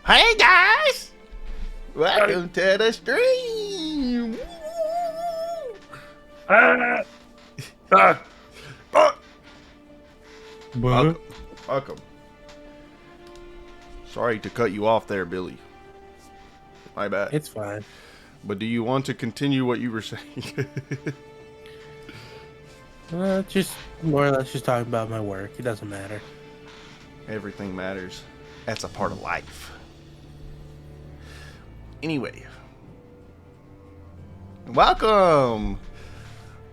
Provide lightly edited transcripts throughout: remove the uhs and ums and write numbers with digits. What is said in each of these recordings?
Hey guys! Welcome to the stream! Welcome. Welcome. Sorry to cut you off there, Billy. My bad. It's fine. But do you want to continue what you were saying? Just more or less just talking about my work. It doesn't matter. Everything matters. That's a part of life. Anyway. Welcome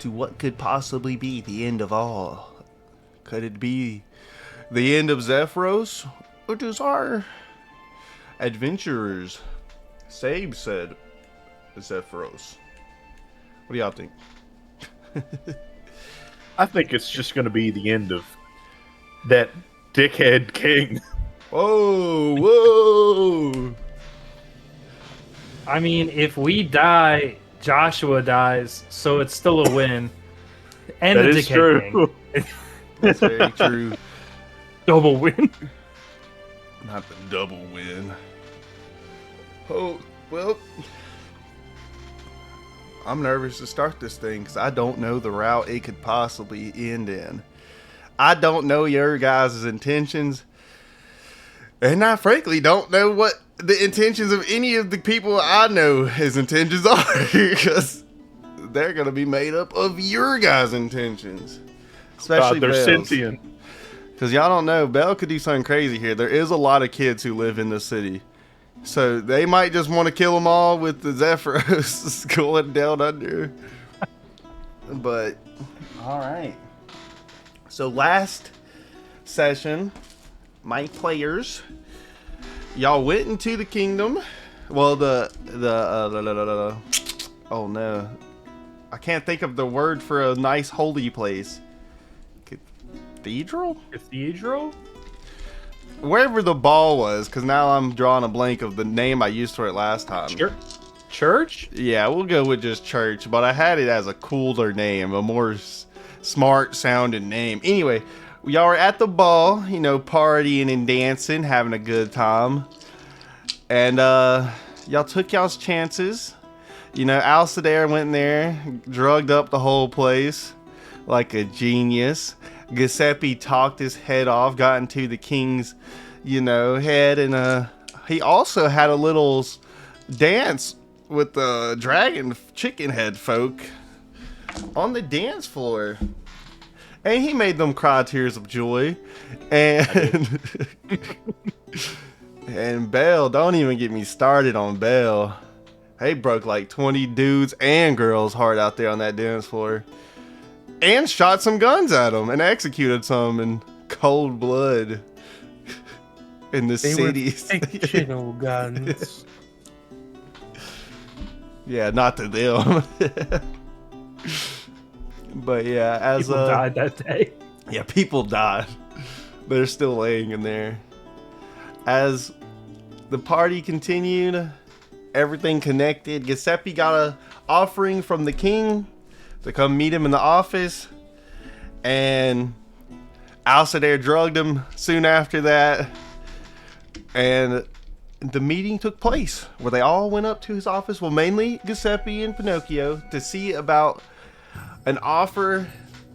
to what could possibly be the end of all. Could it be the end of Zephyros? Or does our adventurers Sabe said Zephyros? What do y'all think? I think it's just going to be the end of that dickhead king. Whoa, whoa! I mean, if we die, Joshua dies, so it's still a win. And That the is true. King. That's very true. Double win. Not the double win. Oh, well. I'm nervous to start this thing because I don't know the route it could possibly end in. I don't know your guys' intentions. And I frankly don't know what the intentions of any of the people I know his intentions are. Because they're going to be made up of your guys' intentions. Especially they're Belle's. sentient. Because y'all don't know, Belle could do something crazy here. There is a lot of kids who live in this city. So they might just want to kill them all with the Zephyros going down under. But, alright. So last session, my players, y'all went into the kingdom. Well, oh no. I can't think of the word for a nice holy place. Cathedral? Cathedral? Wherever the ball was, because now I'm drawing a blank of the name I used for it last time. Church? Yeah, we'll go with just church, but I had it as a cooler name, a more smart sounding name. Anyway, y'all were at the ball, you know, partying and dancing, having a good time. And y'all took y'all's chances. You know, Alcidaire went in there, drugged up the whole place like a genius. Giuseppe talked his head off, got into the king's, you know, head, and he also had a little dance with the dragon chicken head folk on the dance floor. And he made them cry tears of joy. And and Belle, don't even get me started on Belle. They broke like 20 dudes and girls' heart out there on that dance floor. And shot some guns at them and executed some in cold blood in the cities. Fictional guns. Yeah, not to them. But yeah, as People died that day. yeah, people died. They're still laying in there. As the party continued, everything connected. Giuseppe got a offering from the king to come meet him in the office, and Alcidaire drugged him soon after that, and the meeting took place where they all went up to his office, well, mainly Giuseppe and Pinocchio, to see about an offer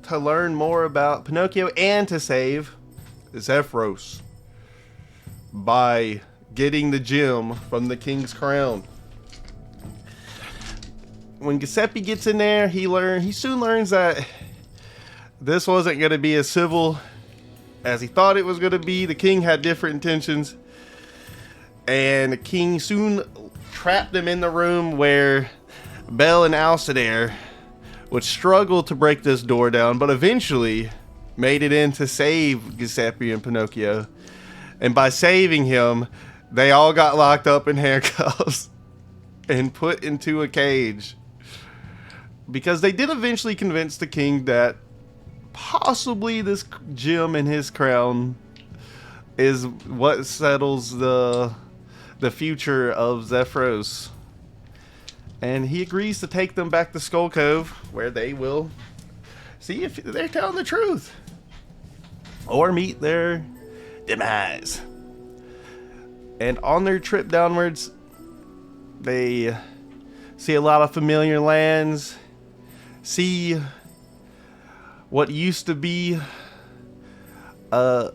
to learn more about Pinocchio and to save Zephyros by getting the gem from the king's crown. When Giuseppe gets in there, he soon learns that this wasn't going to be as civil as he thought it was going to be. The king had different intentions, and the king soon trapped him in the room where Belle and Alcidaire would struggle to break this door down, but eventually made it in to save Giuseppe and Pinocchio. And by saving him, they all got locked up in handcuffs and put into a cage. Because they did eventually convince the king that possibly this gem in his crown is what settles the future of Zephyros. And he agrees to take them back to Skull Cove, where they will see if they're telling the truth. Or meet their demise. And on their trip downwards, they see a lot of familiar lands, see what used to be a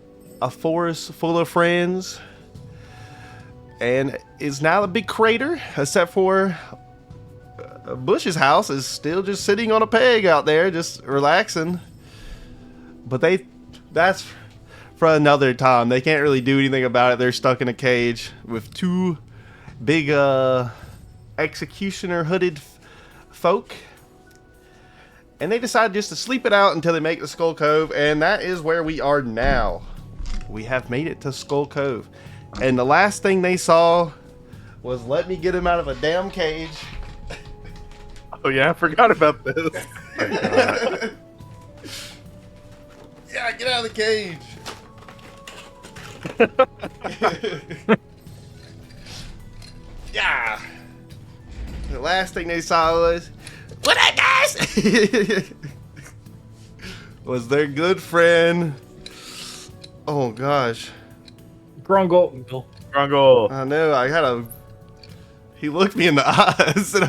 forest full of friends, and is now a big crater, except for Bush's house is still just sitting on a peg out there, just relaxing. But that's for another time. They can't really do anything about it. They're stuck in a cage with two big executioner hooded folk. And they decide just to sleep it out until they make the Skull Cove, and that is where we are now. We have made it to Skull Cove. And the last thing they saw was, let me get him out of a damn cage. Oh yeah, I forgot about this. Yeah, get out of the cage. Yeah. The last thing they saw was, what up, guys? Was their good friend. Oh gosh. Grungle. Grungle. I know. He looked me in the eyes, and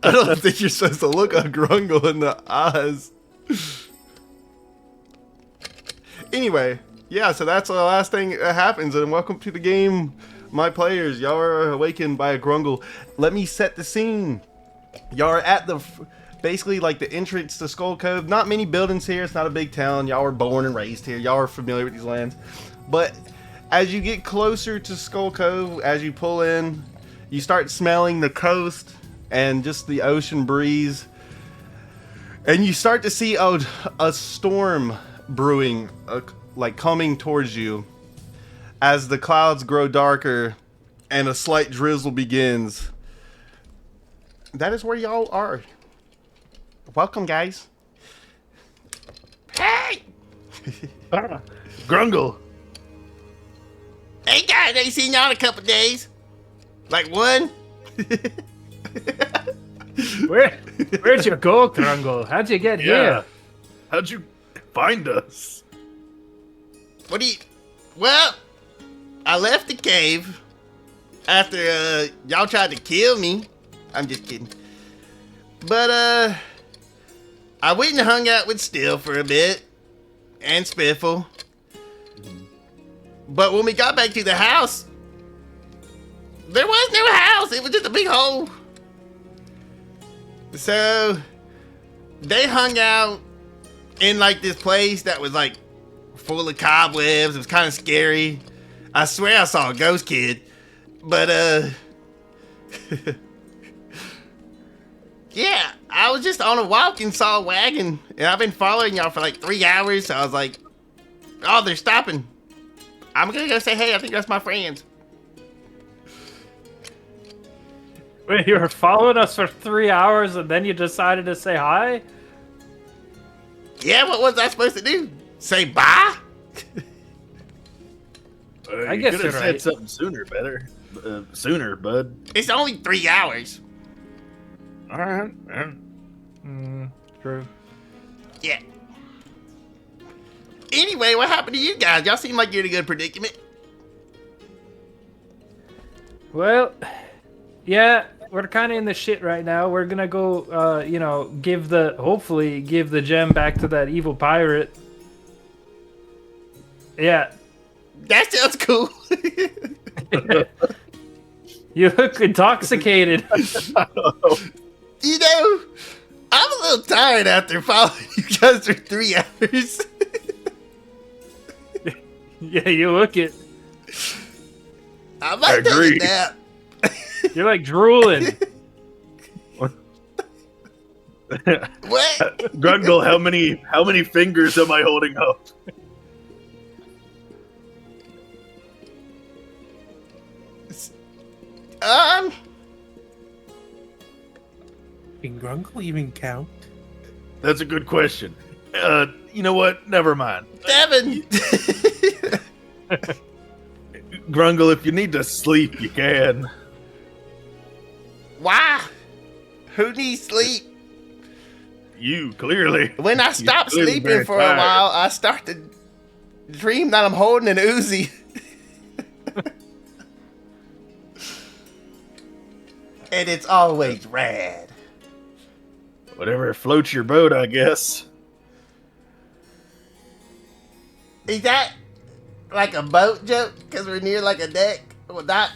I don't think you're supposed to look a Grungle in the eyes. Anyway, yeah, so that's the last thing that happens, and welcome to the game, my players. Y'all are awakened by a Grungle. Let me set the scene. Y'all are at basically like the entrance to Skull Cove. Not many buildings here. It's not a big town. Y'all were born and raised here. Y'all are familiar with these lands. But as you get closer to Skull Cove, as you pull in, you start smelling the coast and just the ocean breeze. And you start to see a storm brewing, like coming towards you. As the clouds grow darker and a slight drizzle begins. That is where y'all are. Welcome, guys. Hey! Grungle. Hey, guys, ain't seen y'all in a couple days. Like one? Where'd you go, Grungle? How'd you get here? How'd you find us? Well, I left the cave after y'all tried to kill me. I'm just kidding. But I went and hung out with Still for a bit and Spiffle. But when we got back to the house, there was no house. It was just a big hole. So they hung out in like this place that was like full of cobwebs. It was kind of scary. I swear I saw a ghost kid. But yeah, I was just on a walk and saw a wagon, and I've been following y'all for like 3 hours. So I was like, oh, they're stopping. I'm gonna go say, hey, I think that's my friends. Wait, you were following us for 3 hours and then you decided to say hi? Yeah, what was I supposed to do? Say bye? I guess you could you're have right. said something sooner, bud. It's only 3 hours. All right. True. Yeah. Anyway, what happened to you guys? Y'all seem like you're in a good predicament. Well, yeah, we're kind of in the shit right now. We're gonna go, hopefully give the gem back to that evil pirate. Yeah. That sounds cool. You look intoxicated. You know, I'm a little tired after following you guys for 3 hours. Yeah, you look it. I might take agree. a nap. You're like drooling. What? Grungle, how many fingers am I holding up? Can Grungle even count? That's a good question. You know what? Never mind. 7. Grungle, if you need to sleep, you can. Why? Who needs sleep? You, clearly. When I You're stop clearly sleeping very for a tired. while, I start to dream that I'm holding an Uzi. And it's always rad. Whatever floats your boat, I guess. Is that like a boat joke? Because we're near like a deck or dock?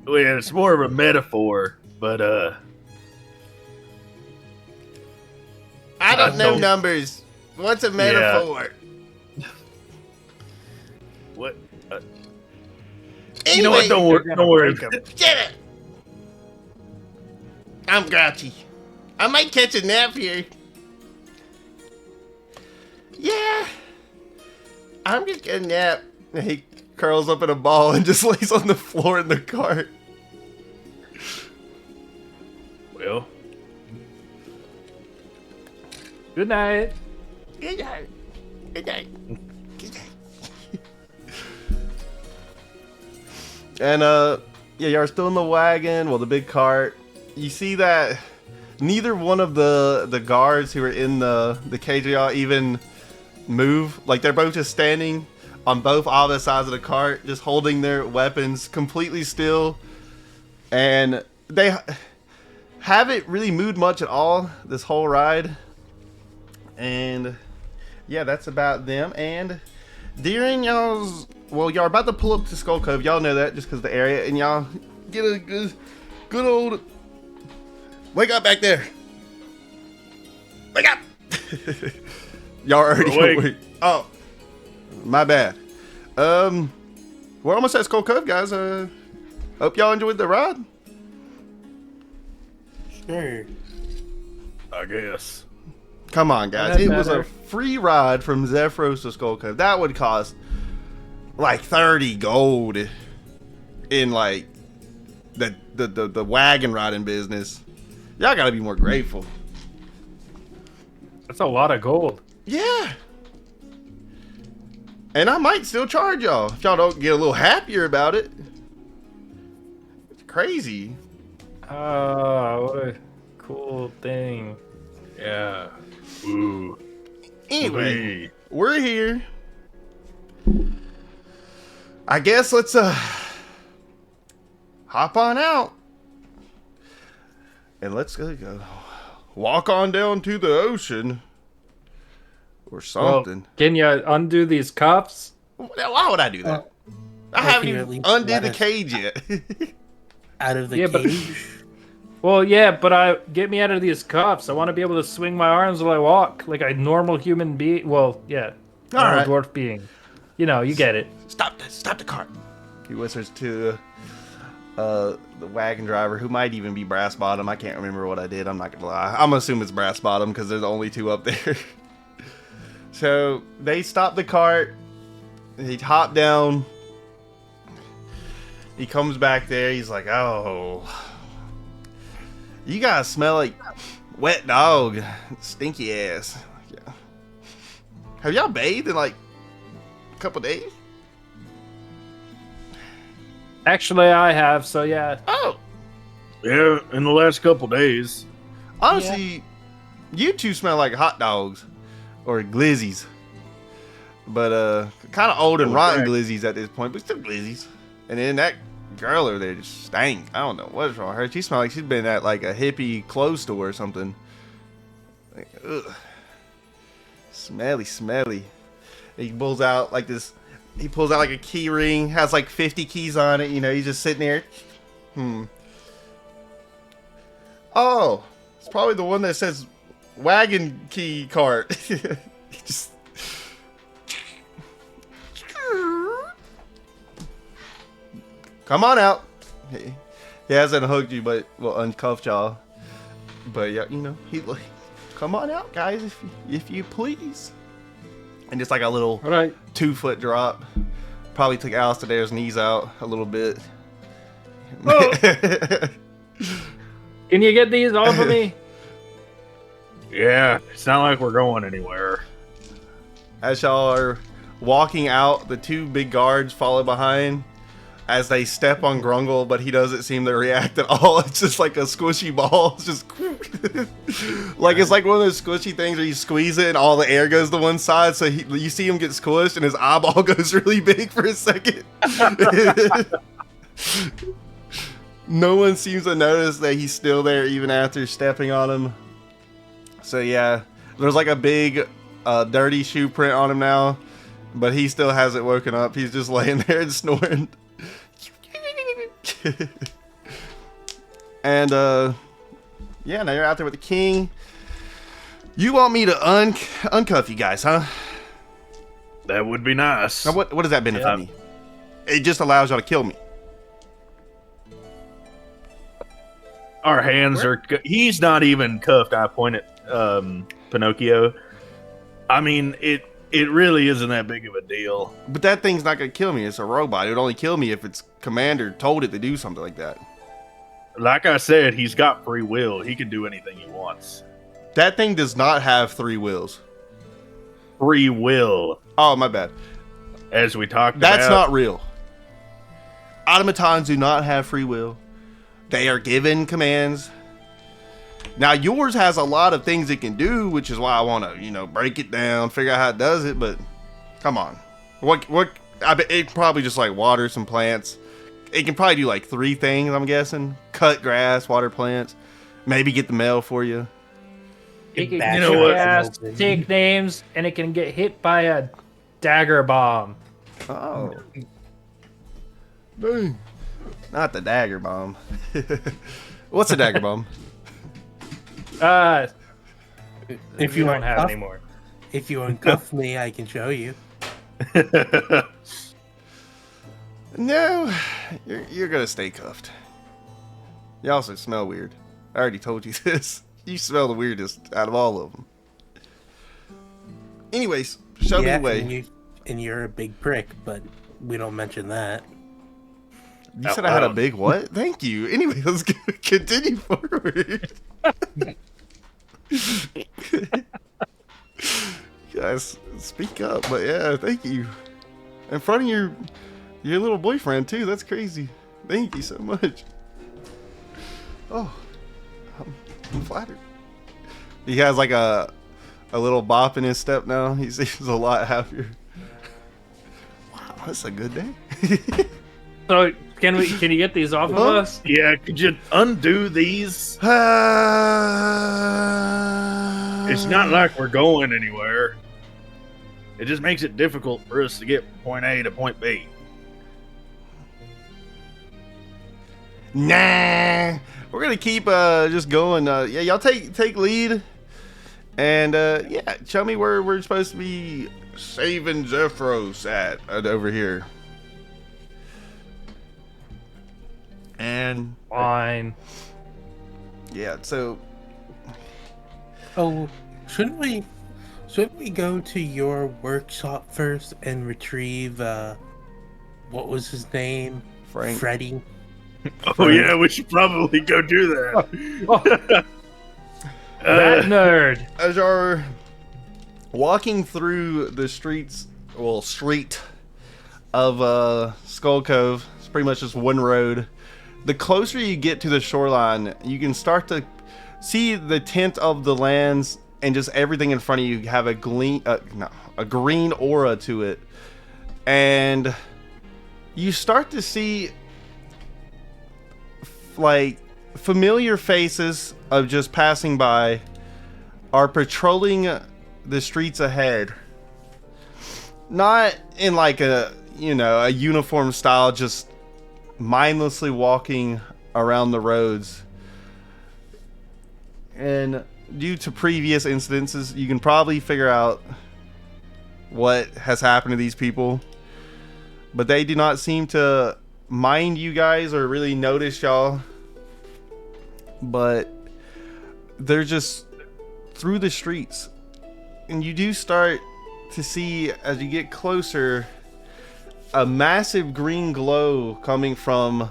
Well, it's more of a metaphor, but I don't know don't- numbers. What's a metaphor? what? Anyway, You know what? Don't worry. shut up. I'm grouchy. I might catch a nap here. Yeah. I'm just gonna nap. And he curls up in a ball and just lays on the floor in the cart. Well, Good night. Good night. Good night. Good night. And yeah, y'all are still in the wagon. Well, the big cart. You see that neither one of the guards who are in the cage of y'all even move. Like, they're both just standing on both opposite sides of the cart, just holding their weapons completely still. And they haven't really moved much at all this whole ride. And yeah, that's about them. And during y'all's, well, y'all are about to pull up to Skull Cove. Y'all know that just because of the area. And y'all get a good old, wake up back there. Wake up. Y'all already Awake. awake. Oh, my bad. We're almost at Skull Cove, guys. Hope y'all enjoyed the ride. Sure. I guess. Come on, guys. It was a free ride from Zephyros to Skull Cove. That would cost like 30 gold in like the wagon riding business. Y'all gotta be more grateful. That's a lot of gold. Yeah. And I might still charge y'all if y'all don't get a little happier about it. It's crazy. Oh, what a cool thing. Yeah. Ooh. Anyway, Wee. we're here. I guess let's hop on out. And let's go walk on down to the ocean. Or something. Well, can you undo these cuffs? Why would I do that? I haven't can you at even least undid let the us cage yet. Out of the Yeah, but- cage. Well, yeah, but get me out of these cuffs. I want to be able to swing my arms while I walk like a normal human being. Well, yeah, normal right. dwarf being. You know, you get it. Stop the cart. He whispers to the wagon driver, who might even be Brass Bottom. I can't remember what I did. I'm not gonna lie. I'm gonna assume it's Brass Bottom because there's only two up there. So they stop the cart. He hopped down. He comes back there. He's like, "Oh, you guys smell like wet dog, stinky ass." Yeah. Have y'all bathed in like a couple days? Actually, I have. So yeah. Oh, Yeah, in the last couple days. honestly, you two smell like hot dogs or glizzies, but kind of old and rotten Okay. glizzies at this point, but still glizzies. And then that girl over there just stank. I don't know what's wrong with her. She smelled like she's been at like a hippie clothes store or something. Like, ugh. Smelly. He pulls out like this. He pulls out like a key ring, has like 50 keys on it. You know, he's just sitting there. Oh, it's probably the one that says wagon key cart. Just. Come on out. He hasn't hugged you, but well, uncuffed y'all. But yeah, you know, he like, come on out, guys, if you please. And just like a little All right. 2-foot drop. Probably took Alistair's knees out a little bit. Oh. Can you get these off of me? Yeah, it's not like we're going anywhere. As y'all are walking out, the two big guards follow behind as they step on Grungle, but he doesn't seem to react at all. It's just like a squishy ball. It's just like it's like one of those squishy things where you squeeze it and all the air goes to one side. So you see him get squished and his eyeball goes really big for a second. No one seems to notice that he's still there even after stepping on him. So yeah, there's like a big dirty shoe print on him now, but he still hasn't woken up. He's just laying there and snoring. And yeah, now you're out there with the king. You want me to uncuff you guys, huh? That would be nice. Now what does that benefit Yeah. me? It just allows y'all to kill me. Our hands are. He's not even cuffed. I point at Pinocchio. I mean, it really isn't that big of a deal. But that thing's not gonna kill me. It's a robot. It would only kill me if its commander told it to do something like that. Like I said, he's got free will. He can do anything he wants. That thing does not have 3 wheels. Free will, Oh, my bad. as we talked That's about. not real. Automatons do not have free will. They are given commands. Now, yours has a lot of things it can do, which is why I want to, break it down, figure out how it does it, but come on. I bet it probably just like water some plants. It can probably do like 3 things, I'm guessing. Cut grass, water plants, maybe get the mail for you. It can You know kick what? ass, take names, and it can get hit by a dagger bomb. Oh. Dang. Not the dagger bomb. What's a dagger bomb? If You you don't have uncuff- anymore. If you uncuff me, I can show you. No, you're gonna stay cuffed. You also smell weird. I already told you this. You smell the weirdest out of all of them. Anyways, show me the way. And you're a big prick, but we don't mention that. You Out said I had a loud. big what? Thank you. Anyway, let's continue forward. Guys, speak up. But yeah, thank you. In front of your little boyfriend too. That's crazy. Thank you so much. Oh, I'm flattered. He has like a little bop in his step now. He seems a lot happier. Wow, that's a good day. So can you get these off of Huh? us? Yeah, could you undo these? It's not like we're going anywhere. It just makes it difficult for us to get from point A to point B. Nah, we're gonna keep just going. Yeah, y'all take lead, and yeah, show me where we're supposed to be saving Zephyros at over here. And Fine. yeah, so Oh, shouldn't we go to your workshop first and retrieve what was his name? Frank. Freddy. Oh yeah, we should probably go do that. That nerd. As you're walking through the street of Skull Cove, it's pretty much just one road. The closer you get to the shoreline, you can start to see the tint of the lands and just everything in front of you have a green aura to it. And you start to see like familiar faces of just passing by are patrolling the streets ahead. Not in like a uniform style, just mindlessly walking around the roads. And due to previous incidences, you can probably figure out what has happened to these people. But they do not seem to mind you guys or really notice y'all. But they're just through the streets. And you do start to see, as you get closer, a massive green glow coming from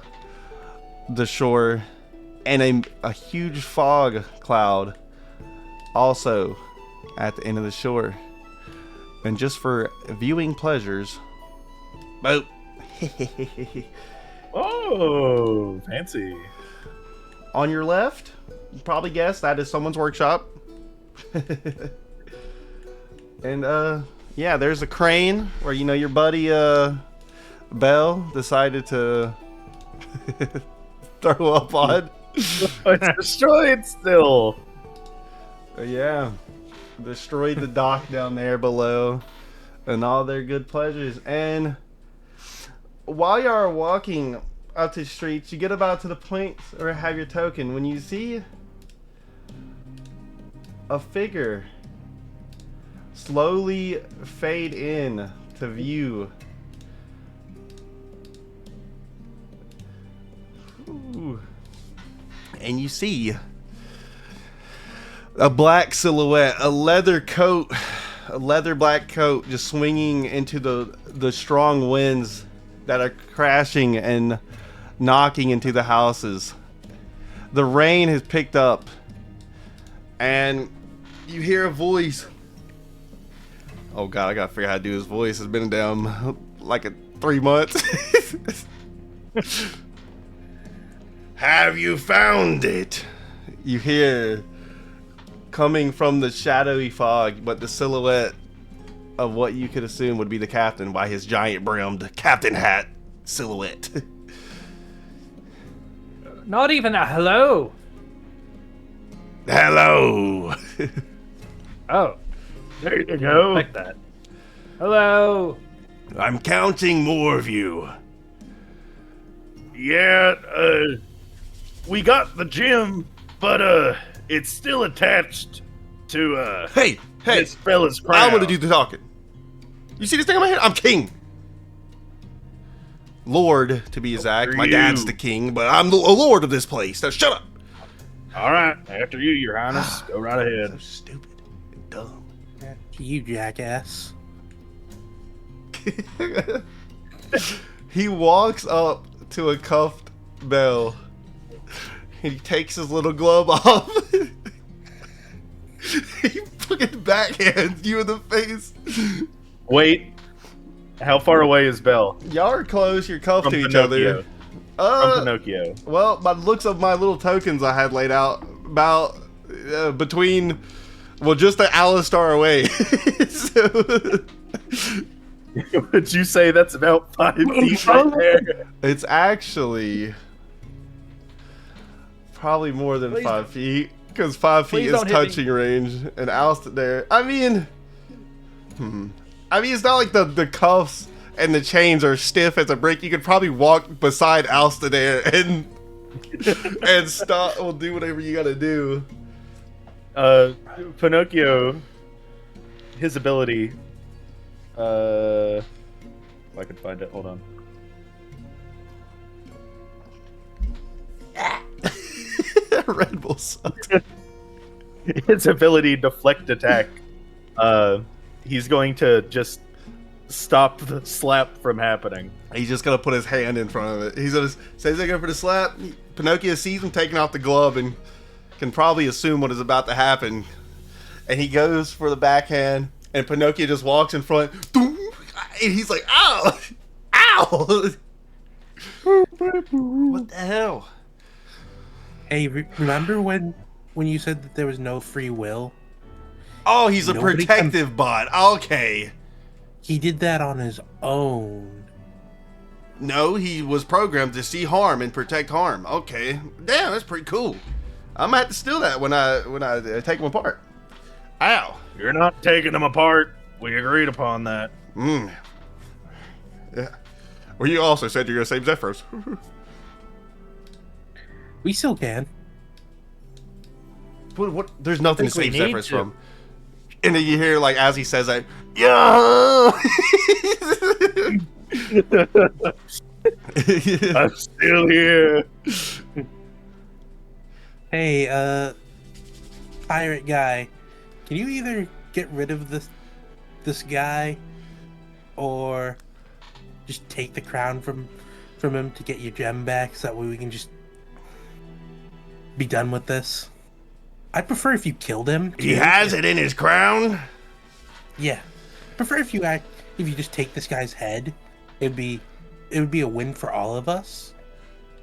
the shore, and a huge fog cloud also at the end of the shore. And just for viewing pleasures, boop. Oh, fancy. On your left, you probably guess that is someone's workshop. And yeah, there's a crane where your buddy Bell decided to throw up on. It's destroyed still. Yeah. Destroyed the dock down there below and all their good pleasures. And while you are walking up the streets, you get about to the point or have your token when you see a figure slowly fade in to view. Ooh. And you see a black silhouette, a leather coat, a leather black coat just swinging into the strong winds that are crashing and knocking into the houses. The rain has picked up and you hear a voice. Oh god, I gotta figure out how to do his voice. It's been down like 3 months. Have you found it? You hear coming from the shadowy fog, but the silhouette of what you could assume would be the captain by his giant brimmed captain hat silhouette. Not even a hello. Hello. Oh, There you go. like that. Hello. I'm counting more of you. Yeah, we got the gym, but it's still attached to Hey, this fella's crown. I want to do the talking. You see this thing on my head? I'm king. Lord, to be exact. For My dad's you. the king, but I'm the lord of this place. Now shut up. All right, after you, Your Highness. Go right So ahead. stupid and dumb. You jackass. He walks up to a cuffed bell. He takes his little glove off. He fucking backhands you in the face. Wait, how far away is Belle Y'all are close. You're cuffed from to each Pinocchio? other. From Pinocchio. Well, by the looks of my little tokens I had laid out, about between, well, just an Alistar away. So, Would you say that's about 5 feet right there? it's actually probably more than 5 feet, because 5 feet Please is don't hit me. touching range, and Alistar there. I mean, it's not like the cuffs and the chains are stiff as a brick. You could probably walk beside Alistar there and stop. Well, do whatever you gotta do. Pinocchio, his ability. If I can find it, hold on. Red Bull sucks. His ability deflect attack. He's going to just stop the slap from happening. He's just gonna put his hand in front of it. He's gonna say he's going for the slap. Pinocchio sees him taking off the glove and can probably assume what is about to happen. And he goes for the backhand, and Pinocchio just walks in front. And he's like, "Ow, ow!" What the hell? Hey, remember when you said that there was no free will? Oh, he's a Nobody protective bot. Okay. He did that on his own. No, he was programmed to see harm and protect harm. Okay. Damn, that's pretty cool. I'm gonna have to steal that when I take him apart. Ow. You're not taking them apart. We agreed upon that. Yeah. Well, you also said you're gonna save Zephyros. We still can. What? There's nothing to think we save need Zephyros to. from. And then you hear, like, as he says that, yeah. I'm still here. Hey, pirate guy, can you either get rid of this guy, or just take the crown from him to get your gem back, so that way we can just be done with this? I'd prefer if you killed him. He has it in his crown. Yeah, prefer if you just take this guy's head. It would be a win for all of us.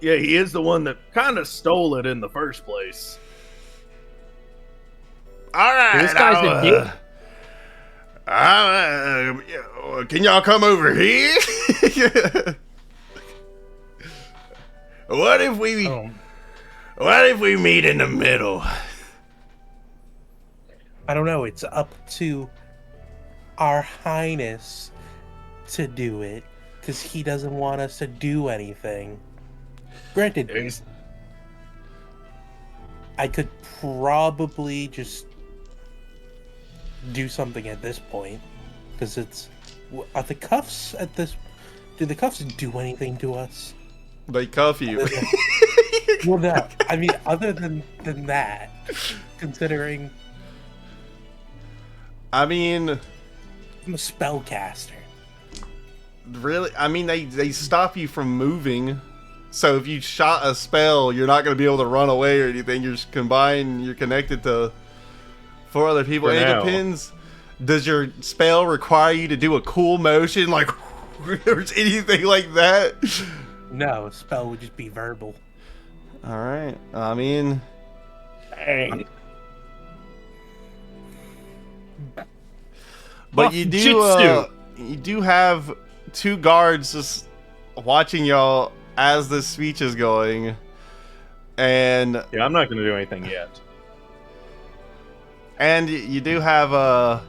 Yeah, he is the one that kind of stole it in the first place. All right. This guy's a dick. Can y'all come over here? What if we Oh, meet in the middle? I don't know. It's up to Our Highness to do it, because he doesn't want us to do anything. Granted, He's- I could probably just do something at this point, because are the cuffs at this? Do the cuffs do anything to us? They cuff you. Well, no. I mean, other than that, considering I mean, I'm a spellcaster. really? I mean, they stop you from moving. So if you shot a spell, you're not going to be able to run away or anything. You're just combined. You're connected to 4 other people. For It now. depends. Does your spell require you to do a cool motion, like or anything like that? No, a spell would just be verbal. All right. I mean, Dang. but you do Jitsu. you do have 2 guards just watching y'all as this speech is going, and Yeah, I'm not going to do anything yet. you do have a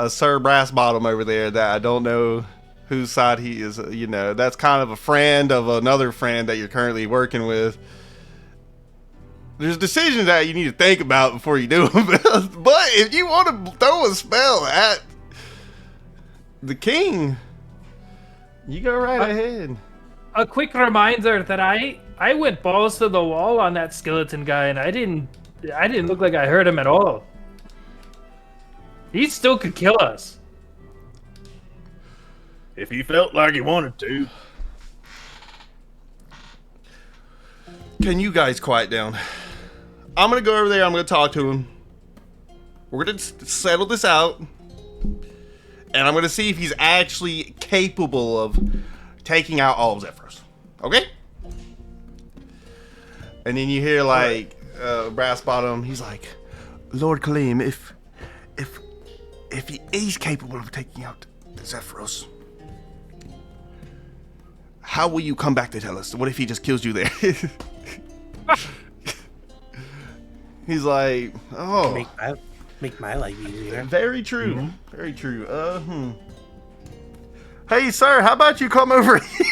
Sir Brassbottom over there that I don't know whose side he is. You know, that's kind of a friend of another friend that you're currently working with. There's decisions that you need to think about before you do them. But if you want to throw a spell at the king, you go right ahead. a quick reminder that I went balls to the wall on that skeleton guy, and I didn't look like I hurt him at all. He still could kill us. If he felt like he wanted to. Can you guys quiet down? I'm gonna go over there. I'm gonna talk to him. We're gonna settle this out, and I'm gonna see if he's actually capable of taking out all of Zephyros. Okay? And then you hear like Brassbottom. He's like, Lord Kaleem, if he is capable of taking out the Zephyros, how will you come back to tell us? What if he just kills you there? He's like, oh, Make my life easier. very true, very true. Hey, sir, how about you come over here?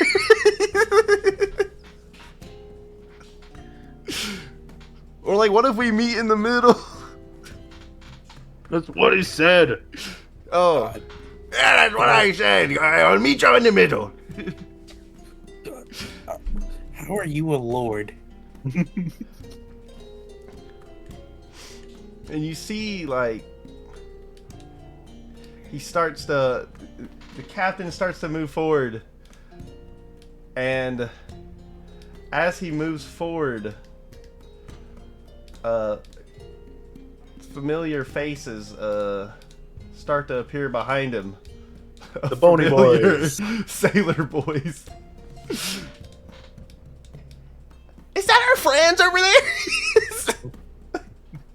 Or like, what if we meet in the middle? That's what he said. Oh, yeah, that's what I said. I'll meet you in the middle. How are you a lord? And you see, like, the captain starts to move forward. And as he moves forward, familiar faces start to appear behind him. The Bony Familiar Boys. Sailor boys. Is that our friends over there?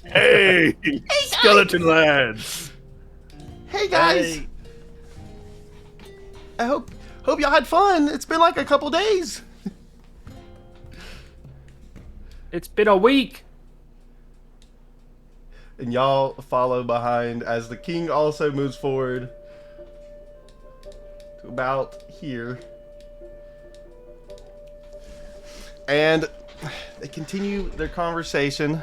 Hey, skeleton lads. Hey guys. Hey. I hope y'all had fun. It's been like a couple days. It's been a week. And y'all follow behind as the king also moves forward to about here. And they continue their conversation.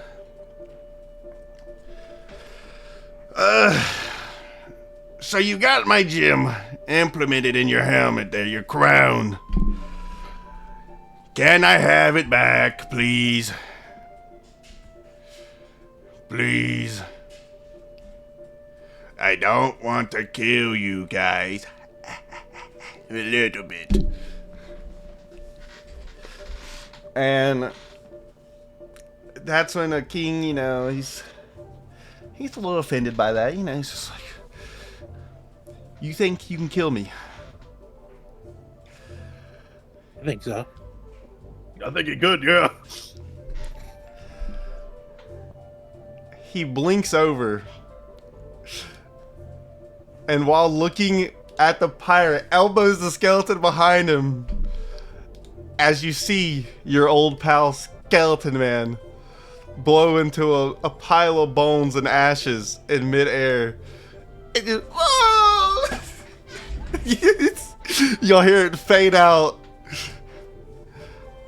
So you got my gem implemented in your helmet there, your crown. Can I have it back, please? Please. I don't want to kill you guys. A little bit. And that's when a king, you know, he's a little offended by that, you know, he's just like, you think you can kill me? I think so. I think he could, yeah. He blinks over, and while looking at the pirate, elbows the skeleton behind him, as you see your old pal Skeleton Man blow into a pile of bones and ashes in midair. It just, whoa! You'll hear it fade out.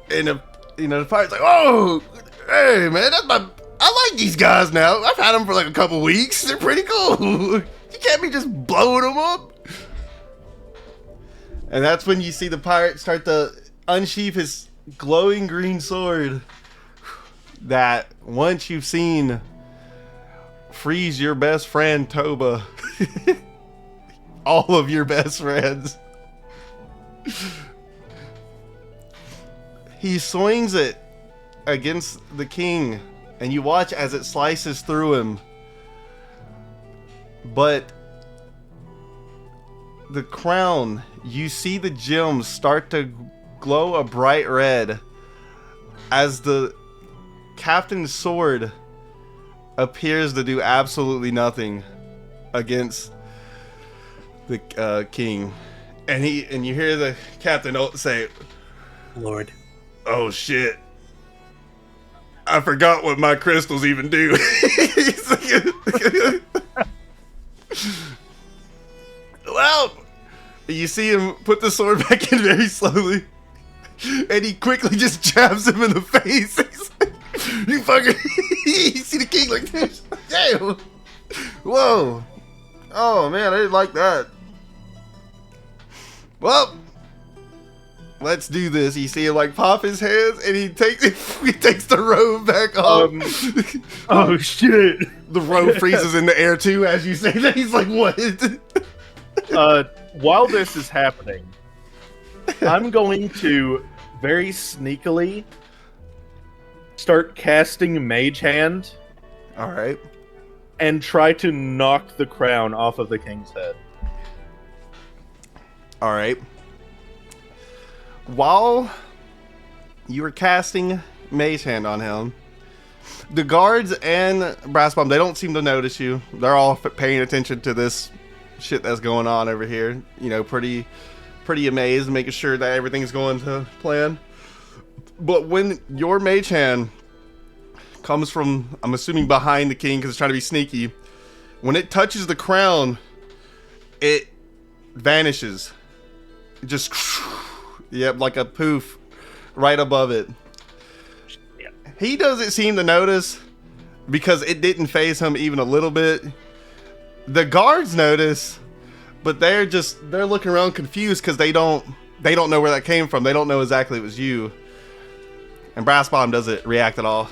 And the pirate's like, oh, hey man, I like these guys now. I've had them for like a couple weeks. They're pretty cool. You can't be just blowing them up. And that's when you see the pirate start to unsheath his glowing green sword that once you've seen freeze your best friend Toba. All of your best friends. He swings it against the king, and you watch as it slices through him. But the crown, you see the gems start to glow a bright red as the captain's sword appears to do absolutely nothing against the king. And you hear the captain say, Lord. Oh shit. I forgot what my crystals even do. Well, you see him put the sword back in very slowly. And he quickly just jabs him in the face. He's like, you fucking... You see the king like this. Damn. Whoa. Oh man, I didn't like that. Well, let's do this. You see him like pop his hands, and he takes the robe back off. Oh shit! The robe freezes in the air too as you say that. He's like, what? While this is happening, I'm going to very sneakily start casting Mage Hand. All right. And try to knock the crown off of the king's head. All right. While you were casting Mage Hand on him, the guards and Brass Bomb, they don't seem to notice you. They're all paying attention to this shit that's going on over here. You know, pretty amazed, making sure that everything's going to plan. But when your Mage Hand comes from, I'm assuming, behind the king because it's trying to be sneaky, when it touches the crown, it vanishes. It just, yep, like a poof right above it. Yeah. He doesn't seem to notice because it didn't faze him even a little bit. The guards notice, but they're looking around confused because they don't know where that came from. They don't know exactly it was you. And Brass Bomb doesn't react at all.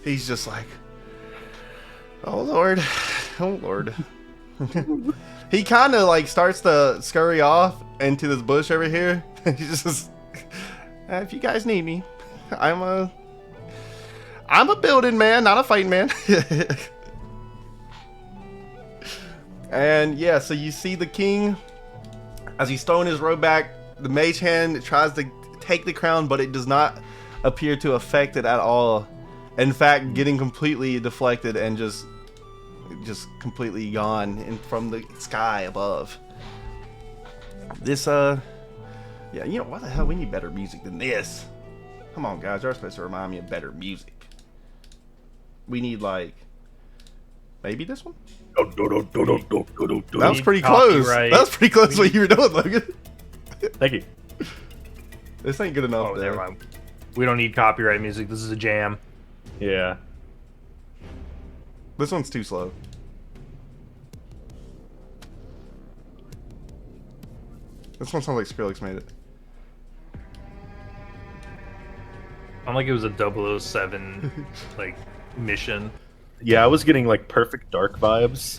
He's just like, oh lord, oh lord. He kind of like starts to scurry off into this bush over here. He's just, if you guys need me, I'm a building man, not a fighting man. And yeah, so you see the king as he's throwing his robe back. The Mage Hand tries to take the crown, but it does not appear to affect it at all. In fact, getting completely deflected and just completely gone from the sky above. This, yeah, you know, what the hell? We need better music than this. Come on, guys. You're supposed to remind me of better music. We need, like, maybe this one? That was pretty close. That was pretty close to what you were doing, Logan. Thank you. This ain't good enough, Oh, never mind. We don't need copyright music. This is a jam. Yeah. This one's too slow. This one sounds like Skrillex made it. I'm like it was a 007 like mission. Yeah, I was getting like Perfect Dark vibes.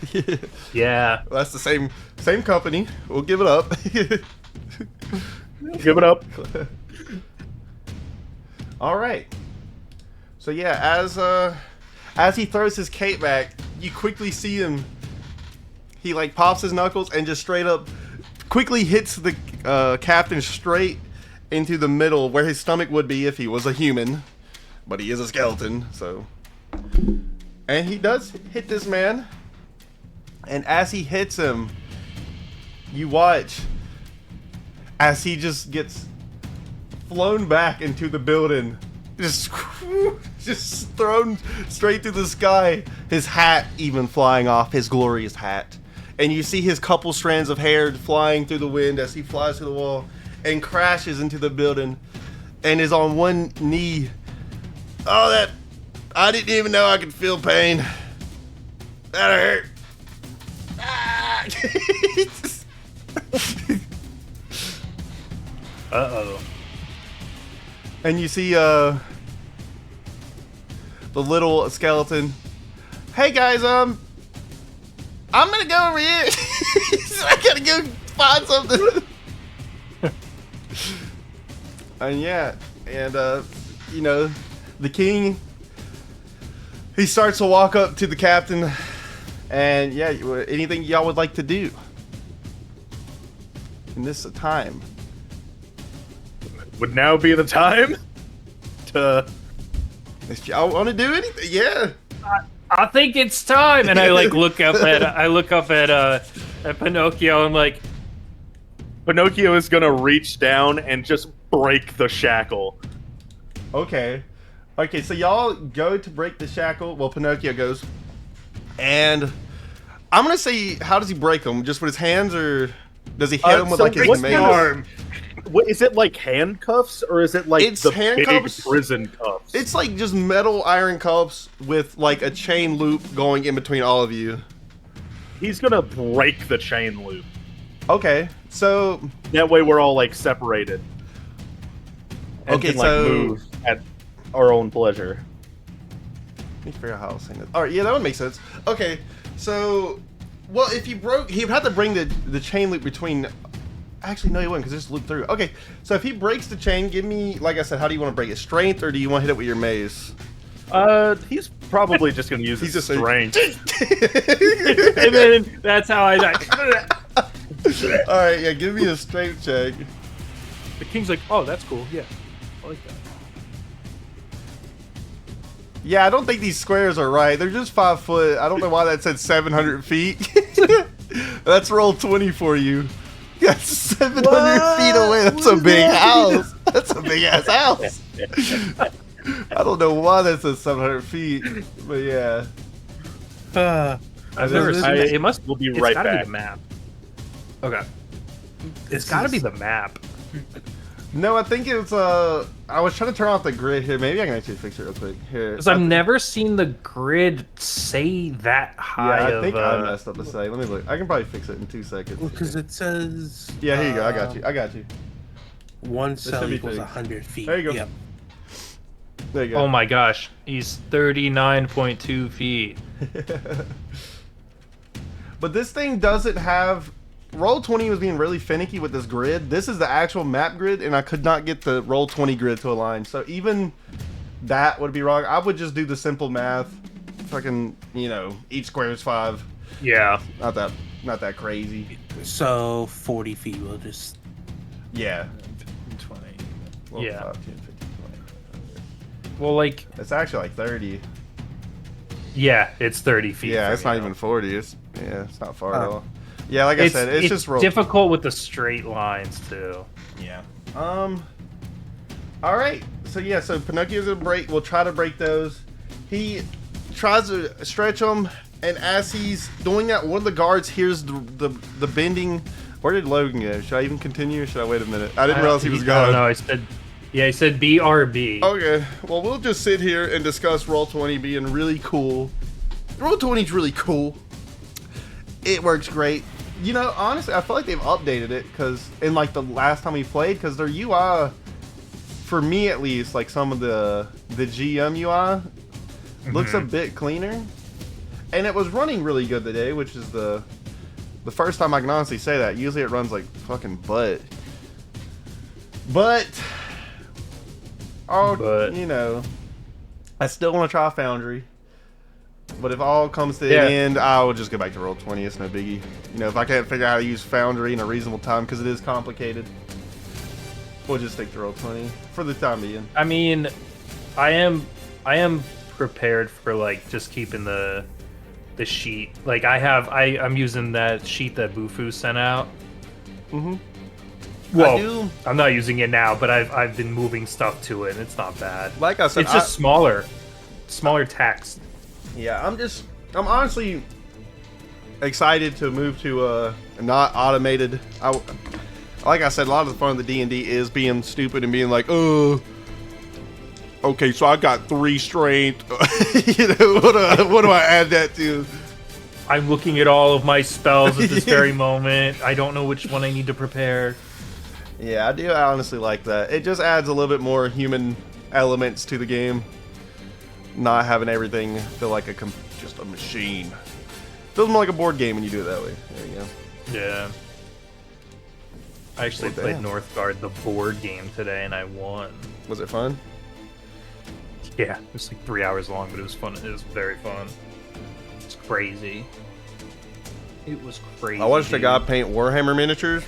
Yeah. Well, that's the same company. We'll give it up. Give it up. All right. So yeah, as he throws his cape back, you quickly see him. He like pops his knuckles and just straight up quickly hits the captain straight into the middle where his stomach would be if he was a human, but he is a skeleton. So, and he does hit this man. And as he hits him, you watch as he just gets flown back into the building. Just thrown straight through the sky. His hat even flying off, his glorious hat. And you see his couple strands of hair flying through the wind as he flies through the wall and crashes into the building and is on one knee. Oh, that... I didn't even know I could feel pain. That hurt. Ah! Uh-oh. And you see the little skeleton. Hey guys, I'm gonna go over here. I gotta go find something. And yeah, and you know, the king, he starts to walk up to the captain, and yeah, anything y'all would like to do in this time? Would now be the time to... If y'all want to do anything, yeah. I think it's time. And I like look up at Pinocchio and like, Pinocchio is gonna reach down and just break the shackle. Okay. Okay, so y'all go to break the shackle. Well, Pinocchio goes. And I'm going to say, how does he break them? Just with his hands, or does he hit him with like his what's mace? arm? What, is it like handcuffs, or is it like It's the handcuffs. big prison cuffs? It's like just metal iron cuffs with like a chain loop going in between all of you. He's gonna break the chain loop. Okay, so... That way we're all like separated. And Okay, can, like, so... move at our own pleasure. Let me figure out how I was saying this. Alright, yeah, that would make sense. Okay, so... Well, if you broke... He'd have to bring the chain loop between... Actually, no, he wouldn't, because just loop through. Okay, so if he breaks the chain, give me... Like I said, how do you want to break it? Strength, or do you want to hit it with your mace? He's probably just gonna use his strength. and then that's how I die. Alright, yeah, give me a strength check. The king's like, oh, that's cool. Yeah, I like that. Yeah, I don't think these squares are right. They're just 5 foot. I don't know why that said 700 feet. That's roll 20 for you. That's 700 feet away. That's a big house. That's a big ass house. I don't know why that says 700 feet, but yeah. I've never seen it. It must. We'll be It's right gotta back. be the map. Okay. It's got to be the map. No, I think it's I was trying to turn off the grid here. Maybe I can actually fix it real quick. Here. Because I've never seen the grid say that high. Yeah, I think I messed up a say. Let me look. I can probably fix it in 2 seconds. Because it says. Yeah, here you go. I got you. I got you. One cell should be equals fixed. 100 feet. There you go. Yep. There you go. Oh my gosh, he's 39.2 feet. But this thing doesn't have... Roll20 was being really finicky with this grid. This is the actual map grid, and I could not get the Roll20 grid to align. So even that would be wrong. I would just do the simple math. Fucking, you know, each square is 5. Yeah. Not that crazy. So 40 feet will just. Yeah. 20. Well, Yeah. 5, 10, 15, 20. Well, like, It's actually like 30. yeah, it's 30 feet. Yeah, from it's not you. even 40. It's not far at all. Yeah, like I It's, said, it's just roll. difficult with the straight lines too. Yeah. All right. So yeah, so Pinocchio's gonna break. We'll try to break those. He tries to stretch them, and as he's doing that, one of the guards hears the bending. Where did Logan go? Should I even continue, or should I wait a minute? I didn't realize he was I gone. don't know. He said BRB. Okay. Well, we'll just sit here and discuss Roll20 being really cool. Roll20's really cool. It works great. You know, honestly, I feel like they've updated it because in like the last time we played, because their UI, for me at least, like some of the GM UI looks a bit cleaner, and it was running really good today, which is the first time I can honestly say that. Usually it runs like fucking butt, but you know, I still want to try Foundry. But if all comes to the end, I will just go back to Roll20. It's no biggie. You know, if I can't figure out how to use Foundry in a reasonable time, because it is complicated, we'll just stick to Roll20 for the time being. I mean, I am prepared for like just keeping the sheet. Like I'm using that sheet that Bufu sent out. Well, I do. I'm not using it now, but I've been moving stuff to it, and it's not bad. Like I said, It's just smaller text. Yeah, I'm honestly excited to move to not automated. Like I said, a lot of the fun of the D&D is being stupid and being like, oh, okay, so I got 3 strength. What do I add that to? I'm looking at all of my spells at this very moment. I don't know which one I need to prepare. Yeah, I do honestly like that. It just adds a little bit more human elements to the game. Not having everything feel like just a machine. Feels more like a board game when you do it that way. There you go. Yeah. I actually Well, played damn. Northgard, the board game, today, and I won. Was it fun? Yeah, it was like 3 hours long, but it was fun. It was very fun. It's crazy. It was crazy. I watched a guy dude. paint Warhammer miniatures.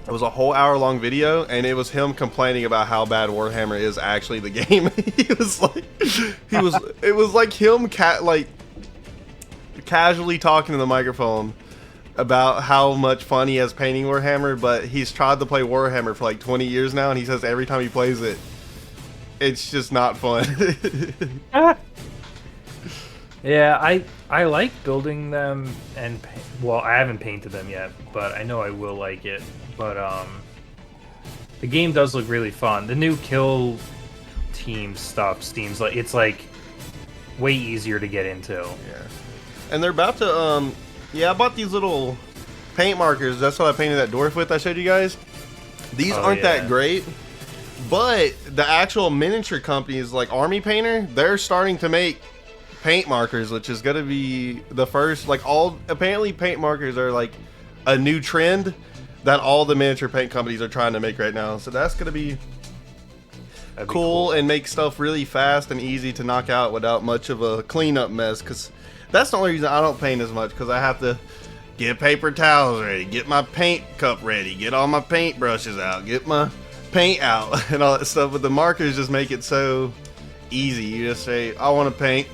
It was a whole hour-long video, and it was him complaining about how bad Warhammer is actually the game. It was like him casually talking to the microphone about how much fun he has painting Warhammer, but he's tried to play Warhammer for like 20 years now, and he says every time he plays it, it's just not fun. Yeah, I like building them and well, I haven't painted them yet, but I know I will like it. But the game does look really fun. The new kill team stuff seems like it's like way easier to get into. Yeah. And they're about to yeah, I bought these little paint markers. That's what I painted that dwarf with I showed you guys. These Oh, aren't yeah. that great, but the actual miniature companies like Army Painter, they're starting to make paint markers, which is going to be the first, like apparently paint markers are like a new trend that all the miniature paint companies are trying to make right now. So that's going to be That'd be cool and make stuff really fast and easy to knock out without much of a cleanup mess, because that's the only reason I don't paint as much, because I have to get paper towels ready, get my paint cup ready, get all my paint brushes out, get my paint out and all that stuff. But the markers just make it so easy. You just say, I want to paint.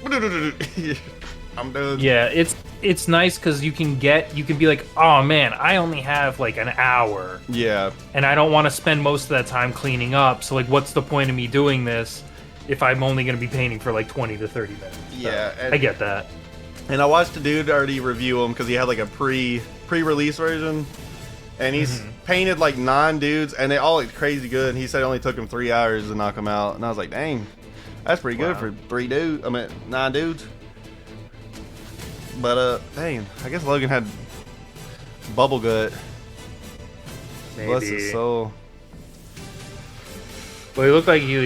I'm done. Yeah, it's nice because you can be like, oh man, I only have like an hour, Yeah. and I don't want to spend most of that time cleaning up. So like, what's the point of me doing this if I'm only going to be painting for like 20 to 30 minutes? So, Yeah, and- I get that. And I watched a dude already review them because he had like a pre-release version, and he's painted like 9 dudes, and they all looked crazy good. And he said it only took him 3 hours to knock them out, and I was like, dang, that's pretty good Wow. for 9 dudes. But dang, I guess Logan had bubble gut. Bless his Maybe. soul. Well, he looked like he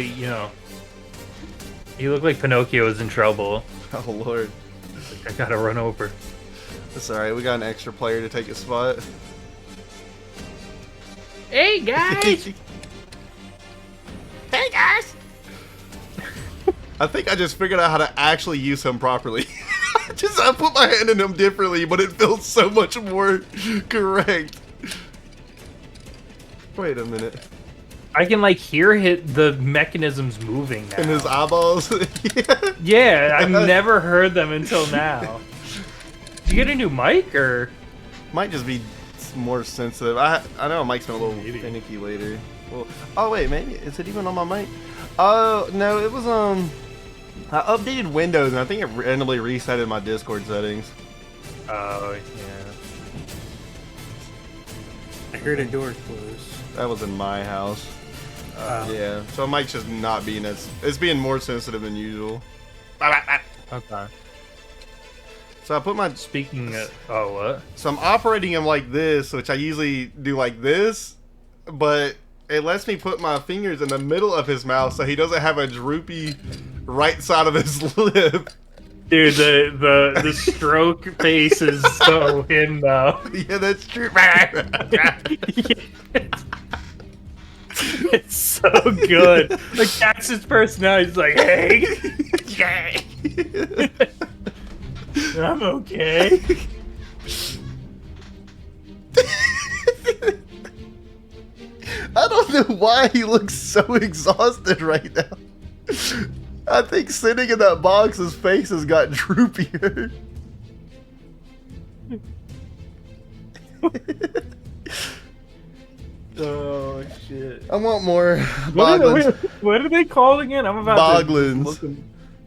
looked like Pinocchio was in trouble. Oh Lord, Like, I gotta run over. that's all right. We got an extra player to take his spot. Hey guys! Hey guys! I think I just figured out how to actually use him properly. I put my hand in him differently, but it feels so much more correct. Wait a minute. I can like hear the mechanisms moving now. In his eyeballs? Yeah. Yeah, I've never heard them until now. Did you get a new mic or? Might just be more sensitive. I know Mike's been a little Maybe. finicky later. Well, oh wait, maybe is it even on my mic? Oh no, it was I updated Windows and I think it randomly resetted my Discord settings. Oh yeah. I heard a door close. That was in my house. Oh. Yeah, so it might just not being it's being more sensitive than usual. Okay. So I put my Speaking of, oh what? so I'm operating him like this, which I usually do like this, but it lets me put my fingers in the middle of his mouth so he doesn't have a droopy right side of his lip. Dude, the stroke face is so him though. Yeah, that's true. It's so good. Like that's his personality. He's like, hey, I'm okay. I don't know why he looks so exhausted right now. I think sitting in that box, his face has got droopier. Oh shit! I want more What boglins. what are they called again? I'm about Boglins. to look them.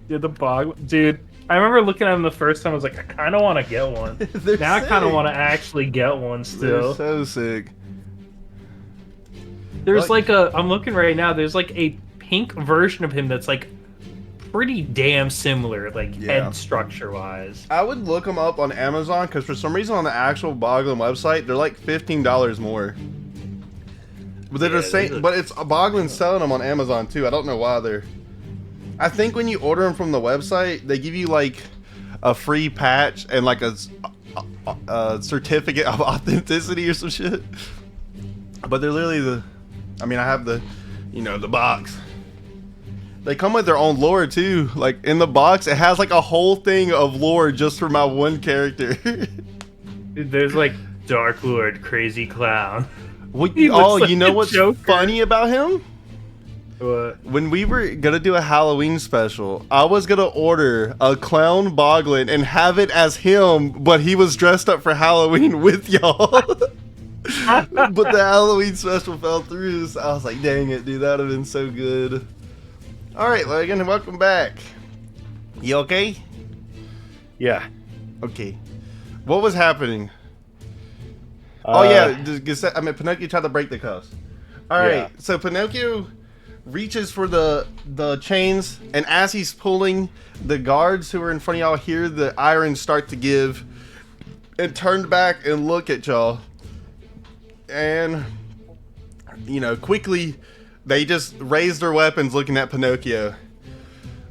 Yeah, the bog. Dude, I remember looking at them the first time. I was like, I kind of want to get one. They're Now I kind of sick. want to actually get one They're still. so sick. There's like a. I'm looking right now. There's like a pink version of him that's like pretty damn similar, like Yeah. head structure wise. I would look them up on Amazon because for some reason on the actual Boglin website they're like $15 more. But they're the Yeah, same. But it's Boglin selling them on Amazon too. I don't know why they're. I think when you order them from the website, they give you like a free patch and like a certificate of authenticity or some shit. But they're literally the. I mean, I have the, the box. They come with their own lore too. Like in the box, it has like a whole thing of lore just for my one character. Dude, there's like Dark Lord, Crazy Clown. He looks Oh, like you know the what's Joker. funny about him? What? When we were gonna do a Halloween special, I was gonna order a clown Boglin and have it as him, but he was dressed up for Halloween with y'all. But the Halloween special fell through, so I was like, dang it, dude, that would have been so good. Alright, Logan, welcome back. You okay? Yeah. Okay. What was happening? Oh yeah, Pinocchio tried to break the cuffs. Alright, Yeah. so Pinocchio reaches for the chains, and as he's pulling, the guards who are in front of y'all hear the irons start to give, and turned back and look at y'all. And, quickly, they just raise their weapons looking at Pinocchio.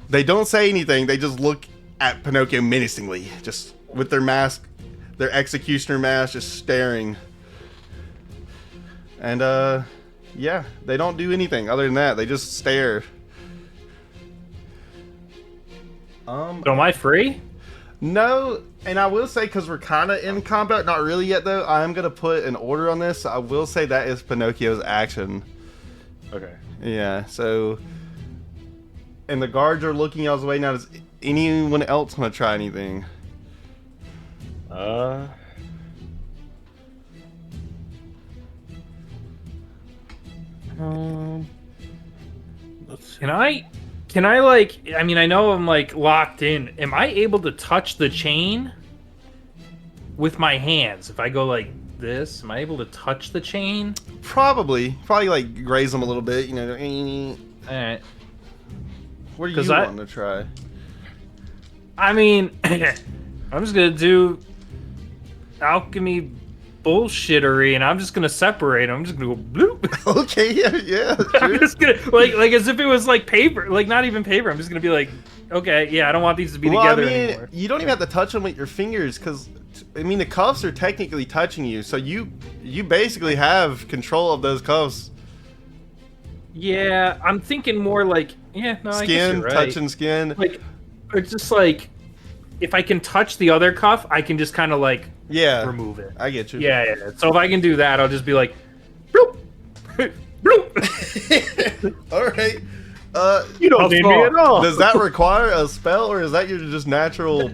They don't say anything, they just look at Pinocchio menacingly, just with their mask, their executioner mask, just staring. And, yeah, they don't do anything other than that, they just stare. So am I free? No, and I will say, because we're kind of in combat, not really yet though, I am going to put an order on this. I will say that is Pinocchio's action. Okay. Yeah, so... And the guards are looking y'all's way now. Does anyone else want to try anything? Let's see. Can I like, I mean, I know I'm like locked in. Am I able to touch the chain with my hands? If I go like this, am I able to touch the chain? Probably like graze them a little bit, All right. What do you 'Cause I- want to try? I mean, I'm just gonna do alchemy bullshittery, and I'm just gonna separate them. I'm just gonna go bloop. Okay, yeah, I'm sure. just gonna like as if it was like paper, like not even paper. I'm just gonna be like, okay, yeah, I don't want these to be together anymore. You don't even have to touch them with your fingers, because the cuffs are technically touching you, so you basically have control of those cuffs. Yeah, I'm thinking more like, yeah, no, I guess Skin, you're right. touching skin. Like, it's just like, if I can touch the other cuff, I can just kind of like Yeah, remove it. I get you. Yeah. So if I can do that, I'll just be like, bloop, bloop. All right. You don't How need far? me at all. Does that require a spell, or is that your just natural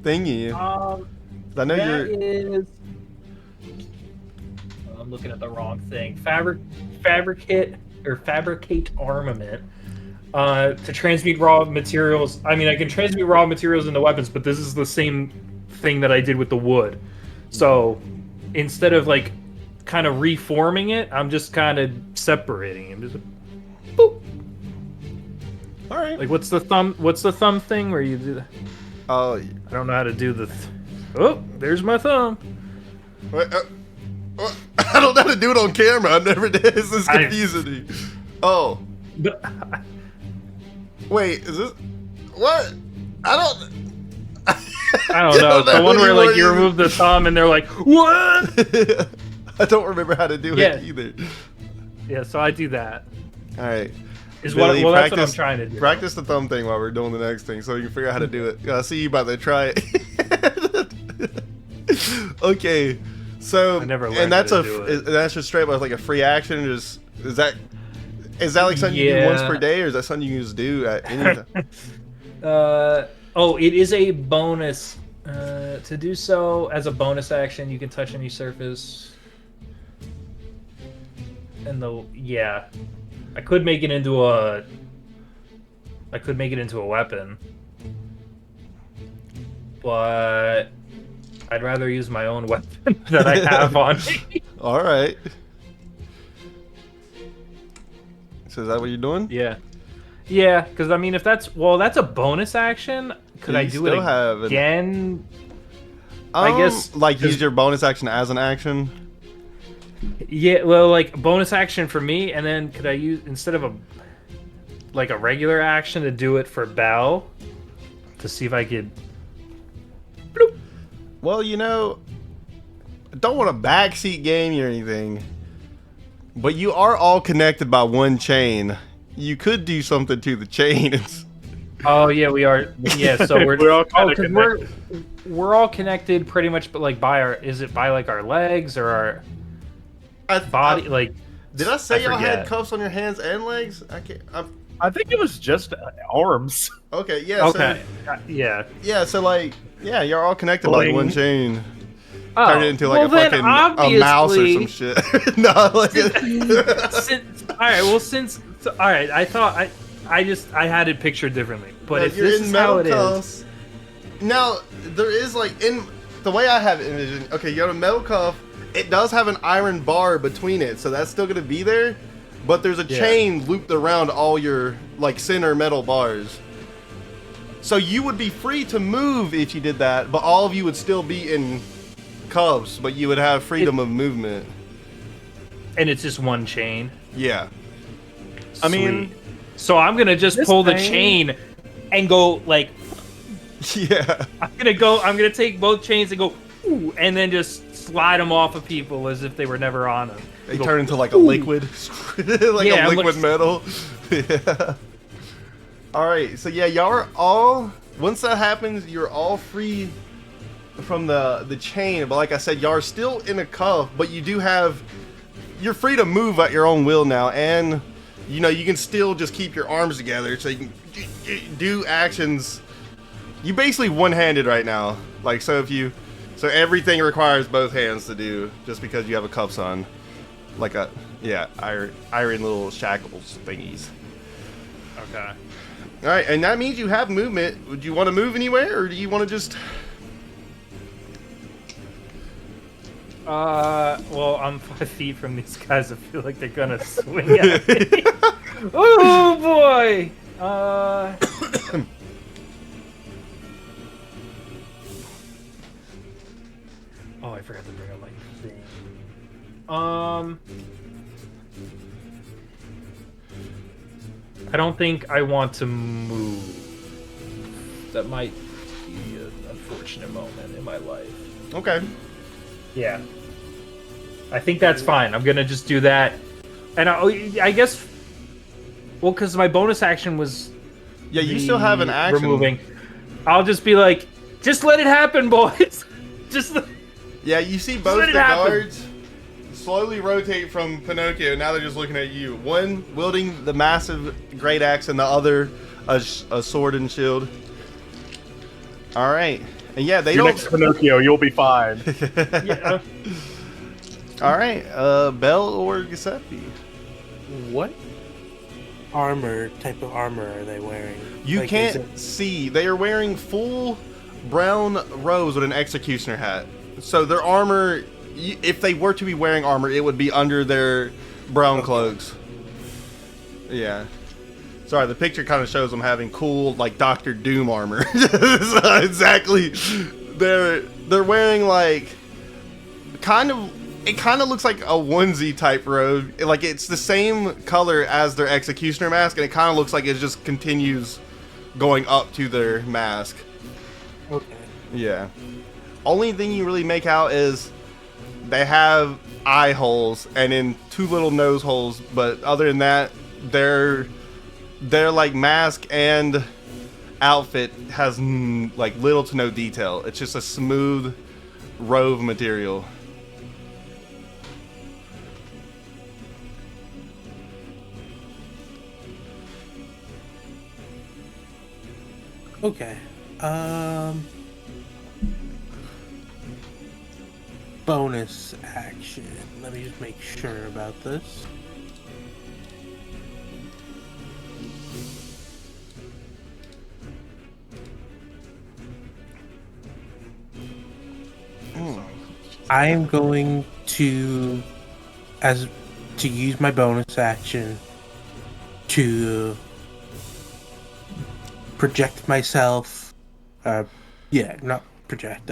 thingy? I know That you're. is. I'm looking at the wrong thing. Fabricate armament. To transmute raw materials. I mean, I can transmute raw materials into weapons, but this is the same thing that I did with the wood. So instead of like kind of reforming it, I'm just kind of separating it. Just boop. All right. Like what's the thumb thing where you do that? Oh, I don't know how to do the. Oh, there's my thumb. wait, I don't know how to do it on camera. I never did. This is confusing me. Oh, wait, is this what? I don't know. It's the one what where like were you remove the thumb and they're like, what? I don't remember how to do Yeah. it either. Yeah, so I do that. All right. Is Billy, what? Well, that's what I'm trying to do. Practice the thumb thing while we're doing the next thing, so you can figure out how to do it. I see you about to try it. Okay, so I never learned and that's how to do it. that's just straight up like a free action. Is that like something you do once per day, or is that something you can just do at any time? It is a bonus. To do so as a bonus action, you can touch any surface. And yeah, I could make it into a weapon, but I'd rather use my own weapon that I have on me. All right. So is that what you're doing? Yeah. Yeah, because I mean, if that's a bonus action. Could You I do still it have again? I guess like use your bonus action as an action. Yeah, well, like bonus action for me, and then could I use instead of a regular action to do it for Bell to see if I could. Bloop. Well, I don't want a backseat game or anything, but you are all connected by one chain. You could do something to the chains. Oh yeah, we are. Yeah, so We're all kind of connected. We're all connected pretty much, but like is it by like our legs or our body? Did I say y'all had forget. cuffs on your hands and legs? I think it was just arms. Okay, yeah. Okay. Yeah. So, yeah, you're all connected by one chain. Oh, Turn it into like well, a fucking a mouse or some shit. No, like all right. Well, all right. I thought I had it pictured differently. But if you're this in is metal how it cuffs. is, Now there is in the way I have it envisioned. Okay, you got a metal cuff. It does have an iron bar between it, so that's still gonna be there. But there's a chain looped around all your center metal bars. So you would be free to move if you did that, but all of you would still be in cuffs, but you would have freedom of movement. and it's just one chain. Yeah. I mean, Sweet. So I'm gonna just pull the chain and go Yeah. I'm gonna take both chains and go, ooh, and then just slide them off of people as if they were never on them. They turn into a liquid, Yeah, a liquid metal. Yeah. All right, so yeah, y'all are all. Once that happens, you're all free from the chain. But like I said, y'all are still in a cuff, but you're free to move at your own will now, and you can still just keep your arms together, so you can do actions. You basically one-handed right now, so everything requires both hands to do, just because you have a cuffs on. Iron little shackles thingies. Okay. All right, and that means you have movement. Would you want to move anywhere, or do you want to just? Well, I'm 5 feet from these guys. I feel like they're gonna swing at me. Oh boy. Oh, I forgot to bring up my thing. I don't think I want to move. That might be an unfortunate moment in my life. Okay. Yeah. I think that's fine. I'm gonna just do that. And I guess... Well, because my bonus action was... Yeah, you still have an action. Removing. I'll just be like, just let it happen, boys. Yeah, you see both the guards slowly rotate from Pinocchio. Now they're just looking at you. One wielding the massive great axe, and the other a sword and shield. All right, and yeah, You're next to Pinocchio. You'll be fine. Yeah. All right, Bell or Giuseppe? What type of armor are they wearing? You can't see. They are wearing full brown robes with an executioner hat. So their armor, if they were to be wearing armor, it would be under their brown cloaks. Yeah. Sorry, the picture kind of shows them having cool, Doctor Doom armor. So exactly. They're wearing it kind of looks like a onesie type robe. It's the same color as their executioner mask, and it kind of looks like it just continues going up to their mask. Okay. Yeah. Only thing you really make out is they have eye holes and then 2 little nose holes, but other than that, their mask and outfit has little to no detail. It's just a smooth robe material. Okay. Bonus action. Let me just make sure about this. I am going to use my bonus action to project myself. Not project.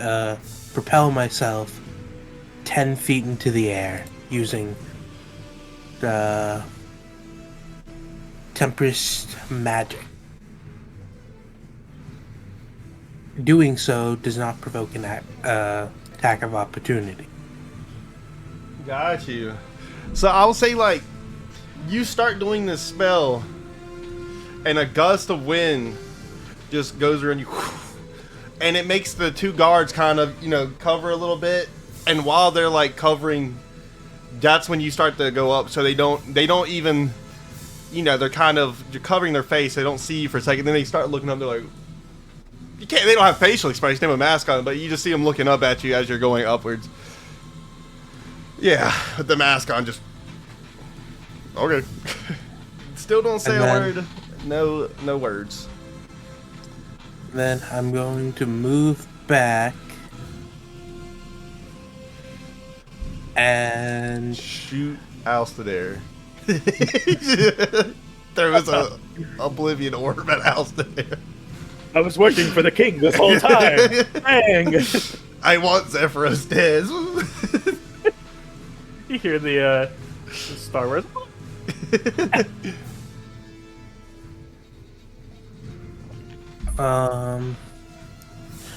Propel myself 10 feet into the air using the Tempest magic. Doing so does not provoke an attack of opportunity. Got you. So I'll say, like, you start doing this spell, and a gust of wind just goes around you, and it makes the two guards kind of, cover a little bit. And while they're like covering, that's when you start to go up. So they don't even, they're you're covering their face. They don't see you for a second. Then they start looking up. They're like, they don't have facial expression. They have a mask on, but you just see them looking up at you as you're going upwards. Yeah, with the mask on, just okay. Still don't say a word. No words. Then I'm going to move back and shoot Alstair. There was a Oblivion orb at Alstair. I was working for the king this whole time. Dang. I want Zephyros dead. You hear the Star Wars?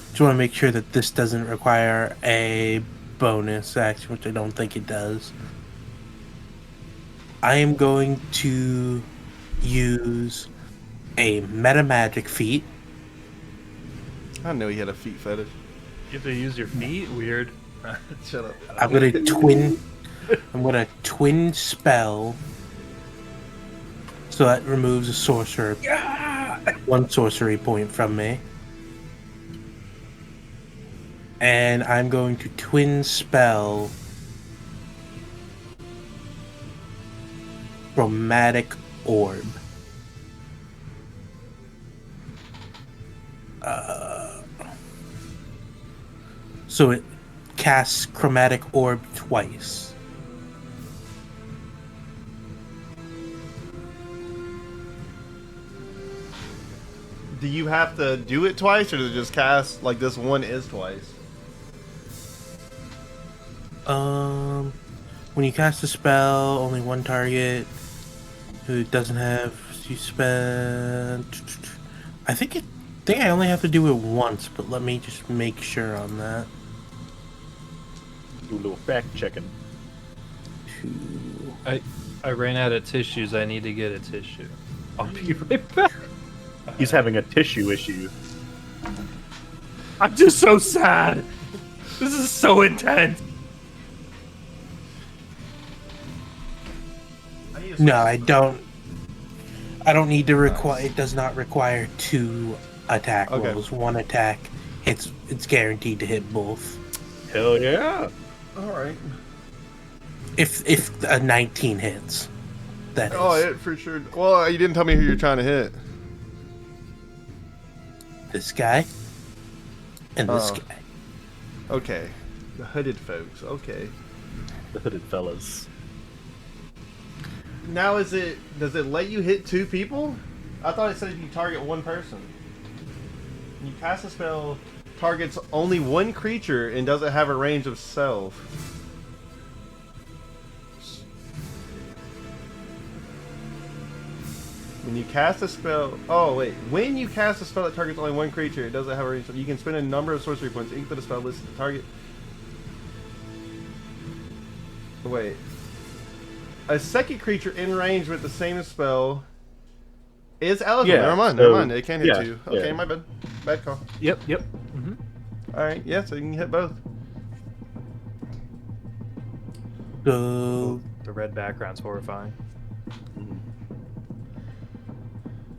Just want to make sure that this doesn't require a bonus action, which I don't think it does. I am going to use a meta magic feat. I know he had a feet fetish. You have to use your feet? Weird. Shut up. I'm gonna twin spell. So that removes a sorcerer. One sorcery point from me. And I'm going to twin spell Chromatic Orb. So it casts Chromatic Orb twice. Do you have to do it twice, or does it just cast like this one is twice? When you cast a spell, only one target who doesn't have you spend. I think I only have to do it once, but let me just make sure on that. Do a little fact checking. I ran out of tissues. I need to get a tissue. I'll be right back. He's having a tissue issue. I'm just so sad. This is so intense. No, I don't. I don't need to require. It does not require 2 attack rolls. One attack, it's guaranteed to hit both. Hell yeah! All right. If a 19 hits, that is. Oh, it for sure. Well, you didn't tell me who you're trying to hit. This guy and this guy. Okay, the hooded folks. Okay. The hooded fellas. Now, does it let you hit 2 people? I thought it said you target one person. When you cast a spell, targets only one creature and doesn't have a range of self. When you cast a spell... Oh, wait. When you cast a spell that targets only one creature, it doesn't have a range of... You can spend a number of sorcery points equal to the spell listed the target... Wait. A second creature in range with the same spell is eligible. Yeah, Never mind. It can't hit yeah, you. Okay, yeah. my bad. Bad call. Yep. Mm-hmm. Alright, yeah, so you can hit both. So The red background's horrifying.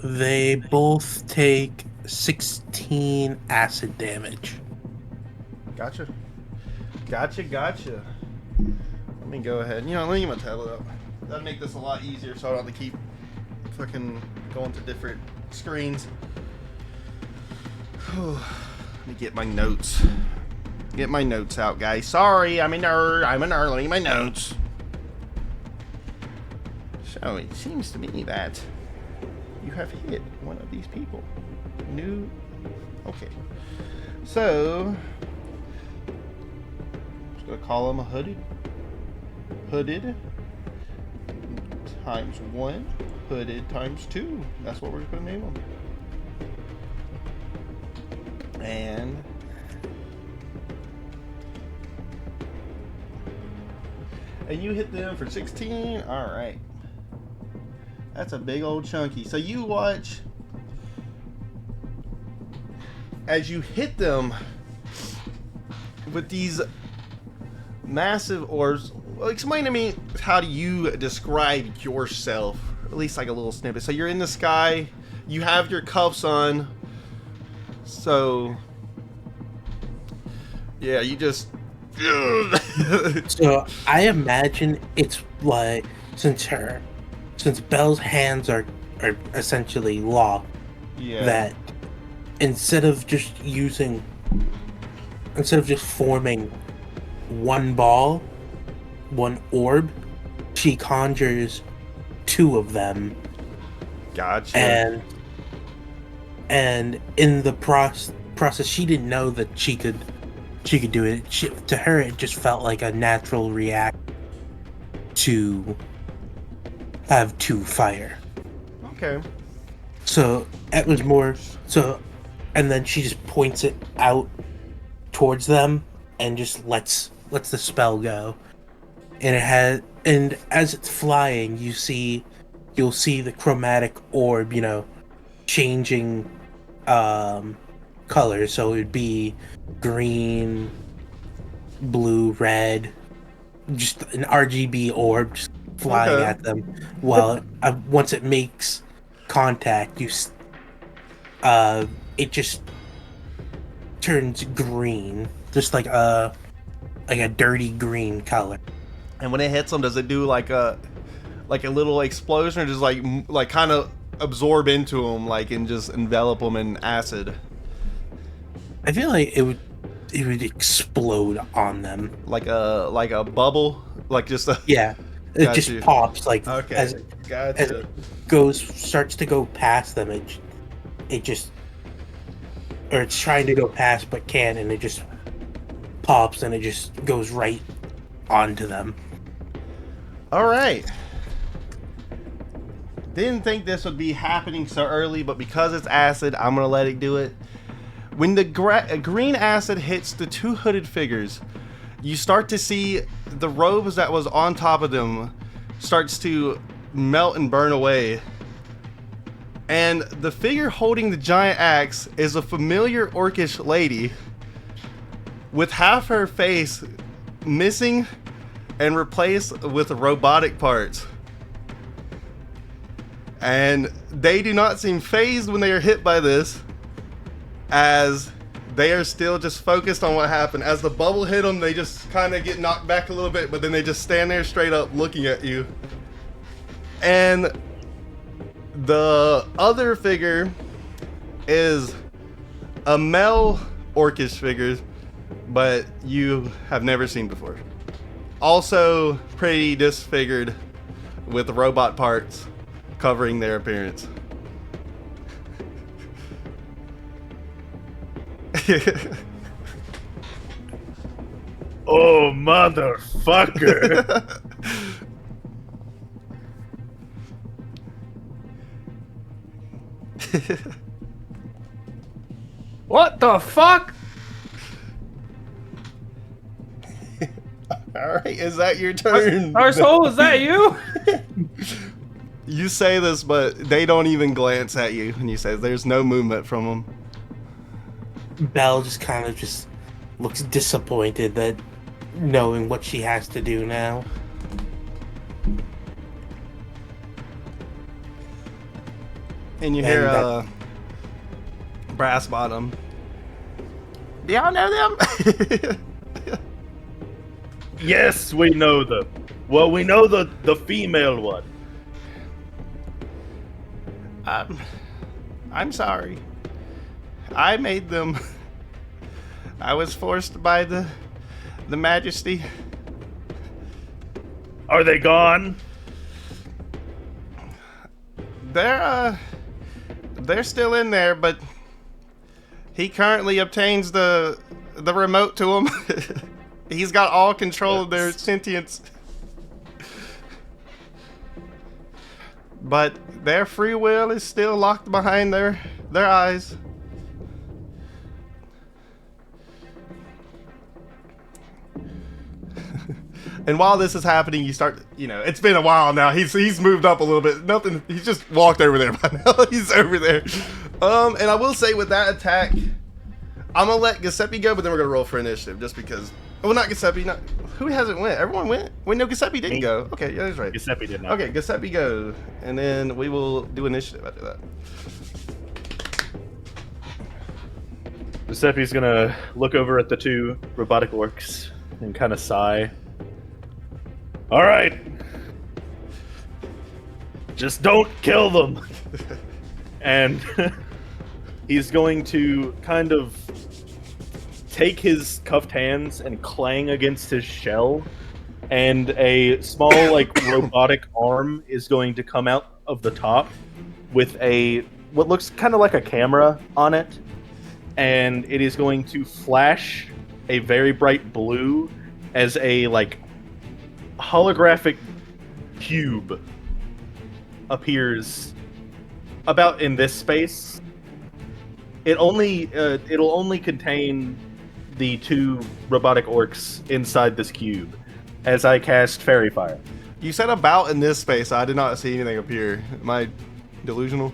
they both take 16 acid damage. Gotcha. Let me go ahead. Let me get my tablet up. That'd make this a lot easier so I don't have to keep fucking going to different screens. Let me get my notes. Get my notes out, guys. Sorry, I'm a nerd. Let me get my notes. So it seems to me that you have hit one of these people. New. Okay. So I'm just gonna call him a hooded times 1, hooded times 2. That's what we're gonna name him. And you hit them for 16. All right. That's a big old chunky. So you watch as you hit them with these massive orbs. Well, explain to me, how do you describe yourself? At least like a little snippet. So you're in the sky. You have your cuffs on. So yeah, you just. So I imagine it's like since Belle's hands are essentially locked, Yeah. that instead of just forming one ball, one orb, she conjures 2 of them. Gotcha. And in the process, she didn't know that she could do it. To her, it just felt like a natural reaction to have 2 fire. Okay. So it was more so, and then she just points it out towards them and just lets the spell go. And as it's flying, you'll see the chromatic orb, changing colors. So it would be green, blue, red, just an RGB orb just flying at them. Well, once it makes contact, it just turns green, just like a dirty green color. And when it hits them, does it do like a little explosion, or just like kind of absorb into them, like, and just envelop them in acid? I feel like it would explode on them. Like a bubble, like just a. Yeah, it Got just you. pops Okay. as Gotcha. it starts to go past them. It just, or it's trying to go past but can't, and it just pops and it just goes right onto them. All right. Didn't think this would be happening so early, but because it's acid, I'm gonna let it do it. When the green acid hits the 2 hooded figures, you start to see the robes that was on top of them starts to melt and burn away. And the figure holding the giant axe is a familiar orcish lady with half her face missing and replaced with robotic parts. And they do not seem phased when they are hit by this, as they are still just focused on what happened. As the bubble hit them, they just kind of get knocked back a little bit, but then they just stand there straight up looking at you. And the other figure is a male orcish figure, but you have never seen before. Also pretty disfigured with robot parts covering their appearance. Oh, motherfucker. What the fuck? All right, is that your turn? Arsehole, is that you? You say this, but they don't even glance at you, and you say there's no movement from them. Belle just kind of just looks disappointed that knowing what she has to do now. And you hear Brass Bottom. Do y'all know them? Yes, we know them. Well, we know the female one. I'm sorry. I made them I was forced by the Majesty. Are they gone? They're still in there, but he currently obtains the remote to him. He's got all control of their sentience. But their free will is still locked behind their eyes. And while this is happening, you start, it's been a while now. He's moved up a little bit. Nothing. He's just walked over there by now. He's over there. And I will say with that attack, I'm gonna let Giuseppe go, but then we're gonna roll for initiative just because. Well, not Giuseppe. Not who hasn't went. Everyone went. Wait, no, Giuseppe didn't go. Okay, yeah, that's right. Giuseppe did not. Okay, Giuseppe go, and then we will do initiative after that. Giuseppe's gonna look over at the two robotic orcs and kind of sigh. All right, just don't kill them. And he's going to kind of take his cuffed hands and clang against his shell, and a small, robotic arm is going to come out of the top with what looks kind of like a camera on it, and it is going to flash a very bright blue as a, holographic cube appears about in this space. It'll only contain the two robotic orcs inside this cube as I cast Fairy Fire. You said about in this space. I did not see anything appear. Am I delusional?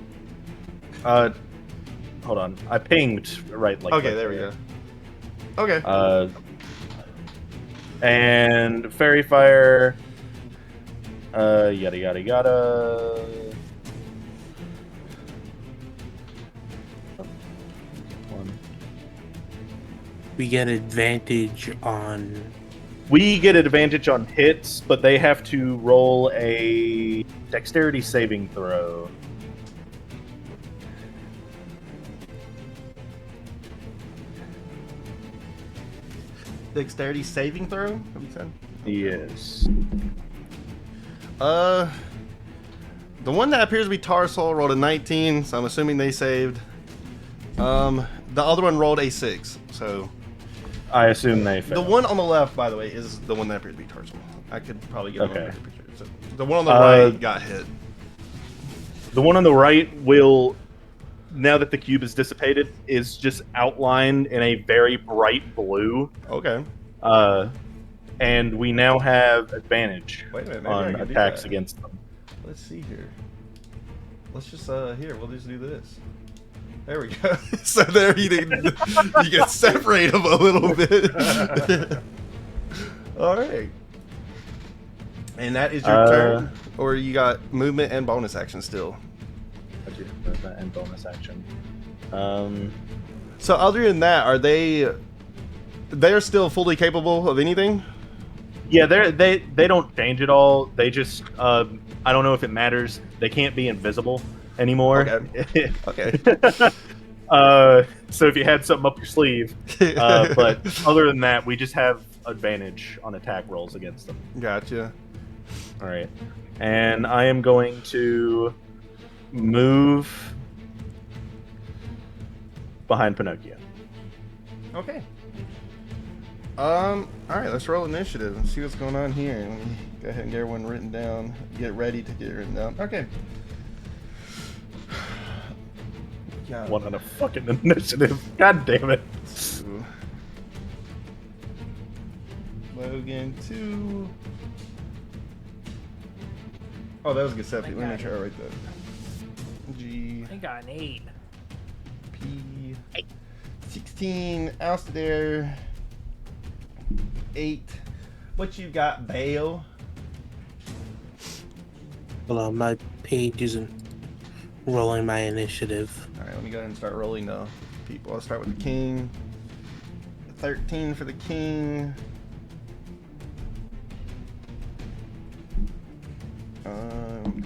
Hold on. I pinged right Okay, there we go. Okay. And Fairy Fire, yada yada yada. We get advantage on. We get advantage on hits, but they have to roll a dexterity saving throw. Dexterity saving throw? What you said? Yes. The one that appears to be Tarsol rolled a 19, so I'm assuming they saved. The other one rolled a 6, so. I assume they failed. The one on the left, by the way, is the one that appears to be Tarsol. I could probably get a Okay. better picture. So the one on the right got hit. The one on the right will, now that the cube is dissipated, is just outlined in a very bright blue. Okay. And we now have advantage Wait a minute, maybe I on can do attacks that. against them. Let's see here. Let's just here. We'll just do this. There we go. So there you can separate them a little bit. All right. And that is your turn, or you got movement and bonus action still. I do movement and bonus action. So other than that, are they're still fully capable of anything? Yeah, they don't change at all. They just I don't know if it matters. They can't be invisible anymore. Okay. Okay. So if you had something up your sleeve, but other than that, we just have advantage on attack rolls against them. Gotcha. All right, and I am going to move behind Pinocchio. Okay. All right, let's roll initiative and see what's going on here. Let me go ahead and get everyone written down. Get ready to get written down. Okay. Yeah. One on a fucking initiative. God damn it. Two. Logan 2. Oh, that was Giuseppe. Let me make sure I write that. G I got an 8. P 16. Ouster 8. What you got, Bale? Well, my page isn't rolling my initiative. All right, let me go ahead and start rolling the people. I'll start with the king. 13 for the king.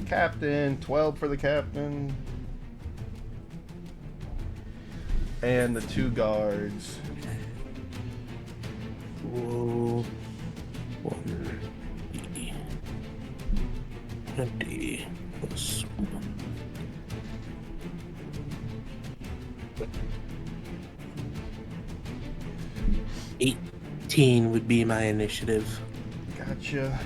Captain, 12 for the captain. And the 2 guards. Roll 1d 20 plus 1. $18 would be my initiative. Gotcha.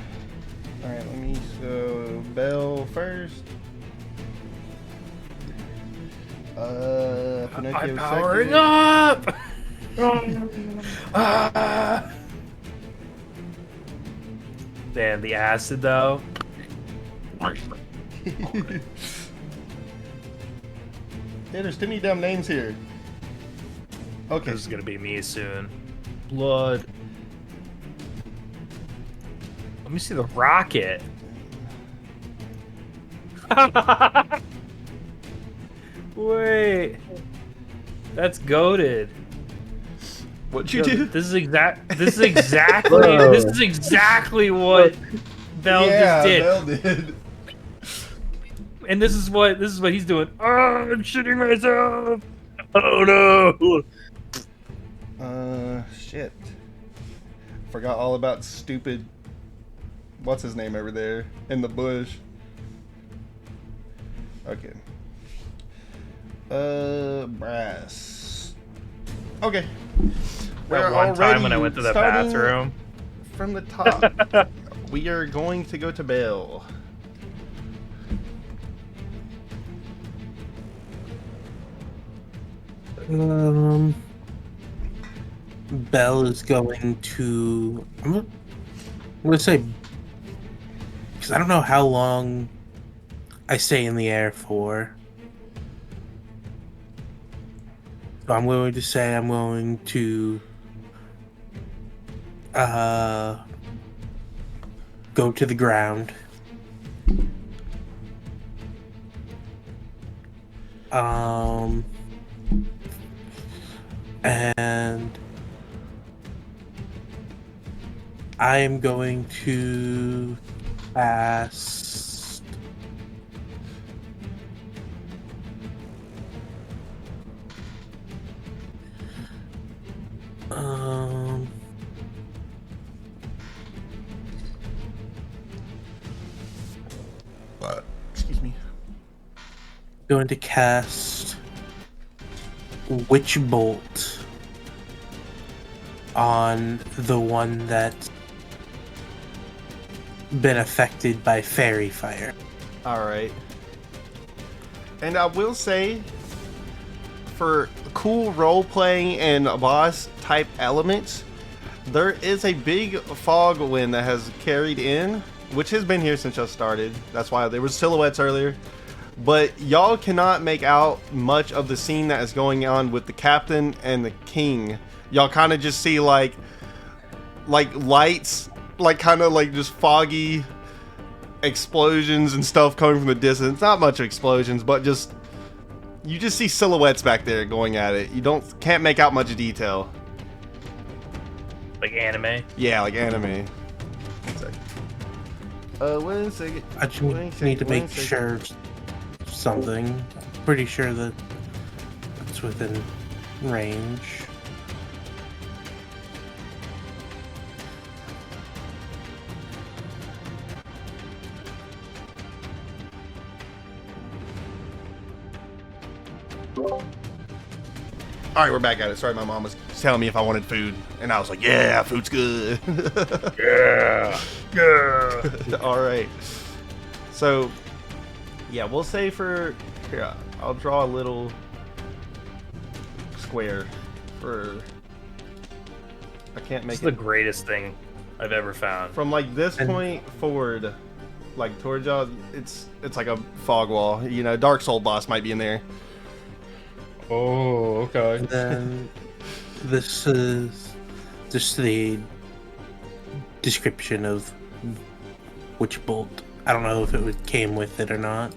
All right, let me. So Bell first. I'm Pinocchio powering second. up. Ah. Man, the acid though. Yeah, there's too many damn names here. Okay. This is gonna be me soon. Blood. Let me see the rocket. Wait. That's goated. What'd you do? This is exactly Whoa. this is exactly what Bell just did. Bell did. And this is what he's doing. Oh, I'm shitting myself. Oh no. Shit. Forgot all about stupid. What's his name over there in the bush? Okay. Brass. Okay. That one time when I went to the starting bathroom. from the top. We are going to go to Bell. Bell is going to. I'm gonna say, because I don't know how long I stay in the air for. So I'm going to say I'm going to go to the ground. And I am going to cast Excuse me. going to cast Witch Bolt on the one that's been affected by fairy fire. All right. And I will say, for cool role playing and boss type elements, there is a big fog wind that has carried in, which has been here since I started. That's why there was silhouettes earlier. But y'all cannot make out much of the scene that is going on with the captain and the king. Y'all kind of just see like lights, like kind of like just foggy explosions and stuff coming from the distance. Not much explosions, but just you just see silhouettes back there going at it. You can't make out much detail. Like anime. Yeah, like anime. One second. 1 second. I just 1 need second, to 1 make second. sure something. Pretty sure that it's within range. All right, we're back at it. Sorry, my mom was telling me if I wanted food, and I was like, "Yeah, food's good." Yeah. Yeah. All right. So, yeah, we'll say for here. I'll draw a little square for. I can't make It's it the greatest thing I've ever found. from like this point forward, like towards y'all. It's like a fog wall. You know, Dark Soul boss might be in there. Oh, okay. And then this is just the description of Witch Bolt. I don't know if came with it or not.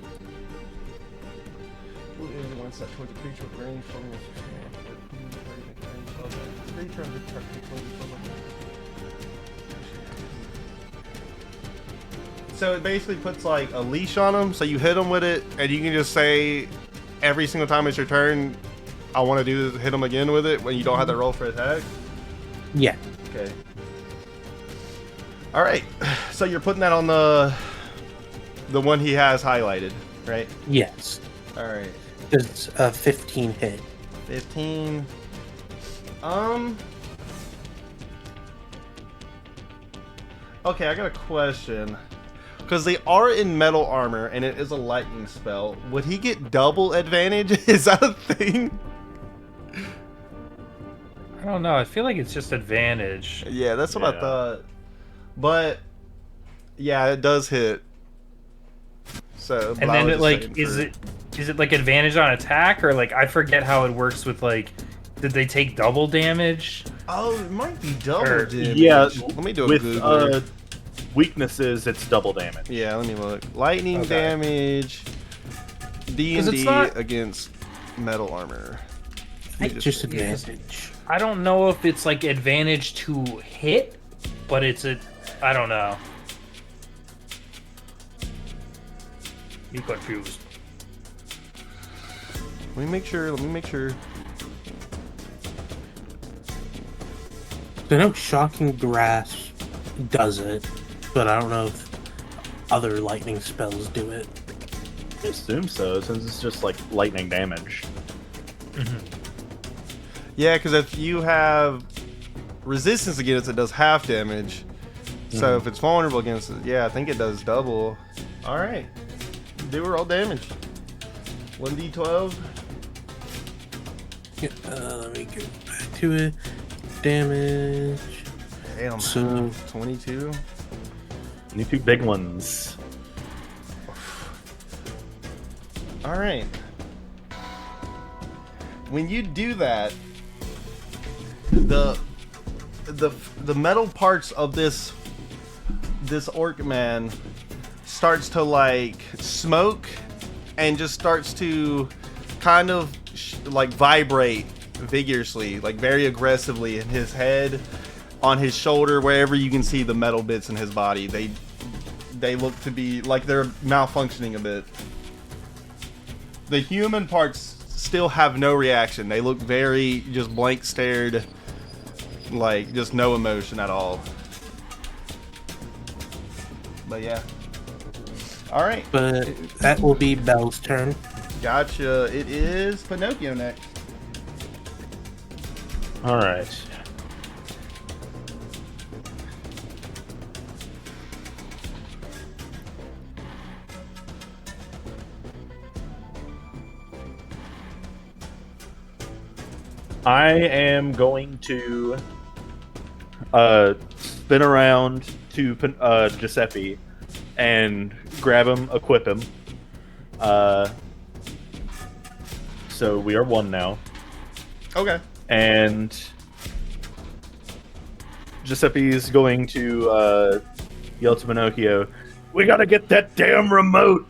One set towards the creature with range from So it basically puts like a leash on them, so you hit them with it, and you can just say every single time it's your turn, I want to do this, hit them again with it when you don't have to roll for attack. Yeah. Okay. All right. So you're putting that on the one he has highlighted, right? Yes. All right. It's a 15 hit. 15. Okay, I got a question. Because they are in metal armor and it is a lightning spell. Would he get double advantage? Is that a thing? I don't know. I feel like it's just advantage. Yeah, that's what I Yeah. thought. But yeah, it does hit. So And I then was it just like saying is it like advantage on attack, or like I forget how it works with like, did they take double damage? Oh, it might be double Or- damage. Yeah, Let me do a with Google. weaknesses, it's double damage. Yeah, let me look. Lightning Okay. damage. 'Cause D&D it's not- against metal armor. I think just Yeah. advantage. I don't know if it's like advantage to hit, but I don't know. Me confused. Let me make sure. I know Shocking Grasp does it, but I don't know if other lightning spells do it. I assume so, since it's just like lightning damage. Yeah, because if you have resistance against it, it does half damage. So if it's vulnerable against it, yeah, I think it does double. All right, do roll damage. 1d12. Yeah, let me go back to it. Damage. Damn. So 22. Need two big ones. All right. When you do that, the metal parts of this orc man starts to like smoke and just starts to kind of like vibrate vigorously, like very aggressively in his head, on his shoulder, wherever you can see the metal bits in his body. They look to be like they're malfunctioning a bit. The human parts still have no reaction. They look very just blank stared, like just no emotion at all. But yeah. All right. but that will be Belle's turn. Gotcha. It is Pinocchio next. All right. I am going to spin around to Giuseppe and grab him, equip him. So we are one now. Okay. And Giuseppe is going to yell to Pinocchio, "We gotta get that damn remote!"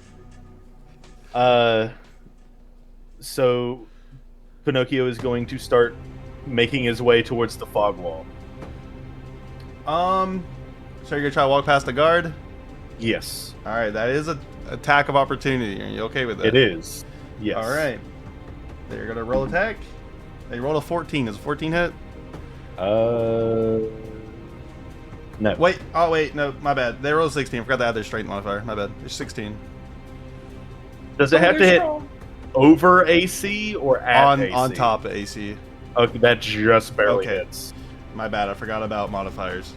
So Pinocchio is going to start making his way towards the fog wall. So you're gonna try to walk past the guard? Yes, All right. That is a attack of opportunity. Are you okay with that? it is. Yes. All right. They're gonna roll attack. They rolled a 14. Is a 14 hit? No. Wait. Oh wait. No. My bad. They rolled a 16. I forgot to add their strength modifier. My bad. It's 16. Does it have to hit over AC or at AC? On top of AC. Okay, that just barely Okay. hits. My bad. I forgot about modifiers.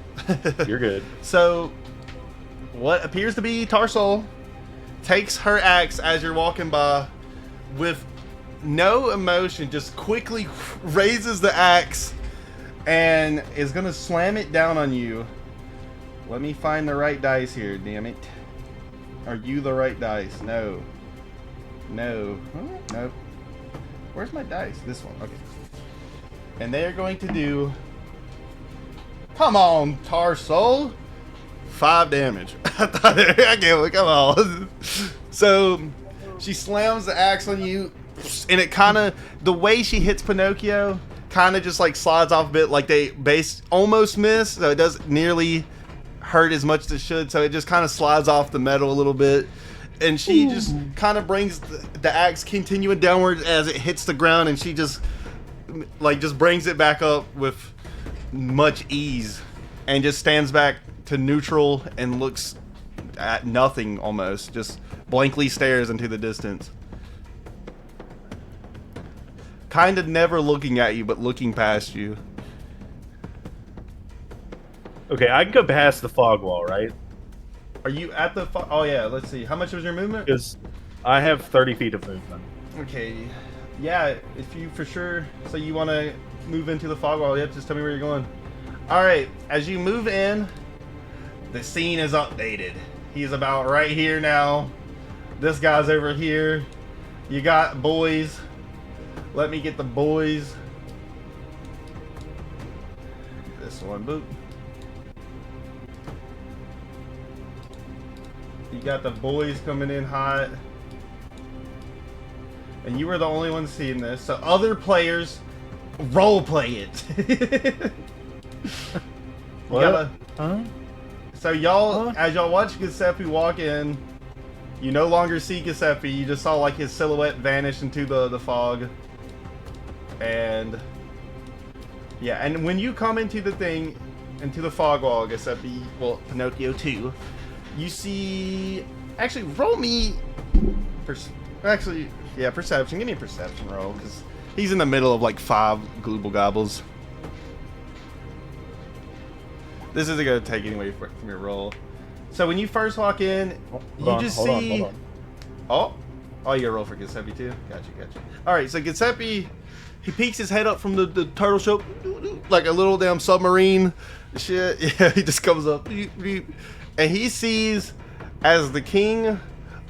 You're good. So, what appears to be Tarsol takes her axe as you're walking by with no emotion, just quickly raises the axe and is going to slam it down on you. Let me find the right dice here, damn it. Are you the right dice? No. No. Huh? Nope. Where's my dice? This one. Okay. And they are going to do... Come on, Tarsol. 5 damage. I can't look. Come on. So she slams the axe on you, and it kind of, the way she hits Pinocchio, kind of just like slides off a bit, like they almost miss, so it doesn't nearly hurt as much as it should. So it just kind of slides off the metal a little bit, and she just kind of brings the axe continuing downward as it hits the ground, and she just brings it back up with much ease. and just stands back to neutral and looks at nothing almost. Just blankly stares into the distance. Kind of never looking at you, but looking past you. Okay, I can go past the fog wall, right? Are you at the... Oh, yeah, let's see. How much was your movement? Because I have 30 feet of movement. Okay. Yeah, if you for sure... So you want to move into the fog wall, yep, just tell me where you're going. Alright, as you move in, the scene is updated. He's about right here now. This guy's over here. You got boys. Let me get the boys. This one, boop. You got the boys coming in hot. And you were the only one seeing this. So other players, role play it. What? Huh? So y'all, as y'all watch Giuseppe walk in, you no longer see Giuseppe. You just saw like his silhouette vanish into the fog. And yeah, and when you come into the thing, into the fog wall, Giuseppe, well, Pinocchio too, you see. Actually, roll me. Actually, yeah, perception. Give me a perception roll because he's in the middle of like 5 global gobbles. This isn't gonna take any away from your roll. So when you first walk in, you just see. Oh, you gotta roll for Giuseppe too. Gotcha. All right, so Giuseppe, he peeks his head up from the turtle shell, like a little damn submarine shit. Yeah, he just comes up, and he sees as the king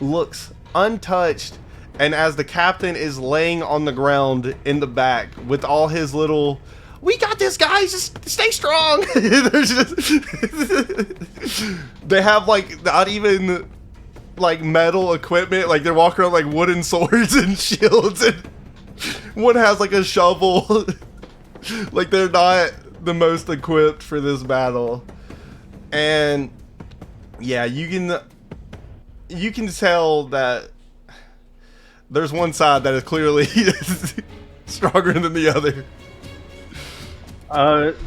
looks untouched, and as the captain is laying on the ground in the back with all his little. We got this, guys. Just stay strong. There's just they have like not even like metal equipment. Like they're walking around like wooden swords and shields, and one has like a shovel. Like they're not the most equipped for this battle. And yeah, you can tell that there's one side that is clearly stronger than the other.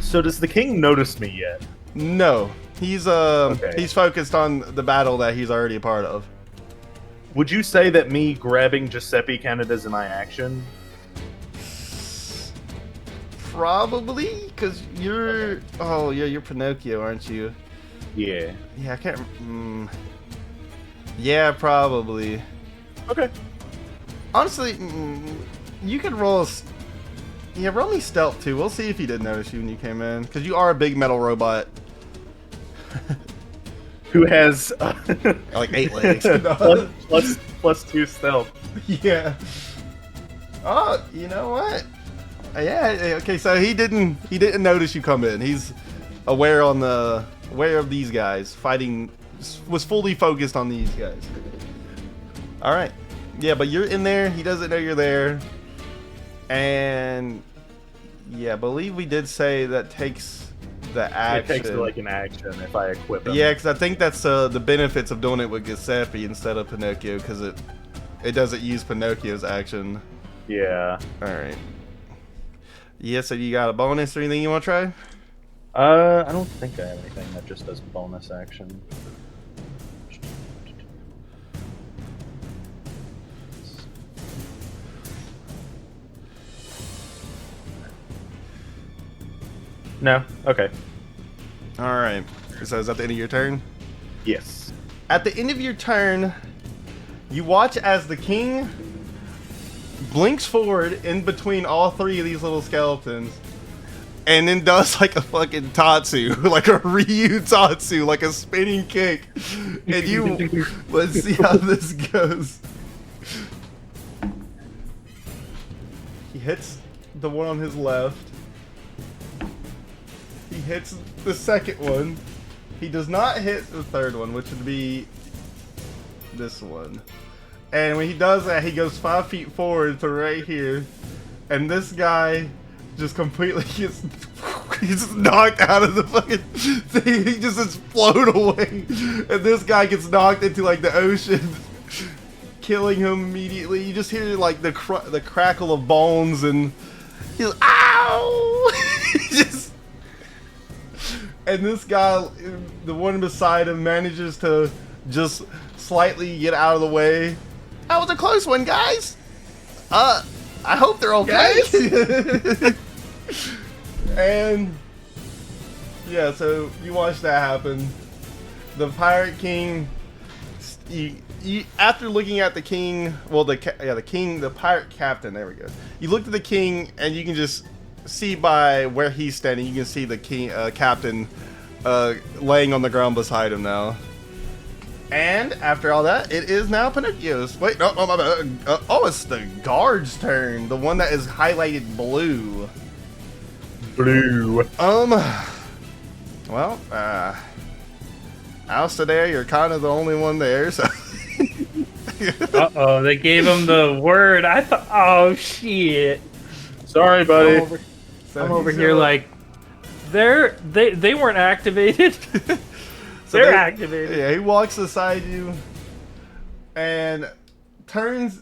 So does the king notice me yet? No, he's he's focused on the battle that he's already a part of. Would you say that me grabbing Giuseppe counted as my action? Probably, because you're. Okay. Oh yeah, you're Pinocchio, aren't you? Yeah. Yeah, I can't. Yeah, probably. Okay. Honestly, you could roll. Yeah, roll me stealth too. We'll see if he did notice you when you came in, because you are a big metal robot. Who has like 8 legs. plus 2 stealth. Yeah. Oh, you know what? Yeah. Okay, so he didn't notice you come in. He's aware of these guys fighting. Was fully focused on these guys. All right. Yeah, but you're in there. He doesn't know you're there. And yeah, I believe we did say that takes the action. It takes like an action if I equip him. Yeah, because I think that's the benefits of doing it with Giuseppe instead of Pinocchio, because it doesn't use Pinocchio's action. Yeah. All right. Yeah, so you got a bonus or anything you want to try? I don't think I have anything that just does bonus action. No? Okay. Alright. So is that the end of your turn? Yes. At the end of your turn, you watch as the king blinks forward in between all 3 of these little skeletons and then does like a fucking Tatsu, like a Ryu Tatsu, like a spinning kick. And you... Let's see how this goes. He hits the one on his left. He hits the second one. He does not hit the third one, which would be this one. And when he does that, he goes 5 feet forward to right here. And this guy just completely gets he's knocked out of the fucking thing. He just is flown away. And this guy gets knocked into like the ocean, killing him immediately. You just hear like the crackle of bones, and he's ow! He just and this guy, the one beside him, manages to just slightly get out of the way. That was a close one, guys. I hope they're okay. And yeah, so you watch that happen. The Pirate King, after looking at the king, well, the pirate captain. There we go. You looked at the king, and you can just see by where he's standing. You can see the king, captain, laying on the ground beside him now. And after all that, it is now Pinocchio's. Wait, no, my bad. It's the guard's turn. The one that is highlighted blue. Blue. Well, Alistair, there, you're kind of the only one there, so. Uh-oh, they gave him the word. I thought, oh, shit. Sorry, buddy. I'm over here like, they weren't activated. So They're activated. Yeah, he walks beside you and turns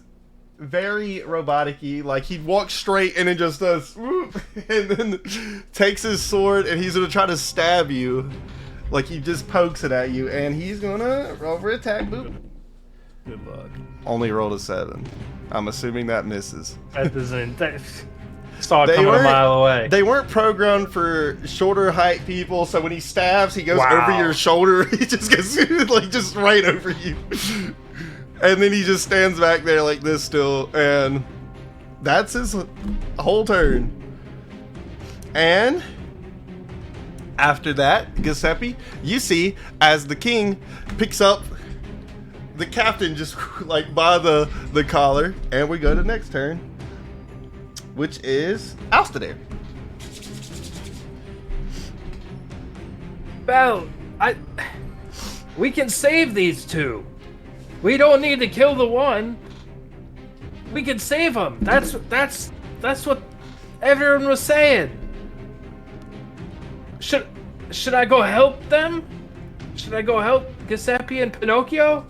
very robotic-y. Like, he walks straight and then just does whoop, and then takes his sword and he's gonna try to stab you. Like, he just pokes it at you, and he's gonna roll for attack. Boop. Good luck. Only rolled a 7. I'm assuming that misses. That doesn't. Saw it coming a mile away. They weren't programmed for shorter height people, so when he stabs, he goes over your shoulder. He just gets like just right over you, and then he just stands back there like this still, and that's his whole turn. And after that, Giuseppe, you see as the king picks up the captain just like by the collar, and we go to the next turn, which is Alistair. Belle, we can save these two. We don't need to kill the one. We can save them. That's what everyone was saying. Should I go help them? Should I go help Giuseppe and Pinocchio?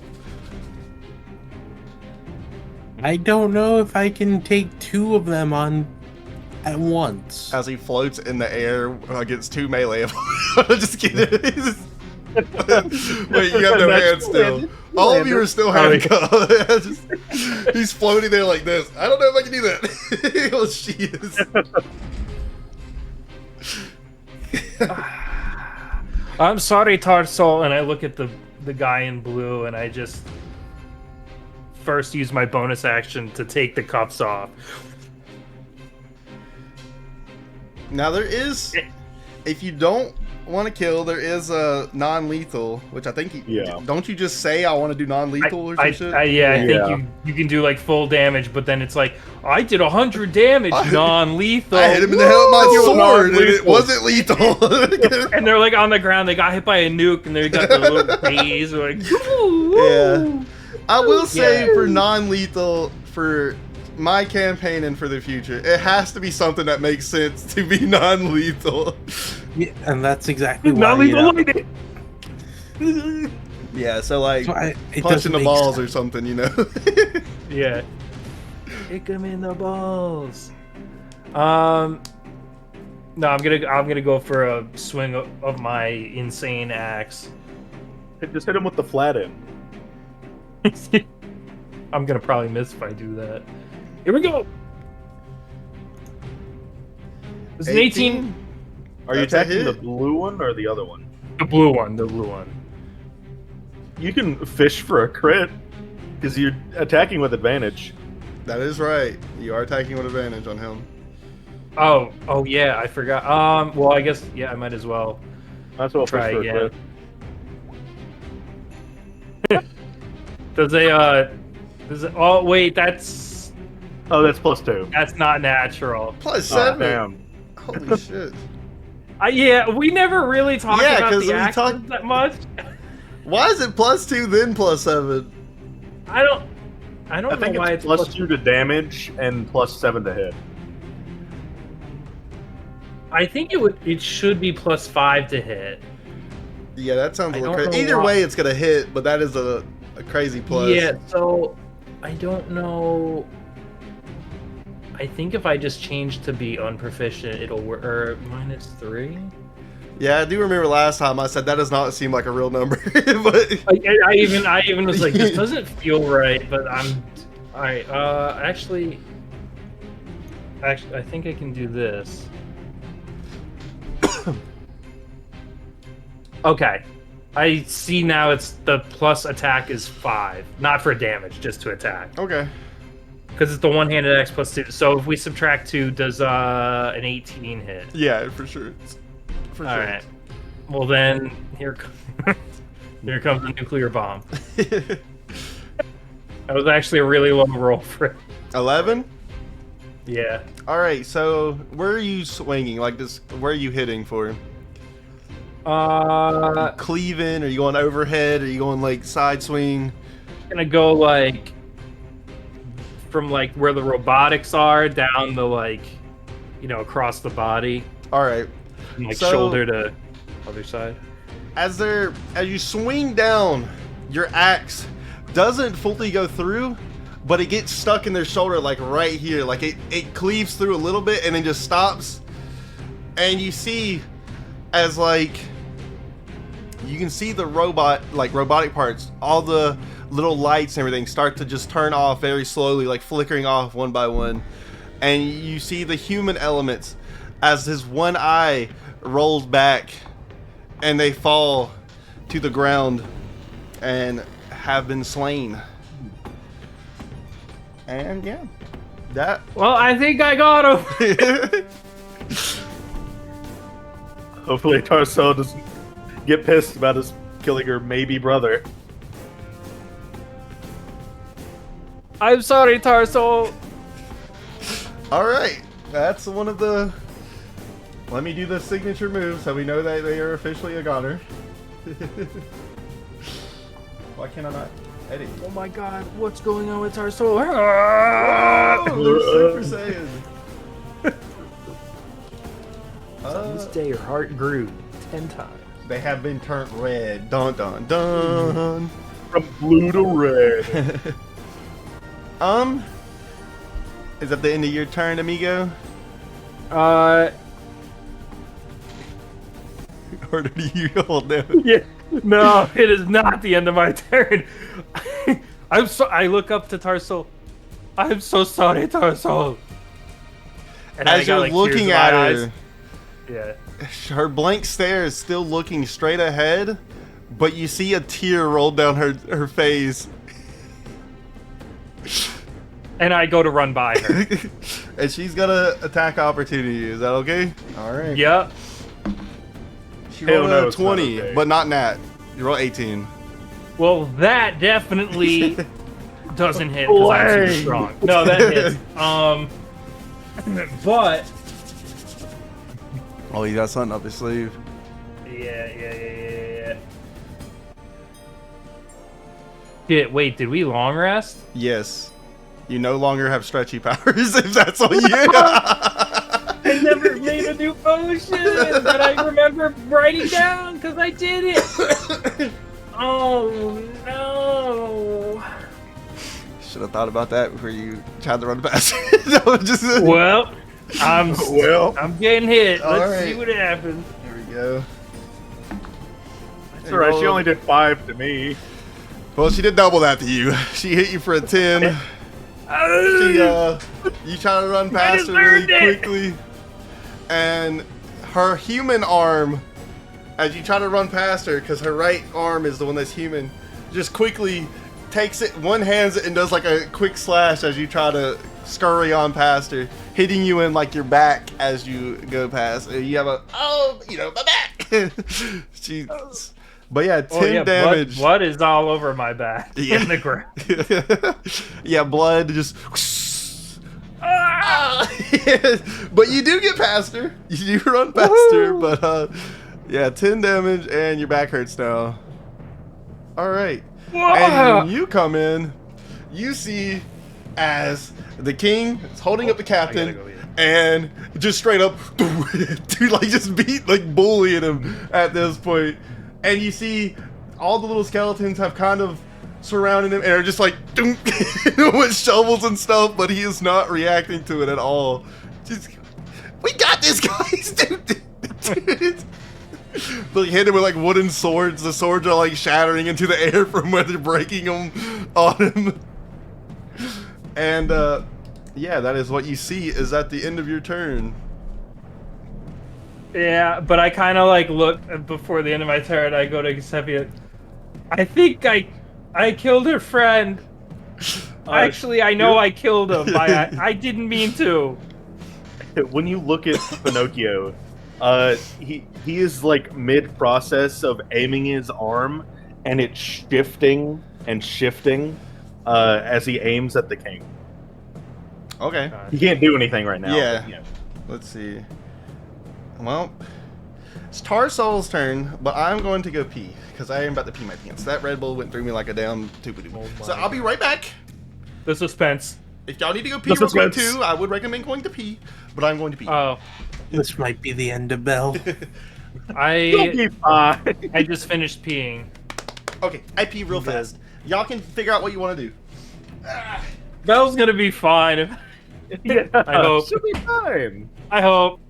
I don't know if I can take 2 of them on at once. As he floats in the air against 2 melee. I'm just kidding. Wait, you have no hands still. All of you are still handcuffed. He's floating there like this. I don't know if I can do that. Oh, she is. I'm sorry, Tarsal, and I look at the guy in blue, and I just first use my bonus action to take the cuffs off. Now there is, if you don't want to kill, there is a non-lethal, which I think don't you just say I want to do non-lethal or some shit? I think you can do like full damage, but then it's like I did 100 damage non-lethal. I hit him in the head with my sword, and it wasn't lethal. And they're like on the ground. They got hit by a nuke, and they got the little phase. Like, yeah. I will say for non-lethal, for my campaign and for the future, it has to be something that makes sense to be non-lethal. Yeah, and that's exactly why. Non-lethal. Yeah, so like it punching the balls sense. or something, you know. Yeah. Kick him in the balls. No, I'm gonna go for a swing of my insane axe. Just hit him with the flat end. I'm gonna probably miss if I do that. Here we go. It's an 18. Are you attacking the blue one or the other one? The blue one. The blue one. You can fish for a crit because you're attacking with advantage. That is right. You are attacking with advantage on him. Oh yeah, I forgot. Well, I guess I might as well. That's what I'll try fish for again. a crit. Does it? Oh wait, that's +2. That's not natural. +7. Damn. Holy shit. Yeah, we never really talked about the we actions that much. Why is it +2 then +7? I don't know think why it's +2 to damage and +7 to hit. I think it should be +5 to hit. Yeah, that sounds a little I don't crazy. know Either why. way, it's gonna hit, but that is a crazy plus. Yeah, so I don't know. I think if I just change to be unproficient, it'll work. Or -3. Yeah, I do remember last time I said that does not seem like a real number, but I even was like, this doesn't feel right, but I'm all right. Actually, I think I can do this. Okay, I see now. It's the plus attack is 5, not for damage, just to attack. okay. Because it's the one-handed X plus 2. So if we subtract 2, does an 18 hit? Yeah, for sure. For All sure. right. Well then, here comes the nuclear bomb. That was actually a really low roll for it. 11. Yeah. All right. So where are you swinging? Like this? Where are you hitting for? Cleaving? Are you going overhead? Are you going like side swing? Gonna go like from like where the robotics are down the like, across the body, All right. and, like So- shoulder to other side. As you swing down, your axe doesn't fully go through, but it gets stuck in their shoulder like right here. Like it cleaves through a little bit and then just stops. And you see as like you can see the robotic parts, all the little lights and everything start to just turn off very slowly, like flickering off one by one. And you see the human elements as his one eye rolls back and they fall to the ground and have been slain. And yeah, that. Well, I think I got him. Hopefully Tarso doesn't get pissed about us killing her maybe brother. I'm sorry, Tarso. All right, that's one of the. Let me do the signature move so we know that they are officially a goner. Why can't I not edit? Oh my God, what's going on with Tarso? Oh, they're Super Saiyan. On this day, your heart grew 10 times. They have been turned red. Dun dun dun. From blue to red. Is that the end of your turn, amigo? Or do you hold down? Yeah. No, it is not the end of my turn. I look up to Tarso. I'm so sorry, Tarso. And I As got, you're like, looking tears in at my her, eyes. Yeah. her blank stare is still looking straight ahead, but you see a tear roll down her face. And I go to run by her. And she's gonna attack opportunity. Is that okay? All right. Yep. She Hell rolled no, a it's not 20, okay. but not nat. You roll 18. Well, that definitely doesn't hit because I'm super Blank. strong. No, that hits. But Oh, you got something up his sleeve. yeah. Wait, did we long rest? Yes. You no longer have stretchy powers if that's all you. I never made a new potion that I remember writing down because I did it. Oh no. Should have thought about that before you tried to run past. No, just. Well, I'm getting hit. All Let's see right. what happens. Here we go. That's alright, she only did 5 to me. Well, she did double that to you. She hit you for a 10. You try to run past her really deserved it. quickly, and her human arm, as you try to run past her, because her right arm is the one that's human, just quickly takes it, one hands it, and does like a quick slash as you try to scurry on past her, hitting you in like your back as you go past. You have my back. She's. But yeah, 10 damage. Blood is all over my back in the ground. Yeah, blood just. But you do get past her. You do run past her, but yeah, 10 damage and your back hurts now. All right. And when you come in, you see as the king is holding up the captain go, yeah. and just straight up, dude, like just bullying him at this point. And you see all the little skeletons have kind of surrounded him and are just like with shovels and stuff, but he is not reacting to it at all. Just, we got this, guys, dude. They hit him with like wooden swords. The swords are like shattering into the air from where they're breaking them on him. And yeah, that is what you see is at the end of your turn. Yeah, but I kind of like look before the end of my turn. I go to Giuseppe. I think I killed her friend. Actually, I know I killed him. I didn't mean to. When you look at Pinocchio, he is like mid-process of aiming his arm, and it's shifting and shifting as he aims at the king. Okay. He can't do anything right now. Yeah. But, Let's see. Well, it's Tarsol's turn, but I'm going to go pee because I am about to pee my pants. That Red Bull went through me like a damn tuba-doo. So I'll be right back. The suspense. If y'all need to go pee real quick too, I would recommend going to pee, but I'm going to pee. Oh, This might be the end of Bell. You'll be fine. I just finished peeing. Okay, I pee real fast. Y'all can figure out what you want to do. Bell's gonna be fine. Yeah, I hope. she'll be fine. I hope.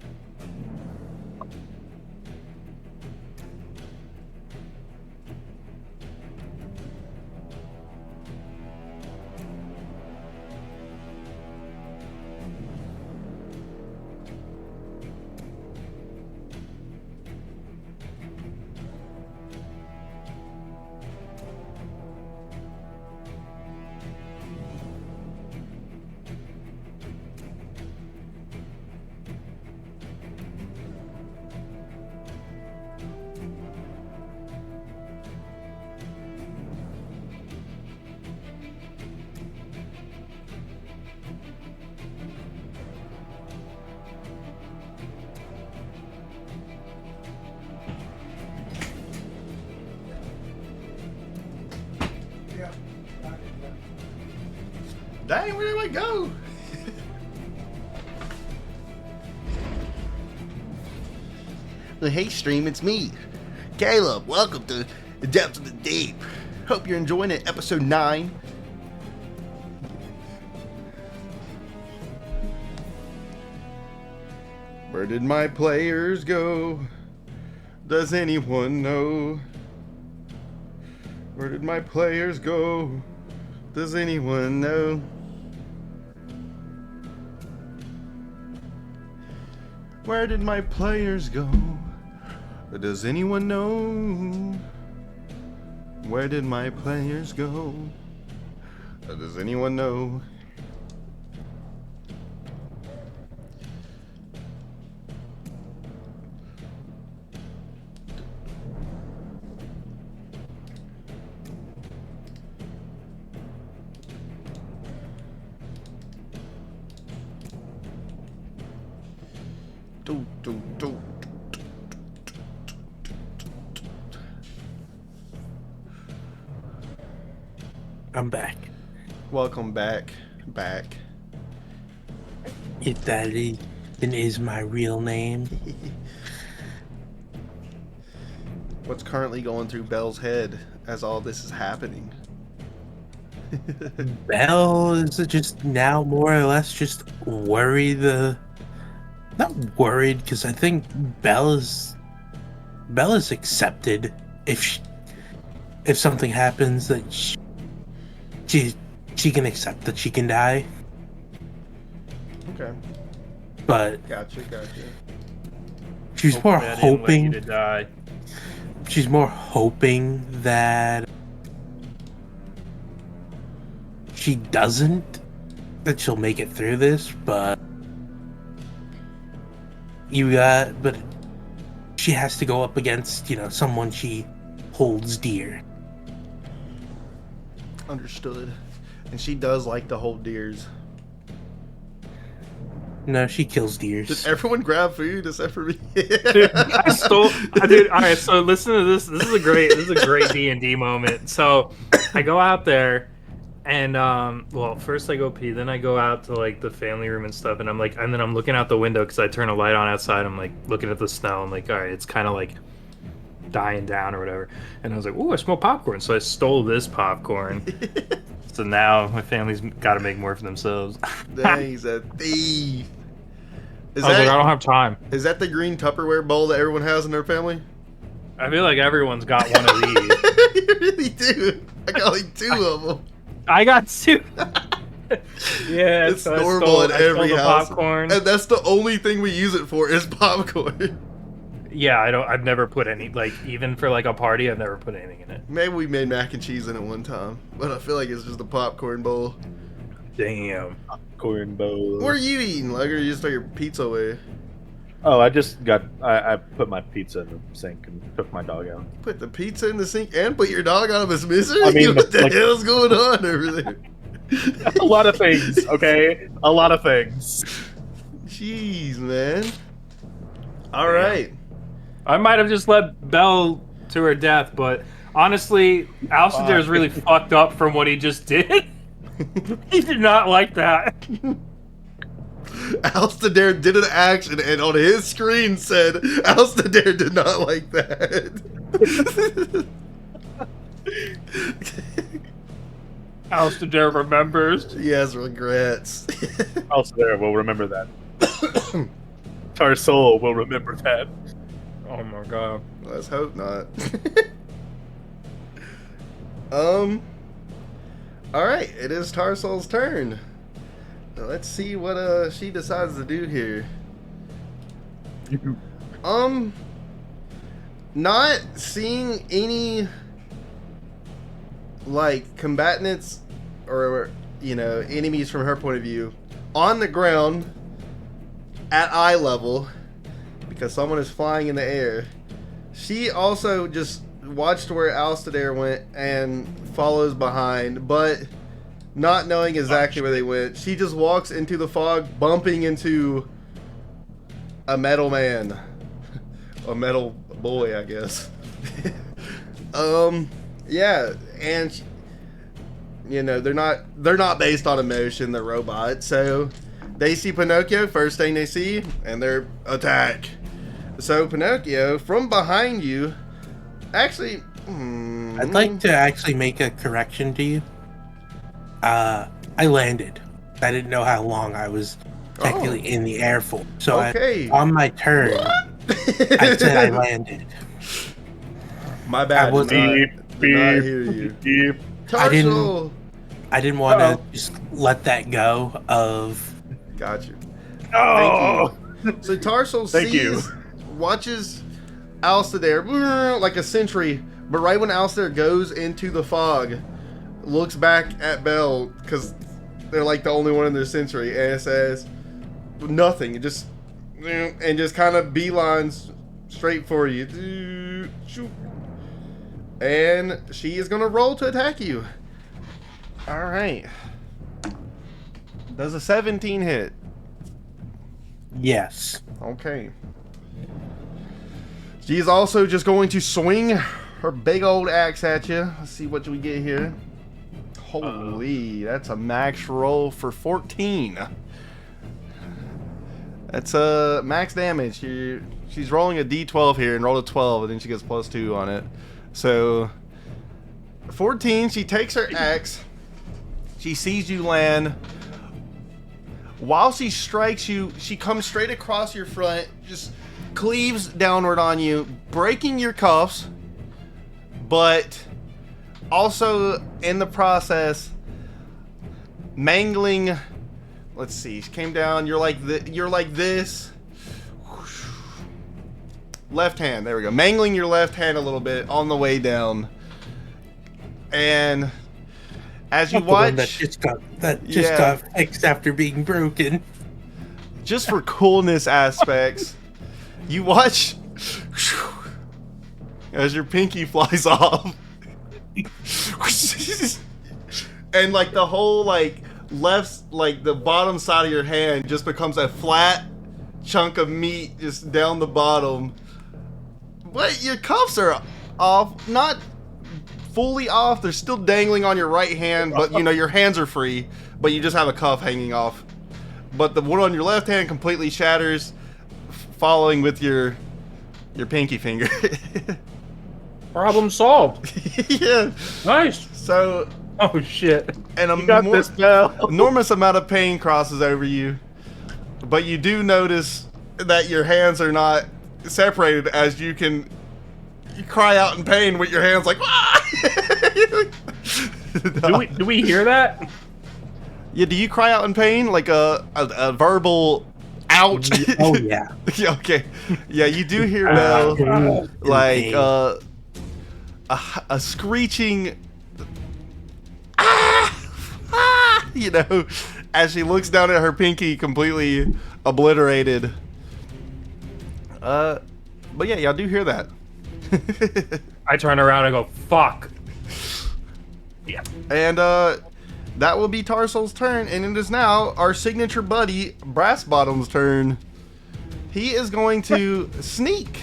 Dang, where do I go? Well, hey, stream, it's me, Caleb. Welcome to the Depths of the Deep. Hope you're enjoying it, episode 9. Where did my players go? Does anyone know? Where did my players go? Does anyone know? Where did my players go? Does anyone know? Where did my players go? Does anyone know? I'm back. Welcome back. If that even is my real name. What's currently going through Bell's head as all this is happening? Bell is just now more or less just worried. Not worried, because I think Bell is accepted if something happens that she can accept that she can die. Okay. But Gotcha. she's more Hopefully I didn't let you hoping. to die. She's more hoping that she doesn't, that she'll make it through this, but she has to go up against, someone she holds dear. Understood. And she does like to hold deers. No, she kills Did deers. everyone grab food except for me? Dude, I stole. Dude, all right. So listen to this. This is a great D&D moment. So I go out there, and well, first I go pee, then I go out to like the family room and stuff, and then I'm looking out the window because I turn a light on outside. I'm like looking at the snow. I'm like, all right, it's kind of like dying down or whatever. And I was like, ooh, I smell popcorn. So I stole this popcorn. So now my family's got to make more for themselves. Dang, he's a thief. I was like, I don't have time. Is that the green Tupperware bowl that everyone has in their family? I feel like everyone's got one of these. You really do. I got like 2 of them. I got 2. Yeah, It's normal in every house. popcorn. And that's the only thing we use it for is popcorn. Yeah, I've never put any, like, even for like a party, I've never put anything in it. Maybe we made mac and cheese in it one time, but I feel like it's just a popcorn bowl. Damn. Corn bowl. What are you eating, Lugger? You just throw your pizza away. Oh, I just got. I put my pizza in the sink and took my dog out. Put the pizza in the sink and put your dog out of his misery? I mean, what the like- hell's going on over there? A lot of things, okay? A lot of things. Jeez, man. All right. I might have just let Belle to her death, but honestly, Alcidair's really fucked up from what he just did. He did not like that. Alcidair did an action and on his screen said Alcidair did not like that. Alcidair remembers. He has regrets. Also, there, we'll remember that. Our soul will remember that. Oh my god. Let's hope not. Alright, it is Tarsol's turn. Now let's see what she decides to do here. Not seeing any like combatants or enemies from her point of view on the ground at eye level because someone is flying in the air. She also just watched where Alcidair went and follows behind, but not knowing exactly where they went, she just walks into the fog, bumping into a metal man. A metal boy, I guess. Yeah, and they're not based on emotion, they're robots, so they see Pinocchio, first thing they see, and they're attack. So Pinocchio, from behind you, actually, I'd like to actually make a correction to you. I landed. I didn't know how long I was technically in the air for. So okay. on my turn, I said I landed. My bad. I was- did not hear you. Beep. Tarshal. I didn't want to just let that go of... Got you. Oh! Thank you. So Tarshal Thank you. watches Alcidair like a sentry, but right when Alcidair goes into the fog, looks back at Belle because they're like the only one in their sentry, and it says nothing. It just kind of beelines straight for you. And she is gonna roll to attack you. All right. Does a 17 hit? Yes. Okay. She's also just going to swing her big old axe at you. Let's see what we get here. Holy, that's a max roll for 14. That's max damage. She's rolling a d12 here and rolled a 12, and then she gets +2 on it. So 14. She takes her axe. She sees you land. While she strikes you, she comes straight across your front, just cleaves downward on you, breaking your cuffs, but also in the process mangling. Let's see. She came down. You're like this. Left hand. There we go. Mangling your left hand a little bit on the way down, and as you Not the one watch, that just got fixed after being broken. just for coolness aspects, you watch as your pinky flies off. And like the whole the bottom side of your hand just becomes a flat chunk of meat just down the bottom. But your cuffs are off, not fully off. They're still dangling on your right hand, but your hands are free, but you just have a cuff hanging off. But the one on your left hand completely shatters, following with your pinky finger. Problem solved. Yeah. Nice. So, Oh shit. and You got this, Belle. enormous amount of pain crosses over you, but you do notice that your hands are not separated, as you can you cry out in pain with your hands like, ah! Do we hear that? Yeah, do you cry out in pain? Like a verbal ouch? Oh yeah. Yeah, okay. Yeah, you do hear Belle like a screeching you know, as she looks down at her pinky completely obliterated. But yeah, y'all do hear that. I turn around and go, fuck. Yeah. And that will be Tarsol's turn, and it is now our signature buddy Brass Bottom's turn. He is going to sneak.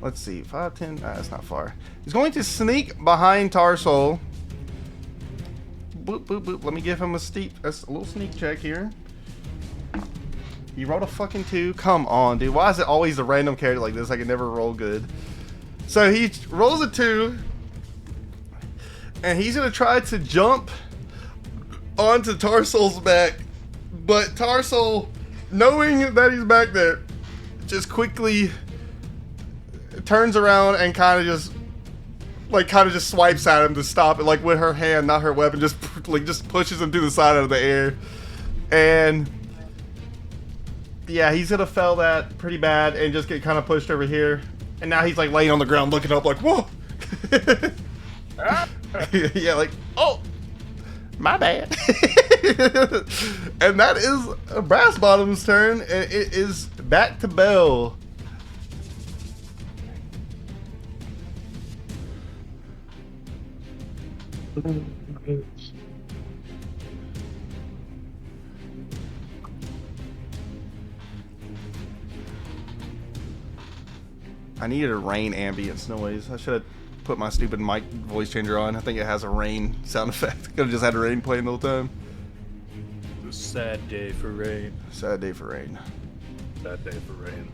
Let's see, 5, 10. That's not far. He's going to sneak behind Tarsol. Boop, boop, boop. Let me give him a little sneak check here. He rolled a fucking 2. Come on, dude. Why is it always a random character like this? I can never roll good. So he rolls a 2. And he's going to try to jump onto Tarsol's back. But Tarsol, knowing that he's back there, just quickly turns around and kind of just swipes at him to stop it, like with her hand, not her weapon, just pushes him to the side of the air. And yeah, he's gonna fail that pretty bad and just get kind of pushed over here. And now he's like laying on the ground looking up like, whoa. Yeah, like, oh, my bad. And that is Brass Bottom's turn, and it is back to Belle. I needed a rain ambience noise. I should have put my stupid mic voice changer on. I think it has a rain sound effect. Could have just had the rain playing the whole time. It's a sad day for rain. Sad day for rain. Sad day for rain.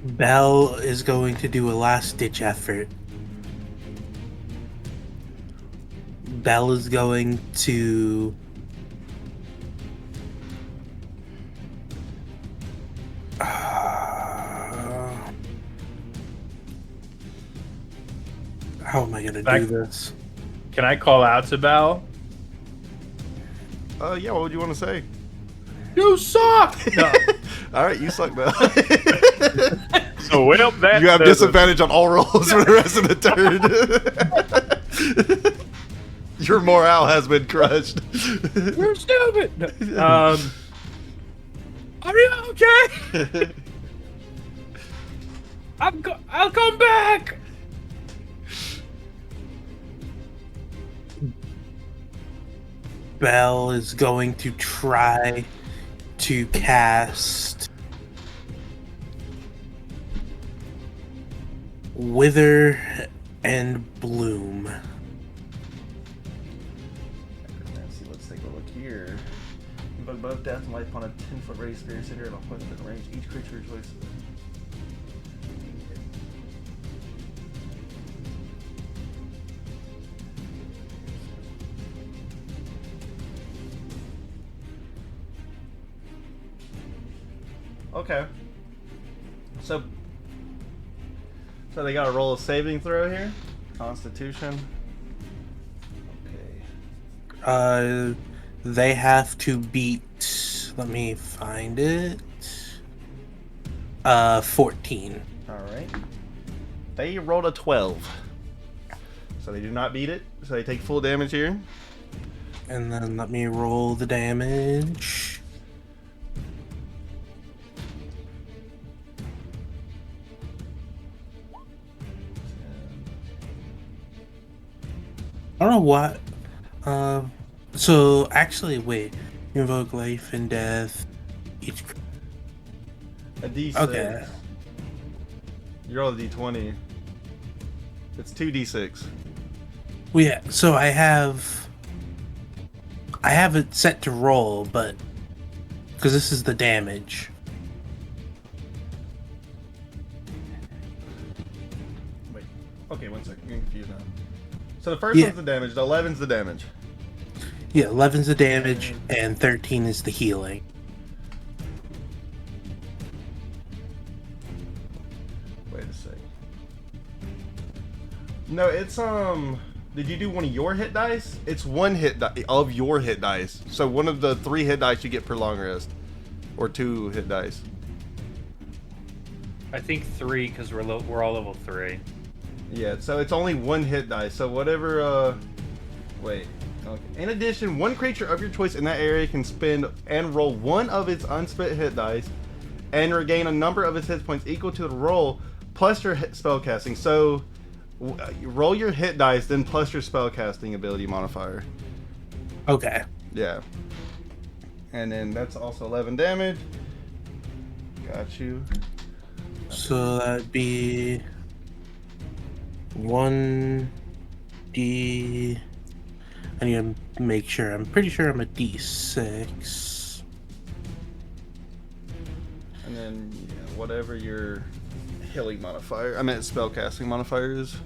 Belle is going to do a last-ditch effort. Belle is going to... how am I going to do this? Can I call out to Belle? Yeah, what would you want to say? You suck! No. Alright, you suck, Belle. So, well, that... You have disadvantage on all rolls for the rest of the turn. Your morale has been crushed. You're stupid! No. Are you okay? I'll come back! Belle is going to try to cast Wither and Bloom. Let's take a look here. Invoke both death and life upon a 10-foot radius sphere center and a point within range. Each creature rejoices. Okay. So they got to roll a saving throw here. Constitution. Okay. They have to beat. Let me find it. 14. All right. They rolled a 12, so they do not beat it. So they take full damage here. And then let me roll the damage. I don't know what. So actually, wait. Invoke life and death. Each. A D6. Okay. You roll a D20. It's 2D6. Well, yeah. So I have it set to roll, but because this is the damage. Wait. Okay, one second. I'm confused now. So the first one's the damage. The 11's the damage. Yeah, 11's the damage, and 13 is the healing. No, it's Did you do one of your hit dice? It's one hit of your hit dice. So one of the 3 hit dice you get per long rest, or 2 hit dice. I think 3 because we're all level 3. Yeah, so it's only 1 hit dice. So whatever. Wait. Okay. In addition, one creature of your choice in that area can spend and roll 1 of its unspent hit dice, and regain a number of its hit points equal to the roll plus your spellcasting. So you roll your hit dice, then plus your spellcasting ability modifier. Okay. Yeah. And then that's also 11 damage. Got you. So that'd be 1d. I need to make sure. I'm pretty sure I'm a d6. And then whatever your healing modifier, I meant spellcasting modifier is.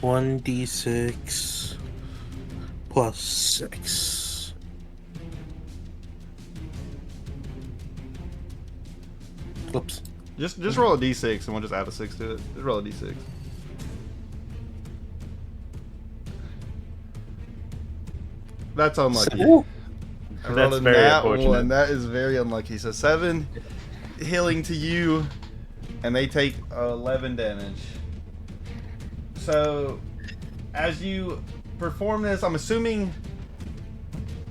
1d6 plus 6. Whoops. Just roll a d6 and we'll just add a 6 to it. Just roll a d6. That's unlucky. Ooh. I rolled That's a very nat unfortunate. 1. That is very unlucky. So 7 healing to you, and they take 11 damage. So as you perform this, I'm assuming.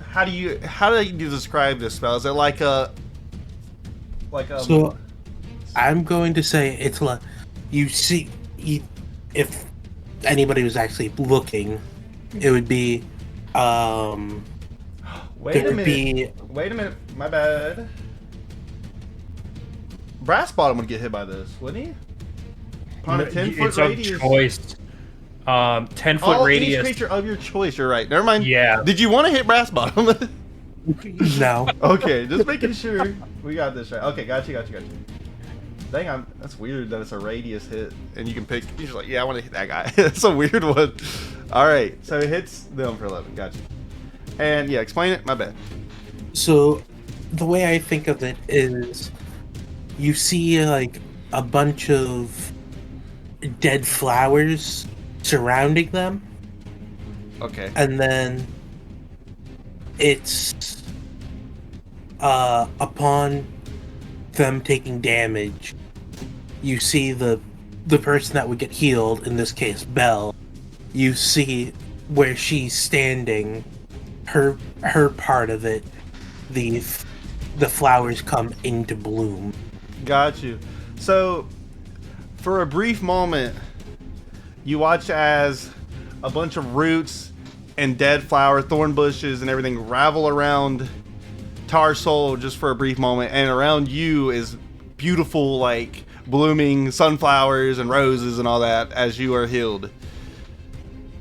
How do you describe this spell? Is it like a So I'm going to say it's like if anybody was actually looking, it would be Wait a there would minute. Wait a minute. My bad. Brass Bottom would get hit by this, wouldn't he? Upon a 10-foot It's radius. of choice. 10-foot Each radius. creature of your choice. You're right. Never mind. Yeah. Did you want to hit Brass Bottom? no. Okay, just making sure we got this right. Okay, got you. Dang, that's weird that it's a radius hit, and you can pick. You're just like, yeah, I want to hit that guy. That's a weird one. All right, so it hits them for 11. Gotcha. And yeah, explain it. My bad. So the way I think of it is, you see like a bunch of dead flowers surrounding them, Okay. and then it's upon them taking damage, you see the person that would get healed, in this case Belle, you see where she's standing, her part of it, the flowers come into bloom. Got you. So, for a brief moment, you watch as a bunch of roots and dead flower, thorn bushes, and everything ravel around Tar Soul just for a brief moment, and around you is beautiful, like, blooming sunflowers and roses and all that as you are healed.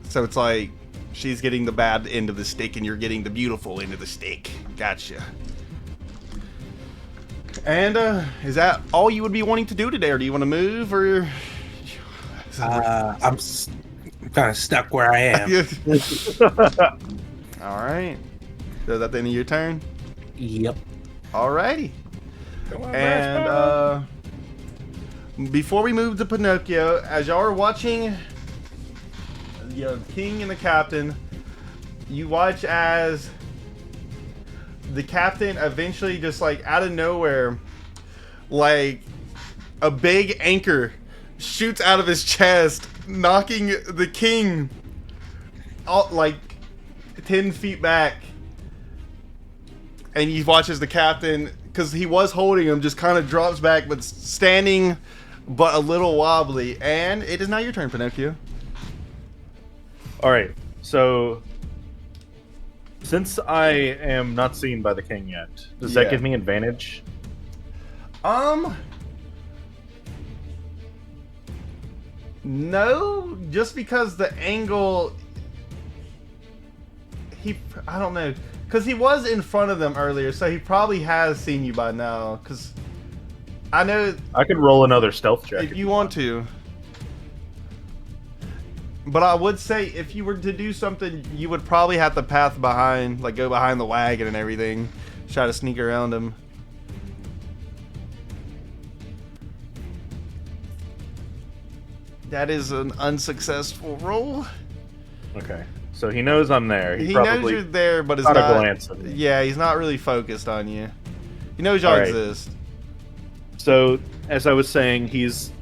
So it's like she's getting the bad end of the stick and you're getting the beautiful end of the stick. Gotcha. And is that all you would be wanting to do today, or do you want to move, or? I'm kind of stuck where I am. All right. So is that the end of your turn? Yep. Alrighty. Come on, And before we move to Pinocchio, as y'all are watching the king and the captain, you watch as the captain eventually, just like out of nowhere, like a big anchor shoots out of his chest, knocking the king out like 10 feet back. And you watch as the captain, because he was holding him, just kind of drops back, but standing, but a little wobbly. And it is now your turn, Pinocchio. All right. So, since I am not seen by the king yet, does Yeah. that give me advantage? No, just because the angle, I don't know, because he was in front of them earlier, so he probably has seen you by now, because I know I could roll another stealth check. if you want to. But I would say if you were to do something, you would probably have to path behind, like go behind the wagon and everything, try to sneak around him. That is an unsuccessful roll. Okay. So he knows I'm there. He probably knows you're there, but it's got not. a glance at me. Yeah, he's not really focused on you. He knows y'all All right. exist. So, as I was saying, his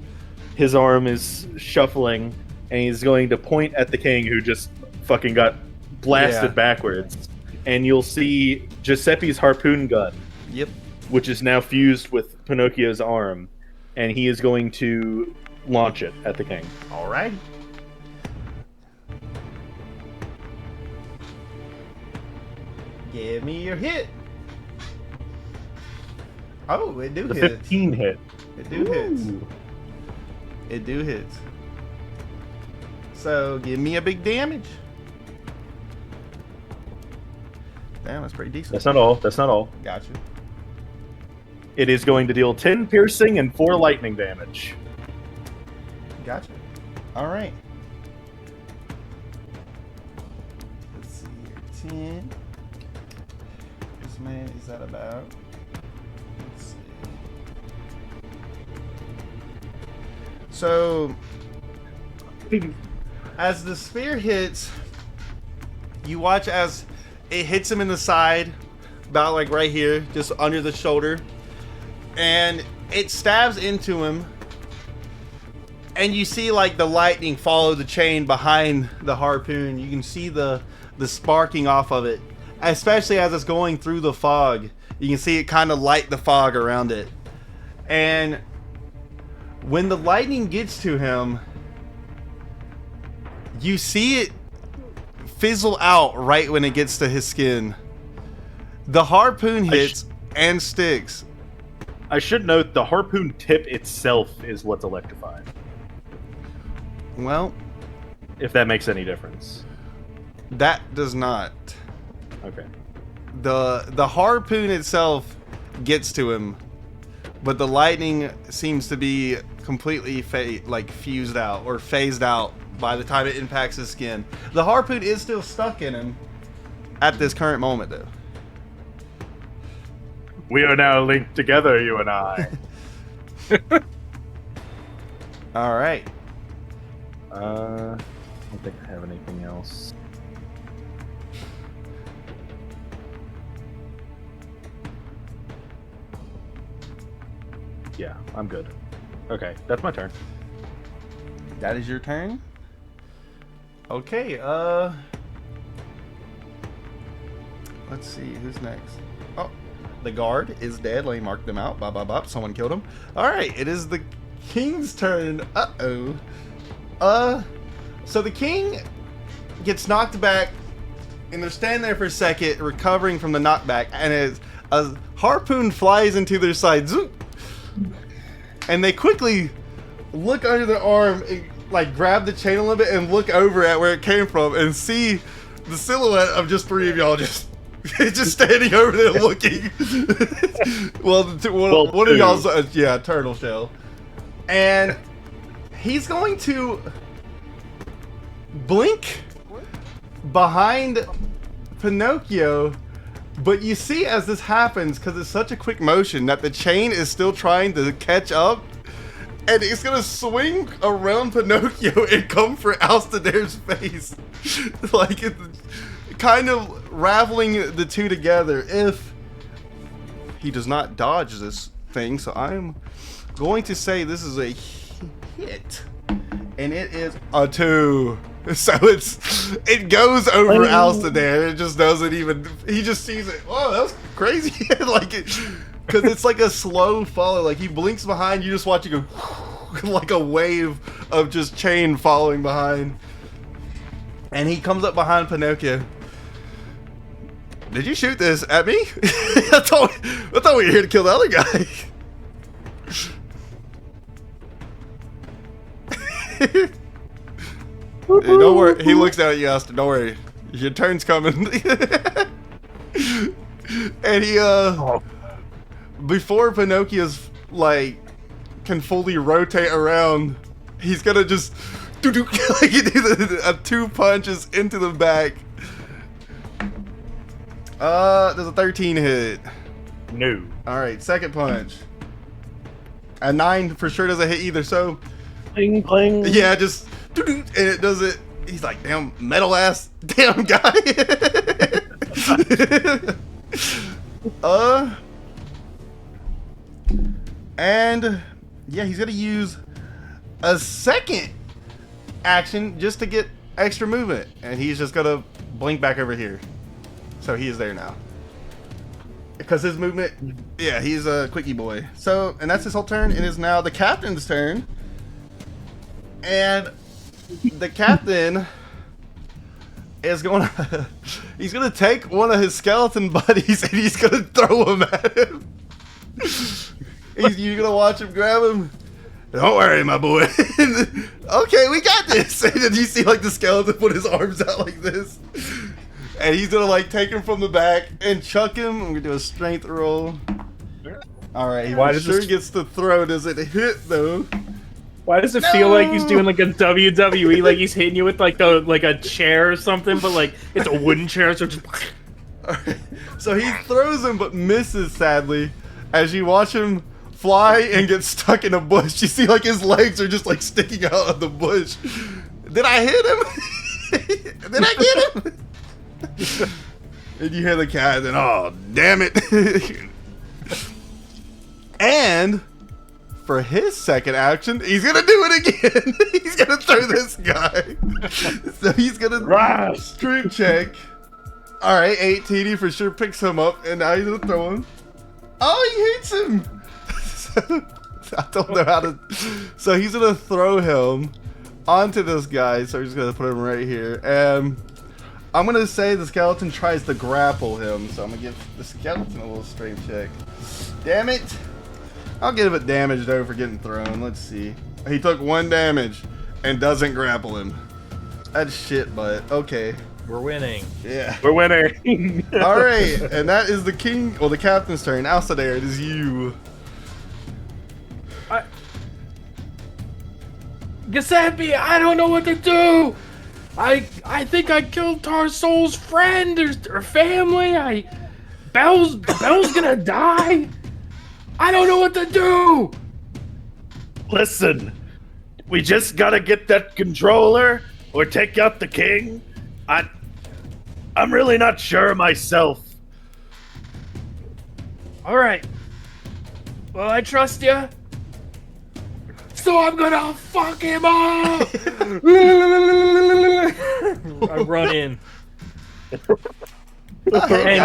arm is shuffling, and he's going to point at the king who just fucking got blasted backwards. And you'll see Giuseppe's harpoon gun, Yep. which is now fused with Pinocchio's arm, and he is going to launch it at the king. All right. Give me your hit. Oh, it do The hit. 15 hit. It do hits. Ooh. It do hits. So give me a big damage. Damn, that's pretty decent. That's not all. That's not all. Gotcha. It is going to deal 10 piercing and 4 lightning damage. Gotcha. All right. Let's see here. 10. This man is that about? Let's see. So, as the spear hits, you watch as it hits him in the side, about like right here, just under the shoulder, and it stabs into him. And you see like the lightning follow the chain behind the harpoon. You can see the sparking off of it, especially as it's going through the fog. You can see it kind of light the fog around it. And when the lightning gets to him, you see it fizzle out right when it gets to his skin. The harpoon hits and sticks. I should note the harpoon tip itself is what's electrifying. Well, If that makes any difference. that does not. Okay. The harpoon itself gets to him, but the lightning seems to be completely fused out or phased out by the time it impacts his skin. The harpoon is still stuck in him at this current moment, though. We are now linked together, you and I. All right. I don't think I have anything else. Yeah, I'm good. Okay, that's my turn. That is your turn. Okay, let's see, who's next? Oh, the guard is dead. Let me mark them out. Bop, bop, bop. Someone killed him. All right, it is the king's turn. Uh-oh. So the king gets knocked back, and they're standing there for a second, recovering from the knockback, and a harpoon flies into their side. Zoop! And they quickly look under their arm and like grab the chain a little bit and look over at where it came from and see the silhouette of just three of y'all just standing over there looking. Well, one of y'all's turtle shell, and he's going to blink behind Pinocchio. But you see as this happens, because it's such a quick motion, that the chain is still trying to catch up, and it's gonna swing around Pinocchio and come for Alstadir's face. Like, it's kind of raveling the two together if he does not dodge this thing. So I'm going to say this is a hit, and it is a 2. So it goes over Alstadir. It just doesn't even. He just sees it. Whoa, that was crazy! Like it, because it's like a slow follow. Like he blinks behind, you just watch it go, like a wave of just chain following behind. And he comes up behind Pinocchio. Did you shoot this at me? I thought we were here to kill the other guy. Hey, don't worry. He looks down at you, Astor. Don't worry. Your turn's coming. And he, before Pinocchio's, like, can fully rotate around, he's gonna just do a 2 punches into the back. There's a 13 hit. No. Alright, second punch. A 9 for sure doesn't hit either, so Cling, cling. Yeah, just and it does it. He's like, damn metal ass, damn guy. And yeah, he's gonna use a second action just to get extra movement, and he's just gonna blink back over here. So he is there now. Because his movement, yeah, he's a quickie boy. So, and that's his whole turn. It is now the captain's turn. And the captain is going to, he's going to take one of his skeleton buddies and he's going to throw him at him. You're going to watch him grab him. Don't worry, my boy. Okay, we got this. And then you see like the skeleton put his arms out like this. And he's gonna like take him from the back and chuck him. I'm gonna do a strength roll. Alright, Why he does sure this- gets the throw. Does it hit though? Why does it feel like he's doing like a WWE? Like he's hitting you with like a chair or something, but like it's a wooden chair, so just. Alright. So he throws him but misses sadly. As you watch him fly and get stuck in a bush, you see like his legs are just like sticking out of the bush. Did I hit him? Did I get him? And you hear the cat, and oh, damn it. And for his second action, he's gonna do it again. He's gonna throw this guy. So he's gonna strength check. Alright, 18, he for sure picks him up, and now he's gonna throw him. Oh, he hits him. So, I don't know how to. So he's gonna throw him onto this guy, so we're just gonna put him right here. And I'm gonna say the skeleton tries to grapple him, so I'm gonna give the skeleton a little strength check. Damn it! I'll give it damage though for getting thrown. Let's see. He took 1 damage and doesn't grapple him. That's shit, but okay. We're winning. Yeah. We're winning. Alright, and that is the king, well, the captain's turn. Alcidair, it is you. Giuseppe, I don't know what to do. I think I killed Tarsol's friend or family. Bell's gonna die. I don't know what to do. Listen, we just gotta get that controller or take out the king. I'm really not sure myself. All right. Well, I trust you. So I'm gonna fuck him up. I run in. And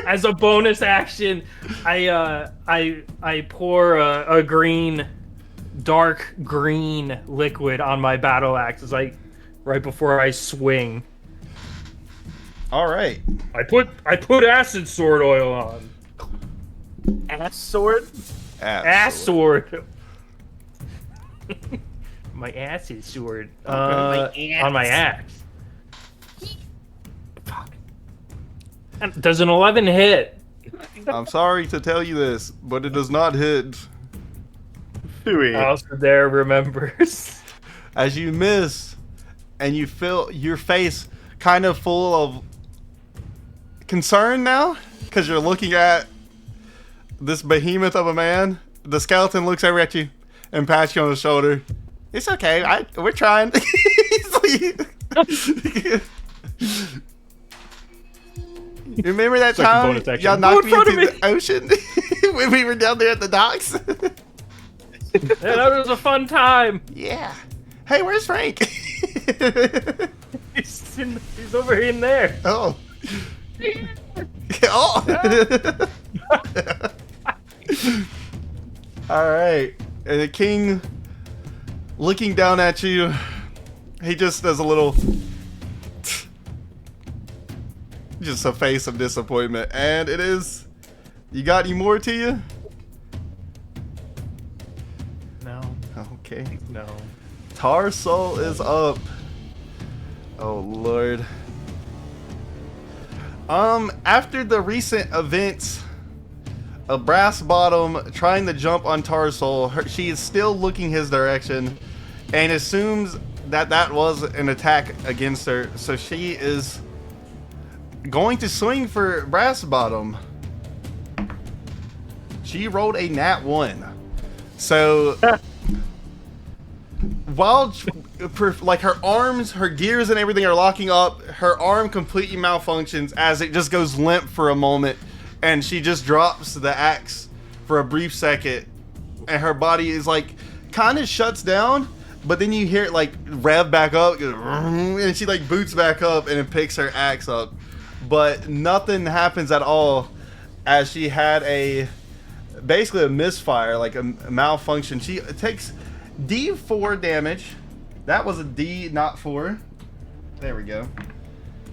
as a bonus action, I pour a dark green liquid on my battle axe. It's like right before I swing. Alright. I put acid sword oil on. Ass sword? Ass sword. My acid sword. On my axe. Fuck. Does an 11 hit? I'm sorry to tell you this, but it does not hit. Alcidair remembers. As you miss, and you feel your face kind of full of concern now, because you're looking at this behemoth of a man. The skeleton looks over at you and pats you on the shoulder. It's okay, we're trying. You remember that like a time bonus action. y'all knocked me Go in into front the ocean when we were down there at the docks? Yeah, that was a fun time. Yeah. Hey, where's Frank? He's over in there. Oh. Oh. All right. And the king, looking down at you, he just does a little, just a face of disappointment. And it is, you got any more to you? No, Okay. no. Tarsol is up. Oh Lord. After the recent events of Brass Bottom trying to jump on Tarsol, she is still looking his direction and assumes that that was an attack against her. So she is going to swing for Brass Bottom. She rolled a nat 1. So while like her arms, her gears and everything are locking up, her arm completely malfunctions as it just goes limp for a moment, and she just drops the axe for a brief second, and her body is like kind of shuts down, but then you hear it like rev back up, and she like boots back up and it picks her axe up, but nothing happens at all as she had basically a misfire, like a malfunction. She takes D4 damage. That was a D, not 4. There we go.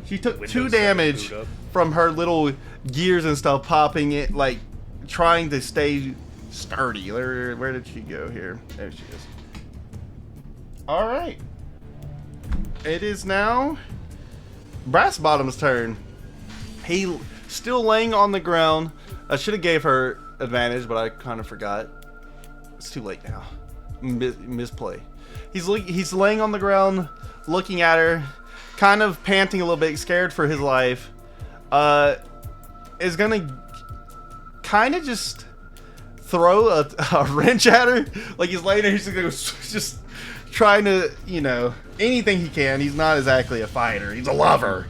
She took Windows 2 7 damage boot up. from her little gears and stuff popping it, like trying to stay sturdy. Where did she go here? There she is. All right. It is now Brass Bottom's turn. He still laying on the ground. I should have gave her advantage, but I kind of forgot. It's too late now. Misplay. He's laying on the ground, looking at her, kind of panting a little bit, scared for his life. Is gonna kind of just throw a wrench at her. Like he's laying there, he's gonna go, just trying to, you know, anything he can. He's not exactly a fighter. He's a lover.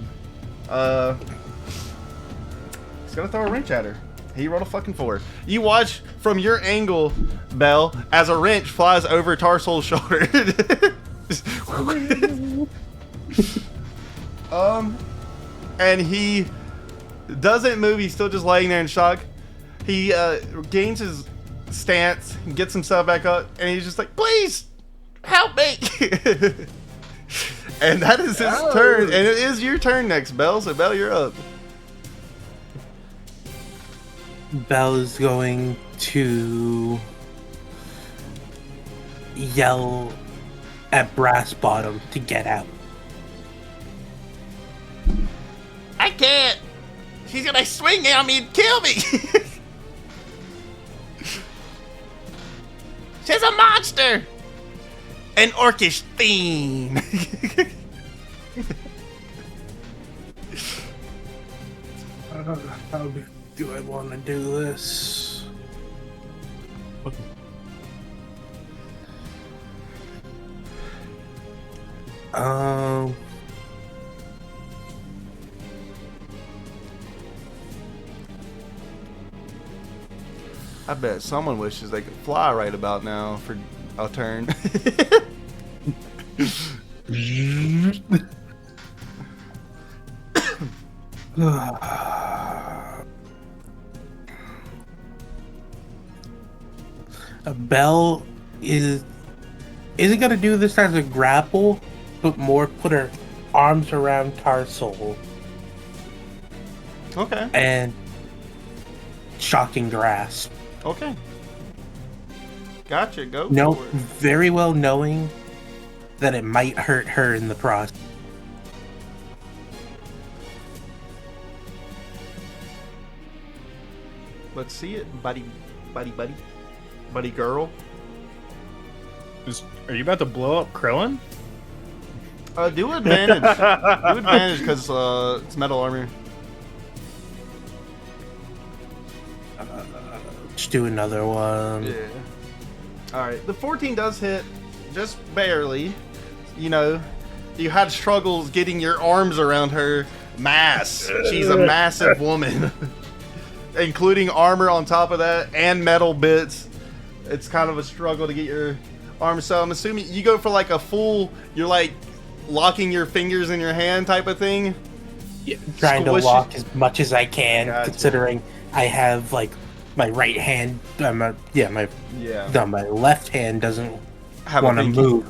He's gonna throw a wrench at her. He rolled a fucking 4. You watch from your angle, Belle, as a wrench flies over Tarsol's shoulder. And he doesn't move. He's still just laying there in shock. He gains his stance, gets himself back up, and he's just like, "Please help me!" And that is his turn. And it is your turn next, Belle. So Belle, you're up. Belle is going to yell at Brass Bottom to get out. I can't. She's gonna swing on me and kill me. She's a monster. An orcish fiend. How do I want to do this? I bet someone wishes they could fly right about now for a turn. Belle isn't gonna do this as a grapple, but more put her arms around Tarsol Okay. and shocking grasp. Okay. Gotcha. Go No, for it. very well knowing that it might hurt her in the process. Let's see it, buddy girl. Are you about to blow up Krillin? Do advantage. Do advantage because it's metal armor. Let's do another one. Yeah. All right. The 14 does hit, just barely. You know, you had struggles getting your arms around her mass. She's a massive woman, including armor on top of that and metal bits. It's kind of a struggle to get your arms. So I'm assuming you go for like a full. You're like locking your fingers in your hand type of thing. Yeah, trying to Squish lock it. as much as I can, Gotcha. considering I have like my right hand. My left hand doesn't Have a want to pinky. move.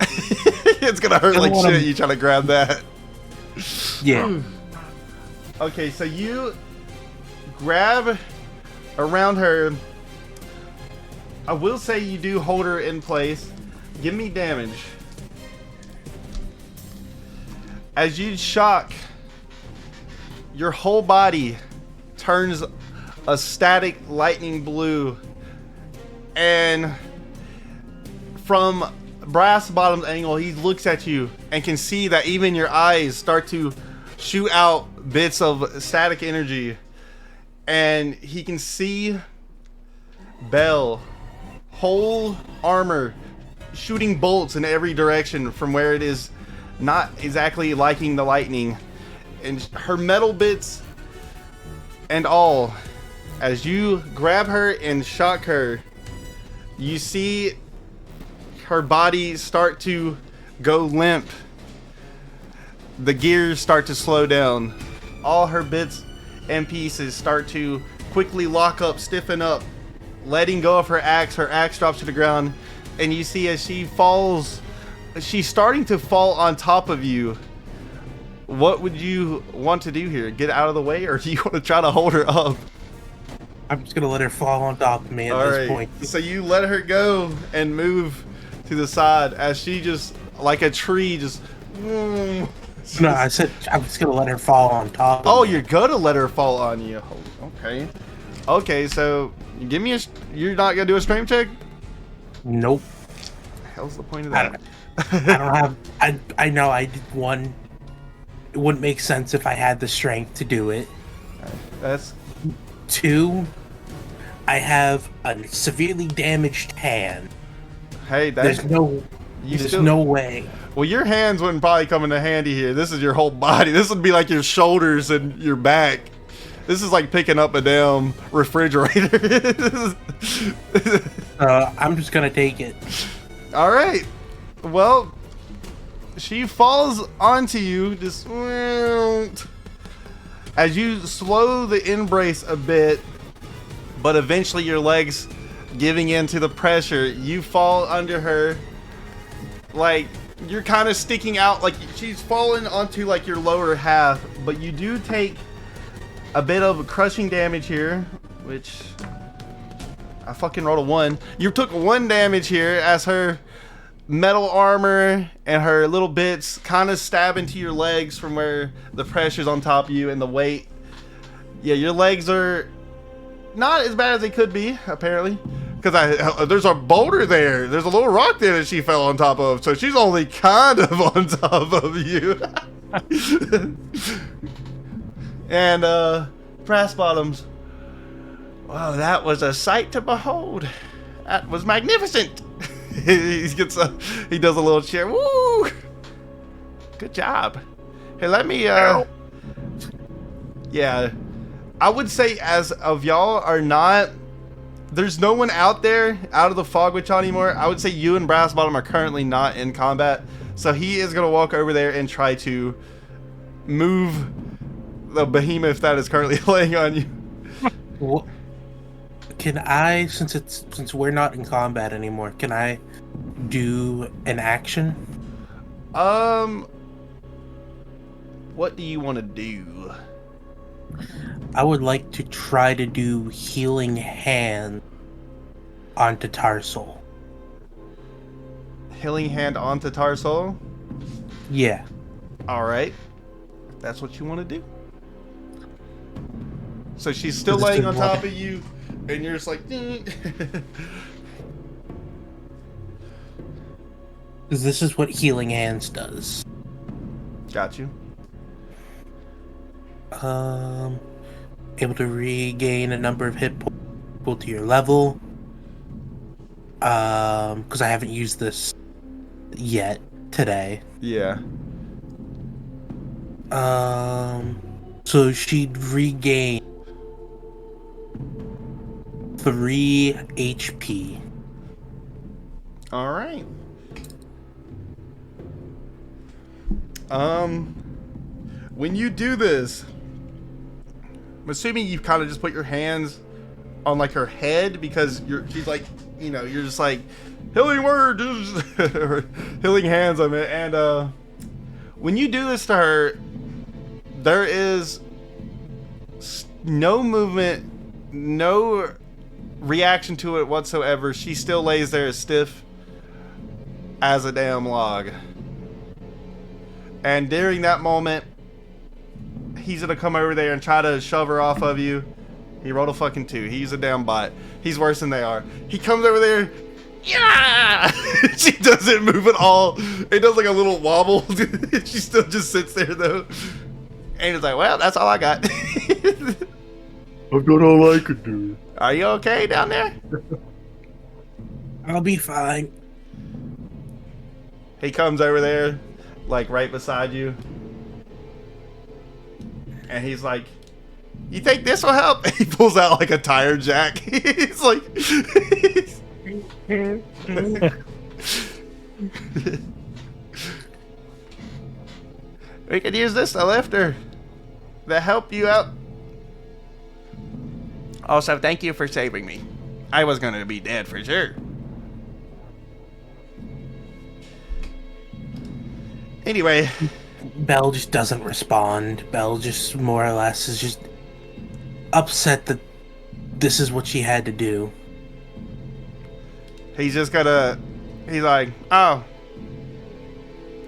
It's gonna hurt I like wanna- shit. You trying to grab that. Yeah. Okay, so you grab around her. I will say you do hold her in place. Give me damage. As you shock, your whole body turns a static lightning blue. And from Brass Bottom's angle, he looks at you and can see that even your eyes start to shoot out bits of static energy. And he can see Belle, whole armor, shooting bolts in every direction from where it is not exactly liking the lightning. And her metal bits and all, as you grab her and shock her, you see her body start to go limp. The gears start to slow down. All her bits and pieces start to quickly lock up, stiffen up. Letting go of her axe drops to the ground, and you see as she falls, she's starting to fall on top of you. What would you want to do here? Get out of the way, or do you want to try to hold her up? I'm just gonna let her fall on top of me at this point. So you let her go and move to the side as she just, like a tree, just... No, I said I'm just gonna let her fall on top of Oh, me. you're gonna let her fall on you. Okay. Okay, so give me you're not gonna do a strength check? Nope. The hell's the point of I that? don't have. I know I did one. It wouldn't make sense if I had the strength to do it. That's... 2, I have a severely damaged hand. Hey, that's... There's no way. Well, your hands wouldn't probably come into handy here. This is your whole body. This would be like your shoulders and your back. This is like picking up a damn refrigerator. I'm just gonna take it. All right. Well, she falls onto you, just as you slow the embrace a bit, but eventually your legs giving in to the pressure, you fall under her. Like, you're kind of sticking out, like she's fallen onto like your lower half, but you do take a bit of crushing damage here, which I fucking rolled a 1. You took 1 damage here as her metal armor and her little bits kind of stab into your legs from where the pressure's on top of you and the weight. Yeah, your legs are not as bad as they could be, apparently. Because there's a boulder there. There's a little rock there that she fell on top of. So she's only kind of on top of you. And, Brass Bottoms. Wow, that was a sight to behold. That was magnificent. He does a little cheer. Woo! Good job. Hey, let me, yeah. I would say as of y'all are not... There's no one out there, out of the fog with y'all anymore. I would say you and Brass Bottom are currently not in combat. So he is going to walk over there and try to move the behemoth that is currently laying on you. Well, can I, since we're not in combat anymore, can I do an action? What do you want to do? I would like to try to do healing hand onto Tarsol. Healing hand onto Tarsol? Yeah. Alright. That's what you want to do. So she's still This laying is on what- top of you, and you're just like... Because this is what healing hands does. Got you. Able to regain a number of hit points equal to your level. Because I haven't used this yet today. Yeah. So she'd regain 3 HP. Alright. When you do this, I'm assuming you kind of just put your hands on like her head because she's like, you know, you're just like healing word, or healing hands on it, and when you do this to her, there is no movement, no reaction to it whatsoever. She still lays there as stiff as a damn log. And during that moment, he's gonna come over there and try to shove her off of you. He rolled a fucking 2. He's a damn bot. He's worse than they are. He comes over there. Yeah! She doesn't move at all. It does like a little wobble. She still just sits there though. And he's like, well, that's all I got. I've done all I could do. Are you okay down there? I'll be fine. He comes over there, like right beside you. And he's like, you think this will help? He pulls out like a tire jack. He's like... we could use this to lift her. To help you out. Also, thank you for saving me. I was going to be dead for sure. Anyway. Belle just doesn't respond. Belle just more or less is just upset that this is what she had to do. He's just gonna... He's like, oh.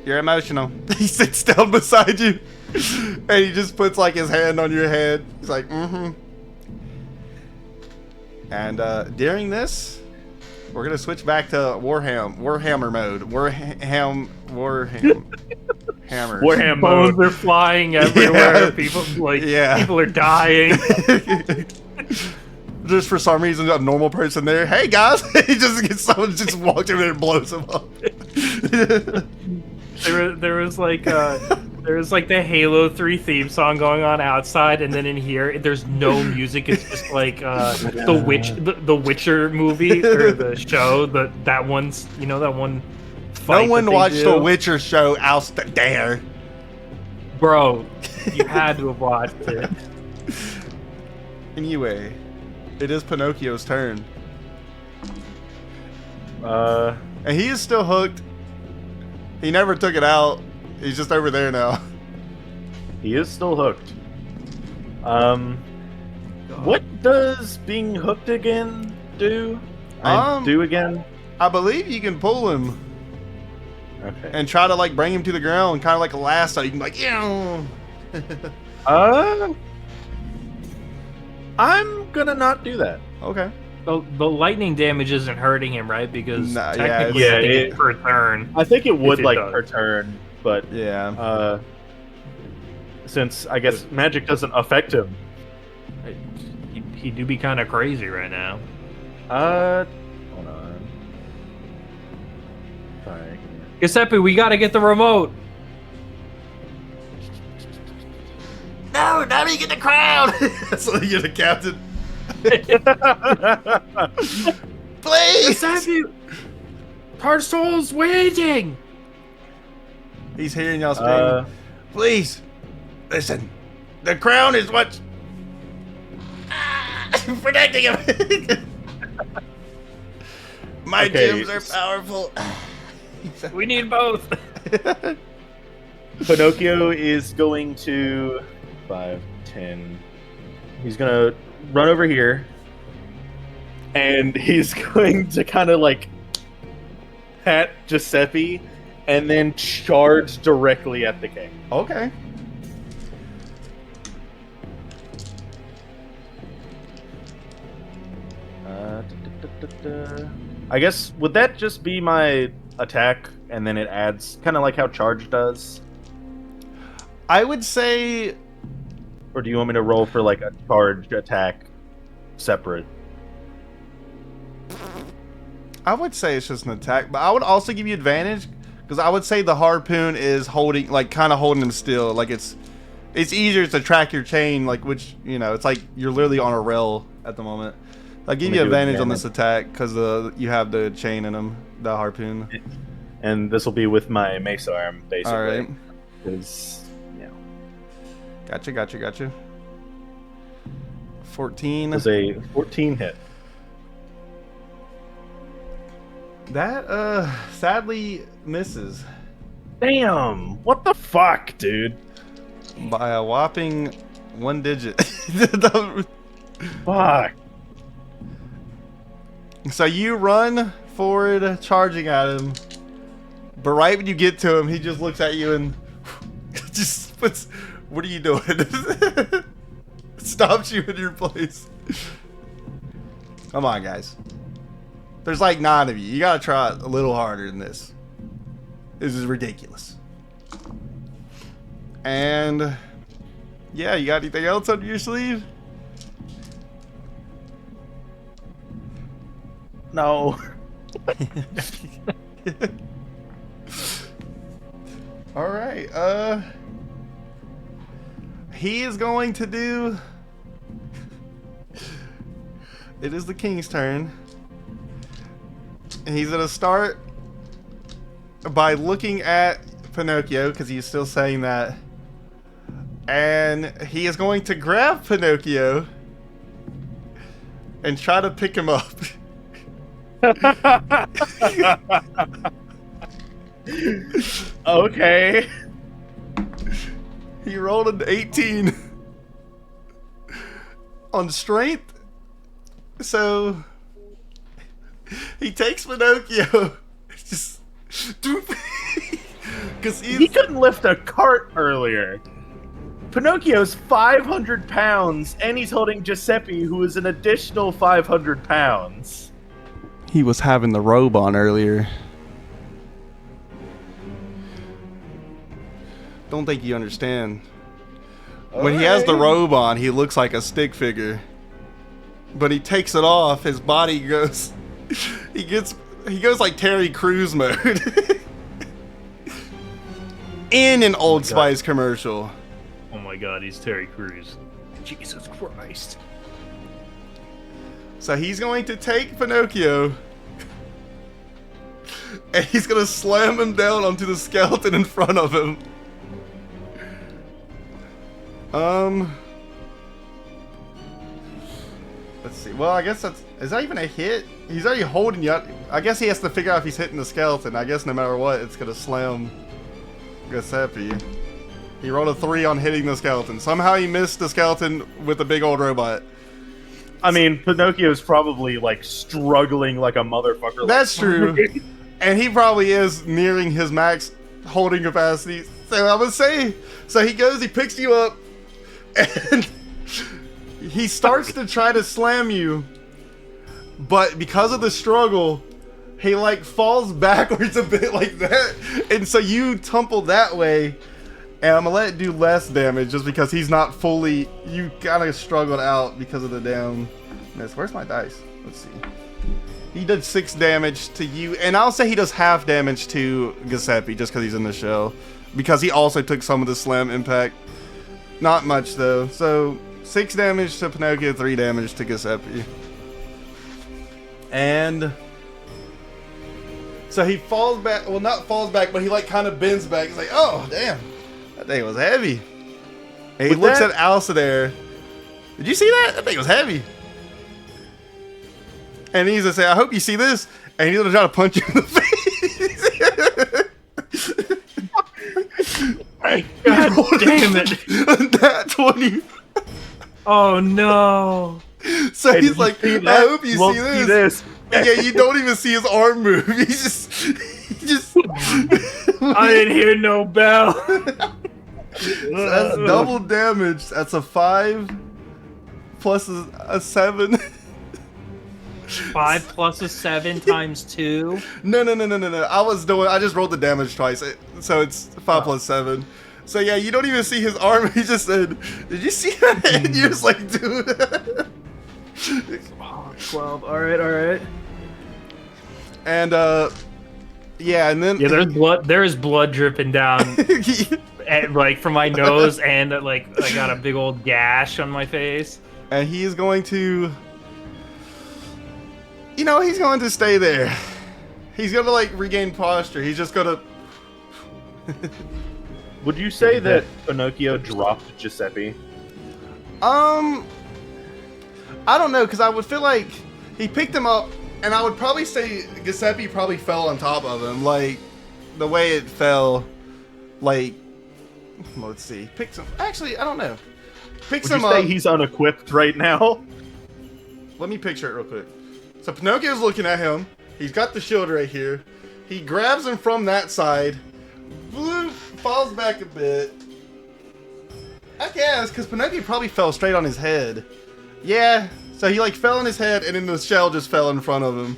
You're emotional. He sits down beside you. And he just puts like his hand on your head. He's like, mm-hmm. And during this, we're gonna switch back to Warhammer mode. Hammers. Warhammer Bones mode. are flying everywhere. Yeah. People are dying. Just for some reason, a normal person there. Hey guys, he just gets someone just walks over there and blows him up. There was like the Halo 3 theme song going on outside, and then in here there's no music. It's just like the Witcher movie or the show. That one's that one. No one watched the the Witcher show out there. Bro, you had to have watched it. Anyway, it is Pinocchio's turn. And he is still hooked. He never took it out. He's just over there now. He is still hooked. What does being hooked again do? Do again? I believe you can pull him Okay. and try to like bring him to the ground, kind of like a lasso. You can be like, yeah. I'm gonna not do that. Okay. The lightning damage isn't hurting him, right? Because Nah, technically, yeah, I think it- it's per turn. I think it would it like does. per turn, but Yeah. since I guess magic doesn't affect him. He do be kind of crazy right now. Hold on. Sorry. Giuseppe, we gotta get the remote. No, now you get the crown. So you get a captain. Please. Giuseppe, Tarsol's waging. He's hearing y'all screaming. Please, listen. The crown is what's protecting him. My Okay. gems are powerful. We need both. Pinocchio is going to 5, 10. He's gonna run over here, and he's going to kind of like pat Giuseppe, and then charge directly at the king. Okay. I guess would that just be my attack, and then it adds kind of like how charge does, I would say or do you want me to roll for like a charge attack separate? it's just an attack, but I would also give you advantage because I would say the harpoon is holding, like, kind of holding him still. Like it's easier to track your chain, like, which, you know, it's like you're literally on a rail at the moment. I'll give Let me you do advantage on advantage. this attack because you have the chain in him, the harpoon. And this will be with my mace arm, basically. All right. 'Cause, yeah, Gotcha. 14. it was a 14 hit. That sadly misses Damn! What the fuck, dude? by a whopping 1 digit. Fuck. So you run forward, charging at him, but right when you get to him, he just looks at you and just puts, "What are you doing?" Stops you in your place. Come on, guys. There's like 9 of you. You gotta try it a little harder than this. This is ridiculous. And yeah, you got anything else under your sleeve? No. All right. He is going to do. It is the king's turn. And he's gonna start by looking at Pinocchio because he's still saying that. And he is going to grab Pinocchio and try to pick him up. Okay. He rolled an 18 on strength. So he takes Pinocchio. Just because He couldn't lift a cart earlier. Pinocchio's 500 pounds, and he's holding Giuseppe, who is an additional 500 pounds. he was having the robe on earlier. Don't think you understand. When he has the robe on, he looks like a stick figure. But he takes it off, his body goes he goes like Terry Crews mode. In an Old Spice commercial. Oh my god, he's Terry Crews. Jesus Christ. So he's going to take Pinocchio and he's going to slam him down onto the skeleton in front of him. Let's see. Well, I guess is that even a hit? He's already holding you. I guess he has to figure out if he's hitting the skeleton. I guess no matter what, it's going to slam Giuseppe. He rolled a 3 on hitting the skeleton. Somehow he missed the skeleton with a big old robot. I mean, Pinocchio's probably, like, struggling like a motherfucker. That's true. And he probably is nearing his max holding capacity. So I would say, so he goes, he picks you up, and he starts to try to slam you. But because of the struggle, he, like, falls backwards a bit like that. And so you tumble that way. And I'm gonna let it do less damage just because he's not fully. You kind of struggled out because of the down. Where's my dice? Let's see. He did 6 damage to you, and I'll say he does half damage to Giuseppe just because he's in the shell, because he also took some of the slam impact. Not much though. So 6 damage to Pinocchio, 3 damage to Giuseppe, and so he falls back. Well, not falls back, but he like kind of bends back. He's like, oh damn. That thing was heavy. And he looks at Alcidair. Did you see that? That thing was heavy. And he's gonna say, I hope you see this. And he's gonna try to punch you in the face. God damn it. That 20. Oh no. So Hey, he's like, I hope you Won't see this. And yeah, you don't even see his arm move. He just I didn't hear no bell. So that's double damage. That's a 5 plus a 7. 5 plus a 7 times 2. No. I just rolled the damage twice. So it's 5 plus 7. So yeah, you don't even see his arm. He just said, did you see that? And you're just like, dude. 12. Alright. And yeah, and then Yeah, there is blood dripping down like from my nose, and like I got a big old gash on my face. And he is going to, he's going to stay there. He's going to like regain posture. He's just going to. Would you say that Pinocchio dropped Giuseppe? I don't know, because I would feel like he picked him up, and I would probably say Giuseppe probably fell on top of him, like the way it fell. Like, let's see, picks him. Actually, I don't know. Picks Would him you up. say he's unequipped right now? Let me picture it real quick. So Pinocchio's looking at him. He's got the shield right here. He grabs him from that side. Falls back a bit. I guess, because Pinocchio probably fell straight on his head. Yeah, so he like fell on his head, and then the shell just fell in front of him.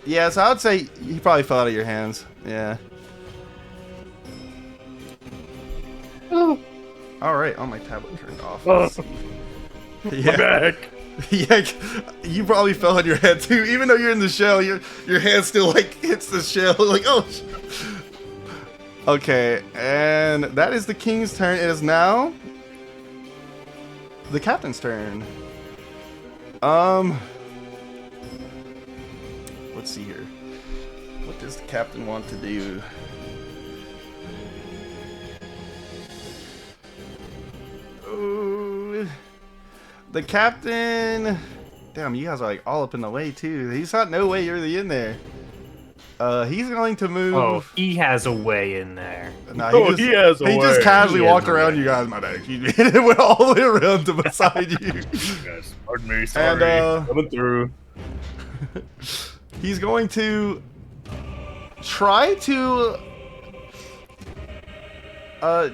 Yeah, so I would say he probably fell out of your hands. Yeah. Alright, oh, my tablet turned off. Let's see. We're back. Yeah, you probably fell on your head too. Even though you're in the shell, your hand still like hits the shell. Like, oh. Okay, and that is the king's turn. It is now the captain's turn. Let's see here. What does the captain want to do? Ooh, the captain. Damn, you guys are like all up in the way too. He's not no way you're in there. He's going to move. Oh, he has a way in there. Nah, he has a he way. just casually He has walked a around way. you guys. My bad. Excuse me. And it went all the way around to beside you. Yes, pardon me, sorry. And, coming through. He's going to try to.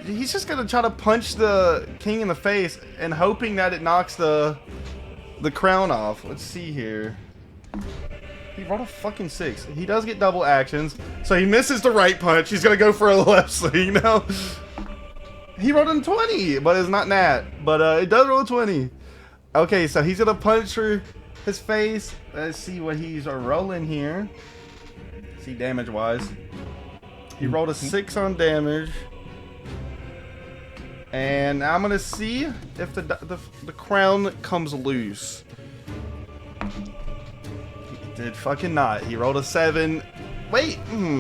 He's just gonna try to punch the king in the face and hoping that it knocks the crown off. Let's see here. He rolled a fucking 6. He does get double actions, so he misses the right punch. He's gonna go for a left swing now. He rolled a 20, but it's not nat. But it does roll a 20. Okay, so he's gonna punch for his face. Let's see what he's rolling here. See damage wise. He rolled a 6 on damage. And I'm gonna see if the crown comes loose. He did fucking not. He rolled a 7. Wait,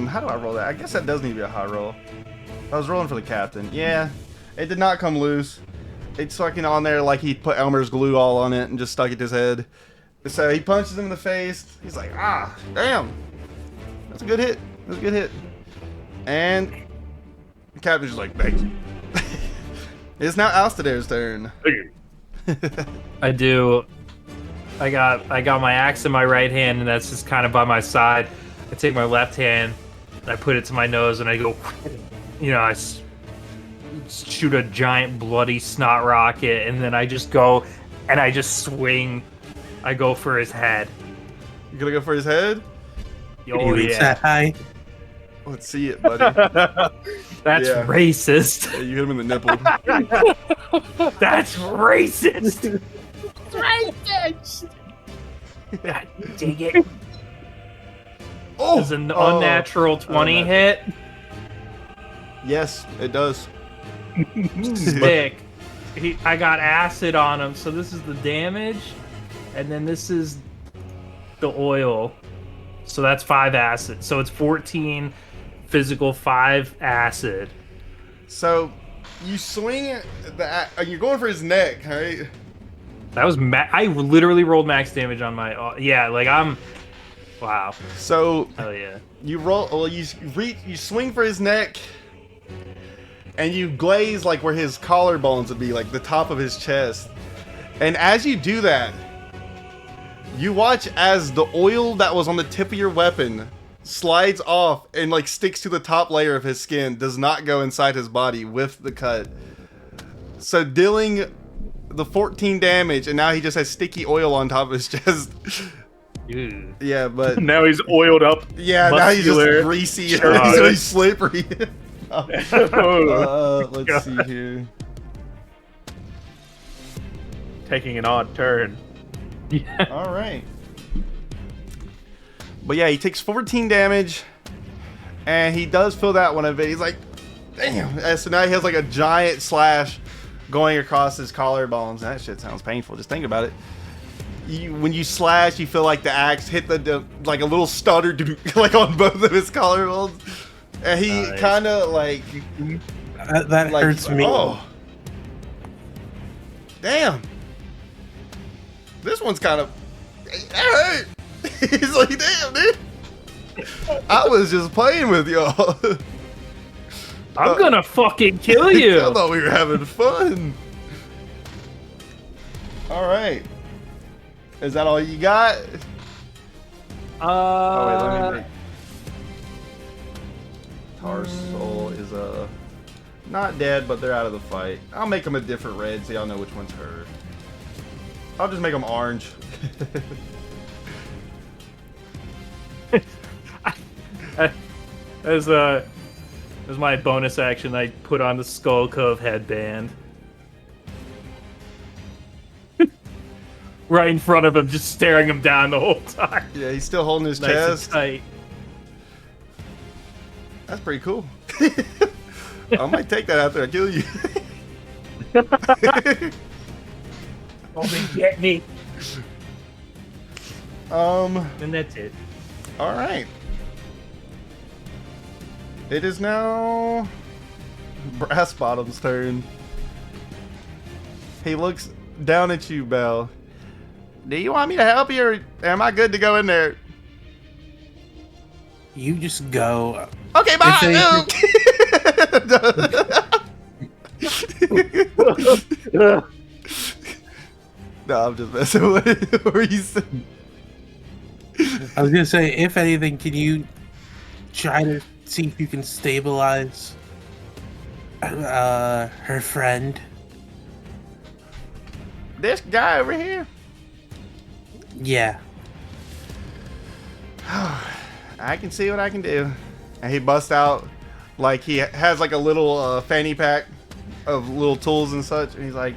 how do I roll that? I guess that does need to be a high roll. I was rolling for the captain. Yeah, it did not come loose. It's fucking on there like he put Elmer's glue all on it and just stuck it to his head. So he punches him in the face. He's like, ah, damn. That's a good hit. That's a good hit. And the captain's just like, thank you. It's now Alstadir's turn. I do. I got my axe in my right hand, and that's just kind of by my side. I take my left hand, I put it to my nose, and I go, I shoot a giant bloody snot rocket, and then I just go and I just swing. I go for his head. You gonna go for his head? Oh yeah, Hi. Let's see it, buddy. that's Yeah. racist. Yeah, you hit him in the nipple. That's racist. Racist. God, dig it. Oh, Does an unnatural 20 no. hit? Yes, it does. Sick. I got acid on him, so this is the damage, and then this is the oil. So that's 5 acid. So it's 14 physical, 5 acid. So you swing you're going for his neck, right? That was I literally rolled max damage on my. Wow. So Hell yeah. you roll. Well, you swing for his neck, and you glaze like where his collarbones would be, like the top of his chest. And as you do that, you watch as the oil that was on the tip of your weapon slides off and like sticks to the top layer of his skin, does not go inside his body with the cut. So dealing the 14 damage, and now he just has sticky oil on top of his chest. Dude. Yeah, but Now he's oiled up. yeah, now he's muscular. just greasy. Oh, He's slippery. Oh, Let's see here. taking an odd turn. Yeah. All right. But yeah, he takes 14 damage, and he does feel that one a bit. He's like, damn. And so now he has like a giant slash going across his collarbones. That shit sounds painful. Just think about it. When you slash, you feel like the axe hit the like a little stutter like on both of his collarbones, and he Nice. kind of like That like, hurts me. oh, damn. This one's kind of that hurt. He's like, damn, dude. I was just playing with y'all. I'm gonna fucking kill I you. thought we were having fun. All right. Is that all you got? Oh wait, let me make. Tarsol is not dead, but they're out of the fight. I'll make them a different red so y'all know which one's her. I'll just make them orange. As my bonus action, I put on the Skull Cove headband. Right in front of him, just staring him down the whole time. Yeah, he's still holding his Nice and chest. tight. That's pretty cool. I might take that after I kill you. Only get me. And that's it. All right. It is now Brass Bottom's turn. He looks down at you, Belle. Do you want me to help you, or am I good to go in there? You just go. Okay, bye. No, I'm just messing with it. What were you saying? I was gonna say, if anything, can you try to see if you can stabilize her friend? This guy over here. Yeah. I can see what I can do. And he busts out, like he has like a little fanny pack of little tools and such. And he's like,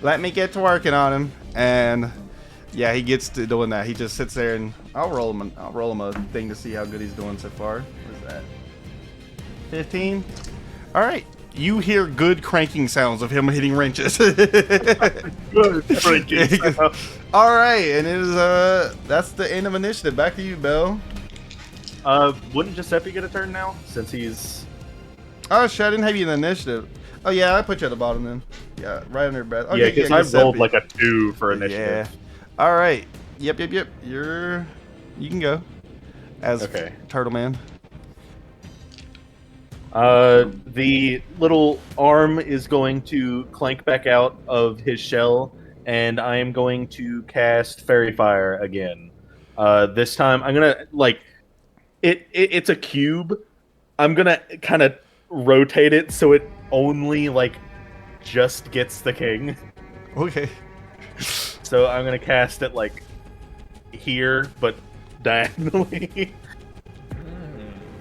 let me get to working on him. And yeah, he gets to doing that. He just sits there and I'll roll him a thing to see how good he's doing so far. What is that? 15? All right. You hear good cranking sounds of him hitting wrenches. Good cranking. All right, and it is that's the end of initiative. Back to you, Belle. Wouldn't Giuseppe get a turn now since he's? Oh shit, I didn't have you in the initiative. Oh yeah, I put you at the bottom then. Yeah, right under bed. Yeah, because I rolled like a 2 for initiative. Yeah. All right. Yep. You can go as Turtle Man. The little arm is going to clank back out of his shell, and I am going to cast Fairy Fire again. This time, I'm gonna it's a cube. I'm gonna kind of rotate it so it only just gets the king. Okay. So I'm gonna cast it here, but diagonally.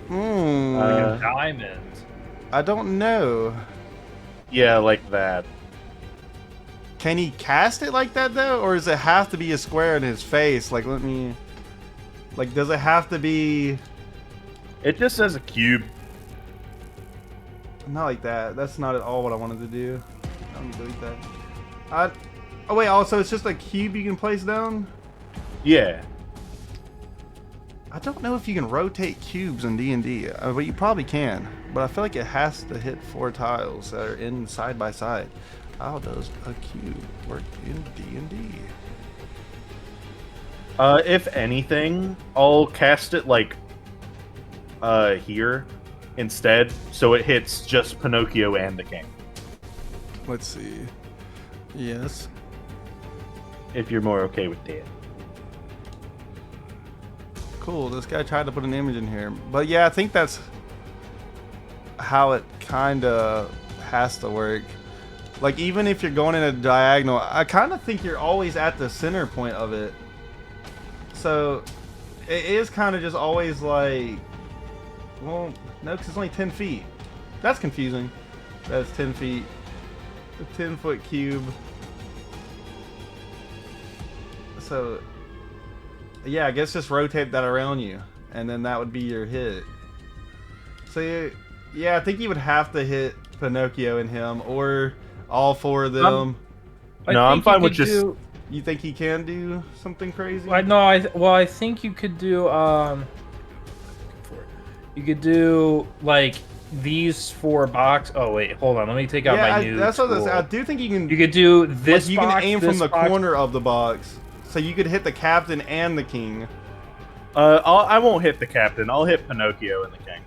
Like a diamond. I don't know. Yeah, like that. Can he cast it like that though, or does it have to be a square in his face? Does it have to be? It just says a cube. Not like that. That's not at all what I wanted to do. Let me delete that. Oh wait. Also, it's just a cube you can place down. Yeah. I don't know if you can rotate cubes in D&D, but you probably can. But I feel like it has to hit 4 tiles that are in side by side. How does a cube work in D&D? If anything, I'll cast it here instead, so it hits just Pinocchio and the king. Let's see. Yes. If you're more okay with that. Cool, this guy tried to put an image in here. But yeah, I think that's how it kind of has to work. Even if you're going in a diagonal, I kind of think you're always at the center point of it. So it is kind of just always well, no, because it's only 10 feet. That's confusing. That's 10 feet. A 10-foot cube. So yeah, I guess just rotate that around you, and then that would be your hit. So yeah, I think you would have to hit Pinocchio and him, or all 4 of them. I'm fine with just. You think he can do something crazy? I think you could do you could do these 4 boxes. Oh wait, hold on. Let me take out my new. That's what tool. I do think you can. You could do this. You box, can aim from the box. corner of the box, so you could hit the captain and the king. I won't hit the captain. I'll hit Pinocchio and the king.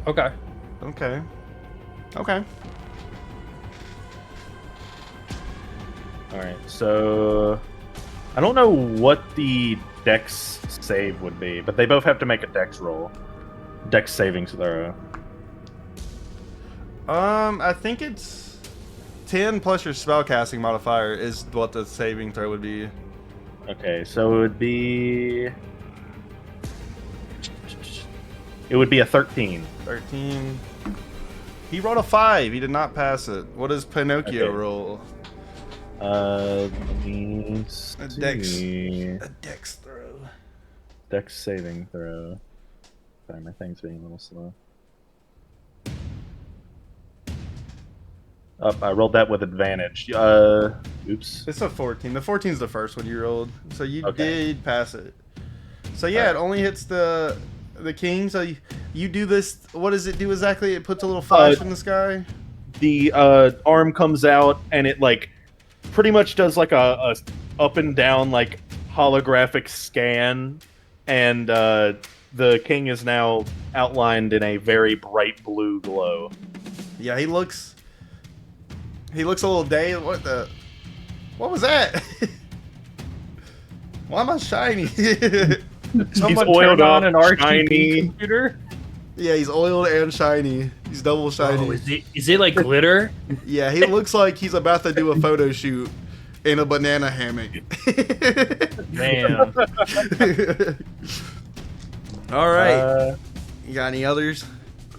Okay. Okay. All right. So I don't know what the Dex save would be, but they both have to make a Dex roll. Dex savings throw. I think it's 10 plus your spellcasting modifier is what the saving throw would be. Okay, so it would be a 13. 13. He rolled a 5. He did not pass it. What does Pinocchio roll? A dex throw. Dex saving throw. Sorry, my thing's being a little slow. I rolled that with advantage. Oops. It's a 14. The 14 is the first one you rolled, so you Okay. did pass it. So yeah, it only hits the king. So you do this. What does it do exactly? It puts a little flash in the sky. The arm comes out and it like pretty much does like a up and down like holographic scan, and the king is now outlined in a very bright blue glow. Yeah, he looks a little day. What was that? Why am I shiny? Someone oiled turned on up, an RGB shiny. computer. Yeah, he's oiled and shiny. He's double shiny. Oh, is it like glitter? Yeah, he looks like he's about to do a photo shoot in a banana hammock. Man. All right. You got any others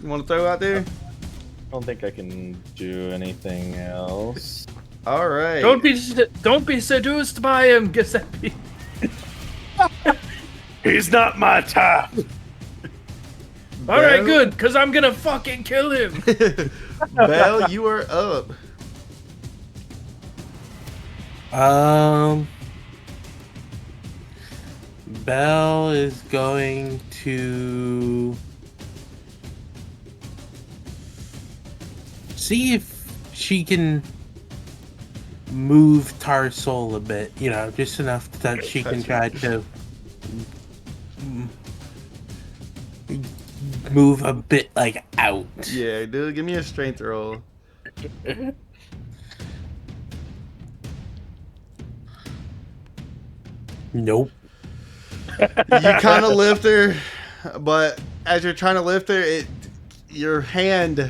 you want to throw out there? I don't think I can do anything else. All right. Don't be seduced by him, Giuseppe. He's not my type. All right, good, because I'm gonna fucking kill him. Belle, you are up. Belle is going to see if she can move Tarsol a bit, just enough that she can try to move a bit like out. Yeah, dude, give me a strength roll. Nope. You kind of lift her, but as you're trying to lift her, your hand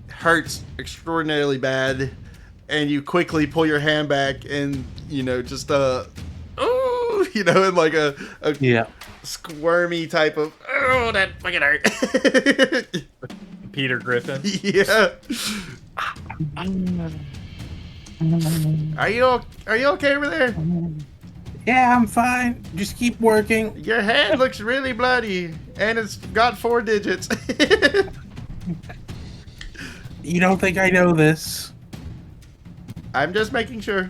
hurts extraordinarily bad, and you quickly pull your hand back, and just in like a squirmy type of that fucking hurt. Peter Griffin. Yeah. Are you okay over there? Yeah, I'm fine. Just keep working. Your hand looks really bloody, and it's got 4 digits. You don't think I know this? I'm just making sure.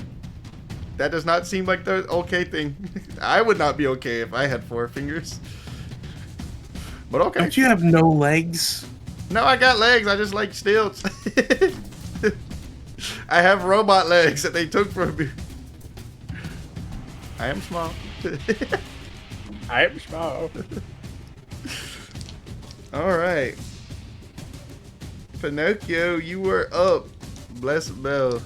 That does not seem like the okay thing. I would not be okay if I had 4 fingers. But okay. Don't you have no legs? No, I got legs. I just like stilts. I have robot legs that they took from me. I am small. I am small. All right. Pinocchio, you were up. Bless Belle.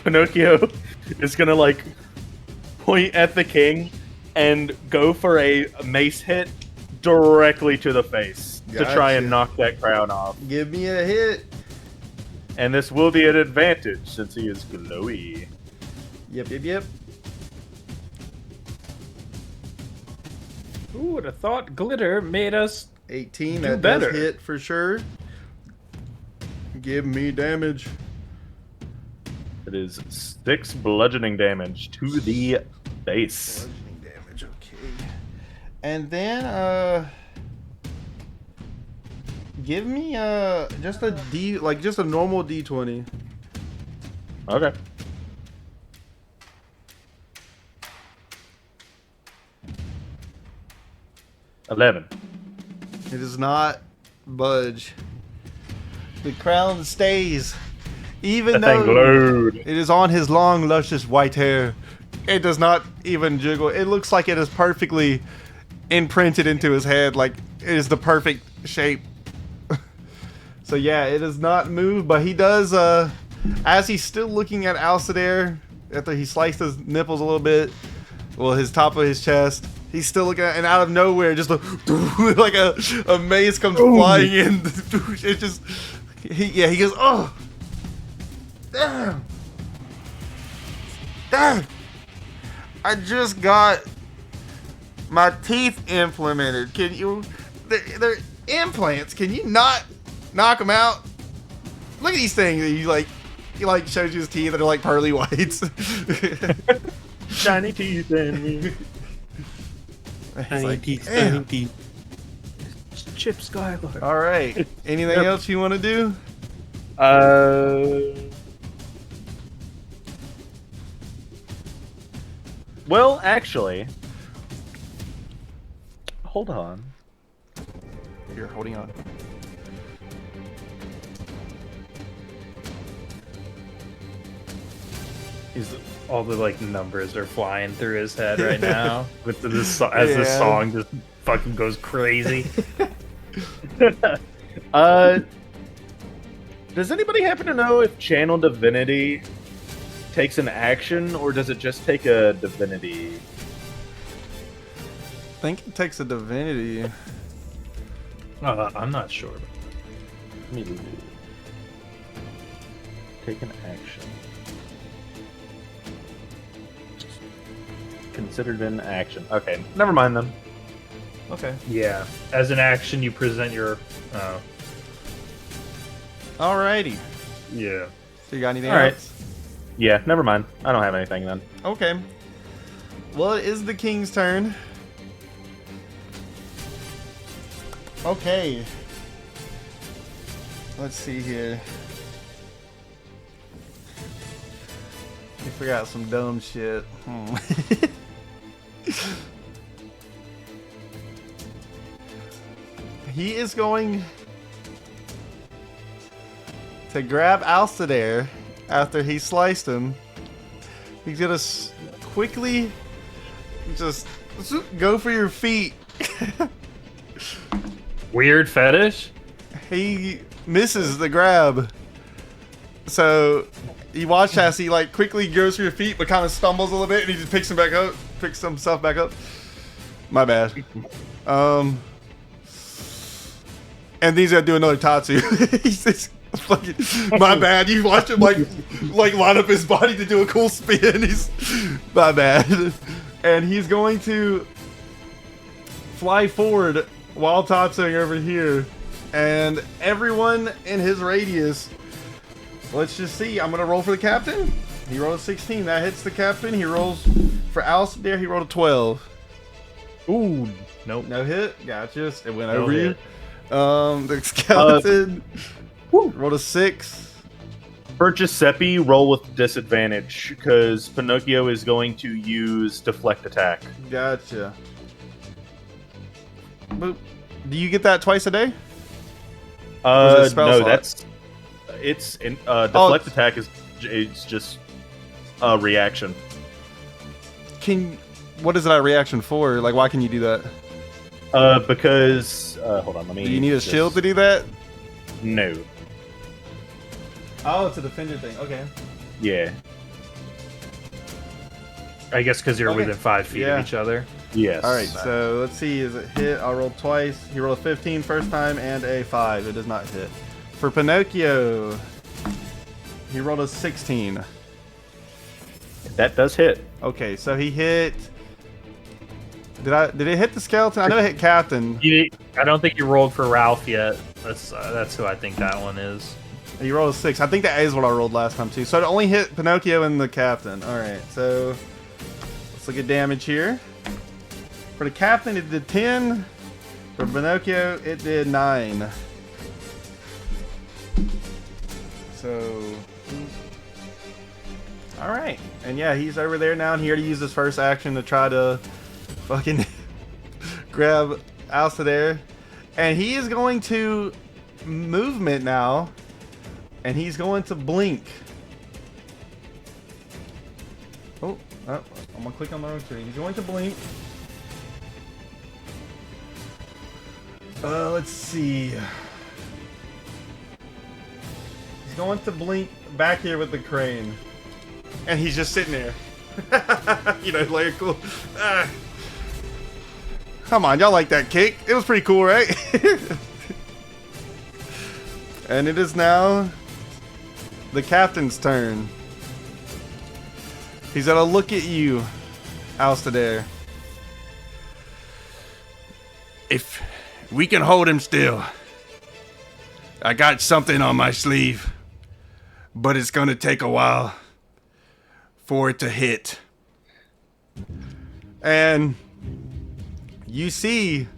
Pinocchio is gonna like point at the king and go for a mace hit directly to the face to try and knock that crown off. Give me a hit. And this will be an advantage since he is glowy. Yep. Who would have thought glitter made us 18, do that better? does hit for sure. Give me damage. It is 6 bludgeoning damage to the face. Bludgeoning damage, okay. And then, give me, just a D, like just a normal D20. Okay. $11. It does not budge. The crown stays. Even That thing though glowed. it is on his long, luscious white hair, it does not even jiggle. It looks like it is perfectly imprinted into his head, like it is the perfect shape. So yeah, it does not move, but he does, as he's still looking at Alcidair, after he sliced his nipples a little bit, well, his top of his chest, he's still looking at, and out of nowhere, just like a mace comes flying in. It just, he goes, oh, damn, I just got my teeth implemented. Can you, they're implants. Can you not knock them out? Look at these things. He shows you his teeth that are like pearly whites. Shiny teeth and me. He's Tiny like, teeth, "Damn." tiny teeth. Chip Skylar. All right. Anything else you want to do? Well, actually, hold on. You're holding on. All the like numbers are flying through his head right now with this as this Yeah. song just fucking goes crazy. Does anybody happen to know if Channel Divinity takes an action, or does it just take a divinity? I think it takes a divinity. I'm not sure. Let me take an action. Considered an action. Okay, never mind then. Okay. Yeah, as an action, you present your. Alrighty. Yeah. So you got anything All right. else? Yeah, never mind. I don't have anything then. Okay. Well, it is the king's turn. Okay. Let's see here. I forgot some dumb shit. He is going to grab Alcidair after he sliced him. He's gonna quickly just go for your feet. Weird fetish. He misses the grab. So you watch as he like quickly goes for your feet, but kind of stumbles a little bit, and he just picks himself back up. My bad. And he's gonna do another Tatsu. He's just fucking. My bad. You watch him like line up his body to do a cool spin. He's my bad. And he's going to fly forward while Tatsuing over here, and everyone in his radius. Let's just see. I'm gonna roll for the captain. He rolled a 16. That hits the captain. He rolls for Alcidair. He rolled a 12. Ooh, nope. No hit. Gotcha. It went No over hit. you. The skeleton rolled a 6. For Giuseppe, roll with disadvantage, because Pinocchio is going to use deflect attack. Gotcha. Boop. Do you get that twice a day? Or is it spell No, slot? it's deflect attack is it's just a reaction. What is that reaction for? Like, why can you do that? Because hold on, let me. Do you need a shield to do that? No. Oh, it's a defender thing. Okay. Yeah. I guess because you're Okay. within 5 feet Yeah. of each other. Yes. All right. So let's see. Is it hit? I'll roll twice. He rolled a 15 first time and a 5. It does not hit. For Pinocchio, he rolled a 16. That does hit. Okay, so he hit. Did it hit the skeleton? I know it hit Captain. I don't think you rolled for Ralph yet. That's who I think that one is. He rolled a 6. I think that is what I rolled last time too. So it only hit Pinocchio and the Captain. All right, so let's look at damage here. For the Captain, it did 10. For Pinocchio, it did 9. So, all right, and yeah, he's over there now, and he already used his first action to try to fucking grab Alcidair, and he is going to movement now, and he's going to blink. Oh, I'm gonna click on the wrong tree. He's going to blink. Let's see. He's going to blink back here with the crane. And he's just sitting there. You know, like cool. Come on, y'all like that kick? It was pretty cool, right? And it is now the captain's turn. He's gonna look at you, Alcidair. If we can hold him still, I got something on my sleeve, but it's gonna take a while for it to hit. And you see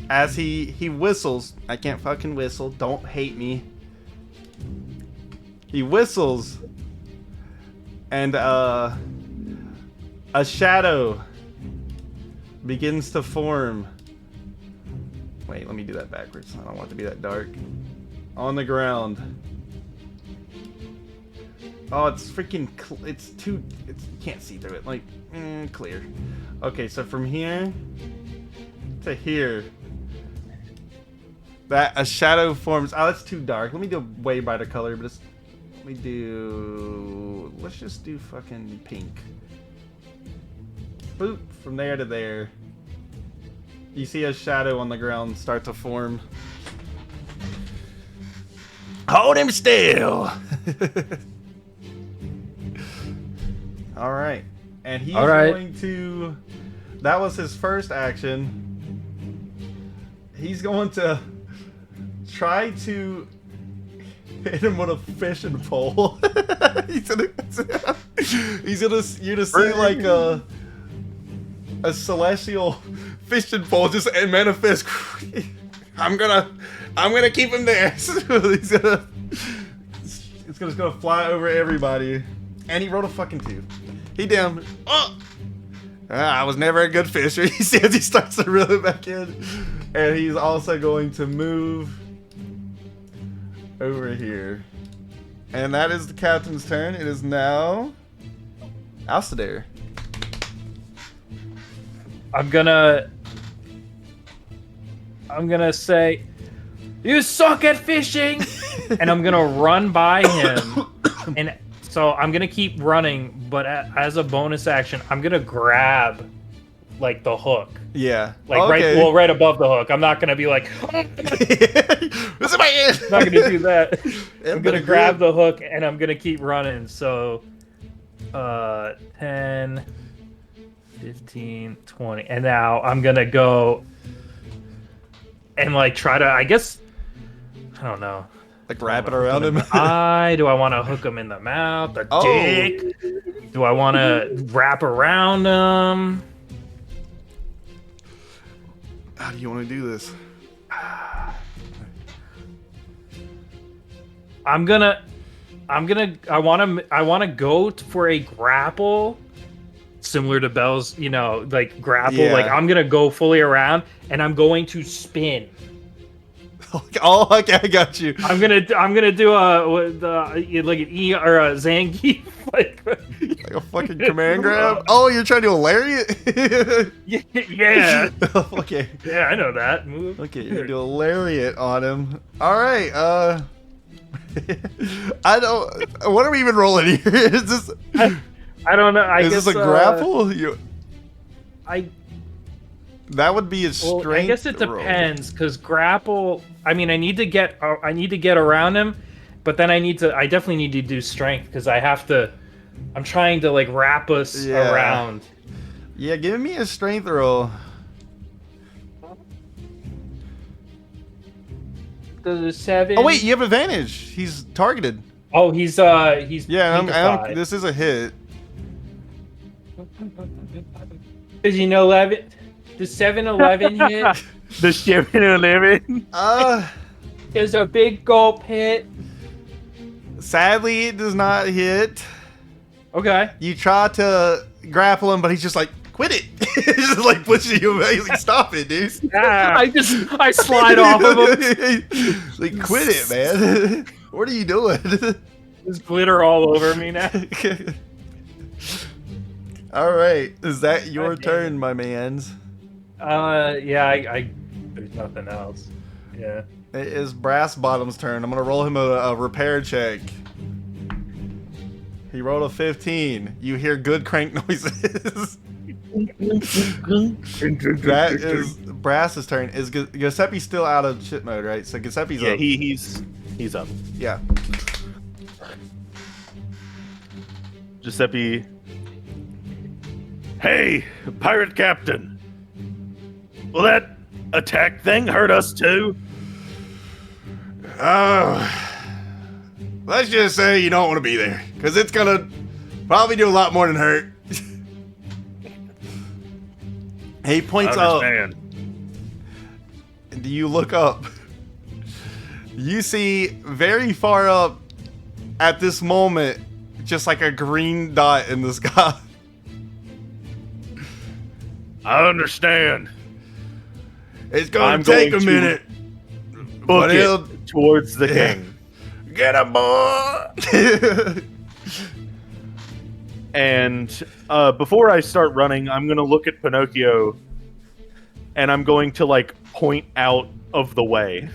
as he whistles. I can't fucking whistle. Don't hate me. He whistles, and a shadow begins to form. Wait, let me do that backwards. I don't want it to be that dark. On the ground. Oh, it's freaking. It's too. You can't see through it. Like, clear. Okay, so from here to here, that a shadow forms. Oh, that's too dark. Let me do a way brighter color, but it's. Let me do. Let's just do fucking pink. Boop. From there to there. You see a shadow on the ground start to form. Hold him still. All right, and he's going to. That was his first action. He's going to try to hit him with a fishing pole. He's gonna you to see like a celestial fishing pole just manifest. I'm gonna keep him there. It's gonna fly over everybody. And he rolled a fucking 2. He damn. Oh! I was never a good fisher. He says he starts to reel it back in. And he's also going to move over here. And that is the captain's turn. It is now Alcidair. I'm gonna say, you suck at fishing, and I'm gonna run by him, and so I'm gonna keep running. But as a bonus action, I'm gonna grab like the hook. Yeah. Like okay. right above the hook. I'm not gonna be like, this is my hand. I'm not gonna do that. I'm gonna grab the hook and I'm gonna keep running. So, 10, 15, 20, and now I'm gonna go and like try to. I guess I don't know. Like wrap it around him. Eye? Do I want to hook him in the mouth? The dick? Do I want to wrap around him? How do you want to do this? I want to go for a grapple, similar to Bell's, like grapple. Yeah. Like I'm gonna go fully around, and I'm going to spin. Oh, okay, I got you. I'm gonna do like an E or a Zangief, like a fucking command grab. Oh, you're trying to do a lariat? Yeah. Okay. Yeah, I know that move. Okay, you do a lariat on him. All right. I don't. What are we even rolling here? Is this? I don't know. Is this a grapple? That would be a strength. Well, I guess it depends, because grapple. I mean, I need to get around him, but then I definitely need to do strength, because I have to. I'm trying to like wrap us around. Yeah, give me a strength roll. Does a 7? Oh wait, you have advantage. He's targeted. Oh, he's Yeah, this is a hit. Does 11? Does 7-11 hit? The 7-11. There's a big gulp hit. Sadly, it does not hit. Okay. You try to grapple him, but he's just like, quit it. He's just like pushing you away. He's like, stop it, dude. I slide off of him. Like, quit it, man. What are you doing? There's glitter all over me now. All right. Is that your turn, my mans? Yeah, there's nothing else. Yeah. It is Brass Bottom's turn. I'm going to roll him a repair check. He rolled a 15. You hear good crank noises. That is Brass's turn. Is Giuseppe still out of shit mode, right? So Giuseppe's up. Yeah, he's up. Yeah. Giuseppe. Hey, pirate captain. Will that attack thing hurt us too? Let's just say you don't want to be there, because it's gonna probably do a lot more than hurt. He points out. you look up. You see very far up at this moment, just like a green dot in the sky. I understand. It's gonna I'm take going a to minute. Book it'll- it towards the Yeah. king. Get him, boy! And before I start running, I'm going to look at Pinocchio and I'm going to like point out of the way.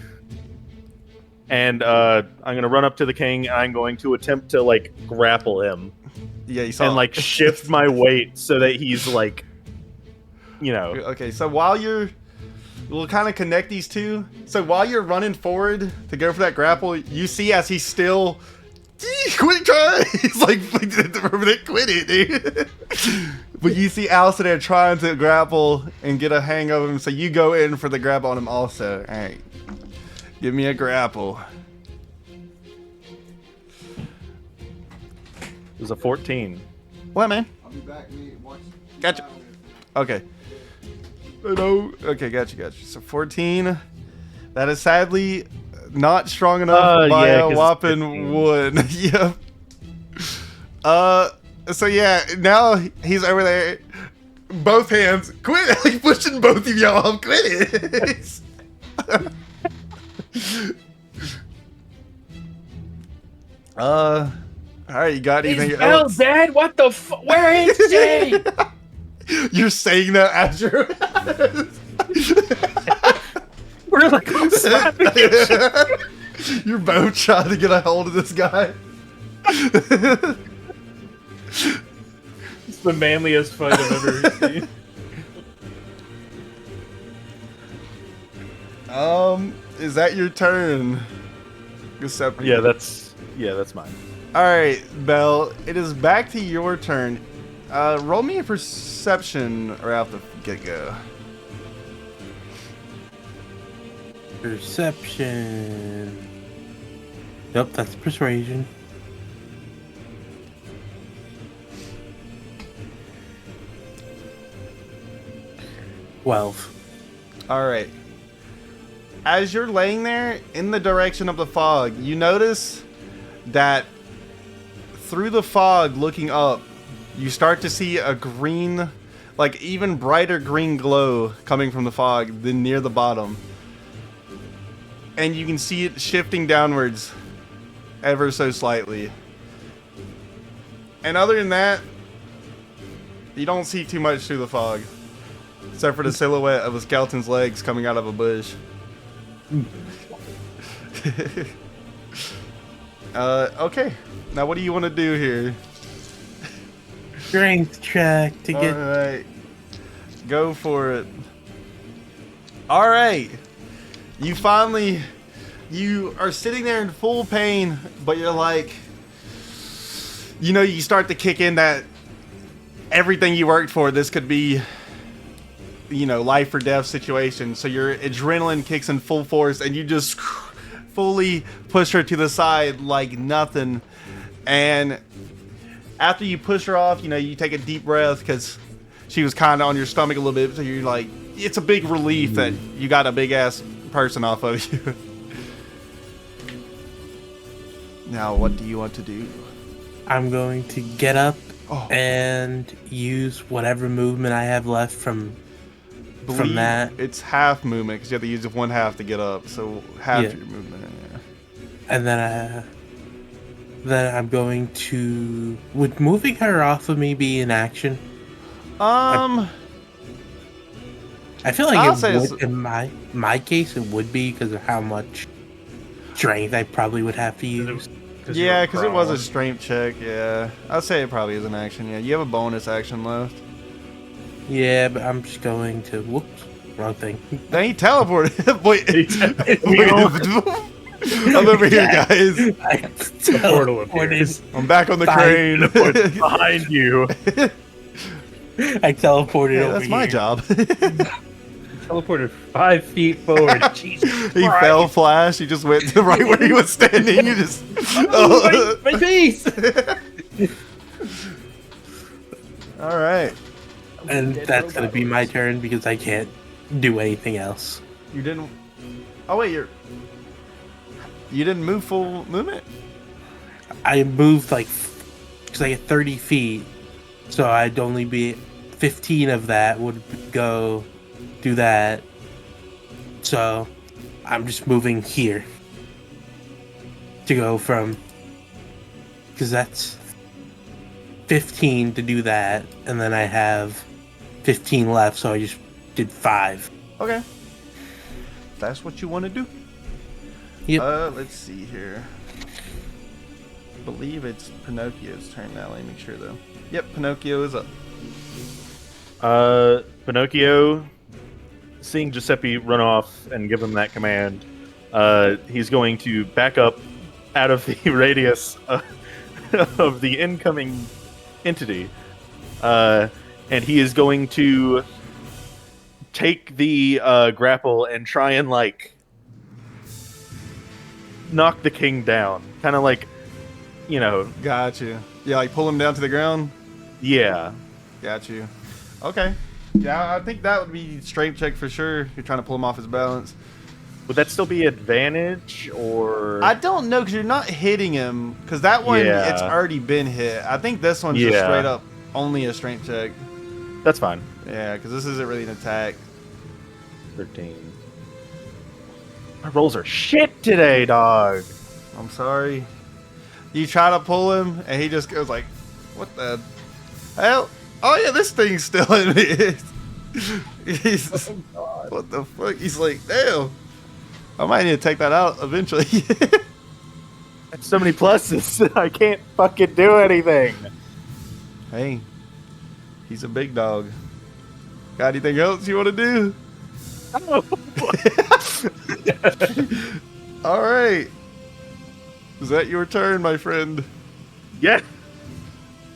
And I'm going to run up to the king and I'm going to attempt to like grapple him Yeah, you saw. and like shift my weight so that he's like, you know. Okay, so while we'll kind of connect these two. So while you're running forward to go for that grapple, you see as he's still, quit trying. He's like, quit it, dude. But you see Allison there trying to grapple and get a hang of him. So you go in for the grab on him also. All right, give me a grapple. It was a 14. What, man? I'll be back, mate. Watch. Gotcha. Okay. No. Okay, gotcha. So 14. That is sadly not strong enough by yeah, a 'cause whopping it's 15. 1. Yep. So yeah, now he's over there. Both hands. Quit like pushing both of y'all. Quit it. Alright, you got anything else? Dad, what the where is she? You're saying that as you're We're like slapping each You're both trying to get a hold of this guy. It's the manliest fight I've ever seen. Is that your turn? Giuseppe? Yeah, that's mine. Alright, Belle, it is back to your turn. Roll me a perception right off the get-go. Perception. Yep, that's persuasion. Alright. As you're laying there in the direction of the fog, you notice that through the fog looking up, you start to see a green, like even brighter green glow coming from the fog than near the bottom. And you can see it shifting downwards ever so slightly. And other than that, you don't see too much through the fog. Except for the silhouette of a skeleton's legs coming out of a bush. Okay. Now what do you want to do here? Strength check to get. Alright. Go for it. Alright. You are sitting there in full pain, but you're like, you start to kick in that everything you worked for, this could be, life or death situation. So your adrenaline kicks in full force and you just fully push her to the side like nothing. And after you push her off, you take a deep breath because she was kind of on your stomach a little bit. So you're like, it's a big relief that you got a big ass person off of you. Now, what do you want to do? I'm going to get up Oh. and use whatever movement I have left from that. It's half movement because you have to use one half to get up. So half Yeah. your movement. Yeah. And then I'm going to. Would moving her off of me be an action? I feel like I'll say it would, in my case, it would be because of how much strength I probably would have to use. Yeah, because it was a strength check. Yeah, I'd say it probably is an action. Yeah, you have a bonus action left. Yeah, but I'm just going to. Whoops, wrong thing. Then he teleported. Wait, I'm over here, guys. I portal appears. I'm back on the Fine. crane. Behind you. I teleported Yeah, over that's my here. job. Teleported 5 feet forward. Jesus He Christ. fell flash. He just went to right where he was standing. You just. My face! All right. And that's going to be my turn because I can't do anything else. You didn't. Oh wait, you didn't move full movement? I moved because I get 30 feet, so I'd only be 15 of that would go do that. So I'm just moving here to go from, because that's 15 to do that, and then I have 15 left, so I just did 5. Okay. That's what you want to do. Yep. Let's see here. I believe it's Pinocchio's turn now. Let me make sure though. Yep, Pinocchio is up. Pinocchio, seeing Giuseppe run off and give him that command, he's going to back up out of the radius of the incoming entity, and he is going to take the grapple and try and knock the king down, kind of Got you. Yeah, like pull him down to the ground. yeah. Got you. Okay. Yeah, I think that would be strength check for sure. You're trying to pull him off his balance. Would that still be advantage, or I don't know because you're not hitting him. Because that one, Yeah. it's already been hit. I think this one's just Yeah. straight up only a strength check. that's fine. Yeah, because this isn't really an attack. 13. My rolls are shit today, dog. I'm sorry. You try to pull him, and he just goes like, "What the hell? Oh yeah, this thing's still in me." He's, what the fuck? He's like, "Damn, I might need to take that out eventually." That's so many pluses. I can't fucking do anything. Hey, he's a big dog. Got anything else you want to do? All right. Is that your turn, my friend? Yeah.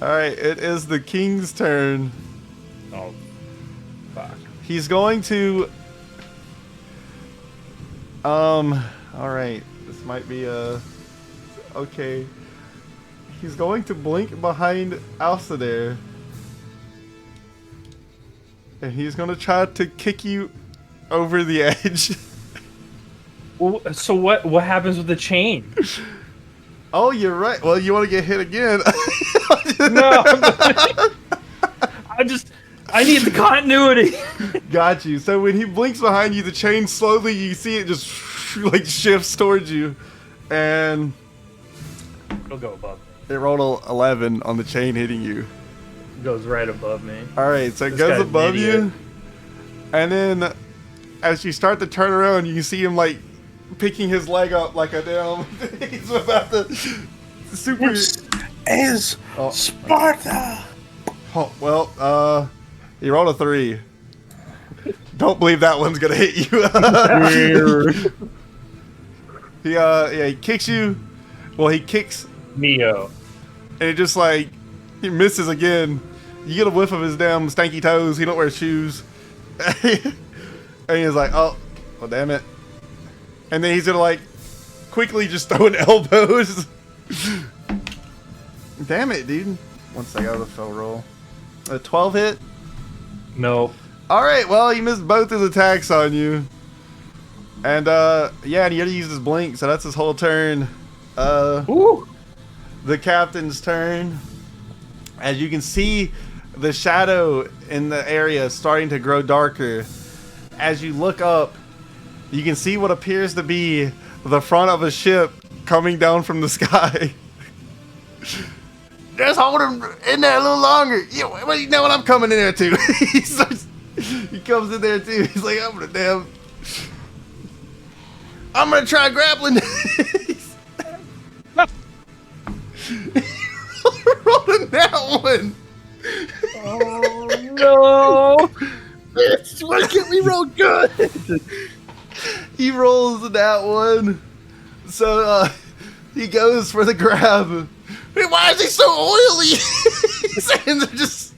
All right, it is the king's turn. Oh, fuck. He's going to. All right. This might be okay. He's going to blink behind Alcidair. And he's going to try to kick you over the edge. Well, so what happens with the chain? Oh, you're right. Well, you want to get hit again. No. I need the continuity. Got you. So when he blinks behind you, the chain slowly, you see it just shifts towards you. And It'll go above me. it rolled a 11 on the chain hitting you. It goes right above me. All right, so it This goes guy's an above idiot. you. And then as you start to turn around, you can see him picking his leg up like a damn. He's about to super. Is Oh. Sparta. Oh, well, he rolled a 3. Don't believe that one's gonna hit you. He kicks you. Well, he kicks, Neo. and it just he misses again. You get a whiff of his damn stanky toes. He don't wear shoes, and he's like, "Oh, well, damn it!" And then he's gonna quickly just throw in elbows. Damn it, dude! Once I got the fell roll, a 12 hit. No. All right, well, he missed both his attacks on you. And, and he already used his blink, so that's his whole turn. Ooh. The captain's turn. As you can see, the shadow in the area is starting to grow darker. As you look up, you can see what appears to be the front of a ship coming down from the sky. Just hold him in there a little longer. Yeah, well, you know what? I'm coming in there too. He comes in there too. He's like, I'm gonna try grappling. Rolling that one. Oh no! Why can't we roll good? He rolls that one. So he goes for the grab. Hey, why is he so oily? His hands are just.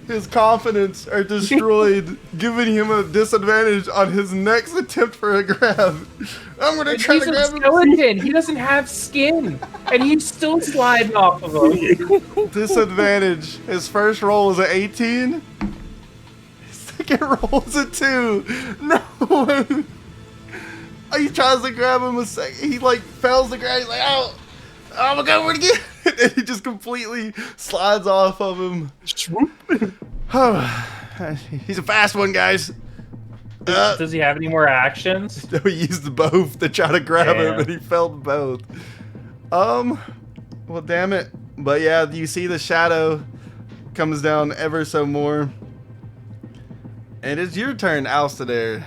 His confidence are destroyed, giving him a disadvantage on his next attempt for a grab. I'm gonna try He's to a grab him. skeleton. He doesn't have skin, and he's still sliding off of him. Disadvantage. His first roll was an 18. His freaking rolls a 2. No way. He tries to grab him a second. He like fails to grab. He's like, oh, I'm gonna go for it again. And he just completely slides off of him. Oh, he's a fast one, guys. Does he have any more actions? He used both to try to grab him, Damn. and he failed both. Well, damn it. But yeah, you see the shadow comes down ever so more. And it's your turn, Alcidair.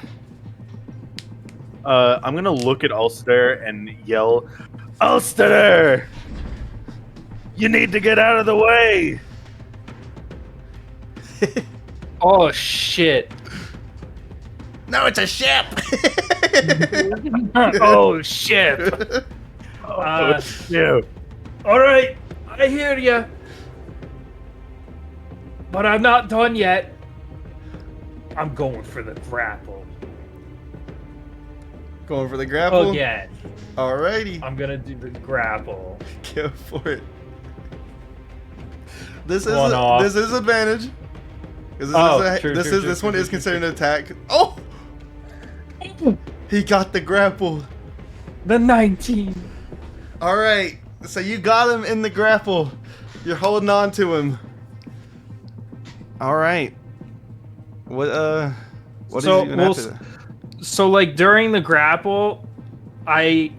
I'm gonna look at Ulster and yell, Ulster! You need to get out of the way! Oh shit! No, it's a ship! Oh shit! Yeah. All right, I hear you, but I'm not done yet. I'm going for the grapple Going for the grapple? again. Alrighty. I'm gonna do the grapple. Go for it. This One off. is advantage. 'Cause this one is considered an attack. Oh! He got the grapple. The 19. All right, so you got him in the grapple. You're holding on to him. All right. What is So he doing we'll after that? So like during the grapple, I'm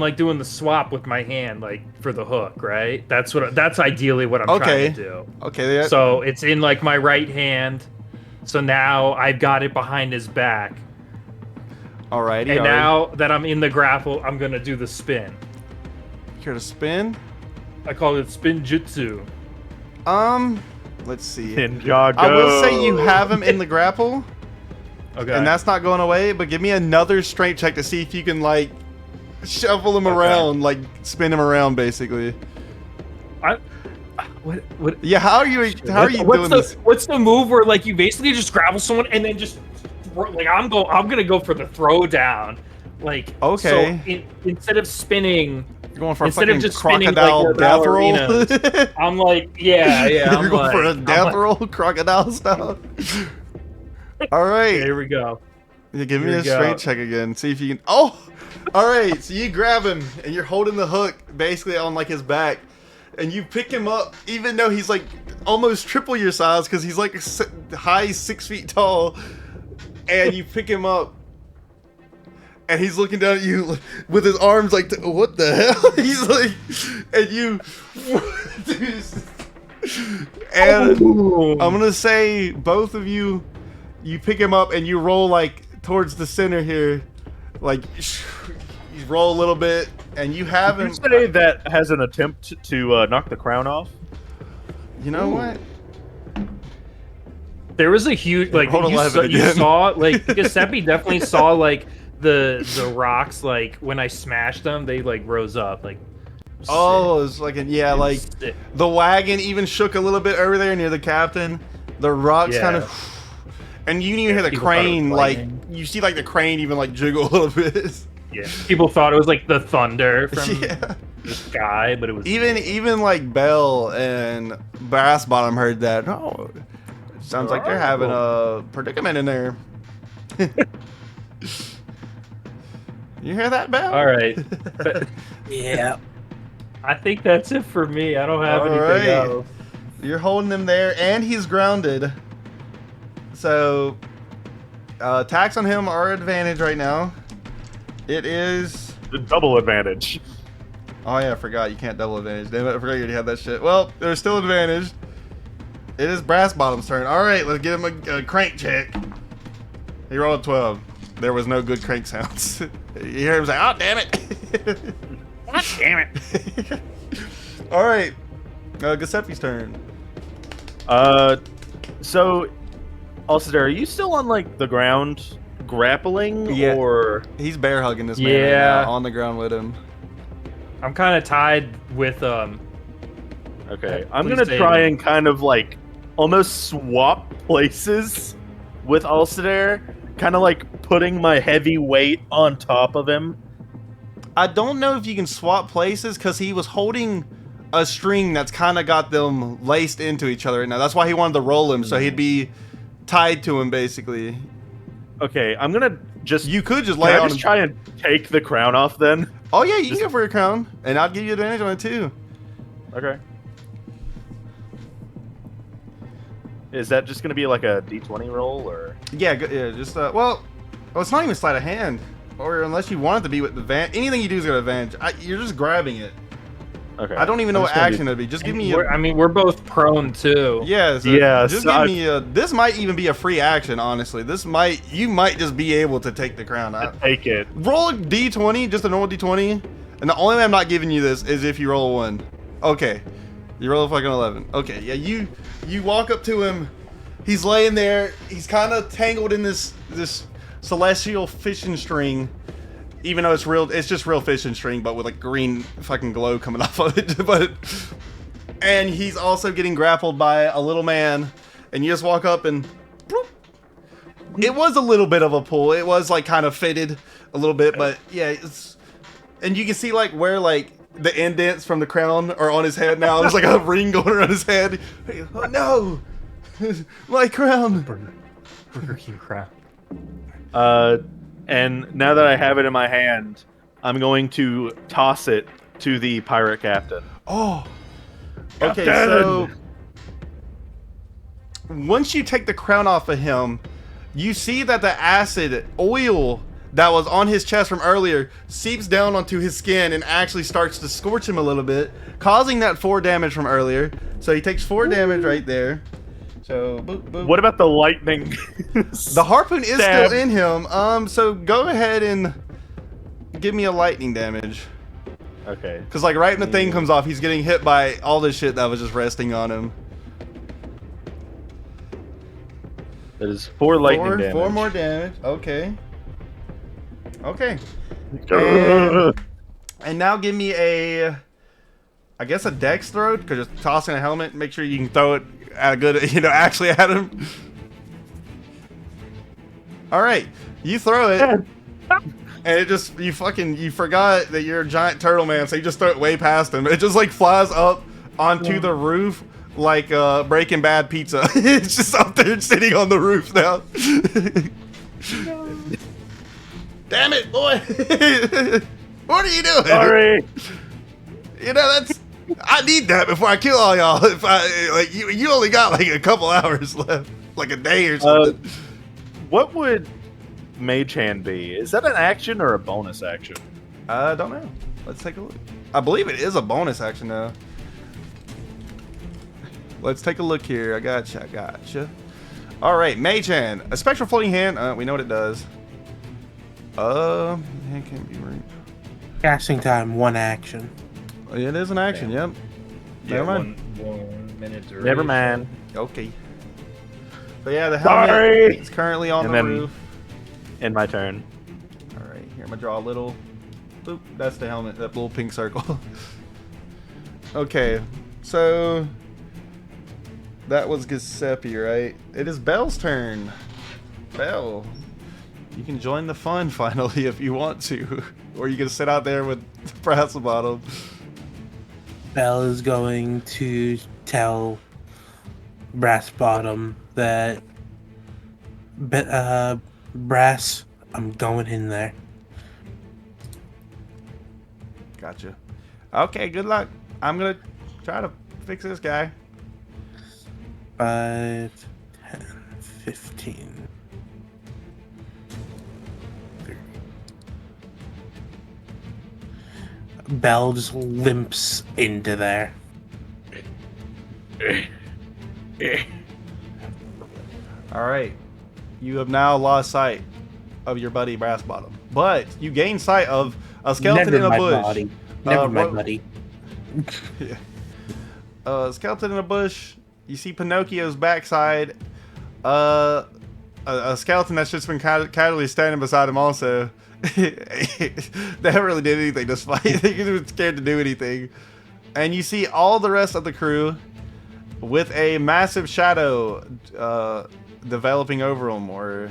like doing the swap with my hand, like for the hook, right? That's ideally what I'm trying to do. Okay. Yeah. So it's in like my right hand. So now I've got it behind his back. Alrighty. And now that I'm in the grapple, I'm gonna do the spin. Here to spin. I call it spin jutsu. Let's see. Ninjago. I will say you have him in the grapple, Okay. and that's not going away. But give me another strength check to see if you can like shuffle him around, like spin him around, basically. What? Yeah. How are you doing this? What's the move where like you basically just grapple someone and then just like I'm gonna go for the throw down, like Okay. So instead of spinning, You're going for a instead of fucking just spinning crocodile like death ballerinas, roll. I'm like yeah. You're I'm going for a like- death I'm like, roll, crocodile style. All right. Here we go. Yeah, give me Here a we go. straight check again. See if you can. Oh, all right. So you grab him and you're holding the hook basically on like his back, and you pick him up even though he's like almost triple your size because he's like high 6 feet tall, and you pick him up. And he's looking down at you with his arms like, what the hell? He's like, and you, and I'm gonna say both of you, you pick him up and you roll like towards the center here, like you roll a little bit, and you have Did him. you say that has an attempt to knock the crown off? You know what? There was a huge like Hold on, you, live saw, it you again. saw like Giuseppe definitely saw like the rocks like when I smashed them they like rose up like. Oh, it's like like Sick. the wagon even shook a little bit over there near the captain. The rocks Yeah. kind of, and you even hear the people thought it was crane like lightning. you see like the crane even like jiggle a little bit. Yeah, people thought it was like the thunder from Yeah. the sky, but it was Even like Bell and Brass Bottom heard that. Oh, it sounds like they're having a predicament in there. You hear that, Bell? all right. Yeah. I think that's it for me. I don't have All anything right. else. You're holding him there, and he's grounded. So, attacks on him are advantage right now. It is. The double advantage. Oh yeah, I forgot you can't double advantage. Damn it, I forgot you already had that shit. Well, there's still advantage. It is Brass Bottom's turn. All right, let's give him a crank check. He rolled a 12. There was no good crank sounds. You hear him say, "Oh damn it!" God damn it. All right, Giuseppe's turn. So, Ulster, are you still on like the ground grappling, Yeah. or He's bear hugging this man right Yeah. now, on the ground with him. I'm kind of tied with okay? I'm Please gonna say try no. and kind of like almost swap places with Ulster, kind of like putting my heavy weight on top of him. I don't know if you can swap places because he was holding a string that's kind of got them laced into each other right now. That's why he wanted to roll him, so he'd be tied to him, basically. Okay, I'm gonna just. You could just Can lay I on just him. try and take the crown off then? Oh yeah, you can go for a crown, and I'll give you advantage on it too. Okay. Is that just gonna be like a d20 roll, or? Yeah, yeah. Just well, it's not even sleight of hand, or unless you want it to be with the anything you do is got advantage. You're just grabbing it. Okay. I don't even know I'm what just gonna action it'd be. Just give me a. I mean, we're both prone too. Yeah, so Yeah, just so give me a. This might even be a free action, honestly. You might just be able to take the crown. take it. Roll a d20, just a normal d20, and the only way I'm not giving you this is if you roll a 1. Okay, you roll a fucking 11. Okay, yeah, you walk up to him. He's laying there. He's kind of tangled in this celestial fishing string. Even though it's just real fishing string, but with like green fucking glow coming off of it. And he's also getting grappled by a little man, and you just walk up and bloop. It was a little bit of a pull. It was like kind of fitted a little bit, but yeah, and you can see like where like the indents from the crown are on his head now. There's like a ring going around his head. Oh no, my crown. Burger King crown. And now that I have it in my hand, I'm going to toss it to the pirate captain. Oh. Okay, Captain! so once you take the crown off of him, you see that the acid oil that was on his chest from earlier seeps down onto his skin and actually starts to scorch him a little bit, causing that 4 damage from earlier. So he takes 4 damage right there. So, boop, boop. What about the lightning? The harpoon is Stab. still in him. So go ahead and give me a lightning damage. Okay. Because like right when the thing comes off, he's getting hit by all this shit that was just resting on him. That is 4 lightning damage. 4 more damage. Okay. Okay. And now give me I guess a dex throw, because you're tossing a helmet. Make sure you can throw it at a good, actually at him. All right, you throw it, and it just you forgot that you're a giant turtle man, so you just throw it way past him. It just like flies up onto the roof like Breaking Bad pizza. It's just up there sitting on the roof now. Damn it, boy! What are you doing? Sorry. I need that before I kill all y'all. If you only got like a couple hours left, like a day or something. What would Mage Hand be? Is that an action or a bonus action? I don't know. Let's take a look. I believe it is a bonus action though. Let's take a look here. I gotcha. All right, Mage Hand, a spectral floating hand. We know what it does. It can't be right. Casting time, 1 action. It is an action. Yep. Never mind. 1 minute duration. Never mind. Okay. So yeah, the helmet Sorry. is currently on And the then- roof. In my turn. All right, here I'm gonna draw a little. Boop. That's the helmet. That little pink circle. Okay, so that was Giuseppe, right? It is Belle's turn. Belle, you can join the fun finally if you want to, or you can sit out there with Brass Bottom. Belle is going to tell Brass Bottom that Brass, I'm going in there. Gotcha. Okay, good luck. I'm gonna try to fix this guy. 5, 10, 15. 30. Belle just limps into there. All right, you have now lost sight of your buddy Brass Bottom, but you gain sight of a skeleton Never in a my bush. body. Never my what- buddy. Yeah. Skeleton in a bush. You see Pinocchio's backside. A skeleton that's just been casually standing beside him also. They haven't really did anything this fight. They were scared to do anything. And you see all the rest of the crew with a massive shadow developing over them, or,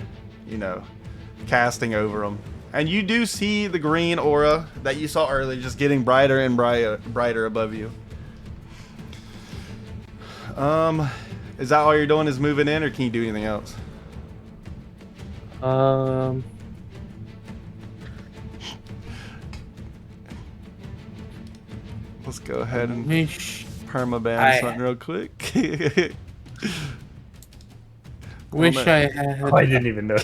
casting over them. And you do see the green aura that you saw earlier just getting brighter and brighter above you. Is that all you're doing? Is moving in, or can you do anything else? Let's go ahead and Wish permaban something real quick. I had. Oh, I didn't even know.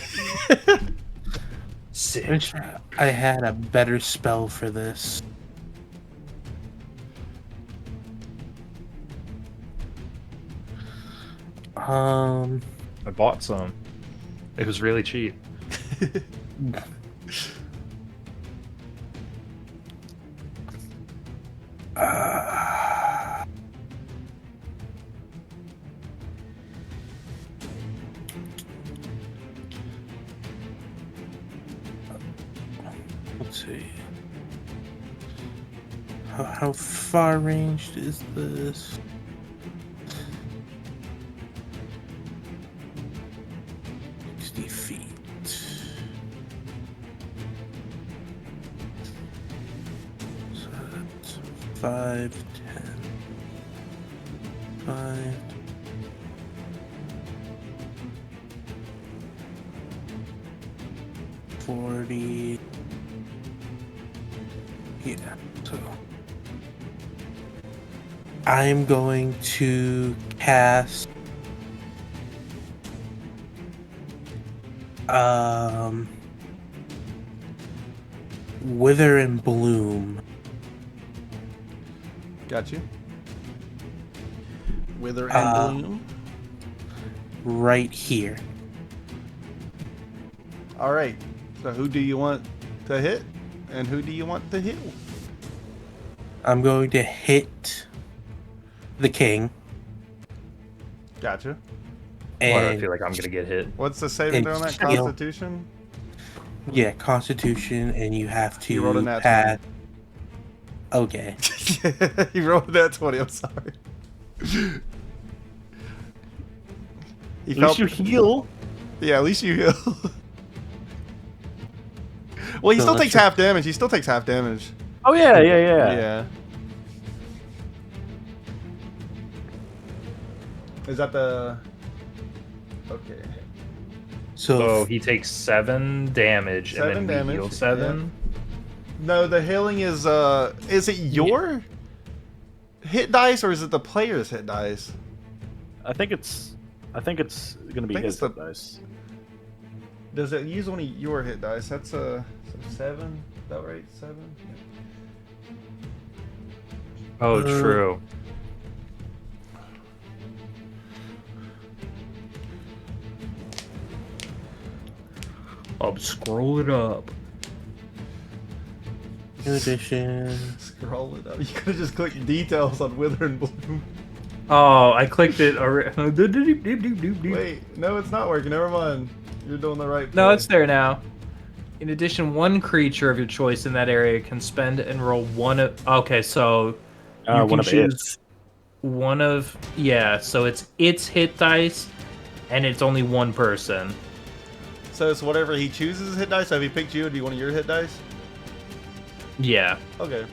Sick. Wish I had a better spell for this. I bought some. It was really cheap. Let's see. How far ranged is this? Feet. So that's 5, 10, 5, 40. Yeah, so I'm going to cast Wither and Bloom. Got you. Wither and Bloom. Right here. All right. So who do you want to hit, and who do you want to heal? I'm going to hit the king. Gotcha. Why do I And feel like I'm gonna get hit? What's the saving throw on that? heal. Constitution? yeah, Constitution, and you have to You rolled a nat pass. Okay. You rolled that 20. I'm sorry. He At least you heal. Yeah, at least you heal. Well, he So still let's takes just- half damage. He still takes half damage. Oh yeah. Yeah. Is that the... Okay. So he takes 7 damage, 7 and then we damage, heal 7. No, the healing is it your hit dice, or is it the player's hit dice? I think it's gonna be I think his it's the- hit dice. Does it use one of your hit dice? That's so 7. Is that right? 7? Oh, Uh, true. I'll scroll it up. New edition. Scroll it up. You could have just clicked details on Wither and Bloom. Oh, I clicked it already. Wait, no, it's not working. Never mind. You're doing the right. No, play. it's there now. In addition, one creature of your choice in that area can spend and roll one of. Okay, so you One can of choose its. one of. Yeah, so it's hit dice, and it's only one person. So it's whatever he chooses hit dice. So if he picked you, do you want your hit dice? Yeah. Okay.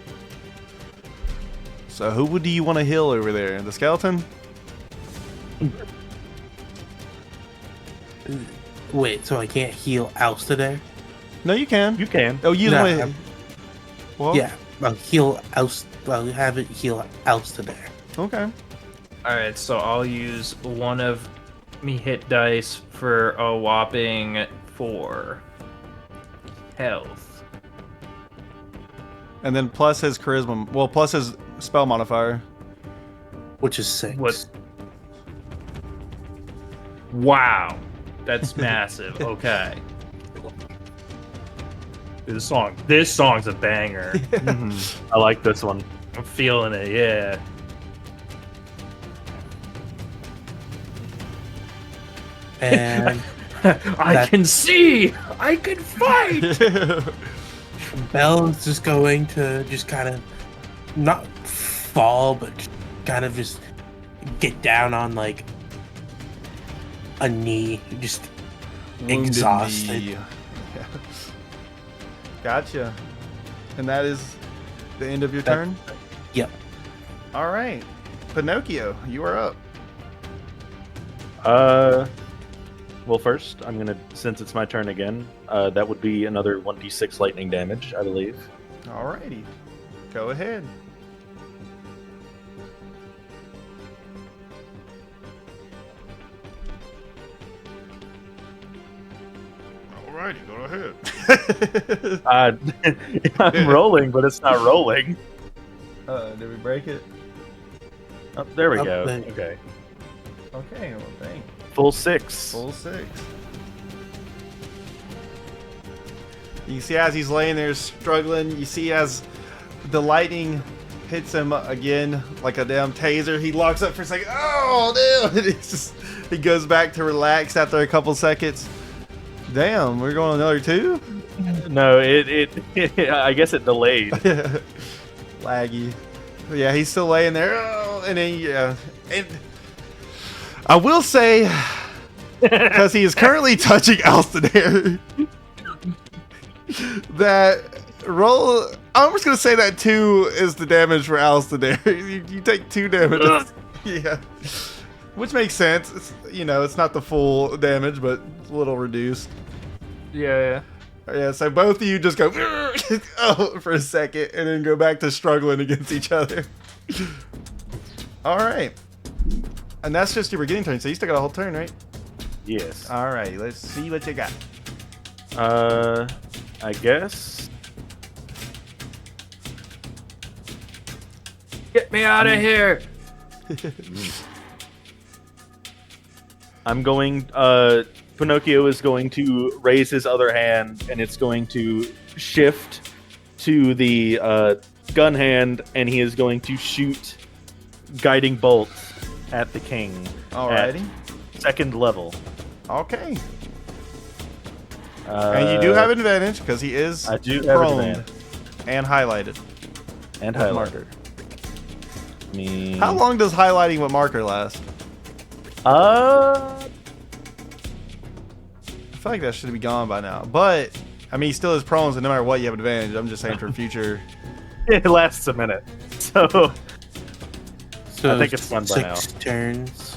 So who do you want to heal over there? The skeleton? Wait, so I can't heal Alsta there? No, you can. You can. Oh, you No, want to. I'm- Well, Yeah, I'll heal Alsta. I'll have it heal Alsta there. Okay. All right, so I'll use one of me hit dice for a whopping 4 health. And then plus his charisma. Well, plus his spell modifier. Which is 6. What? Wow, that's massive. Okay. This song's a banger. I like this one. I'm feeling it. Yeah. And I can see. I can fight. Belle's just going to just kind of not fall, but kind of just get down on like a knee, just Wounded exhausted. knee. Yeah. Gotcha. And that is the end of your turn? Yep. All right. Pinocchio, you are up. Well, first, I'm gonna, since it's my turn again, that would be another 1d6 lightning damage, I believe. Alrighty. Go ahead. Alrighty, go ahead. I'm rolling, but it's not rolling. Did we break it? Oh, there we Up go. there. Okay. Okay, well, thanks. Full 6. Full 6. You see as he's laying there struggling, you see as the lightning hits him again like a damn taser. He locks up for a second. Oh, damn! He goes back to relax after a couple seconds. Damn, we're going another 2? No, I guess it delayed. Laggy. But yeah, he's still laying there. Oh, and then, yeah. And I will say, because he is currently touching Alstair, that roll. I'm just gonna say that 2 is the damage for Alstair. You take 2 damage. Yeah, which makes sense. It's not the full damage, but it's a little reduced. Yeah. Yeah, so both of you just go oh, for a second, and then go back to struggling against each other. All right, and that's just your beginning turn. So you still got a whole turn, right? Yes. All right, let's see what you got. I guess. Get me out of here. I'm going. Pinocchio is going to raise his other hand, and it's going to shift to the gun hand, and he is going to shoot guiding bolt at the king. Alrighty. At 2nd level. Okay. And you do have advantage because he is I do have prone advantage. and highlighted And with highlighter. marker. Me. How long does highlighting with marker last? Uh, I feel like that should be gone by now. But I mean, he still is prone, so no matter what, you have advantage. I'm just saying for future. it lasts a minute. So So I think it's done by now. 6 turns.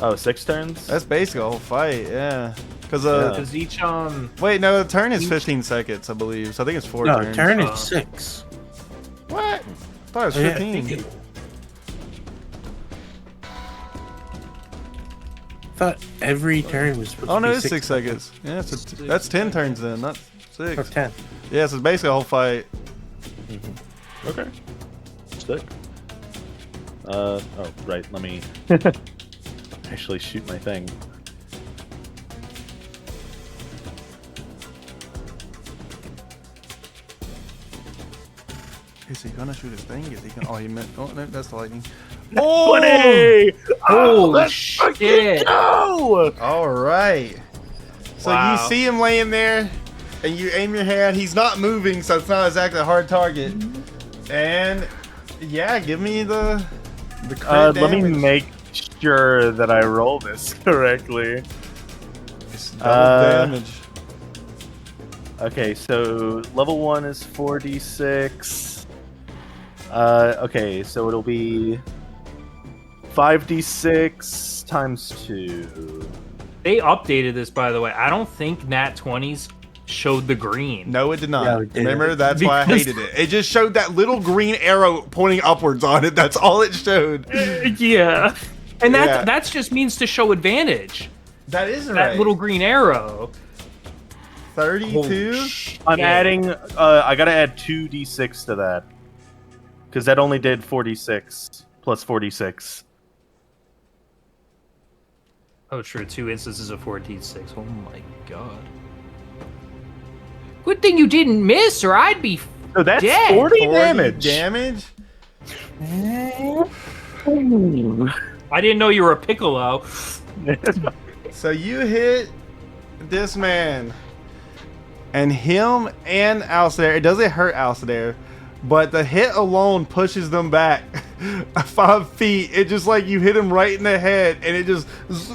Oh, 6 turns? That's basically a whole fight. Yeah. Because Because each wait, no, the turn is 15 seconds, I believe. So I think it's 4 No, turns. turn is 6. What? I thought it was Oh, yeah, 15. I thought every turn was supposed Oh to no, be it's 6 seconds. Yeah, that's 10 turns then, not 6. Or 10. Yeah, so it's basically a whole fight. Okay. Sick. Oh, right. Let me actually shoot my thing. Is he gonna shoot his thing? Is he gonna? Oh, he meant. Oh, no, that's the lightning. Oh! Holy shit! No! All right. So Wow. you see him laying there, and you aim your hand. He's not moving, so it's not exactly a hard target. And yeah, give me the crit Let me damage. make sure that I roll this correctly. It's double damage. Okay, so level 1 is 4d6. Okay, so it'll be 5d6 times 2. They updated this, by the way. I don't think Nat 20s showed the green. No, it did not. Yeah, it did. Remember, that's why I Because- hated it. It just showed that little green arrow pointing upwards on it. That's all it showed. Yeah. And Yeah. that's just means to show advantage. That is That little green arrow. 32. I'm adding, I gotta add 2d6 to that. Because that only did 46 plus 46. Oh, true. 2 instances of 4d6. Oh my god. Good thing you didn't miss, or I'd be. So that's Dead. 40 40 damage. damage. I didn't know you were a piccolo. So you hit this man, and him and Alcidair. It doesn't hurt Alcidair, but the hit alone pushes them back 5 feet. It just like you hit him right in the head, and it just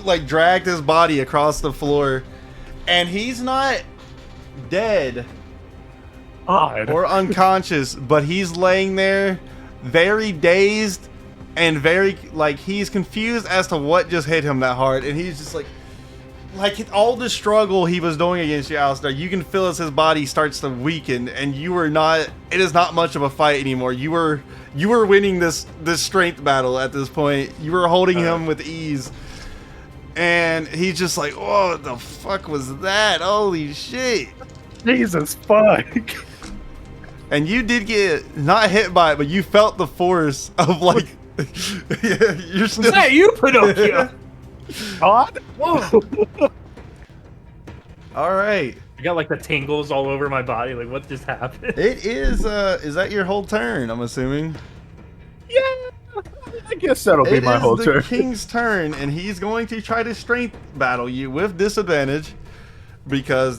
like dragged his body across the floor. And he's not dead Odd. or unconscious, but he's laying there, very dazed and very like he's confused as to what just hit him that hard, and he's just like all the struggle he was doing against you, Alistair, you can feel as his body starts to weaken, and you are not. It is not much of a fight anymore. You were winning this strength battle at this point. You were holding him with ease, and he's just like, "Oh, what the fuck was that? Holy shit!" Jesus fuck. And you did get not hit by it, but you felt the force of like. Yeah, you're still. Is that you, Pinocchio? God? Whoa! All right. I got like the tingles all over my body. Like, what just happened? It is. Is that your whole turn? I'm assuming. Yeah, I guess that'll be my whole It is turn. the king's turn, and he's going to try to strength battle you with disadvantage because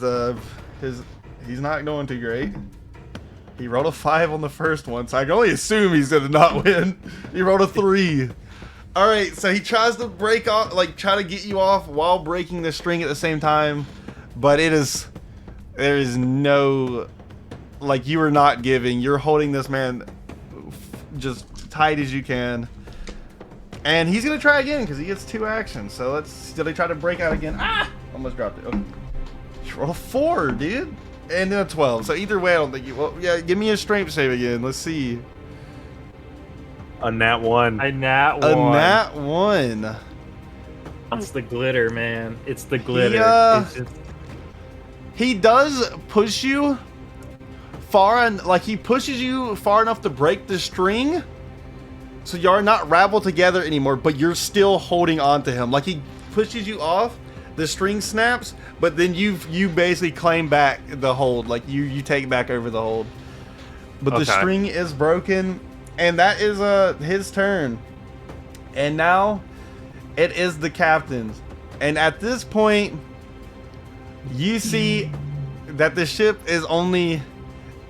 he's not going too great. He rolled a 5 on the first one, so I can only assume he's gonna not win. He rolled a 3. All right, so he tries to break off, like try to get you off while breaking the string at the same time, but there is no, like you are not giving. You're holding this man just tight as you can, and he's gonna try again because he gets 2 actions. So let's did he try to break out again? Ah, almost dropped it. Okay. Roll a 4, dude, and then a 12. So either way, I don't think you. Well, yeah, give me a strength save again. Let's see. A nat 1. A nat 1. A nat 1. It's the glitter, man. It's the glitter. He, It's just... He does push you far, and like he pushes you far enough to break the string, so you're not raveled together anymore. But you're still holding on to him. Like he pushes you off, the string snaps, but then you basically claim back the hold. Like you take back over the hold. But the Okay. string is broken, and that is his turn. And now it is the captain's. And at this point, you see that the ship is only,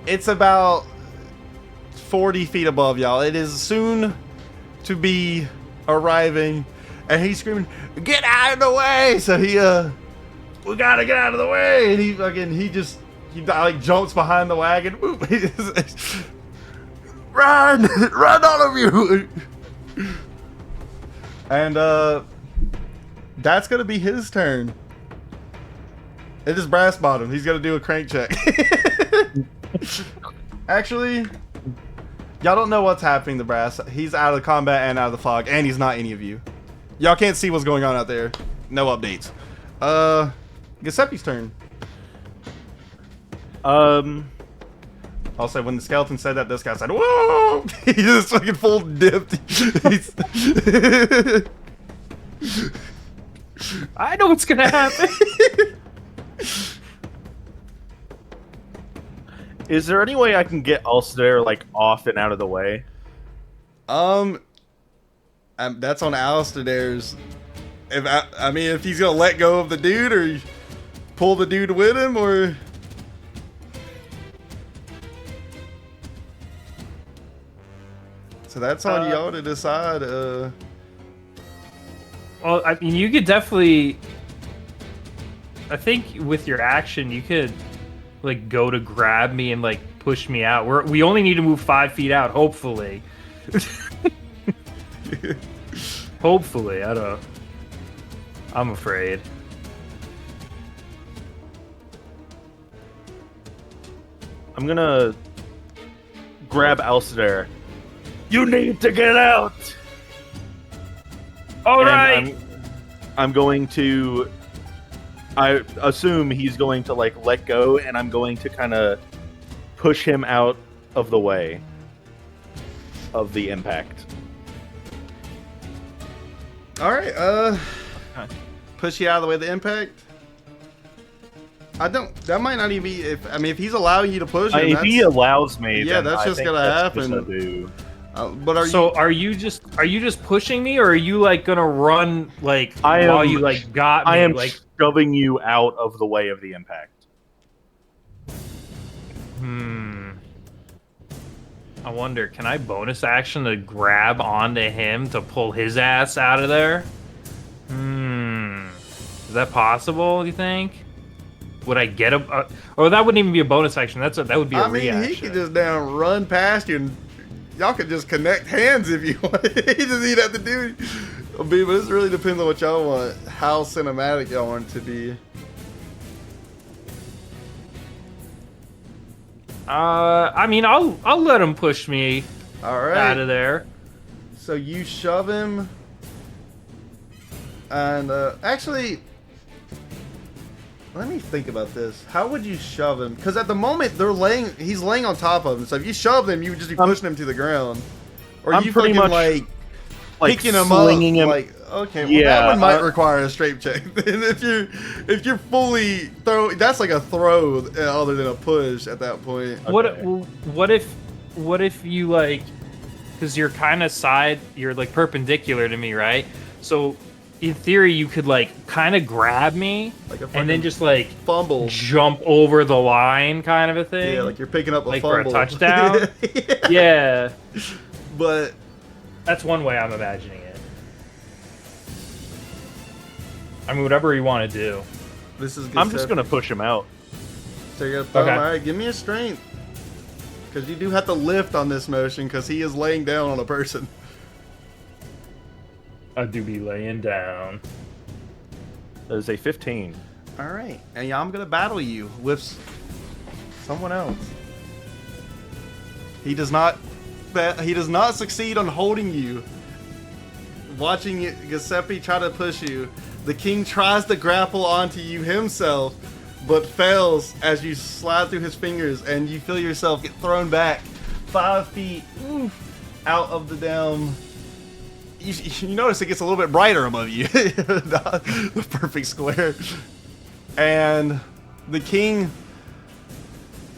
it's about 40 feet above y'all. It is soon to be arriving, and he's screaming, "Get out of the way!" So we gotta get out of the way. And he like jumps behind the wagon. Whoop. He just, run, all of you. And that's gonna be his turn. It is brass bottom. He's gonna do a crank check. Actually, y'all don't know what's happening to Brass. He's out of combat and out of the fog, and he's not any of you. Y'all can't see what's going on out there. No updates. Giuseppe's turn. Also, when the skeleton said that, this guy said, "Whoa!" He just fucking full dipped. I know what's gonna happen. Is there any way I can get Ulster like off and out of the way? That's on Alistair's. If he's gonna let go of the dude or pull the dude with him, or so that's on y'all to decide. Well, I mean, you could definitely. I think with your action, you could like go to grab me and like push me out. We only need to move 5 feet out, hopefully. Hopefully, I don't. I'm afraid. I'm gonna grab Ulster. You need to get out. All And right. I'm going to. I assume he's going to like let go, and I'm going to kind of push him out of the way of the impact. All right, push you out of the way of the impact. I don't. That might not even be. If he's allowing you to push him, If he allows me, yeah, then that's I just think gonna that's happen. just a do. But Are you just pushing me, or are you like gonna run like I while am- you like got me? I am like shoving you out of the way of the impact. I wonder, can I bonus action to grab onto him to pull his ass out of there? Is that possible? Do you think? Would I get or that wouldn't even be a bonus action. That would be a reaction. he could just down run past you and y'all could just connect hands if you want. He doesn't have to do it. But this really depends on what y'all want. How cinematic y'all want it to be. I mean, I'll let him push me All right. out of there. So you shove him, and actually, let me think about this. How would you shove him? Because at the moment he's laying on top of him. So if you shove him, you would just be pushing him to the ground, or I'm you pretty fucking much, picking him slinging up. him. Like, okay, well Yeah, that one might require a strength check. And if you're fully that's like a throw other than a push at that point. Okay. What if you like, because you're kind of you're like perpendicular to me, right? So in theory you could like kind of grab me Like a and then fucking just like fumble. jump over the line kind of a thing. Yeah, like you're picking up a like fumble. for a touchdown. Yeah, But that's one way I'm imagining it. I mean, whatever you want to do. this is good I'm stuff. just gonna push him out. So you're gonna throw him. Okay. All right, give me your strength. Because you do have to lift on this motion because he is laying down on a person. I do be laying down. That is a 15. All right, and yeah, I'm gonna battle you with someone else. He does not succeed on holding you. Watching Giuseppe try to push you, the king tries to grapple onto you himself, but fails as you slide through his fingers, and you feel yourself get thrown back 5 feet out of the damn. You notice it gets a little bit brighter above you, the perfect square, and the king,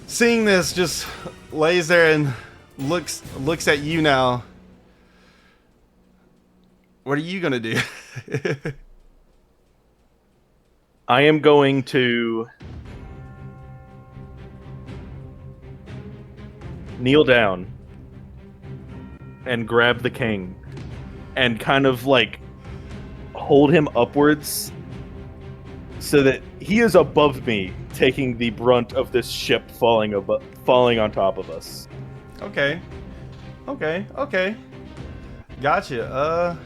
seeing this, just lays there and looks at you now. What are you gonna do? I am going to kneel down and grab the king and kind of like hold him upwards so that he is above me, taking the brunt of this ship falling on top of us. Okay. Gotcha.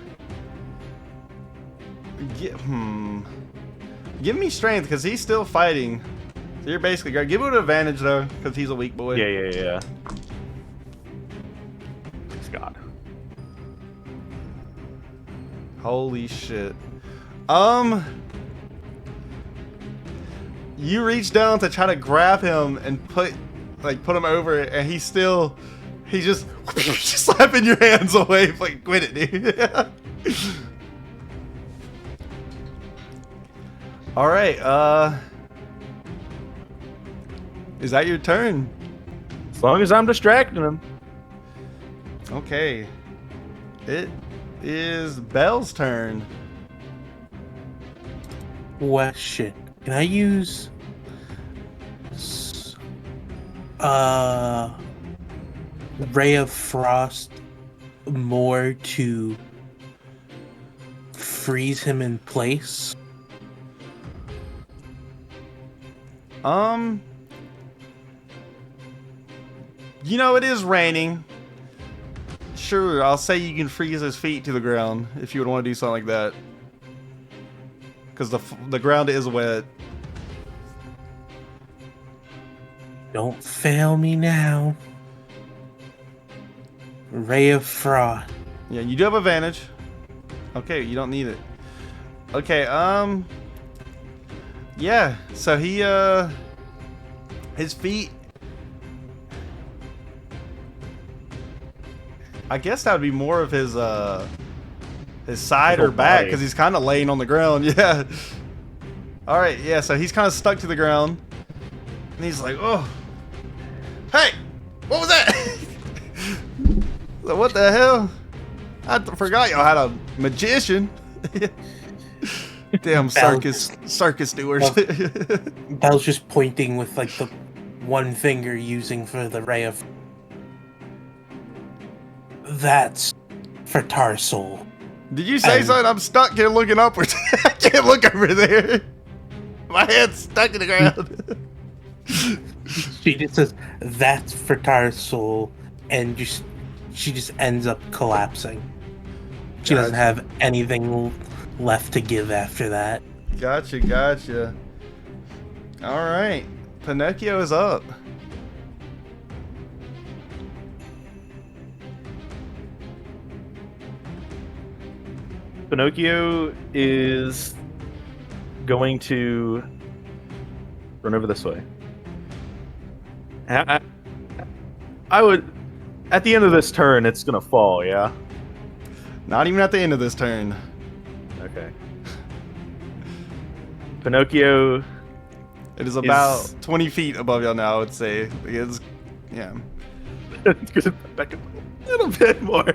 Give me strength because he's still fighting. So you're basically give him an advantage though because he's a weak boy. Yeah. Thanks God. Holy shit. You reach down to try to grab him and put him over, and he's just slapping your hands away. Like, quit it, dude. All right. Is that your turn? As long as I'm distracting him. Okay. It is Belle's turn. Question. Can I use Ray of Frost more to freeze him in place? You know, it is raining. Sure, I'll say you can freeze his feet to the ground if you would want to do something like that. Because the ground is wet. Don't fail me now. Ray of Frost. Yeah, you do have advantage. Okay, you don't need it. Okay, yeah, so he, his feet, I guess that would be more of his side or back, because he's kind of laying on the ground, yeah. Alright, yeah, so he's kind of stuck to the ground, and he's like, oh, hey, what was that? So what the hell? I forgot y'all had a magician. Damn circus doers. That was just pointing with like the one finger using for the ray of. That's for Tarsol. Did you say something? I'm stuck here looking upwards. I can't look over there. My head's stuck in the ground. She just says that's for Tarsol, and just she just ends up collapsing. She doesn't have anything left to give after that. Gotcha. All right, Pinocchio is up. Pinocchio is going to run over this way. I would, at the end of this turn, it's gonna fall. Yeah. Not even at the end of this turn. Okay. Pinocchio. It is about 20 feet above y'all now, I would say. It's, yeah. Back a little bit more.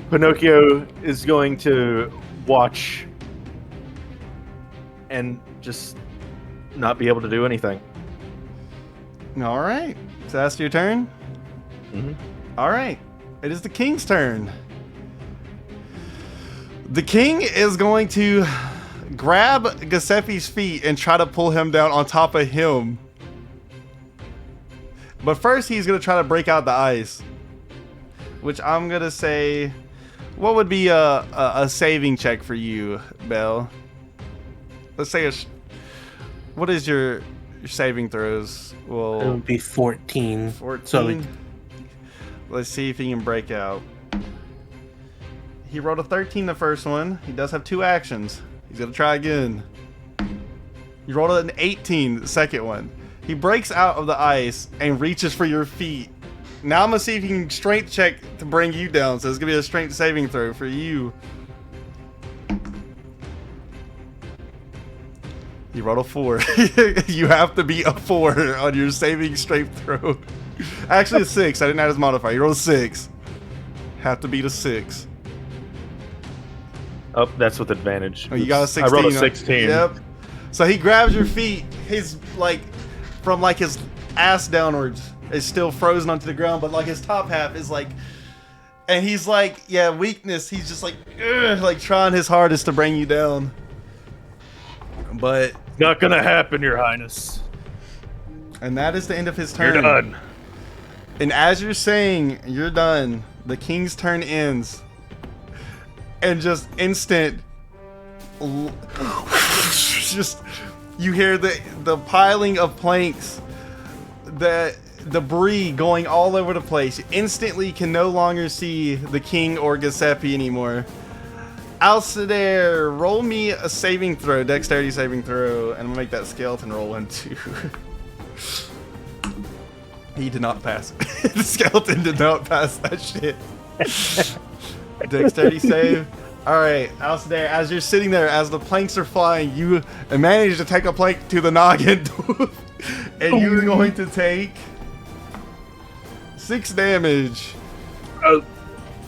Pinocchio is going to watch and just not be able to do anything. All right. So that's your turn? Mm-hmm. All right. It is the king's turn. The king is going to grab Giuseppe's feet and try to pull him down on top of him. But first, he's going to try to break out the ice. Which I'm going to say... What would be a saving check for you, Belle? Let's say what is your saving throws? Well, It would be 14. 14. So Let's see if he can break out. He rolled a 13 the first one. He does have 2 actions. He's going to try again. He rolled an 18 the second one. He breaks out of the ice and reaches for your feet. Now I'm going to see if he can strength check to bring you down. So it's going to be a strength saving throw for you. You rolled a 4. You have to be a 4 on your saving strength throw. Actually, a 6. I didn't add his modifier. You rolled a 6. Have to beat a 6. Oh, that's with advantage. Oh, you got a 16. I rolled a 16. Yep. So he grabs your feet. His, from his ass downwards is still frozen onto the ground, but his top half is and he's weakness. He's just ugh, trying his hardest to bring you down. But Not gonna happen, Your Highness. and that is the end of his turn. You're done. And as you're saying you're done, the king's turn ends. And just instant just you hear the piling of planks, the debris going all over the place. You instantly can no longer see the king or Giuseppe anymore. Alcidair, roll me a saving throw, dexterity saving throw, and I'm gonna make that skeleton roll one too. He did not pass. The skeleton did not pass that shit. Dexterity save. Alright, Alcidair, as you're sitting there, as the planks are flying, you manage to take a plank to the noggin. And you're going to take 6 damage.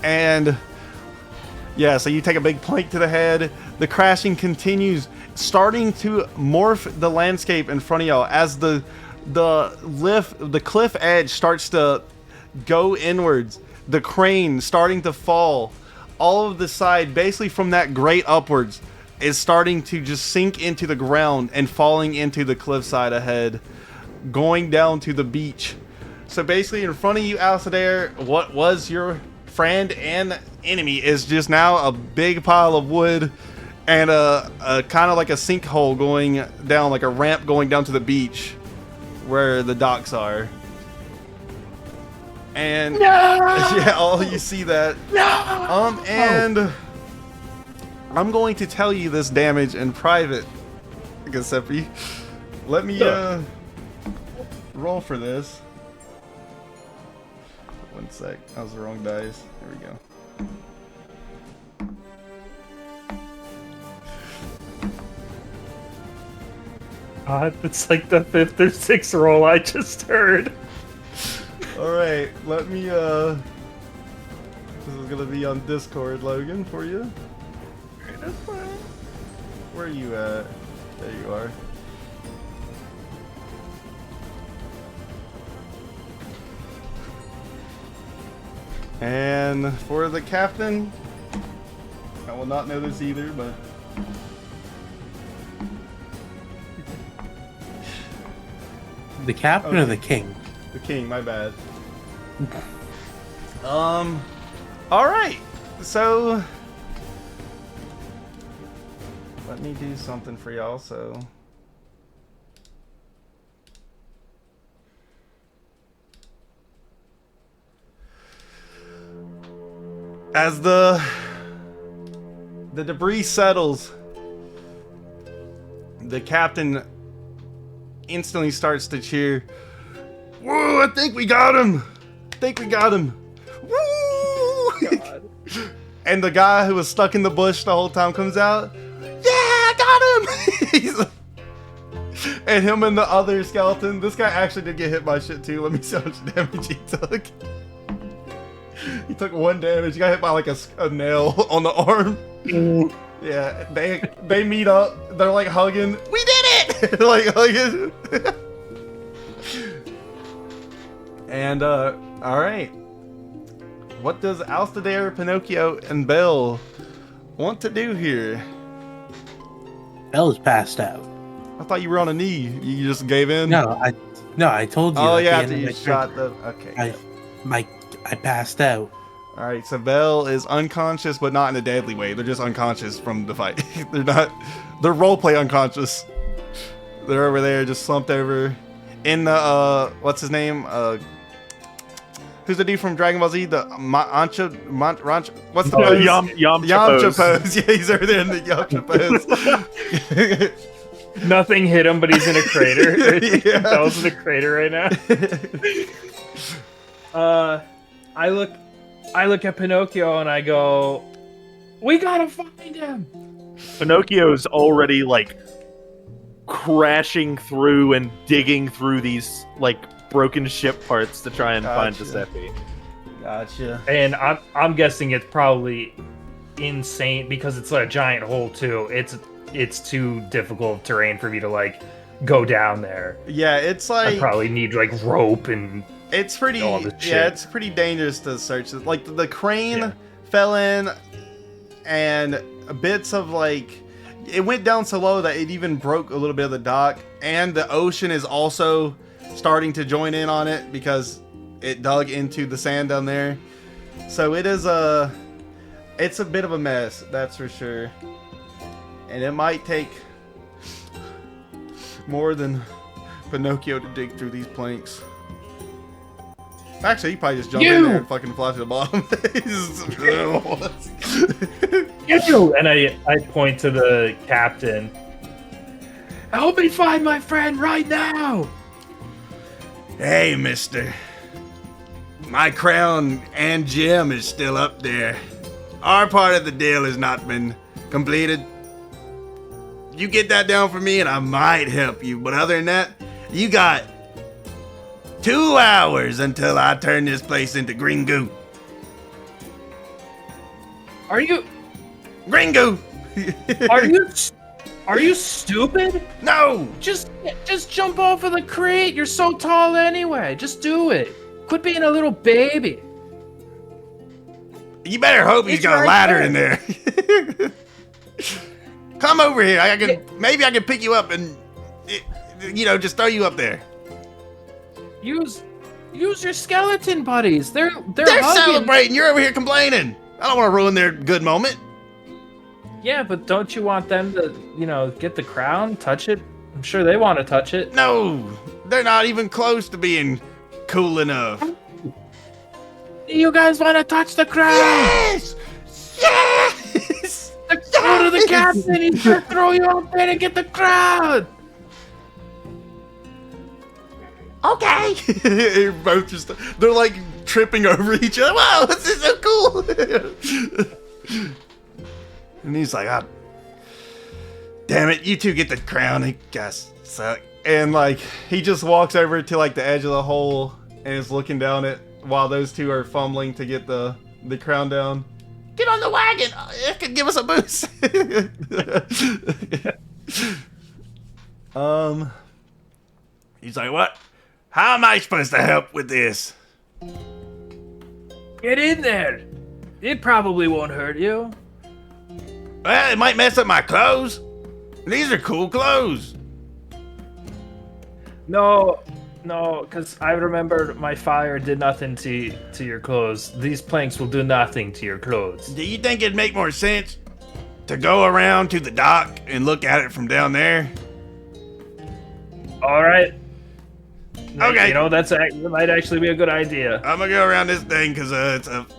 And yeah, so you take a big plank to the head. The crashing continues, starting to morph the landscape in front of y'all as the cliff edge starts to go inwards. The crane starting to fall. All of the side, basically from that grate upwards, is starting to just sink into the ground and falling into the cliffside ahead, going down to the beach. So basically in front of you, Alcidair, what was your friend and enemy is just now a big pile of wood and a kind of like a sinkhole going down, like a ramp going down to the beach where the docks are. And yeah, all you see that. And I'm going to tell you this damage in private, Giuseppe. Let me roll for this. One sec. That was the wrong dice. There we go. God, it's like the 5th or 6th roll I just heard. Alright, let me, this is gonna be on Discord, Logan, for you. Where are you at? There you are. And for the captain, I will not know this either, but... The captain or the king? The king, my bad. Alright. So let me do something for y'all, so as the debris settles, the captain instantly starts to cheer. Whoa, I think we got him! I think we got him! Woo! God. And the guy who was stuck in the bush the whole time comes out. Yeah, I got him! He's like, and him and the other skeleton. This guy actually did get hit by shit too. Let me see how much damage he took. He took 1 damage. He got hit by like a nail on the arm. Yeah, they meet up. They're like hugging. We did it! Like hugging. And all right. What does Alcidaire, Pinocchio, and Belle want to do here? Belle's passed out. I thought you were on a knee. You just gave in. No, I told you. Oh at the yeah, end after of you my shot turn, the. Okay. I passed out. All right. So Belle is unconscious, but not in a deadly way. They're just unconscious from the fight. They're not. They're roleplay unconscious. They're over there, just slumped over. In the what's his name? Who's the dude from Dragon Ball Z? The Rancho? What's the pose? Yamcha pose. Yeah, he's over there in the Yamcha pose. Nothing hit him, but he's in a crater. Yeah. Bell's in a crater right now. I look at Pinocchio and I go, "We gotta find him." Pinocchio's already like crashing through and digging through these like broken ship parts to try and find Gotcha. Giuseppe. Gotcha. And I'm guessing it's probably insane because it's a giant hole too. It's too difficult terrain for me to like go down there. Yeah, it's I like probably need like rope and it's pretty. all this shit. Yeah, it's pretty dangerous to search. Like the crane Yeah. fell in, and bits of like it went down so low that it even broke a little bit of the dock, and the ocean is also starting to join in on it because it dug into the sand down there. So it's a bit of a mess, that's for sure. And it might take more than Pinocchio to dig through these planks. Actually, he probably just jumped in there and fucking fly to the bottom. And I point to the captain. Help me find my friend right now. Hey, mister. My crown and gem is still up there. Our part of the deal has not been completed. You get that down for me and I might help you. But other than that, you got 2 hours until I turn this place into green goo. Are you Green goo! are you stupid? No! Just jump off of the crate. You're so tall anyway. Just do it. Quit being a little baby. You better hope he's It's got a right ladder there. in there. Come over here. Maybe I can pick you up and, just throw you up there. Use your skeleton buddies. They're They're hugging. celebrating. You're over here complaining. I don't want to ruin their good moment. Yeah, but don't you want them to, get the crown, touch it? I'm sure they want to touch it. No, they're not even close to being cool enough. You guys want to touch the crown? Yes! Yes! Go to the captain. He's gonna throw you up there to get the crown. Okay. They're both they're like tripping over each other. Wow, this is so cool. And he's like, damn it, you two get the crown. You guys suck. And like, he just walks over to like the edge of the hole and is looking down it while those two are fumbling to get the crown down. Get on the wagon. It could give us a boost. He's like, what? How am I supposed to help with this? Get in there. It probably won't hurt you. Well, it might mess up my clothes. These are cool clothes. No, No, because I remember my fire did nothing to your clothes. These planks will do nothing to your clothes. Do you think it'd make more sense to go around to the dock and look at it from down there? All right. Okay. You know, that might actually be a good idea. I'm gonna go around this thing because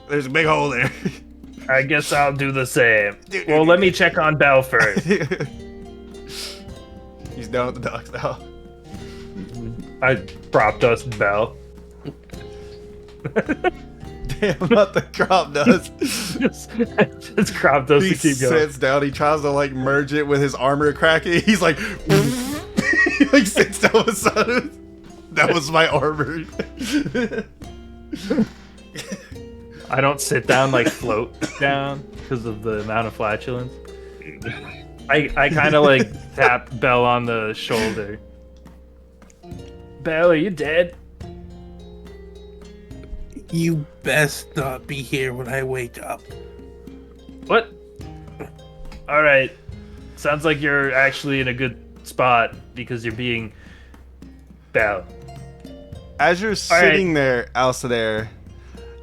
there's a big hole there. I guess I'll do the same. Well, let me check on Belle first. He's down at the dock now. I prop dust Belle. Damn, what the crop does. just crop dust He to keep going. sits down. He tries to like merge it with his armor cracking. He's like, he like sits down beside it. That was my armor. I don't sit down, like float down because of the amount of flatulence. I kind of like tap Belle on the shoulder. Belle, are you dead? You best not be here when I wake up. What? All right. Sounds like you're actually in a good spot because you're being Belle. As you're sitting there, Alcidair,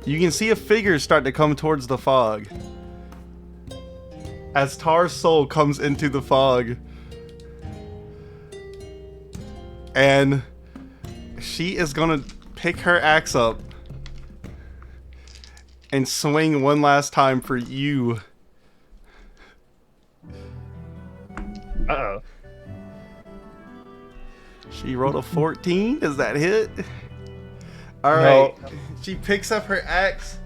you can see a figure start to come towards the fog. As Tar's soul comes into the fog. And she is gonna pick her axe up and swing one last time for you. Uh-oh. She rolled a 14. Does that hit? All right. No. She picks up her axe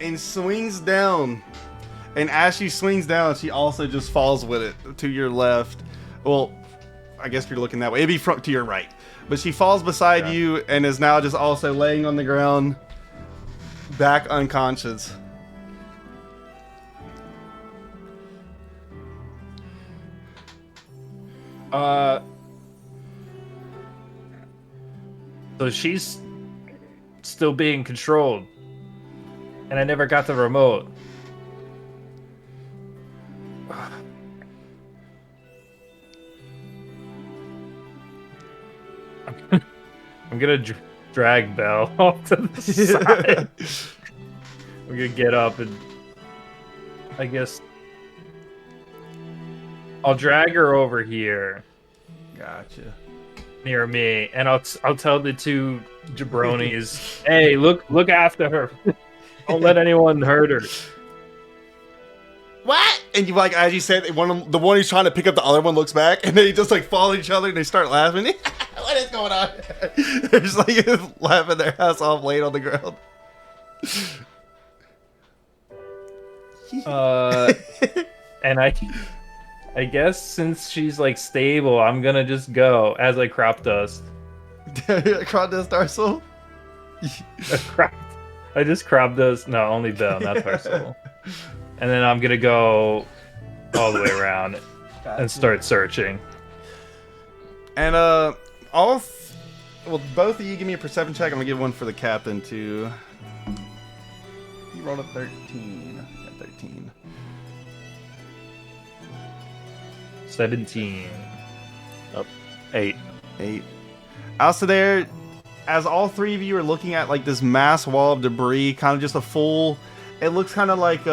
and swings down. And as she swings down, she also just falls with it to your left. Well, I guess you're looking that way. It'd be to your right. But she falls beside you and is now just also laying on the ground, back unconscious. So she's still being controlled. And I never got the remote. I'm gonna drag Belle off to the side. We're gonna get up and I guess I'll drag her over here Gotcha. near me, and I'll tell the two jabronis, "Hey, look after her. Don't let anyone hurt her." What? And you like, as you said, the one who's trying to pick up the other one looks back, and they just like follow each other and they start laughing. What is going on? They're just like laughing their ass off, laying on the ground. And I guess since she's like stable, I'm gonna just go as I crop dust. Crop dust Darsoul? I just crop dust. No, only Belle, not Darsoul. And then I'm gonna go all the way around and start searching. And both of you give me a perception check. I'm gonna give one for the captain too. You rolled a 13. Yeah, 13. 17. 8. 8. Alcidair, as all three of you are looking at like this mass wall of debris, kind of just a full. It looks kind of like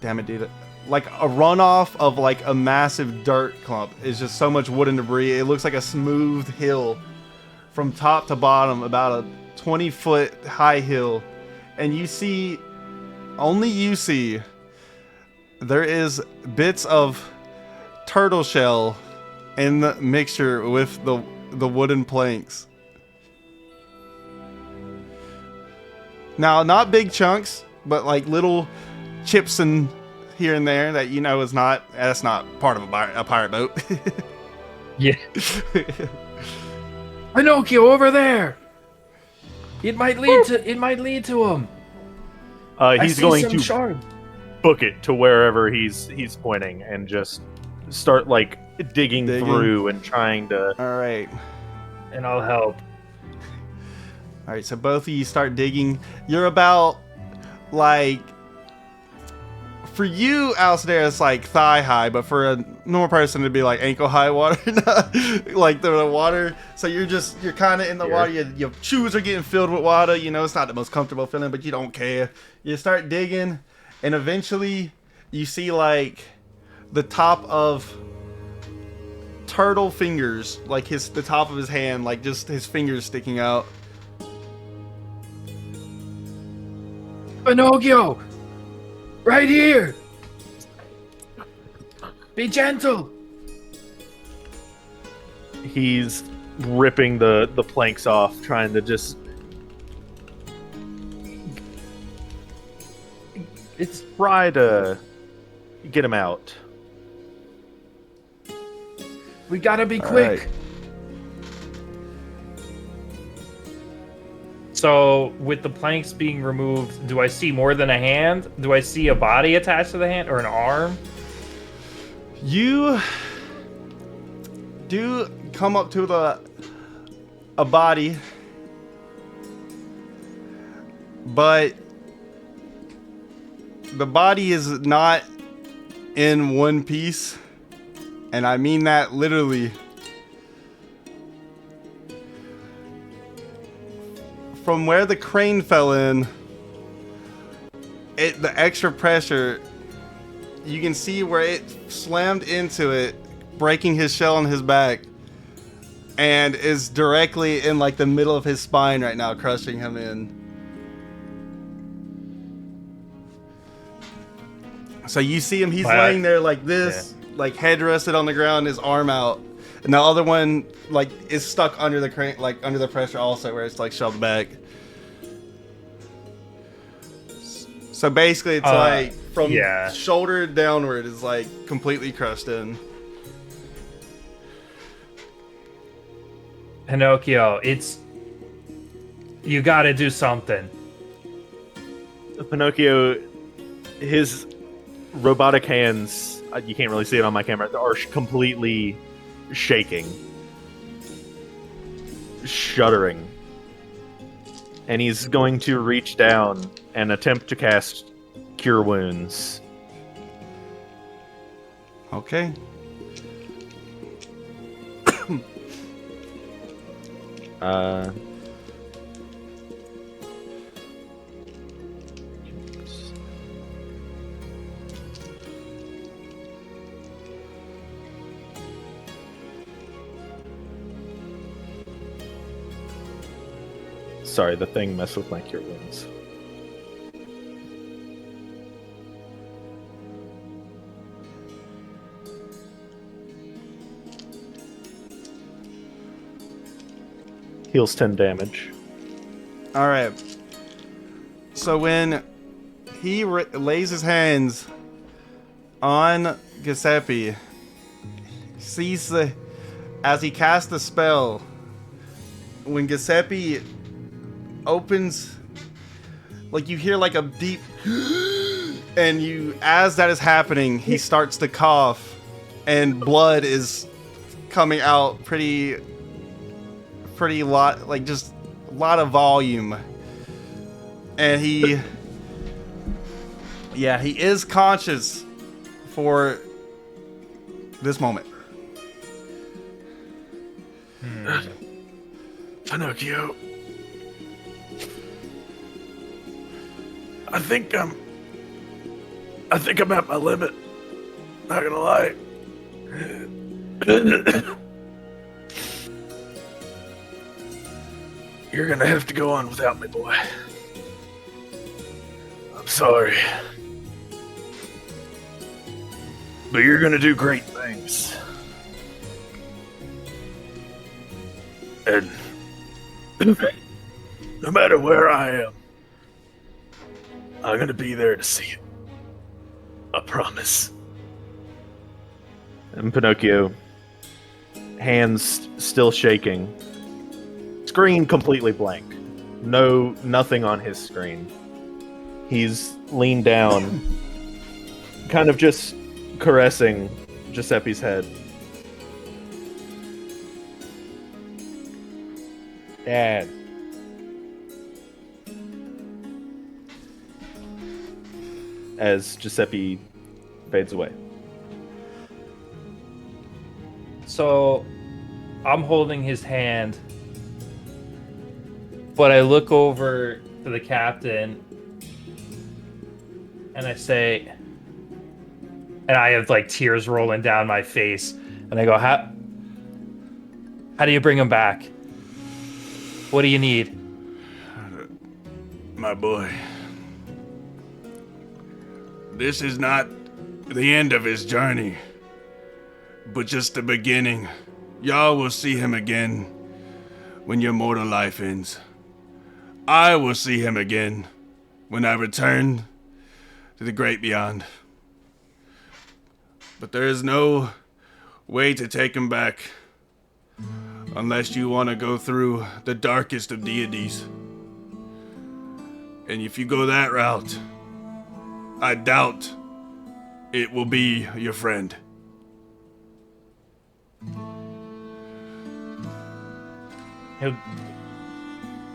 damn it, dude. Like a runoff of like a massive dirt clump. It's just so much wood and debris. It looks like a smooth hill from top to bottom, about a 20-foot high hill. And you see, only you see, there is bits of turtle shell in the mixture with the wooden planks. Now, not big chunks, but like little chips and here and there that you know is that's not part of a pirate boat. Yeah. Pinocchio over there. It might lead to him. He's going to book it to wherever he's pointing and just start like digging through and trying to. All right. And I'll help. All right. So both of you start digging. You're about like for you, Alistair, it's like thigh high, but for a normal person, it'd be like ankle high water, like the water. So you're kind of in the water. Your shoes are getting filled with water. You know, it's not the most comfortable feeling, but you don't care. You start digging, and eventually you see like the top of turtle fingers, like the top of his hand, like just his fingers sticking out. Pinocchio! Right here! Be gentle! He's ripping the planks off, trying to just... try to get him out. We gotta be quick! Right. So, with the planks being removed, do I see more than a hand? Do I see a body attached to the hand or an arm? You do come up to a body, but the body is not in one piece, and I mean that literally. From where the crane fell in, the extra pressure, you can see where it slammed into it, breaking his shell on his back, and is directly in like the middle of his spine right now, crushing him in. So you see him, he's laying there like this, like head rested on the ground, his arm out. And the other one, like, is stuck under the crane, like under the pressure also, where it's like shoved back. So basically, it's like from shoulder downward is like completely crushed in. Pinocchio, you gotta do something. Pinocchio, his robotic hands, you can't really see it on my camera, are completely shaking, shuddering, and he's going to reach down and attempt to cast Cure Wounds. Okay. Sorry, the thing messed with my Cure Wounds. Heals 10 damage. All right. So when he lays his hands on Giuseppe, sees as he casts the spell, when Giuseppe opens, like you hear like a deep, and as that is happening, he starts to cough, and blood is coming out pretty lot, like just a lot of volume, and he is conscious for this moment. Pinocchio. I think I'm at my limit. Not gonna lie. You're gonna have to go on without me, boy. I'm sorry. But you're gonna do great things. And no matter where I am, I'm gonna be there to see it. I promise. And Pinocchio, hands still shaking, screen completely blank. Nothing on his screen. He's leaned down, kind of just caressing Giuseppe's head. Dad. as Giuseppe fades away. So, I'm holding his hand, but I look over to the captain, and I say, and I have like tears rolling down my face, and I go, how do you bring him back? What do you need? My boy, this is not the end of his journey, but just the beginning. Y'all will see him again when your mortal life ends. I will see him again when I return to the great beyond. But there is no way to take him back unless you want to go through the darkest of deities. And if you go that route, I doubt it will be your friend.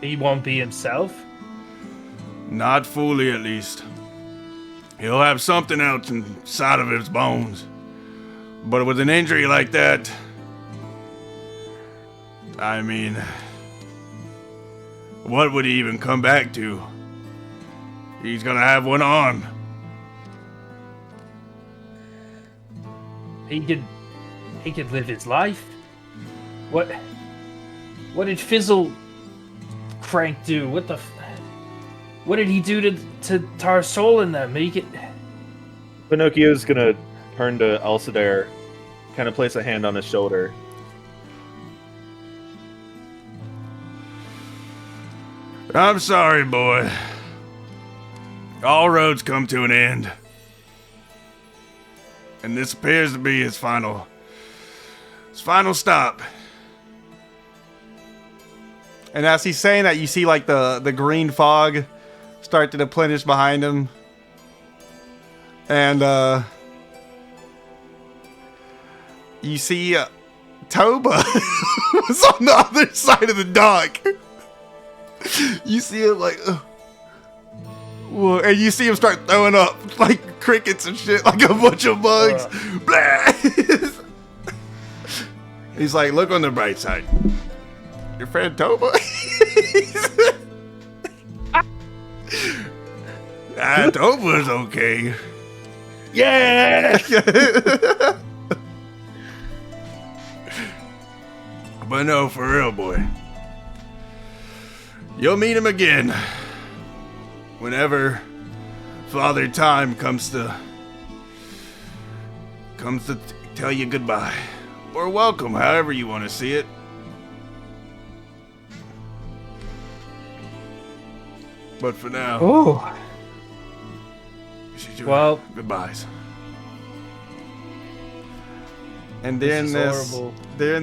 He won't be himself? Not fully, at least. He'll have something else inside of his bones. But with an injury like that, I mean, what would he even come back to? He's gonna have one arm. He could live his life. What did Fizzle Crank do? What did he do to our soul in them? Pinocchio's gonna turn to Alcidaire, kind of place a hand on his shoulder. I'm sorry, boy. All roads come to an end. And this appears to be his final stop. And as he's saying that, you see like the green fog start to deplenish behind him. And you see Toba was on the other side of the dock. You see him like, and you see him start throwing up like crickets and shit, like a bunch of bugs. Blah. He's like, look on the bright side. Your friend Toba? Toba's okay. Yeah! But no, for real, boy. You'll meet him again. Whenever Father Time comes to tell you goodbye. Or welcome, however you want to see it. But for now, Oh. Well, goodbyes. And during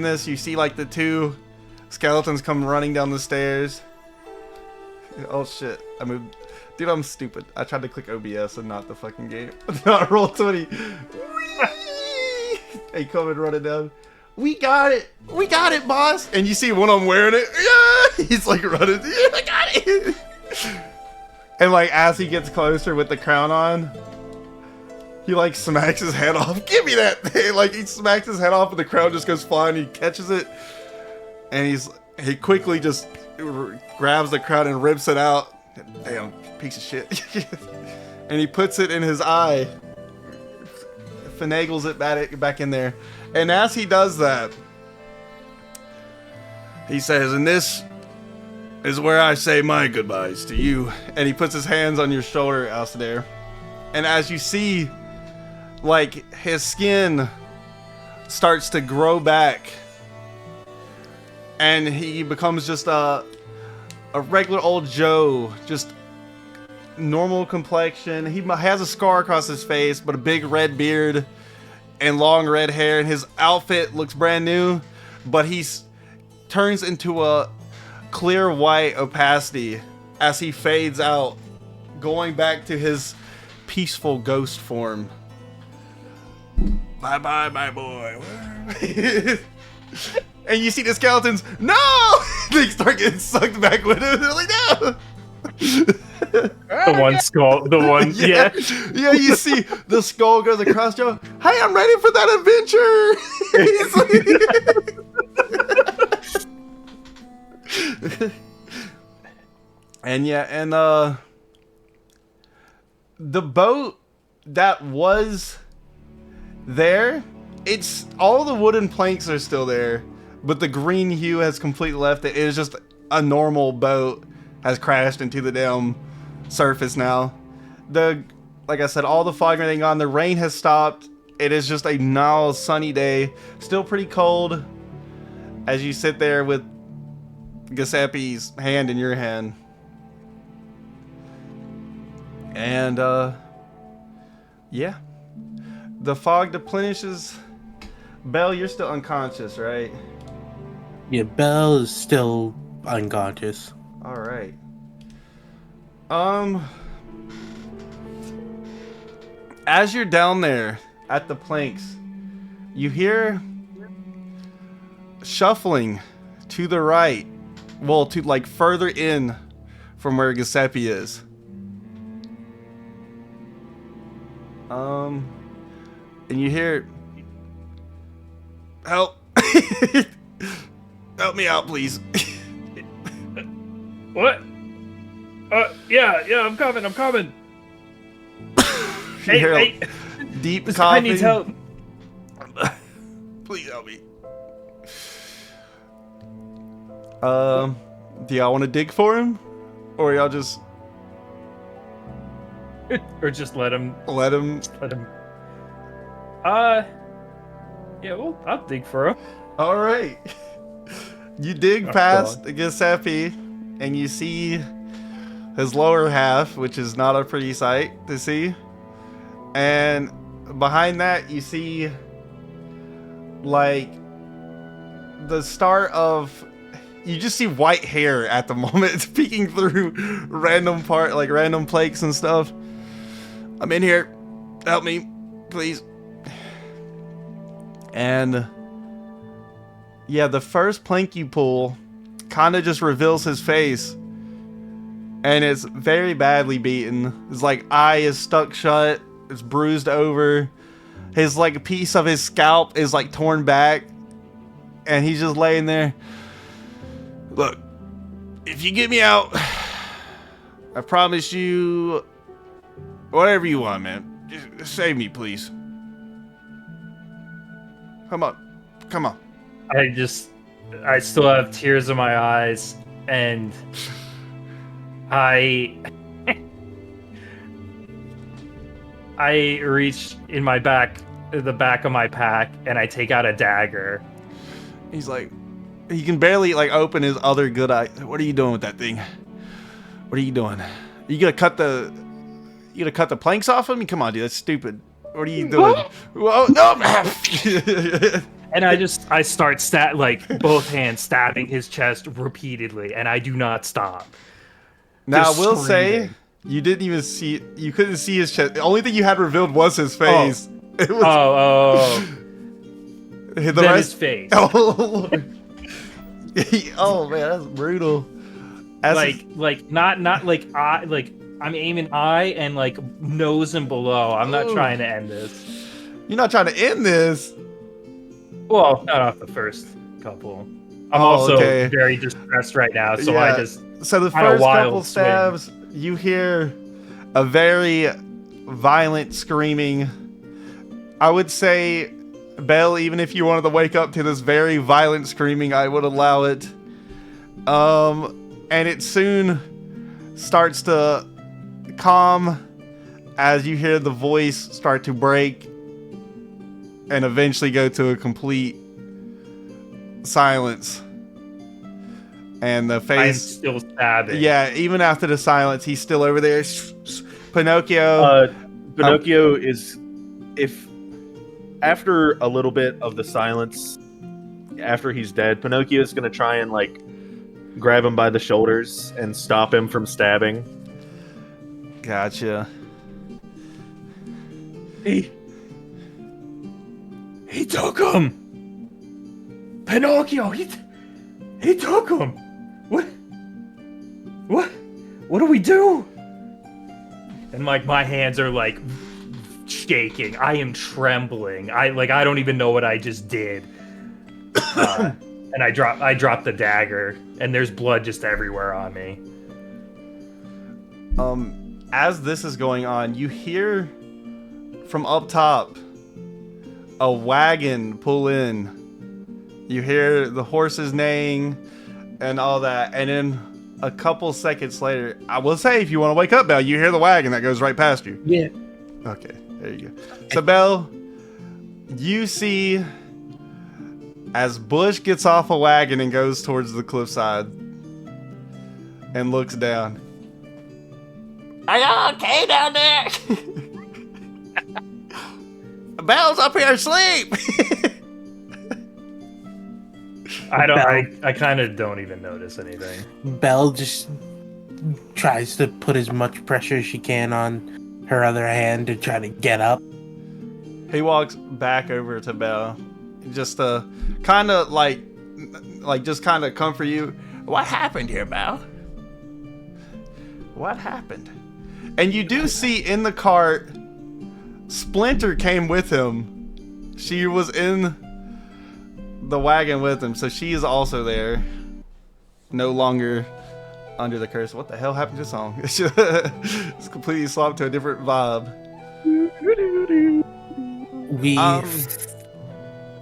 this, you see like the two skeletons come running down the stairs. Oh shit! I moved. Dude, I'm stupid. I tried to click OBS and not the fucking game. Not Roll20. Hey, coming running down. We got it, boss. And you see one of them wearing it. Yeah, he's like running. Yeah, I got it. And like as he gets closer with the crown on, he like smacks his head off. Give me that thing. Like he smacks his head off and the crown just goes flying. He catches it and he quickly just grabs the crown and rips it out. Damn piece of shit. And he puts it in his eye. Finagles it back in there. And as he does that, he says, and this is where I say my goodbyes to you. And he puts his hands on your shoulder, Alcidaire. And as you see, like, his skin starts to grow back. And he becomes just a regular old Joe. Just normal complexion. He has a scar across his face, but a big red beard and long red hair. And his outfit looks brand new, but he turns into a clear white opacity as he fades out, going back to his peaceful ghost form. Bye bye, my boy. And you see the skeletons, no! They start getting sucked back with him. They're like, no! The one skull, the one, yeah. Yeah, you see the skull goes across Joe. Hey, I'm ready for that adventure. And the boat that was there, it's all the wooden planks are still there, but the green hue has completely left it. It is just a normal boat has crashed into the damn surface now. Like I said, all the fog and everything gone. The rain has stopped. It is just a now sunny day. Still pretty cold as you sit there with Giuseppe's hand in your hand. And yeah, the fog deplenishes. Belle, you're still unconscious, right? Yeah, Belle is still unconscious. All right. As you're down there at the planks, you hear shuffling to the right. Well, to like further in from where Giuseppe is. And you hear, help. Help me out, please. What? Yeah, I'm coming. You hear deep This coughing. guy needs help. Please help me. Do y'all want to dig for him? Or y'all just Or just let him. let him? Yeah, well, I'll dig for him. Alright. You dig Oh, past Giuseppe, and you see his lower half, which is not a pretty sight to see. And behind that, you see, like, the start of... You just see white hair at the moment. It's peeking through random planks and stuff. I'm in here. Help me, please. And yeah, the first plank you pull kind of just reveals his face. And it's very badly beaten. His like eye is stuck shut. It's bruised over. His like piece of his scalp is like torn back. And he's just laying there. Look, if you get me out, I promise you whatever you want, man. Just save me, please. Come on. I still have tears in my eyes, and I reach in the back of my pack, and I take out a dagger. He's like, he can barely like open his other good eye. What are you doing with that thing? What are you doing? You gonna cut the planks off of me? Come on, dude, that's stupid. What are you doing? Whoa, no! And I start both hands stabbing his chest repeatedly, and I do not stop. Now, Just I will screaming. say, you didn't even see, you couldn't see his chest. The only thing you had revealed was his face. It was, the Then rest, his face. Oh, Lord. Oh man, that's brutal. Not like eye, like I'm aiming eye and like nose and below. I'm not trying to end this. You're not trying to end this. Well, not off the first couple. I'm also okay. very distressed right now, so Yeah. I just So the kinda first wild couple swing. stabs, you hear a very violent screaming. I would say, Belle, even if you wanted to wake up to this very violent screaming, I would allow it. And it soon starts to calm as you hear the voice start to break and eventually go to a complete silence. And the I'm face... still stabbing. Yeah, even after the silence, he's still over there. Pinocchio. Pinocchio is, if after a little bit of the silence, after he's dead, Pinocchio is gonna try and like grab him by the shoulders and stop him from stabbing. Gotcha. He took him. Pinocchio. He took him. What do we do? and like my hands are like shaking. I am trembling. I don't even know what I just did. And I drop the dagger, and there's blood just everywhere on me. As this is going on, you hear from up top a wagon pull in. You hear the horses neighing and all that, and then a couple seconds later, I will say, if you want to wake up, Belle, you hear the wagon that goes right past you. Yeah. Okay, there you go. So, Belle, you see as Bush gets off a wagon and goes towards the cliffside and looks down. Are y'all okay down there? Belle's up here asleep. I kind of don't even notice anything. Belle just tries to put as much pressure as she can on her other hand to try to get up. He walks back over to Belle, just to kind of like just kind of comfort you. What happened here, Belle? What happened? And you do see in the cart, Splinter came with him. She was in the wagon with him, so she is also there. No longer under the curse. What the hell happened to the song? It's completely swapped to a different vibe.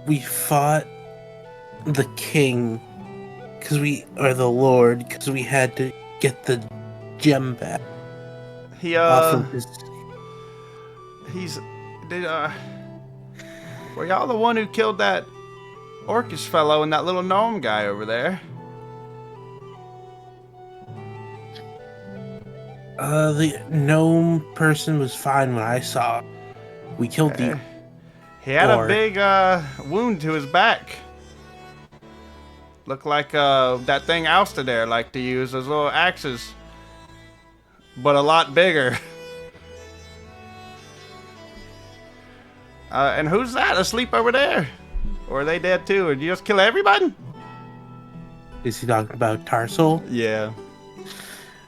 We fought the king or the lord because we had to get the gem back. He off of his... were y'all the one who killed that orcish fellow and that little gnome guy over there? The gnome person was fine when I saw him. We killed the... He had a big wound to his back. Looked like that thing Ouster there liked to use those little axes. But a lot bigger. And who's that asleep over there? Or are they dead too? Or did you just kill everybody? Is he talking about Tarsal? Yeah.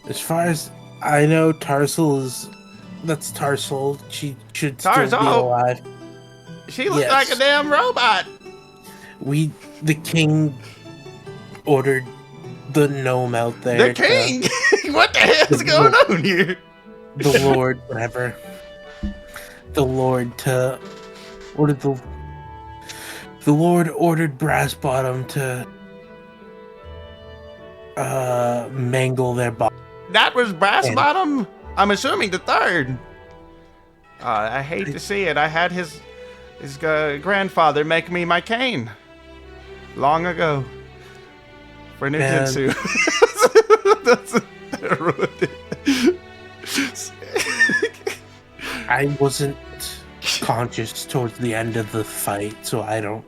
As far as I know, that's Tarsal. She should still be alive. She looks like a damn robot. The king ordered the gnome out there. The king? What the hell is going on here? The lord, whatever. The lord the lord ordered Brass Bottom to mangle their body. That was Brass Bottom? I'm assuming the third. I hate to see it. I had his grandfather make me my cane long ago for ninjutsu. That ruined it. I wasn't conscious towards the end of the fight, so I don't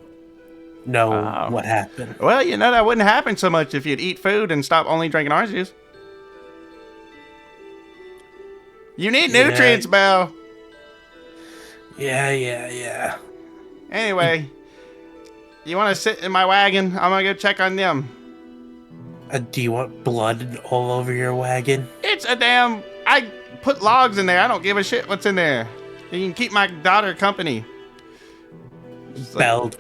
know what happened. Well, that wouldn't happen so much if you'd eat food and stop only drinking orange juice. You need nutrients, Belle. Yeah. Anyway, you want to sit in my wagon? I'm going to go check on them. Do you want blood all over your wagon? It's I put logs in there. I don't give a shit what's in there. You can keep my daughter company. Belle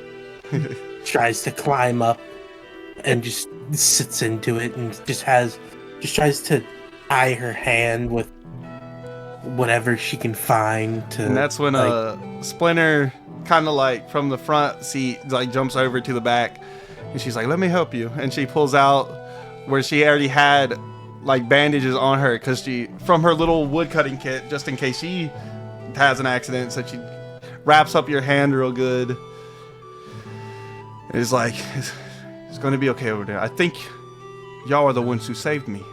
tries to climb up and just sits into it and just tries to tie her hand with whatever she can find to. And that's when Splinter kind of from the front seat jumps over to the back, and she's like, "Let me help you." And she pulls out where she already had bandages on her because from her little woodcutting kit, just in case she has an accident. So she wraps up your hand real good. It's like, it's going to be okay over there. I think y'all are the ones who saved me.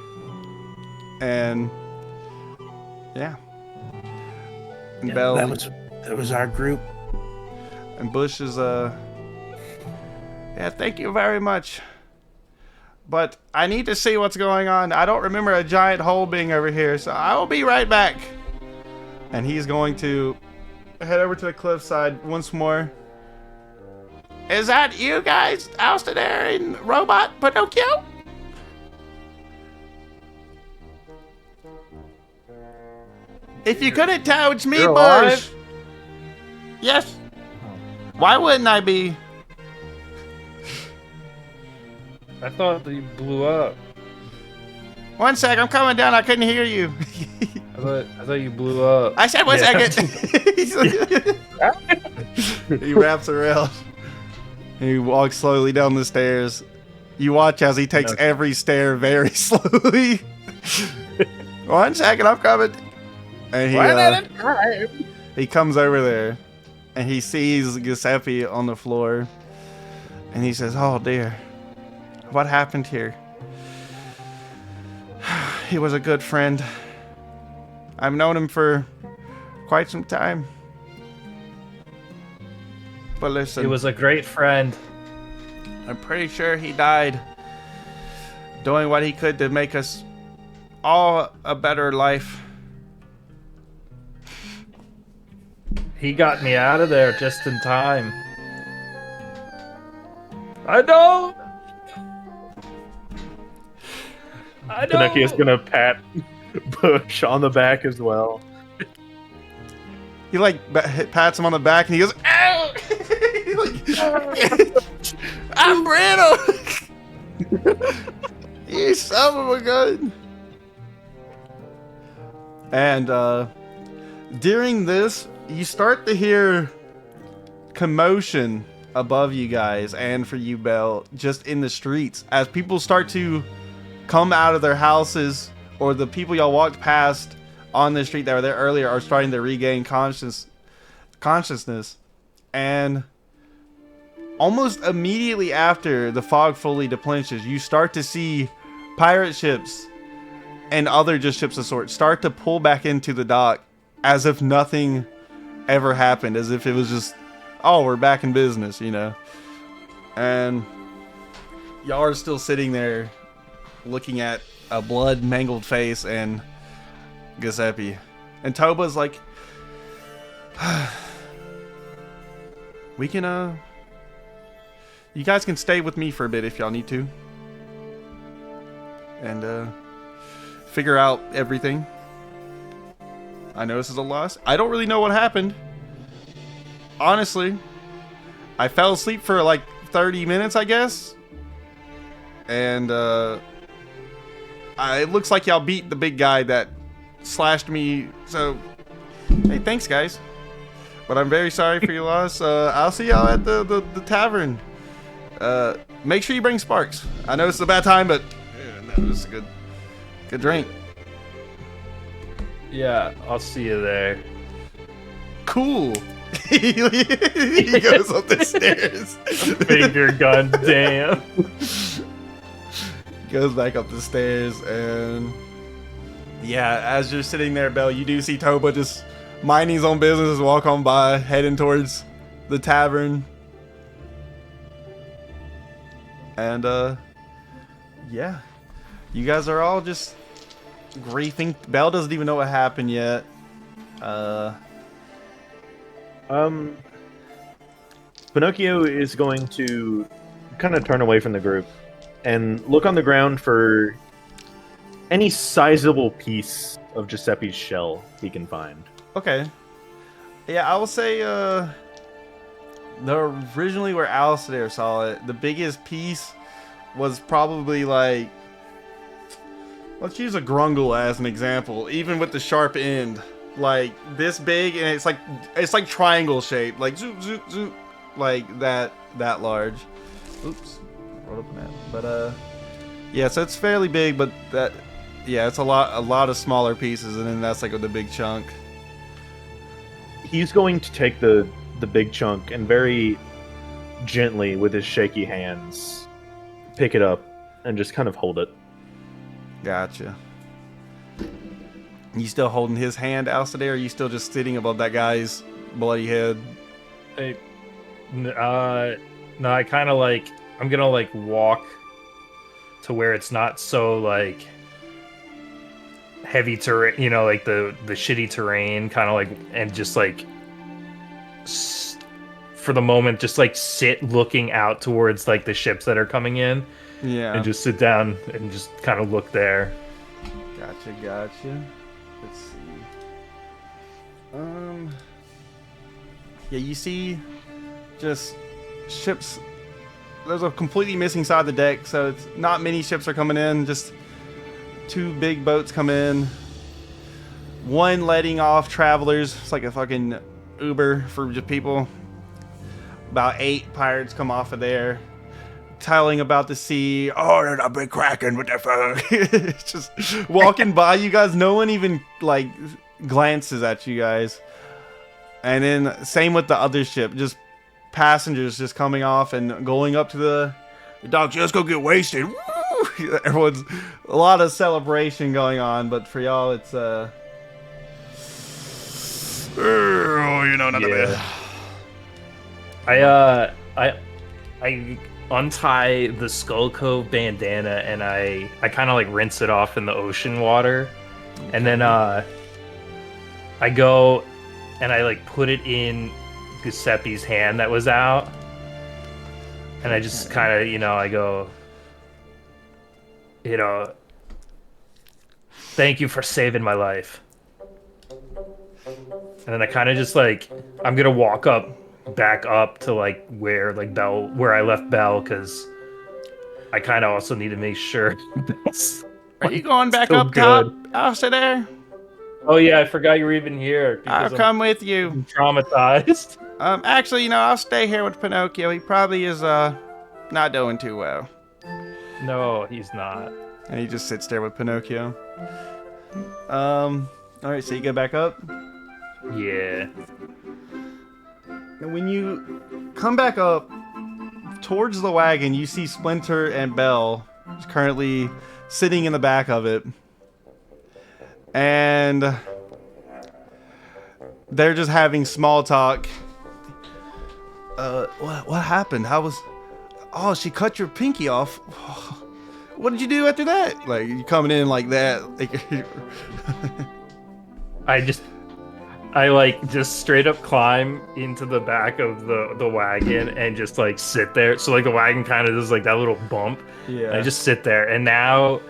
And yeah. And Belle, that was our group. And Bush is thank you very much. But I need to see what's going on. I don't remember a giant hole being over here, so I will be right back. And he's going to head over to the cliffside once more. Is that you guys ousted there in Robot Pinocchio? If you couldn't tell, it's me, You're Bush. alive? Yes. Why wouldn't I be? I thought that you blew up. 1 sec, I'm coming down. I couldn't hear you. I thought you blew up. I said 1 Yeah. second. He wraps around. He walks slowly down the stairs. You watch as he takes every stair very slowly. 1 second, I'm coming. And he comes over there, and he sees Giuseppe on the floor, and he says, "Oh dear, what happened here?" He was a good friend. I've known him for quite some time. But listen, He was a great friend. I'm pretty sure he died doing what he could to make us all a better life. He got me out of there just in time. I know. Pinocchio's gonna pat Bush on the back as well. He like pats him on the back and he goes, "Ow!" He's like, "I'm brittle." You son of a gun. And during this, you start to hear commotion above you guys and for you, Belle, just in the streets as people start to come out of their houses, or the people y'all walked past on the street that were there earlier are starting to regain consciousness. And almost immediately after the fog fully deplenishes, you start to see pirate ships and other just ships of sorts start to pull back into the dock as if nothing ever happened, as if it was just, oh, we're back in business, you know. And y'all are still sitting there looking at a blood mangled face and Giuseppe. And Toba's like, we can you guys can stay with me for a bit if y'all need to, and figure out everything. I know this is a loss. I don't really know what happened, honestly. I fell asleep for like 30 minutes, I guess, and it looks like y'all beat the big guy that slashed me. So, hey, thanks, guys. But I'm very sorry for your loss. I'll see y'all at the tavern. Make sure you bring Sparks. I know it's a bad time, but no, it's a good drink. Yeah, I'll see you there. Cool. He goes up the stairs. Finger gun, damn. Goes back up the stairs, and yeah, as you're sitting there, Belle, you do see Toba just minding his own business, walk on by, heading towards the tavern. And yeah, you guys are all just grieving. Belle doesn't even know what happened yet. Pinocchio is going to kind of turn away from the group and look on the ground for any sizable piece of Giuseppe's shell he can find. Okay. Yeah, I will say originally where Alistair saw it, the biggest piece was probably like, let's use a grungle as an example, even with the sharp end, like this big, and it's like triangle shaped, like zoop zoop zoop, like that large. Oops, wrote up on that. But yeah, so it's fairly big, but that, yeah, it's a lot of smaller pieces, and then that's like the big chunk. He's going to take the big chunk and very gently with his shaky hands pick it up and just kind of hold it. Gotcha. You still holding his hand, Alistair, or are you still just sitting above that guy's bloody head? Hey, no, I kind of like, I'm gonna like walk to where it's not so like heavy terrain, you know, like the shitty terrain, kind of like, and just like for the moment just like sit looking out towards like the ships that are coming in. Yeah. And just sit down and just kind of look there. Gotcha. Let's see. Yeah, you see just ships. There's a completely missing side of the deck, so it's not many ships are coming in. Just 2 big boats come in. One letting off travelers. It's like a fucking Uber for just people. About 8 pirates come off of there, telling about the sea. Oh, there's a big kraken. What the fuck? It's just walking by you guys. No one even like glances at you guys. And then same with the other ship. Just passengers just coming off and going up to the docks. Let's go get wasted. Woo! Everyone's a lot of celebration going on, but for y'all, it's oh, you know, none of it. I untie the Skull Cove bandana and I kind of like rinse it off in the ocean water, and then I go and I like put it in Giuseppe's hand that was out, and I just kind of, you know, I go, you know, thank you for saving my life. And then I kind of just like, I'm gonna walk back up to like where I left Belle, because I kind of also need to make sure. Are you going back still up top? good. I'll stay there. Oh yeah, I forgot you were even here. I'll come with you. Traumatized. Actually, you know, I'll stay here with Pinocchio. He probably is not doing too well. No, he's not. And he just sits there with Pinocchio. All right, so you go back up. Yeah. And when you come back up towards the wagon, you see Splinter and Belle currently sitting in the back of it. And they're just having small talk. What happened? How was... Oh, she cut your pinky off. What did you do after that? Like, you coming in like that. Like, I like just straight up climb into the back of the wagon and just like sit there. So like the wagon kind of does like that little bump. yeah. And I just sit there, and now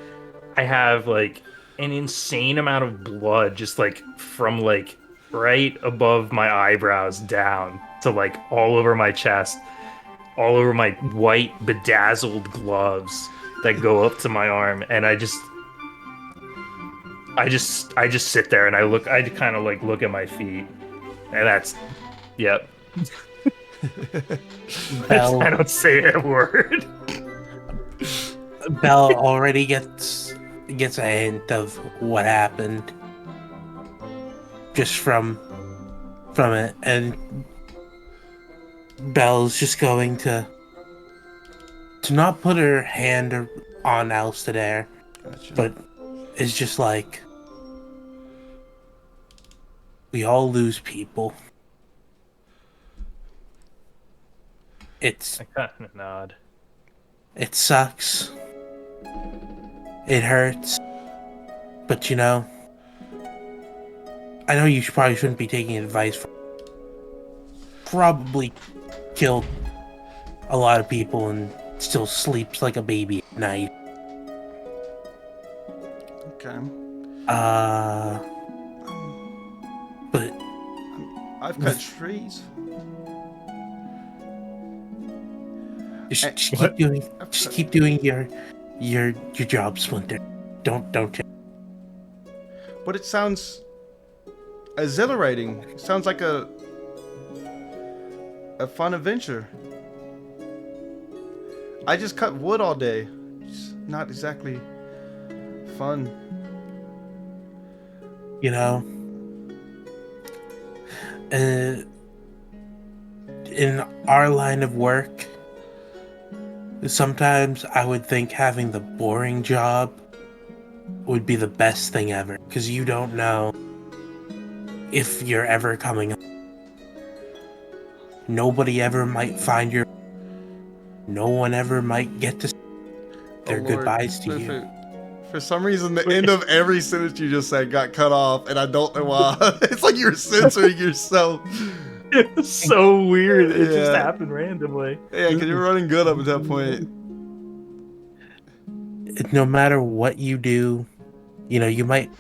I have like an insane amount of blood just like from like right above my eyebrows down to like all over my chest, all over my white bedazzled gloves that go up to my arm, and I just sit there and I kind of like look at my feet, and that's, yep. Belle, I don't say a word. Belle already gets a hint of what happened just from it, and Belle's just going to not put her hand on Alistair, Gotcha. but it's just like, we all lose people. I kind of nod. It sucks. It hurts. But you know, I know you probably shouldn't be taking advice from... Probably killed a lot of people and still sleeps like a baby at night. Okay. But I've cut trees. just keep doing your job, Splinter. Don't. But it sounds exhilarating. It sounds like a fun adventure. I just cut wood all day. It's not exactly fun. You know, in our line of work, sometimes I would think having the boring job would be the best thing ever, because you don't know if you're ever coming home. Nobody ever might find your... No one ever might get to say their Lord, goodbyes to you. For some reason, the end of every sentence you just said got cut off, and I don't know why. It's like you were censoring yourself. It's so weird. It just Yeah. happened randomly. Yeah, because you were running good up at that point. No matter what you do, you know, you might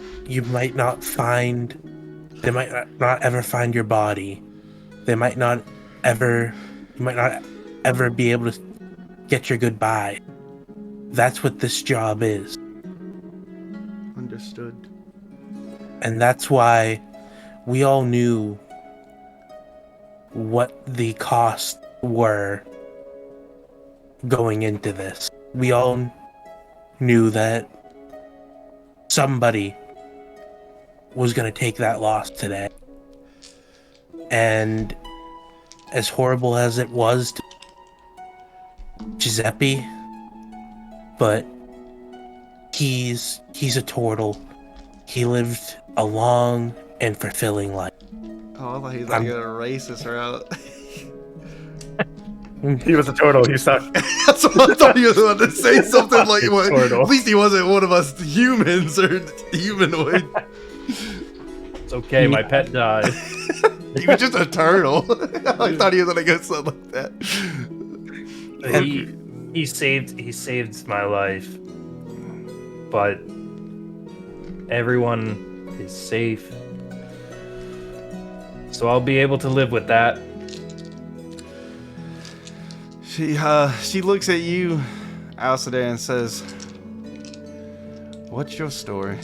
not find They might not ever find your body. They might not ever, you might not ever be able to get your goodbye. That's what this job is. Understood. And that's why we all knew what the costs were going into this. We all knew that somebody was going to take that loss today. And as horrible as it was to Giuseppe, but he's a turtle. He lived a long and fulfilling life. Oh, I thought he was like a racist route. He was a turtle. He sucked. That's what I thought he was about to say. Something like, what, Turtle. at least he wasn't one of us humans or humanoid. It's okay, my pet died. He was just a turtle. I thought he was gonna go something like that. He saved my life, but everyone is safe, so I'll be able to live with that. She looks at you, Alcidair, and says, "What's your story?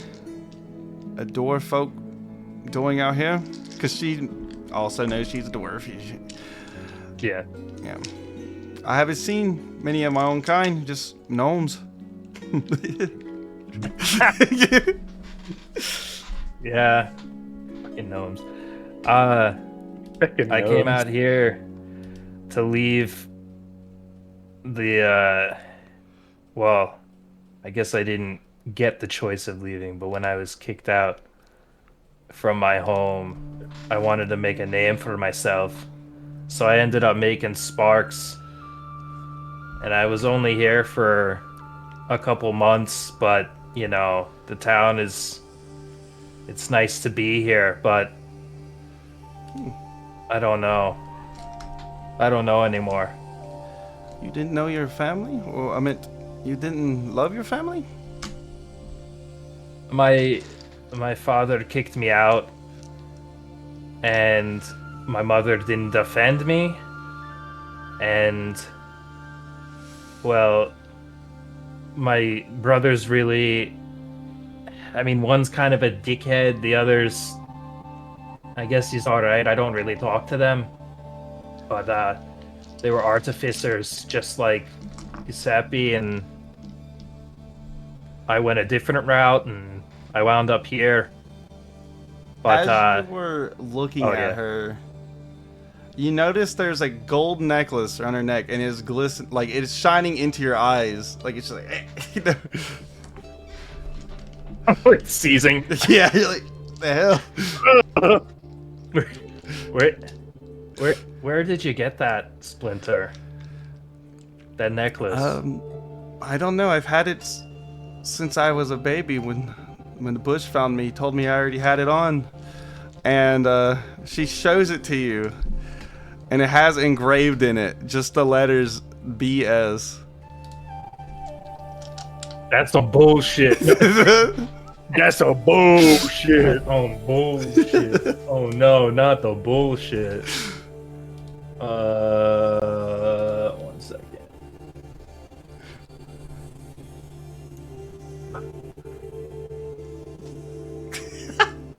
A dwarf folk doing out here?" Because she also knows she's a dwarf. Yeah. Yeah. I haven't seen many of my own kind, just gnomes. Yeah. Fucking gnomes. I came out here to leave the well, I guess I didn't get the choice of leaving, but when I was kicked out from my home, I wanted to make a name for myself. So I ended up making Sparks. And I was only here for a couple months, but you know, the town it's nice to be here, but I don't know. I don't know anymore. You didn't know your family? Or I meant, you didn't love your family? My father kicked me out, and my mother didn't defend me, and well, my brother's really, I mean, one's kind of a dickhead, the other's, I guess he's alright. I don't really talk to them, but they were artificers just like Giuseppe, and I went a different route and I wound up here. But as you were looking at her, you notice there's a gold necklace around her neck, and it's glisten, like it's shining into your eyes, like it's just like, you know. it's seizing. Yeah, you're like, the hell. Where did you get that, Splinter? That necklace? I don't know. I've had it since I was a baby. When the bush found me, he told me I already had it on, and she shows it to you, and it has engraved in it just the letters BS. That's some bullshit. That's a bullshit. Oh, bullshit. Oh no, not the bullshit. 1 second.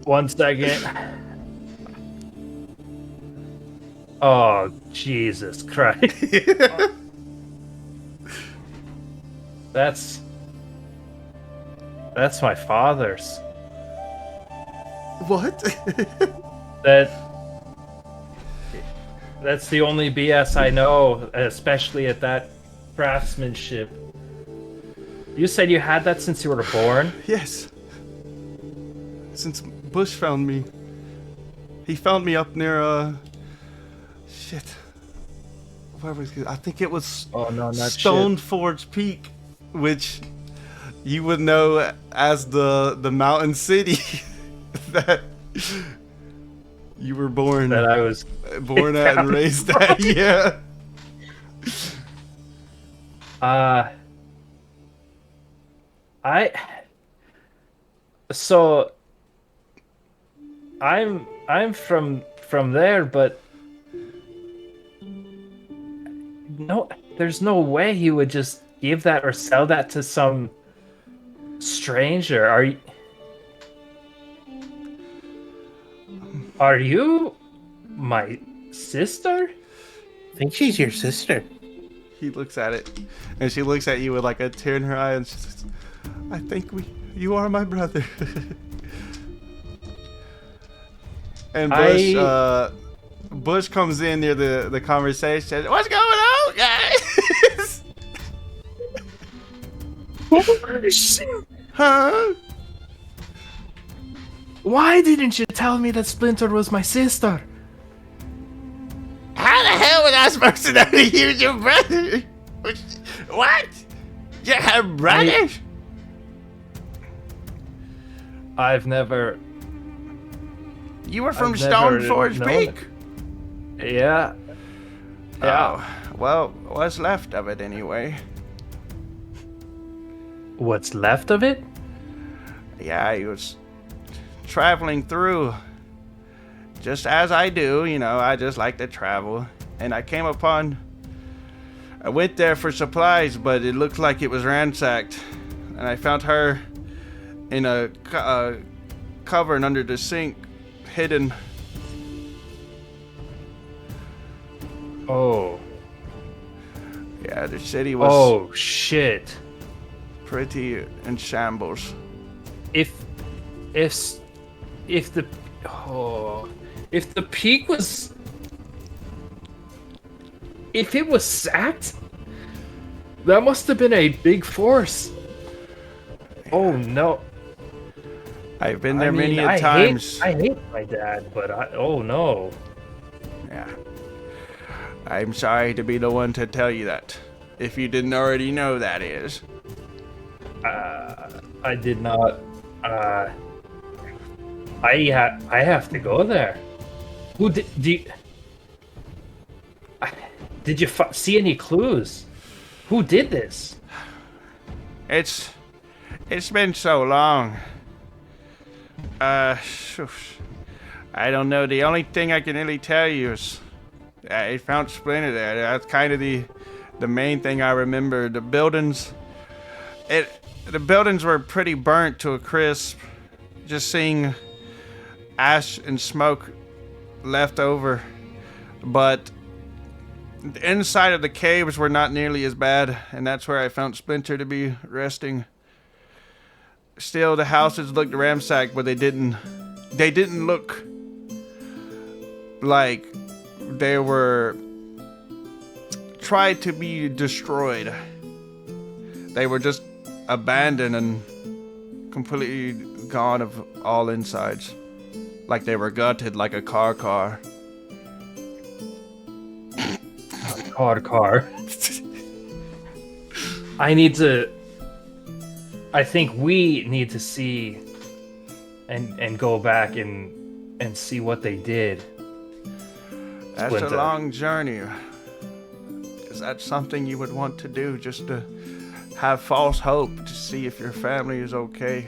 One second. Oh, Jesus Christ. That's my father's. What? That's the only BS I know, especially at that craftsmanship. You said you had that since you were born? Yes. Since Bush found me. He found me up near, shit. Where was he? I think it was Stoneforge Peak, which you would know as the mountain city that you were born. That I was born at and raised at, yeah. I'm from there, but no, there's no way he would just give that or sell that to some stranger. Are you my sister? I think she's your sister. He looks at it, and she looks at you with like a tear in her eye, and she says, "I think you are my brother." And Bush comes in near the conversation. What's going on, guys? Huh? Why didn't you tell me that Splinter was my sister? How the hell was I supposed to know that he was your brother? What? You have brothers? I've never. You were from I've never Stoneforge known Peak? Yeah. Oh, well, what's left of it anyway? What's left of it? Yeah, he was traveling through. Just as I do, you know, I just like to travel. And I went there for supplies, but it looked like it was ransacked. And I found her in a cavern under the sink, hidden. Oh. Yeah, the city was Oh shit. pretty in shambles. If the peak was, if it was sacked, that must have been a big force. Oh no. I've been there many I times. I hate my dad, but oh no. Yeah. I'm sorry to be the one to tell you that. If you didn't already know, that is. I did not. I have to go there. Who did you see any clues? Who did this? It's been so long. I don't know. The only thing I can really tell you is I found Splinter there. That's kind of the main thing I remember. The buildings were pretty burnt to a crisp. Just seeing ash and smoke left over. But the inside of the caves were not nearly as bad, and that's where I found Splinter to be resting. Still, the houses looked ransacked, but they didn't look like they were tried to be destroyed. They were just abandoned and completely gone of all insides. Like they were gutted like a car. Car. I think we need to see and go back and see what they did. That's Splinter. a long journey. Is that something you would want to do, just to have false hope to see if your family is okay?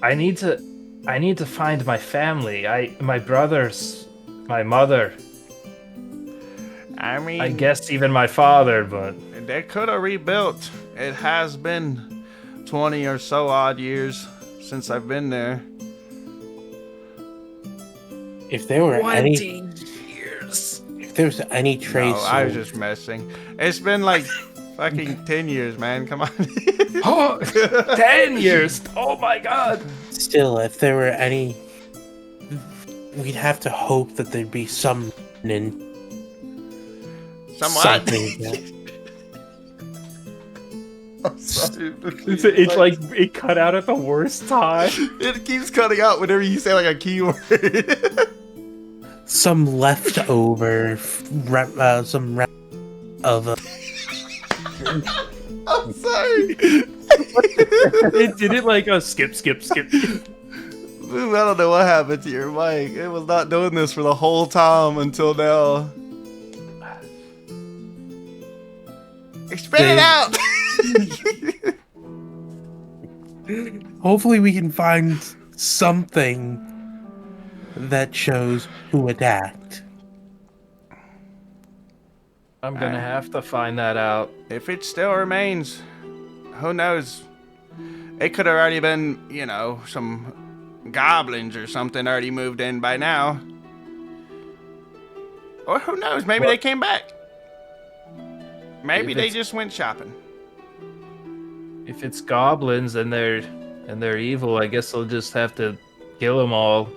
I need to find my family. My brothers, my mother. I mean, I guess even my father, but they could have rebuilt. It has been 20 or so odd years since I've been there. If there were any, years. if there was any trace, No, I was just messing. It's been like fucking 10 years, man. Come on. Oh, 10 years. Oh my god. still, if there were any, we'd have to hope that there'd be some something. I'm sorry. It's like it cut out at the worst time. It keeps cutting out whenever you say like a keyword. Some leftover, of a. I'm sorry. It did it like a skip. I don't know what happened to your mic. It was not doing this for the whole time until now. Spit it out! Hopefully, we can find something that shows who attacked. I'm gonna have to find that out. If it still remains, who knows? It could have already been, some goblins or something already moved in by now. Or who knows? Maybe they came back. Maybe they just went shopping. If it's goblins and they're evil, I guess I'll just have to kill them all.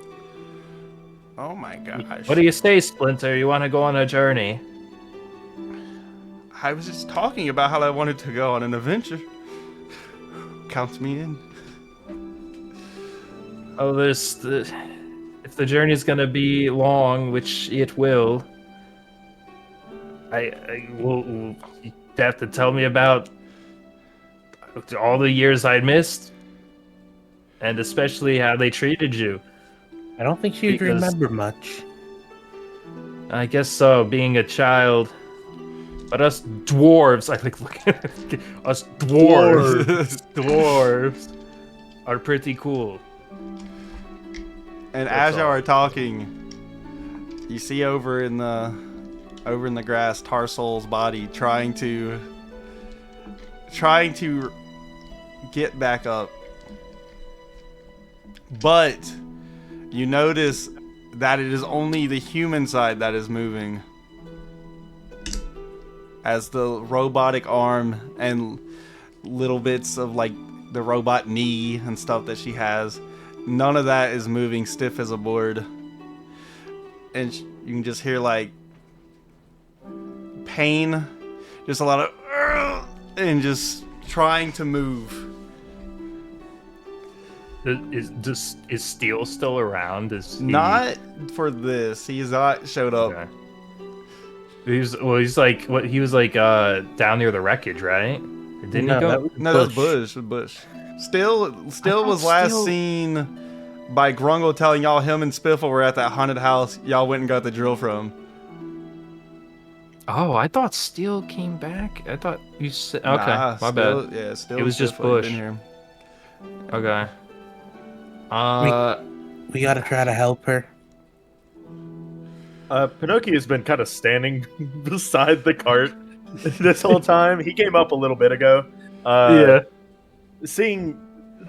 Oh my gosh. What do you say, Splinter? You want to go on a journey? I was just talking about how I wanted to go on an adventure. Counts me in. Oh, if the journey's gonna be long, which it will, I will. You have to tell me about all the years I missed, and especially how they treated you. I don't think she'd Because- remember much. I guess so, being a child. But us dwarves, I like look at us dwarves. Dwarves are pretty cool. And That's as y'all all. are talking, you see over in the grass Tarsol's body trying to get back up. But you notice that it is only the human side that is moving. As the robotic arm and little bits of like the robot knee and stuff that she has, none of that is moving, stiff as a board. And you can just hear like pain, just a lot of and just trying to move. Is Steel still around? Is he... Not for this. He's not showed up. Okay. He's like what? He was like down near the wreckage, right? Or didn't No, he go? that was No, that's Bush. Still was last Steel- seen by Grungle telling y'all him and Spiffle were at that haunted house y'all went and got the drill from. Oh, I thought Steel came back. I thought you said. Okay, Nah, my Still- bad. Yeah, still It was just Spiffle Bush. been here. Okay. We gotta try to help her. Pinocchio's been kind of standing beside the cart this whole time. He came up a little bit ago. Yeah. Seeing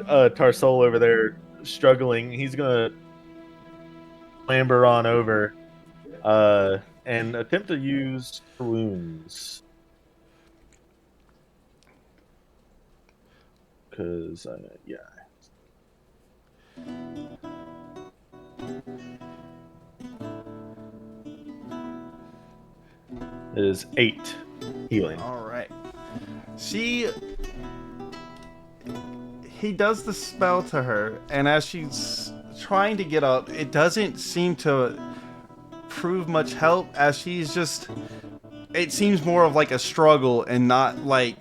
Tarsol over there struggling, he's gonna clamber on over and attempt to use wounds. Because, yeah. It is 8 healing. All right. He does the spell to her, and as she's trying to get up, it doesn't seem to prove much help, as she's just... It seems more of like a struggle and not like...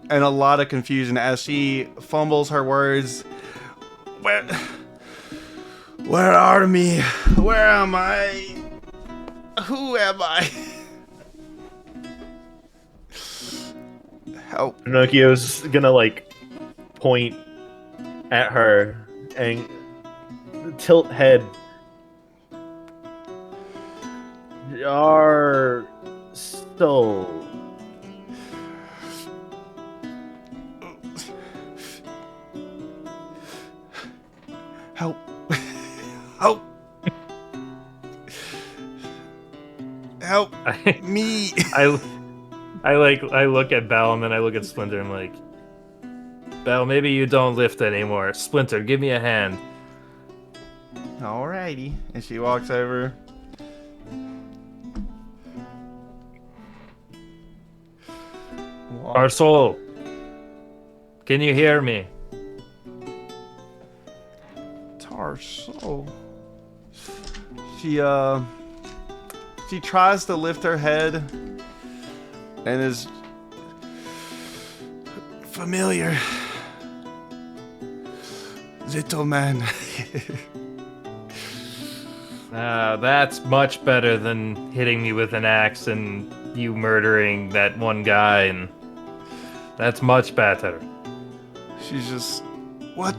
And a lot of confusion as she fumbles her words. Where are me? Where am I? Who am I? Help. Pinocchio's gonna like point at her and tilt head. Our soul. Help. Help. Help me. I look at Bell and then I look at Splinter and I'm like, Bell, maybe you don't lift anymore. Splinter, give me a hand. Alrighty. And she walks over. Our soul. Can you hear me? Tarsol. She tries to lift her head and is familiar. Little man. That's much better than hitting me with an axe and you murdering that one guy, and that's much better. She's just... What?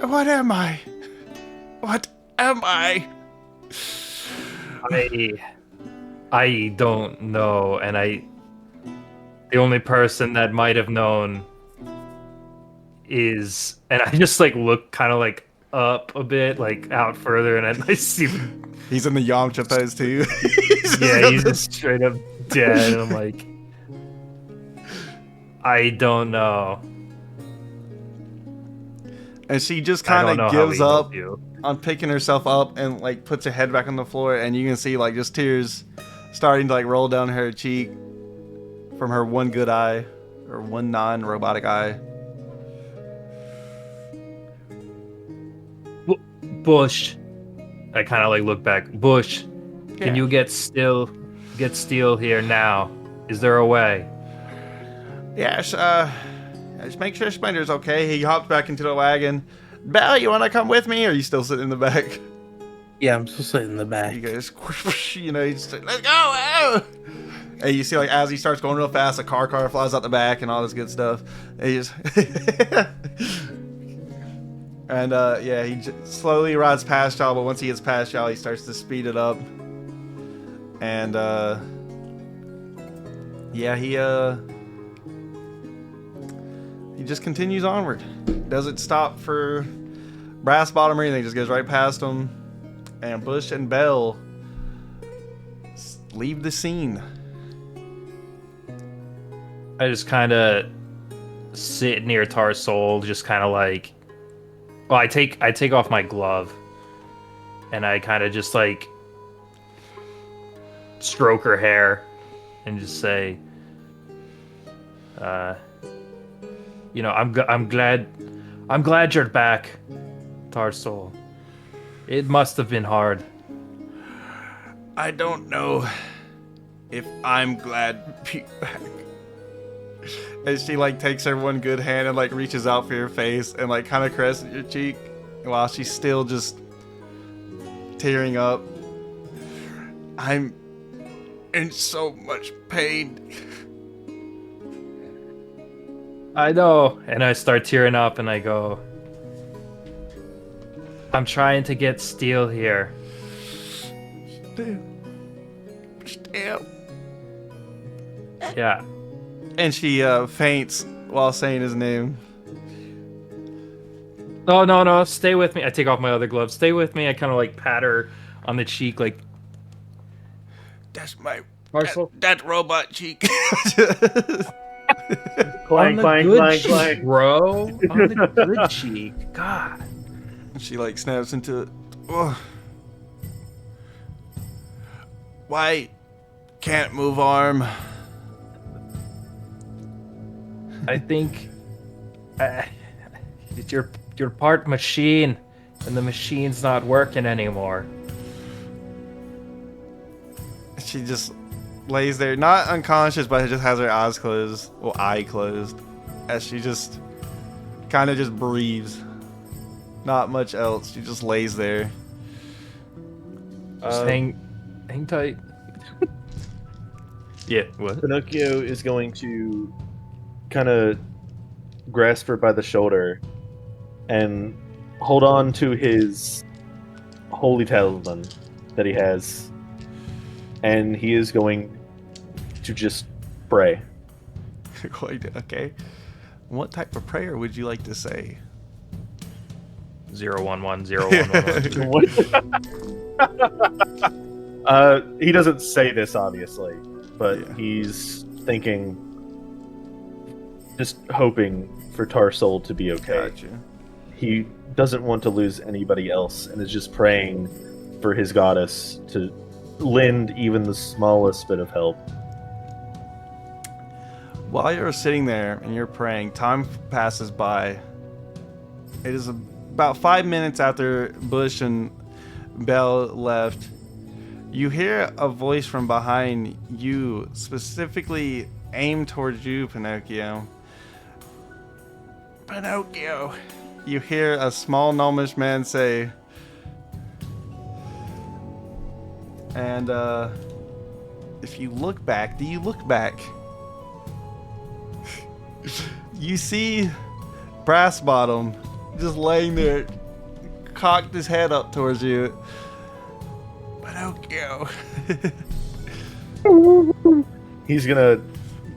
What am I? What am I? I don't know, and the only person that might have known is, and I just like look kind of like up a bit, like out further, and I see, He's in the Yamcha pose too. yeah, he's just straight up dead, and I'm like, I don't know. And she just I kind don't know of how gives we help up you. on picking herself up and like puts her head back on the floor, and you can see like just tears starting to like roll down her cheek from her one good eye or one non-robotic eye. Bush, I kind of like look back. Bush, can you get steel here now? Is there a way? Yes, just make sure Splinter's okay. He hopped back into the wagon. Belle, you want to come with me, or are you still sitting in the back? Yeah, I'm still sitting in the back. You guys, you know, he's just, let's go! Oh! And you see, like, as he starts going real fast, a car flies out the back and all this good stuff. And he just... and, yeah, he slowly rides past y'all, but once he gets past y'all, he starts to speed it up. And, yeah, he just continues onward. Doesn't stop for Brass Bottom or anything, just goes right past him. And Bush and Belle leave the scene. I just kind of sit near Tarsol, just kind of like, well, I take off my glove, and I kind of just like stroke her hair, and just say, you know, I'm glad you're back, Tarsol. It must have been hard. I don't know if I'm glad to be back. And she like takes her one good hand and like reaches out for your face and like kind of caresses your cheek while she's still just tearing up. I'm in so much pain. I know. And I start tearing up and I go, I'm trying to get steel here. Still. Yeah. And she faints while saying his name. Oh, no, stay with me. I take off my other glove. Stay with me. I kind of like pat her on the cheek, like, That's my Marshall? that robot cheek. Clank, clank, clank, clank. Bro. On the good cheek. God. She like snaps into it. Ugh. Why can't move arm? I think you're part machine, and the machine's not working anymore. She just lays there, not unconscious, but just has her eyes closed, well, eye closed, as she just kind of just breathes. Not much else. She just lays there. Just hang tight. Yeah. What? Pinocchio is going to kind of grasp her by the shoulder and hold on to his holy talisman that he has, and he is going to just pray. Okay. What type of prayer would you like to say? 011 0111. He doesn't say this, obviously, but Yeah. he's thinking, just hoping for Tarsol to be okay. Gotcha. He doesn't want to lose anybody else and is just praying for his goddess to lend even the smallest bit of help. While you're sitting there and you're praying, time passes by. It is about 5 minutes after Bush and Belle left. You hear a voice from behind you, specifically aimed towards you, Pinocchio. Pinocchio. You hear a small gnomish man say, and if you look back, do you look back? You see Brass Bottom just laying there, cocked his head up towards you. Pinocchio. He's gonna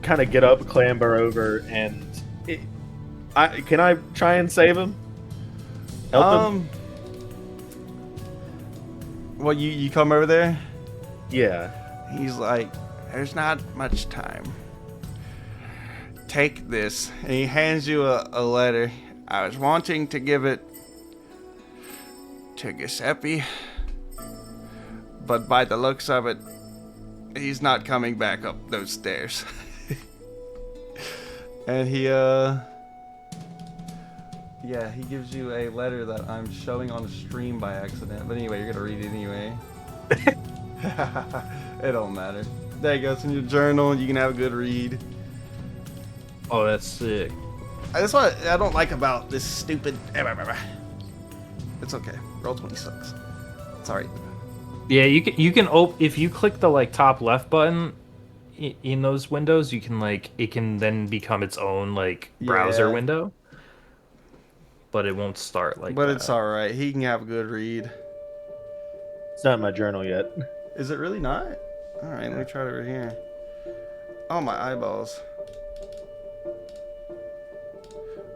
kind of get up, clamber over, and can I try and save him? Help him? Well, you come over there? Yeah. He's like, there's not much time. Take this. And he hands you a letter. I was wanting to give it to Giuseppe, but by the looks of it, he's not coming back up those stairs. And he gives you a letter that I'm showing on the stream by accident. But anyway, you're gonna read it anyway. It don't matter. There you go. It's in your journal. You can have a good read. Oh, that's sick. That's what I don't like about this stupid. It's okay. Roll20 sucks. It's alright. Yeah, you can if you click the like top left button in those windows, you can like it can then become its own like browser window. But it won't start like that. But it's alright. He can have a good read. It's not in my journal yet. Is it really not? Alright, let me try it over here. Oh, my eyeballs.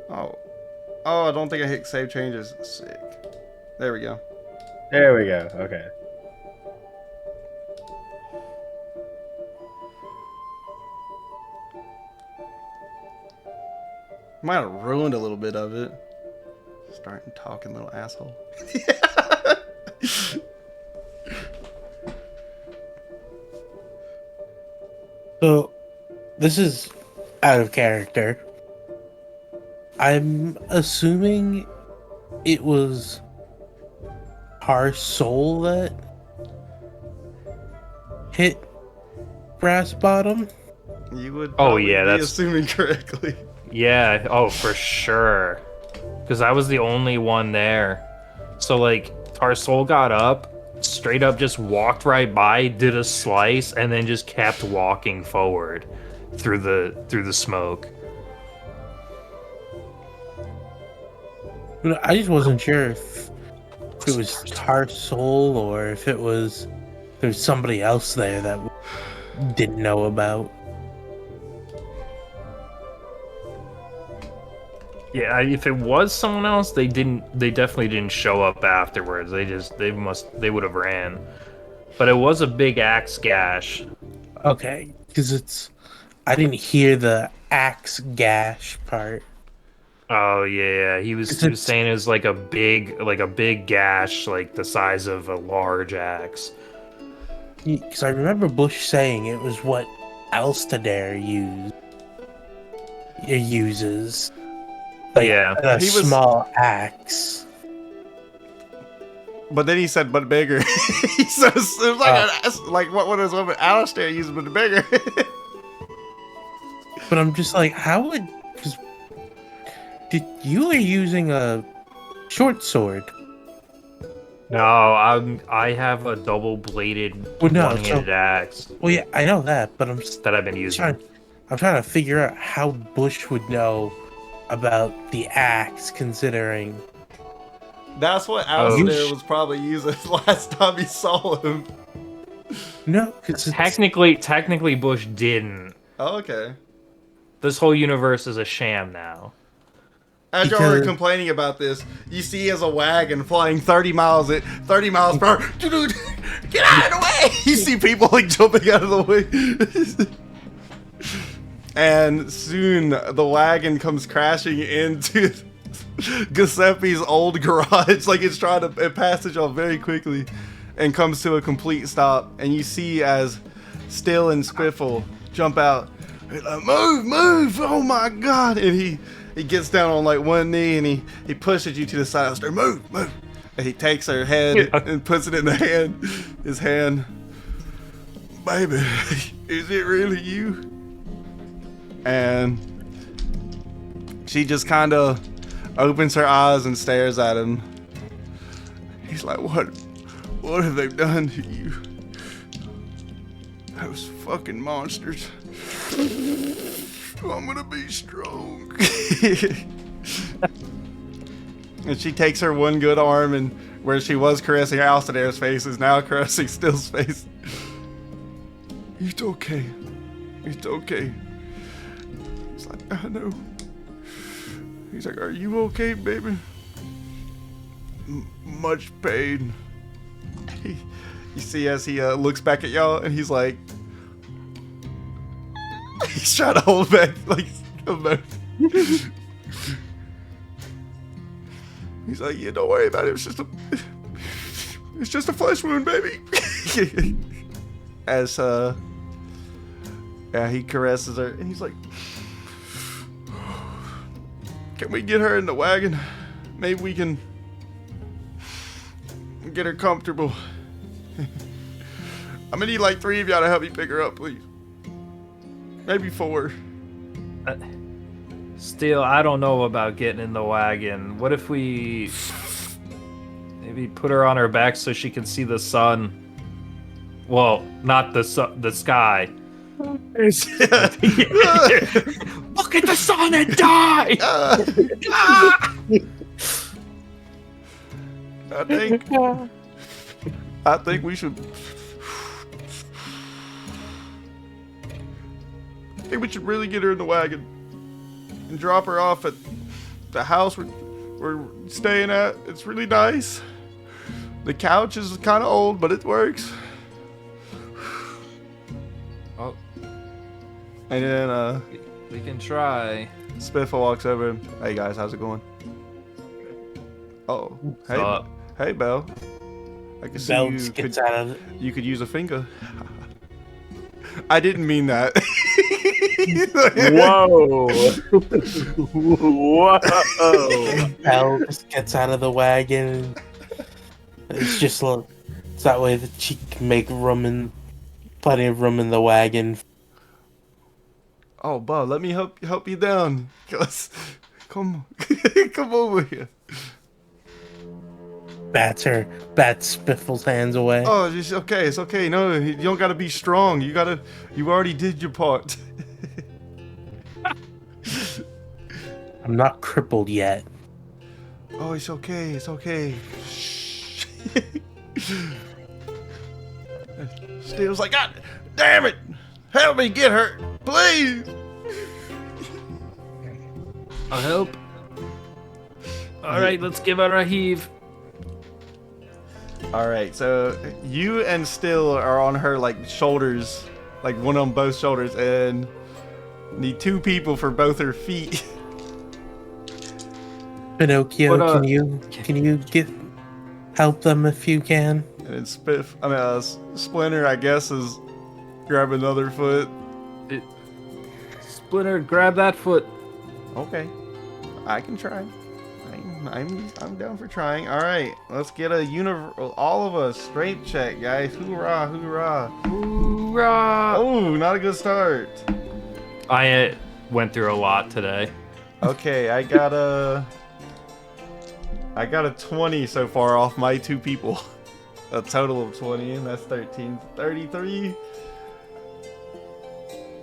Oh, I don't think I hit save changes. Sick. There we go. There we go. Okay. Might have ruined a little bit of it. Starting talking, little asshole. So, this is out of character. I'm assuming it was our soul that hit Brass Bottom. You would yeah, be that's assuming correctly. Yeah, oh for sure. Because I was the only one there. So like Tarsol got up, straight up just walked right by, did a slice, and then just kept walking forward through the smoke. I just wasn't sure if it was Tarsol or if it was there's somebody else there that didn't know about. Yeah, if it was someone else, they definitely didn't show up afterwards. They would have ran. But it was a big axe gash. Okay, because I didn't hear the axe gash part. Oh yeah, he was saying it was like a big gash, like the size of a large axe. Because I remember Bush saying it was what Alstadair uses. Like a small axe. But then he said, but bigger. He said, it was like, what was what Alistair used, but bigger. But I'm just like, how would... Because you were using a short sword. No, I have a double-bladed one-handed axe. Well, yeah, I know that, but that I've been using. I'm trying to figure out how Bush would know about the axe, considering... That's what Alistair was probably using last time he saw him. No, because technically Bush didn't. Oh, okay. This whole universe is a sham now. As y'all were complaining about this, you see as a wagon flying 30 miles per hour. Dude, get out of the way! You see people like jumping out of the way. And soon the wagon comes crashing into Giuseppe's old garage. Like it's trying to pass y'all very quickly and comes to a complete stop. And you see as Still and Squiffle jump out. Like, move! Oh my god! And he gets down on like one knee and he pushes you to the side. Start move. And he takes her head and puts it in his hand. Baby, is it really you? And she just kind of opens her eyes and stares at him. He's like, what have they done to you? Those fucking monsters. I'm gonna be strong. And she takes her one good arm, and where she was caressing Alcidair's face is now caressing Still's face. It's okay. It's okay. He's like, I know. He's like, are you okay, baby? Much pain. You see as he looks back at y'all, and he's like, he's trying to hold back, like, emotion. He's like, yeah, don't worry about it. It's just a flesh wound, baby. As he caresses her, and he's like, can we get her in the wagon? Maybe we can get her comfortable. I'm gonna need like 3 of y'all to help me pick her up, please. Maybe 4. Still, I don't know about getting in the wagon. What if we maybe put her on her back so she can see the sun? Well, not the sky. Look at the sun and die! I think we should. I think we should really get her in the wagon and drop her off at the house we're staying at. It's really nice. The couch is kind of old, but it works. Oh, And then we uh, can try. Spiffle walks over and, hey guys, how's it going? Oh, hey, Sup? hey, Belle. I can see Belle you gets could, out of it. you could use a finger. I didn't mean that. Whoa! Whoa! Belle just gets out of the wagon. It's just like, it's that way that she can make plenty of room in the wagon. Oh, Bob, let me help you down. Come over here. Bats Spiffle's hands away. Oh, it's okay. It's okay. No, you don't gotta be strong. You already did your part. I'm not crippled yet. Oh, it's okay. It's okay. Shh. Steel's like, God damn it! Help me get her, please. I'll help. All right, let's give her a heave. All right, so you and Still are on her like shoulders, like one on both shoulders, and need 2 people for both her feet. Pinocchio, But, can you help them if you can? And then Splinter, I guess, is grab another foot. Splinter, grab that foot. Okay, I can try. I'm down for trying. All right, let's get all of us strength check, guys. Hoorah, hoorah. Hoorah! Oh, not a good start. I went through a lot today. Okay, I got a 20 so far off my 2 people. A total of 20, and that's 13. 33.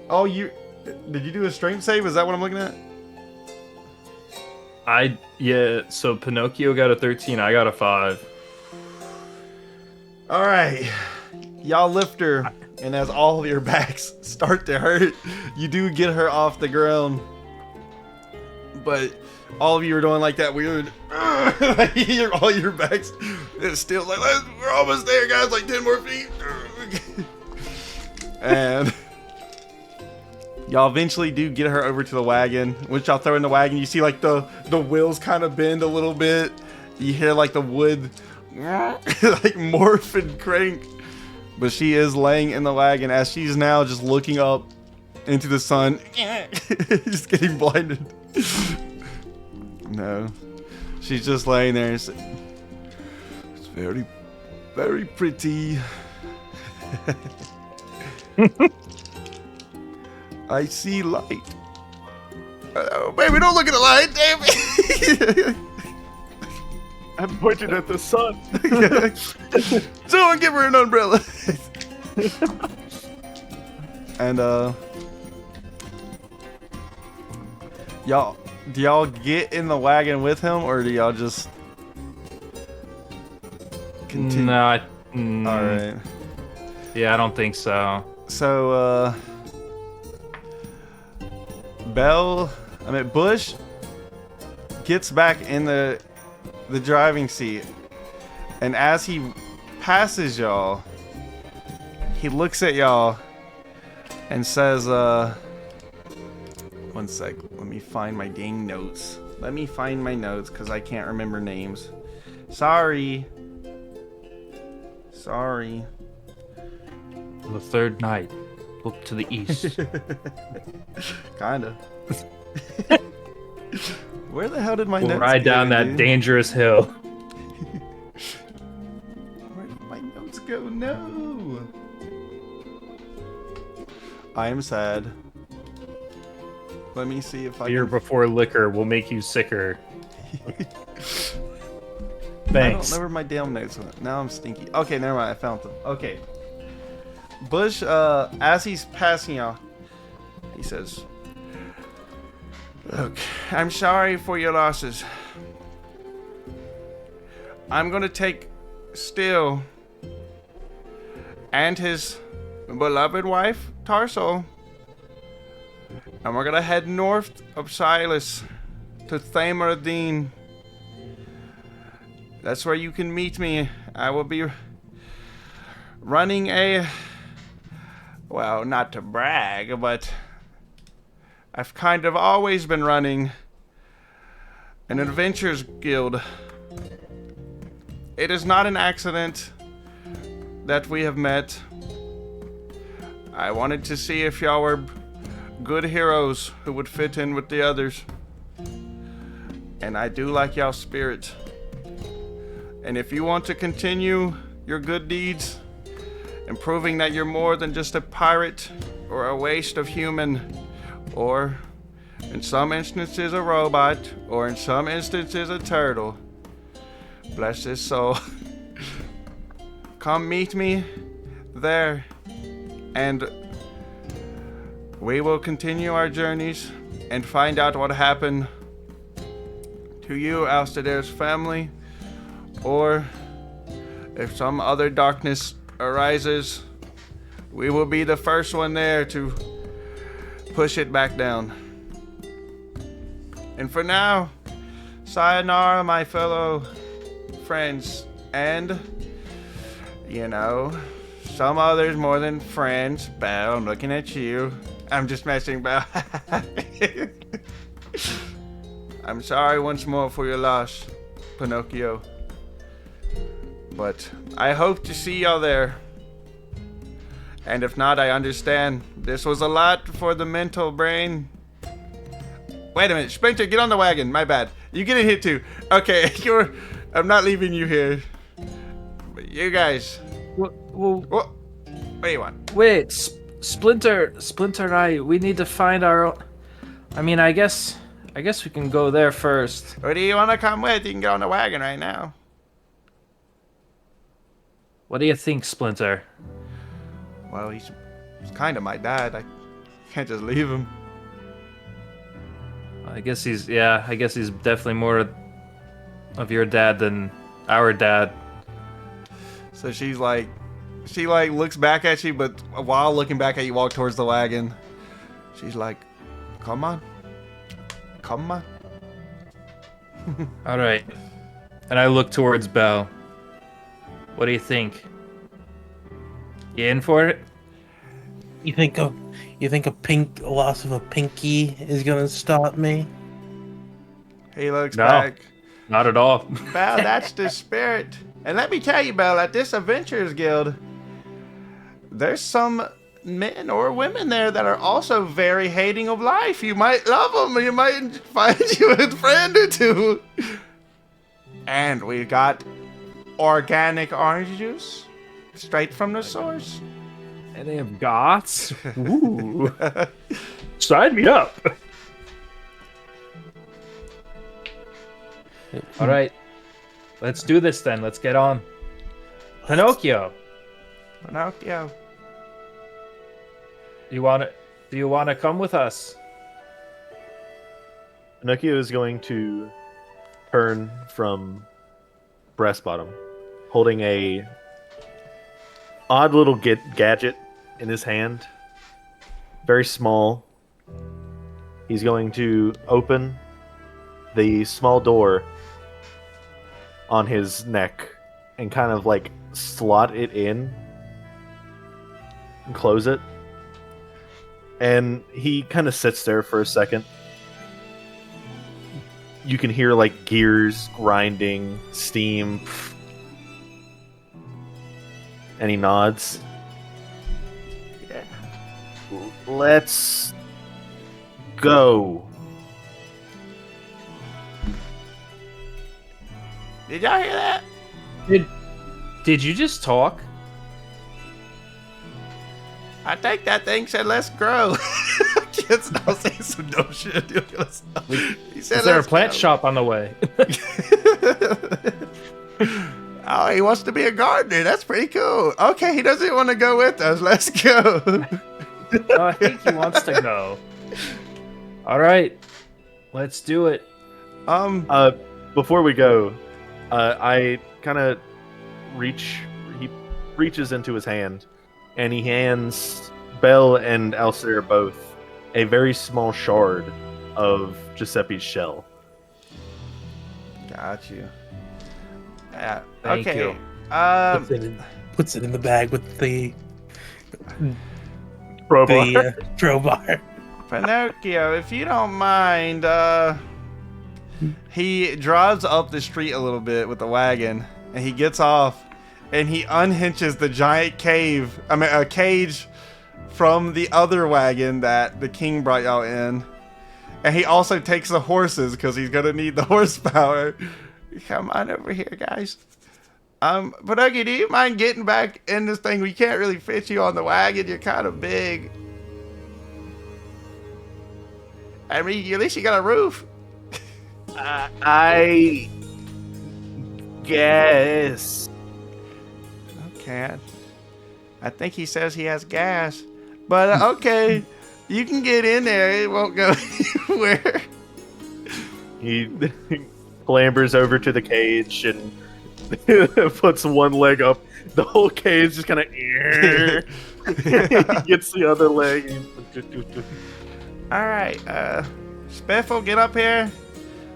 Oh, did you do a strength save? Is that what I'm looking at? So Pinocchio got a 13, I got a 5. All right, y'all lift her, and as all of your backs start to hurt, you do get her off the ground. But all of you are doing like that weird, all your backs. It's still like, we're almost there, guys. Like 10 more feet, and y'all eventually do get her over to the wagon. Once y'all throw in the wagon, you see like the wheels kind of bend a little bit. You hear like the wood like morph and crank. But she is laying in the wagon as she's now just looking up into the sun. Just getting blinded. No. She's just laying there. It's very, very pretty. I see light. Oh, baby, don't look at the light, damn it. I'm pointing at the sun. Someone give her an umbrella. And, y'all Do y'all get in the wagon with him, or do y'all just continue? No. All right. Yeah, I don't think so. So, Bush gets back in the driving seat, and as he passes y'all, he looks at y'all and says, one sec, let me find my dang notes. Let me find my notes, because I can't remember names. Sorry. The third night, look to the east. Kinda. Where the hell did my We'll notes ride go, down that dude? dangerous hill. Where did my notes go? No. I am sad. Let me see if I Beer can... before liquor will make you sicker. I Thanks. don't know where my damn notes went. Now I'm stinky. Okay, never mind. I found them. Okay. Bush, as he's passing y'all, he says, "Look, I'm sorry for your losses. I'm gonna take Still and his beloved wife, Tarso, and we're gonna head north of Silas to Thamardine. That's where you can meet me. I will be running a... Well, not to brag, but I've kind of always been running an adventures guild. It is not an accident that we have met. I wanted to see if y'all were good heroes who would fit in with the others. And I do like y'all's spirit. And if you want to continue your good deeds and proving that you're more than just a pirate or a waste of human, or in some instances a robot, or in some instances a turtle, bless his soul, come meet me there, and we will continue our journeys and find out what happened to you, Alstadir's family, or if some other darkness arises, we will be the first one there to push it back down. And for now, sayonara, my fellow friends, and, you know, some others more than friends. Belle, I'm looking at you. I'm just messing, Belle. I'm sorry once more for your loss, Pinocchio. But I hope to see y'all there. And if not, I understand. This was a lot for the mental brain. Wait a minute, Splinter, get on the wagon. My bad. You get a hit too. Okay, I'm not leaving you here. But you guys. What do you want? Wait, Splinter and I, we need to find our own... I mean, I guess we can go there first. Or do you want to come with? You can get on the wagon right now. What do you think, Splinter? Well, he's kind of my dad. I can't just leave him. I guess he's definitely more of your dad than our dad. So she looks back at you, but while looking back at you, walk towards the wagon. She's like, come on. All right. And I look towards Belle. What do you think? You in for it? You think a loss of a pinky is gonna stop me? He looks No. back. Not at all. Belle, that's the spirit. And let me tell you, Belle, at this Adventurers Guild, there's some men or women there that are also very hating of life. You might love them. You might find you a friend or two. And we got organic orange juice straight from the source. And they have goths? Ooh. Sign me up. All right. Let's do this then. Let's get on. Pinocchio. Pinocchio. Do you want to come with us? Pinocchio is going to turn from breast bottom, holding a odd little gadget in his hand, very small. He's going to open the small door on his neck and kind of like slot it in and close it. And he kind of sits there for a second. You can hear like gears grinding, steam, and he nods. Yeah. Let's go. Did y'all hear that? Did you just talk? I think that thing said, "Let's grow." Kids now say some dumb shit. He said, Is there a "Let's plant grow." shop on the way? Oh, he wants to be a gardener. That's pretty cool. Okay, he doesn't want to go with us. Let's go. I think he wants to go. All right, let's do it. Before we go, I kind of he reaches into his hand, and he hands Belle and Alcir both a very small shard of Giuseppe's shell. Got you. Thank okay. you. Puts it in the bag with the Crowbar. crowbar. Pinocchio, if you don't mind, he drives up the street a little bit with the wagon, and he gets off, and he unhinges the giant cage from the other wagon that the king brought y'all in. And he also takes the horses, because he's going to need the horsepower. Come on over here, guys. Pinocchio, do you mind getting back in this thing? We can't really fit you on the wagon. You're kind of big. I mean, at least you got a roof. I guess. Okay. I think he says he has gas. But, okay. You can get in there. It won't go anywhere. He clambers over to the cage and puts one leg up. The whole cage just kind of gets the other leg. All right. Spiffle, get up here.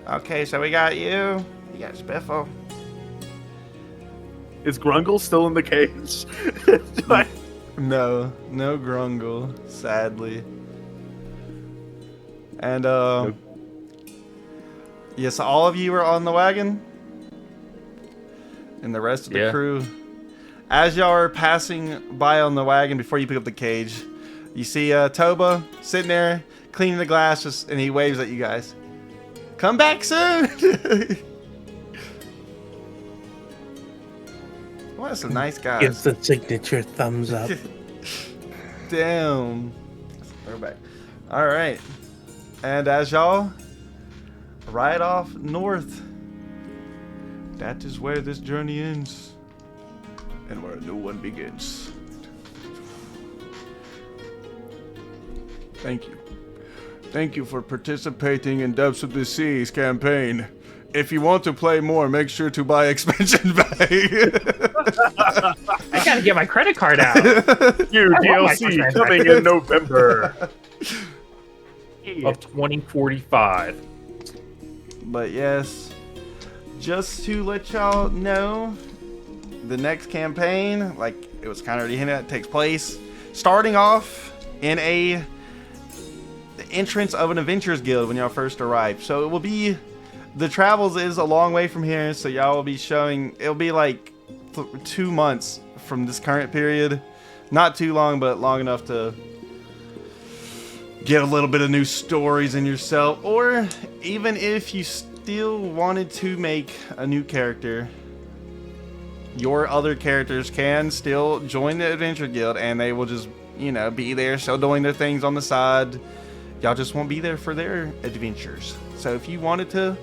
Okay, so we got you. You got Spiffle. Is Grungle still in the cage? No Grungle, sadly. And yes, all of you are on the wagon, and the rest of the crew. As y'all are passing by on the wagon before you pick up the cage, you see Toba sitting there cleaning the glasses, and he waves at you guys. Come back soon. What some nice guys. Gives the signature thumbs up. Damn. Throwback. All right. And as y'all ride off north, that is where this journey ends and where a new one begins. Thank you. Thank you for participating in Depths of the Seas campaign. If you want to play more, make sure to buy expansion bag. I gotta get my credit card out. New DLC coming in November of 2045. But yes, just to let y'all know, the next campaign, like it was kind of already hinted at, takes place starting off in the entrance of an adventurers guild when y'all first arrive. So it will be, the travels is a long way from here, so y'all will be showing, it'll be like 2 months from this current period. Not too long, but long enough to get a little bit of new stories in yourself. Or even if you still wanted to make a new character, your other characters can still join the adventure guild, and they will just, you know, be there still doing their things on the side. Y'all just won't be there for their adventures. So if you wanted to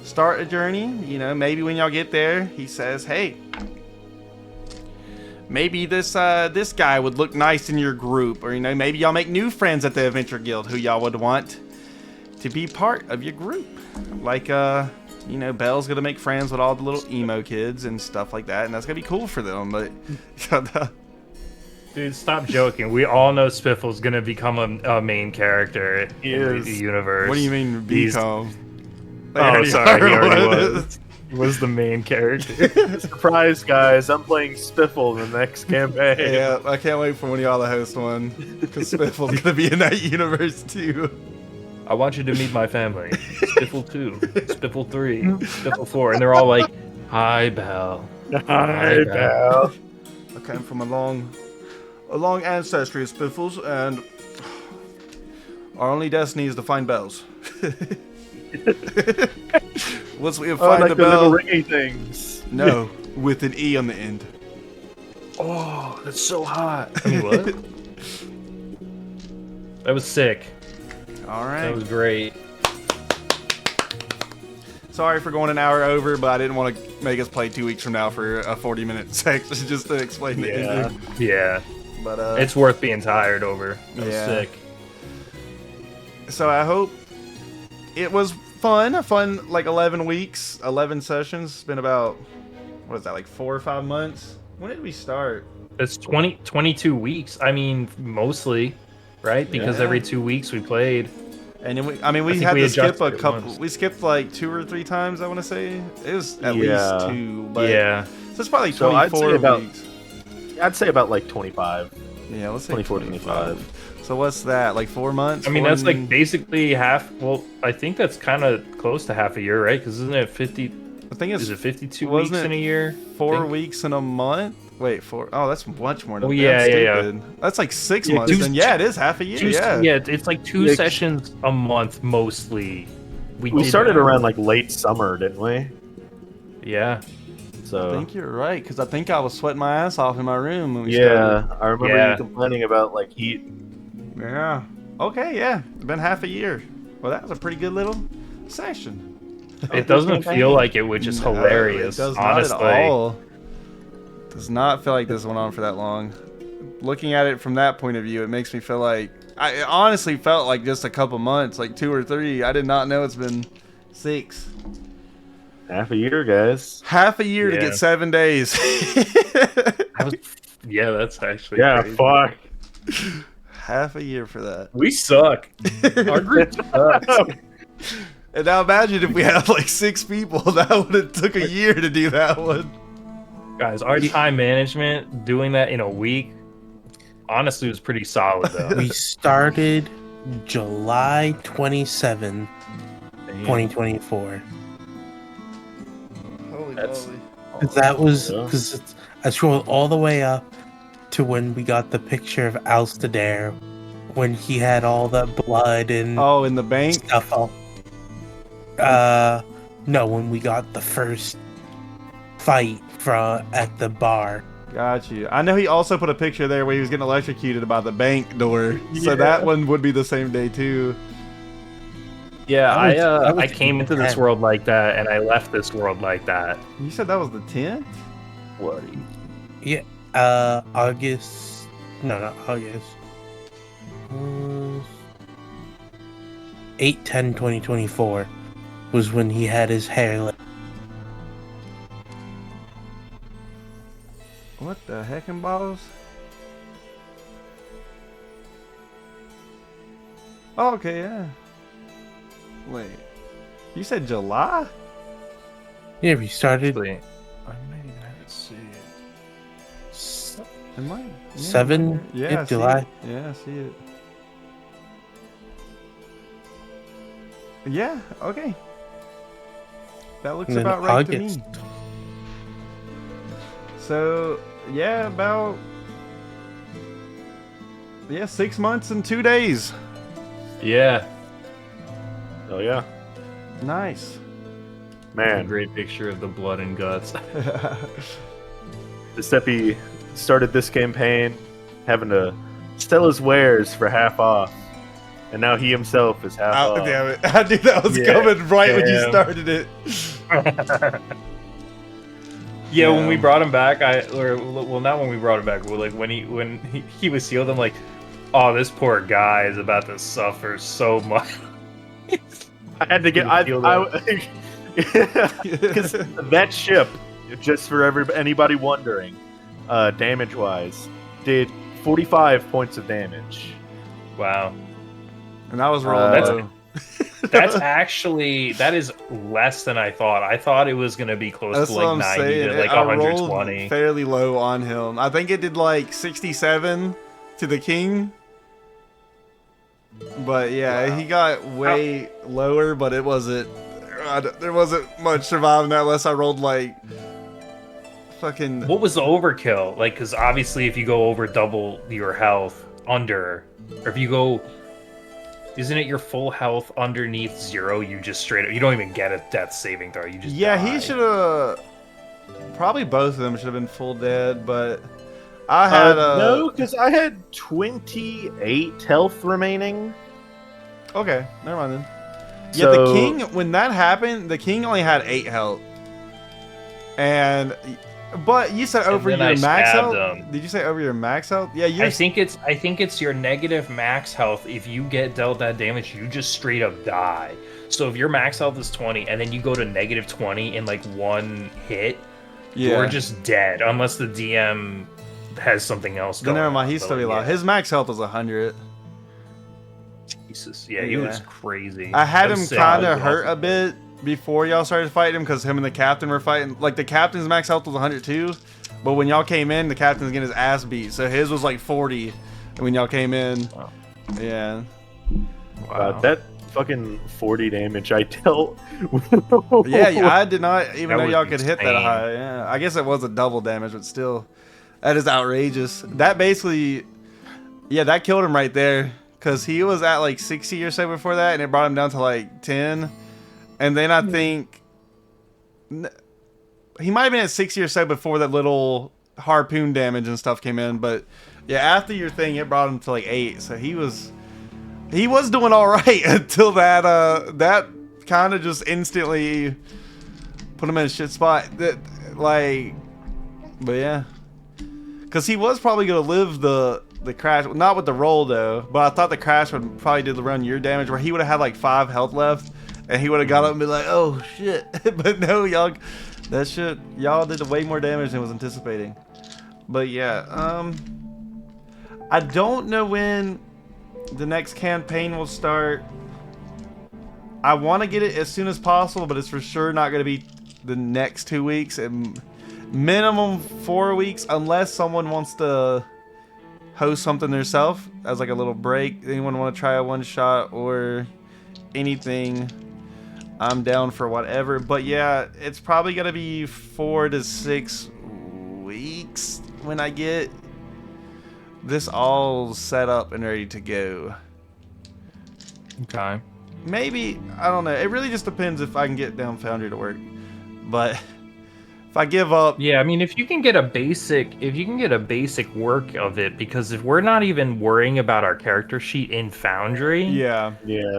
start a journey, you know, maybe when y'all get there, he says, hey, maybe this guy would look nice in your group, or, you know, maybe y'all make new friends at the adventure guild who y'all would want. to be part of your group. Like, you know, Belle's gonna make friends with all the little emo kids and stuff like that, and that's gonna be cool for them. But Dude, stop joking. We all know Spiffle's gonna become a main character He in is. the universe. what do you mean He's- become? Oh, sorry, he already was. was. He was the main character. Surprise, guys! I'm playing Spiffle in the next campaign. Yeah, I can't wait for one of y'all to host one, because Spiffle's gonna be in that universe too. I want you to meet my family. Spiffle 2, Spiffle 3, Spiffle 4, and they're all like, "Hi, Belle." Hi, pal. I came from a long ancestry of Spiffles, and our only destiny is to find bells. Once we Oh, find like the the little bell, ringy things. no, with an E on the end. Oh, that's so hot. I mean, what? That was sick. All That right. was great. Sorry for going an hour over, but I didn't want to make us play 2 weeks from now for a 40-minute section just to explain the Yeah. ending. Yeah, But it's worth being tired over. That was Yeah. sick. so I hope it was fun. A fun, like, 11 weeks, 11 sessions. It's been about, what is that, like 4 or 5 months? When did we start? It's 22 weeks. I mean, mostly, right? Because Yeah. every 2 weeks we played. And then we think had we to skip adjusted a it couple. once. We skipped like 2 or 3 times. I want to say it was at Yeah. least 2. But Yeah. so it's probably So I'd 24 say about- weeks. I'd say about like 25. Yeah, let's say 24, 25. So what's that? Like 4 months? I mean, 4 that's like and- basically half. Well, I think that's kind of close to half a year, right? Because isn't it 50? I think it's Is it 52 wasn't weeks it in a year? 4 think? weeks in a month. Wait, 4? Oh, that's much more. Than Oh, that. yeah, That's yeah. stupid. That's like 6 Yeah, months. two- And yeah, it is half a year. Yeah. Yeah, it's like 2 Yeah. sessions a month mostly. We did started that. around like late summer, didn't we? Yeah. I So think you're right because I think I was sweating my ass off in my room when we yeah, I remember Yeah. you complaining about like heat. started. Yeah. Okay. Yeah. Been half a year. Well, that was a pretty good little session. It doesn't feel like it, which is No, hilarious. It does honestly. not at all. Does not feel like this went on for that long. Looking at it from that point of view, it makes me feel like it honestly felt like just a couple months, like 2 or 3. I did not know it's been 6. Half a year, guys. Half a year to Yeah. get 7 days. Yeah, that's actually Yeah, crazy. fuck. Half a year for that. We suck. Our group sucks. And now imagine if we had like 6 people, that would have took a year to do that one. Guys, our time management, doing that in a week, honestly was pretty solid though. We started July 27th, 2024. Holy That's- moly. 'Cause that was Yeah. because I scrolled all the way up to when we got the picture of Alstadair when he had all the blood and Oh, in the bank? stuff all. No, when we got the first fight at the bar. Got you. I know he also put a picture there where he was getting electrocuted by the bank door. So that one would be the same day too. Yeah, That was I came into this 10. world like that, and I left this world like that. You said that was the 10th? What? Yeah, August. No, not August. 8/10/2024 was when he had his hair. What the heck and balls? Oh, okay, yeah. Wait. You said July? Yeah, we started Actually, I may not see it. Am I? 7 Yeah, I see July. it. Yeah, I see it. Yeah, okay. That looks And then about right August. to me. So, yeah, about 6 months and 2 days. Yeah, Oh yeah, Nice. a man. great picture of the blood and guts. Giuseppe started this campaign having to sell his wares for half off, and now he himself is half Oh, off. damn it. I knew that was Yeah, coming right when you damn. started it. Yeah, when we Yeah. brought him back, well, not when we brought him back, but like when he was healed, I'm like, oh, this poor guy is about to suffer so much. I had to get. Because that ship, just for anybody wondering, damage-wise, did 45 points of damage. Wow. And I was rolling that's- low. That is less than I thought. I thought it was gonna be close That's to what like I'm 90 saying. to like I rolled 120. fairly low on him. I think it did like 67 to the king. But yeah, Wow. he got way lower, but it wasn't. There wasn't much surviving that unless I rolled like fucking. What was the overkill? Like, because obviously, if you go over double your health or if you go, isn't it your full health underneath 0? You just straight up, you don't even get a death saving throw. You just Yeah, die. he should have. Probably both of them should have been full dead, but I had no, because I had 28 health remaining. Okay, never mind then. Yeah, the So- king, when that happened, the king only had 8 health. But you said over then your I max stabbed health? him. Did you say over your max health? Yeah, I think it's your negative max health. If you get dealt that damage, you just straight up die. So if your max health is 20 and then you go to negative 20 in like one hit, you're just dead unless the DM has something else Then going never mind, on. he's But, still like, alive. yeah. His max health was 100. Jesus. Yeah, he was crazy. I had That him was sick. kind That of was hurt awesome. a bit before y'all started fighting him because him and the captain were fighting. Like, the captain's max health was 102, but when y'all came in, the captain's getting his ass beat. So his was like 40 when y'all came in. Wow. Yeah. Wow. That fucking 40 damage I dealt. Yeah, I did not even That know was y'all could hit that insane. high. Yeah, I guess it was a double damage, but still, that is outrageous. That basically, yeah, that killed him right there because he was at like 60 or so before that, and it brought him down to like 10. And then I think he might have been at 60 or so before that little harpoon damage and stuff came in. But yeah, after your thing, it brought him to like 8. So he was doing all right until that kind of just instantly put him in a shit spot. But yeah, because he was probably gonna live the crash, not with the roll though. But I thought the crash would probably did run your damage, where he would have had like 5 health left, and he would have got up and been like, "Oh shit!" But no, y'all did way more damage than was anticipating. But yeah, I don't know when the next campaign will start. I want to get it as soon as possible, but it's for sure not going to be the next 2 weeks. And minimum 4 weeks, unless someone wants to host something themselves as like a little break. Anyone want to try a one shot or anything? I'm down for whatever. But yeah, it's probably going to be 4 to 6 weeks when I get this all set up and ready to go. Okay. Maybe, I don't know. It really just depends if I can get down Foundry to work. But if I give up, Yeah, I mean, if you can get a basic work of it, because if we're not even worrying about our character sheet in Foundry, yeah,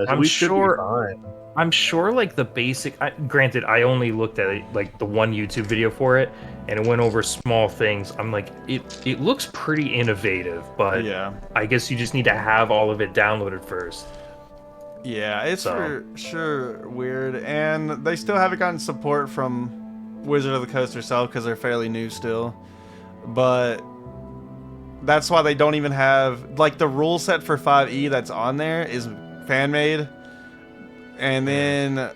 I'm we should be sure- fine. I'm sure like the basic. Granted, I only looked at it, like the one YouTube video for it, and it went over small things. I'm like, it looks pretty innovative, but yeah, I guess you just need to have all of it downloaded first. yeah. It's So- for sure weird, and they still haven't gotten support from Wizard of the Coast herself because they're fairly new still. But that's why they don't even have like the rule set for 5e that's on there is fan made, and then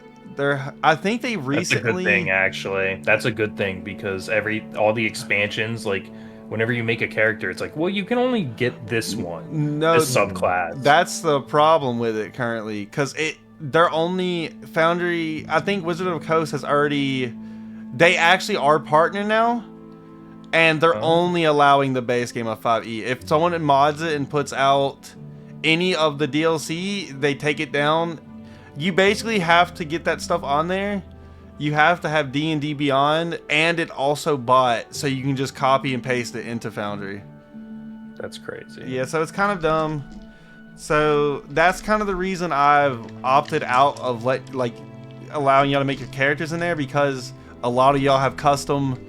I think they That's recently. a good thing, actually. That's a good thing because all the expansions, like whenever you make a character, it's like, well, you can only get this one, No, this subclass. that's the problem with it currently, because they're only Foundry. I think Wizard of the Coast has already. They actually are partner now, and they're only allowing the base game of 5e. If someone mods it and puts out any of the DLC, they take it down. You basically have to get that stuff on there. You have to have D&D Beyond, and it also bought, so you can just copy and paste it into Foundry. That's crazy. Yeah, so it's kind of dumb. So that's kind of the reason I've opted out of allowing y'all to make your characters in there, because a lot of y'all have custom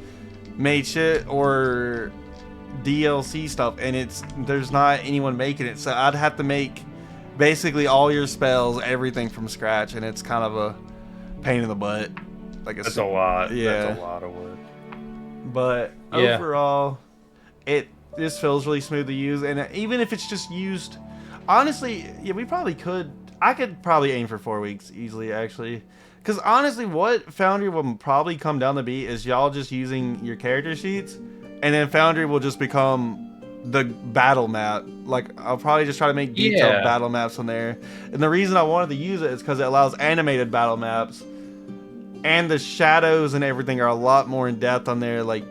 made shit or DLC stuff, and there's not anyone making it. So I'd have to make basically all your spells, everything from scratch, and it's kind of a pain in the butt. Like That's a lot. Yeah. That's a lot of work. But Yeah. overall, it just feels really smooth to use, and even if it's just used, honestly, yeah, we probably could. I could probably aim for 4 weeks easily, actually. Because honestly, what Foundry will probably come down to be is y'all just using your character sheets, and then Foundry will just become the battle map. Like, I'll probably just try to make detailed battle maps on there. And the reason I wanted to use it is because it allows animated battle maps, and the shadows and everything are a lot more in depth on there. Like,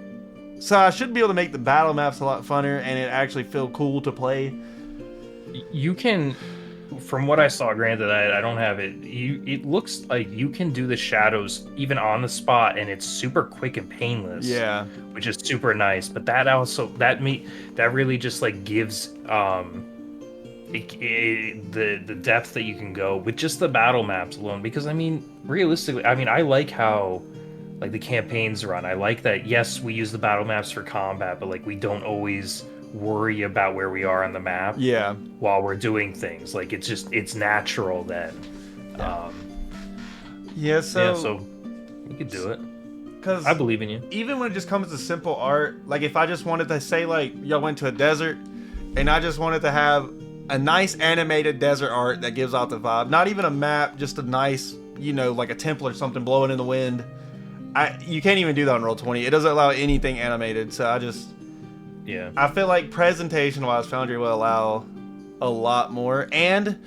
so I should be able to make the battle maps a lot funner, and it actually feel cool to play. You can, from what I saw, granted I don't have it, it looks like you can do the shadows even on the spot, and it's super quick and painless. Yeah. Which is super nice. But that also that really just like gives the depth that you can go with just the battle maps alone. Because I mean, realistically, I mean, I like how like the campaigns run. I like that. Yes, we use the battle maps for combat, but like we don't always worry about where we are on the map. Yeah. While we're doing things, like it's natural then. Yeah. So you could do it. Because I believe in you. Even when it just comes to simple art, like if I just wanted to say like y'all went to a desert, and I just wanted to have a nice animated desert art that gives out the vibe, not even a map, just a nice, like a temple or something blowing in the wind. You can't even do that on Roll20. It doesn't allow anything animated, so I feel like presentation-wise, Foundry will allow a lot more, and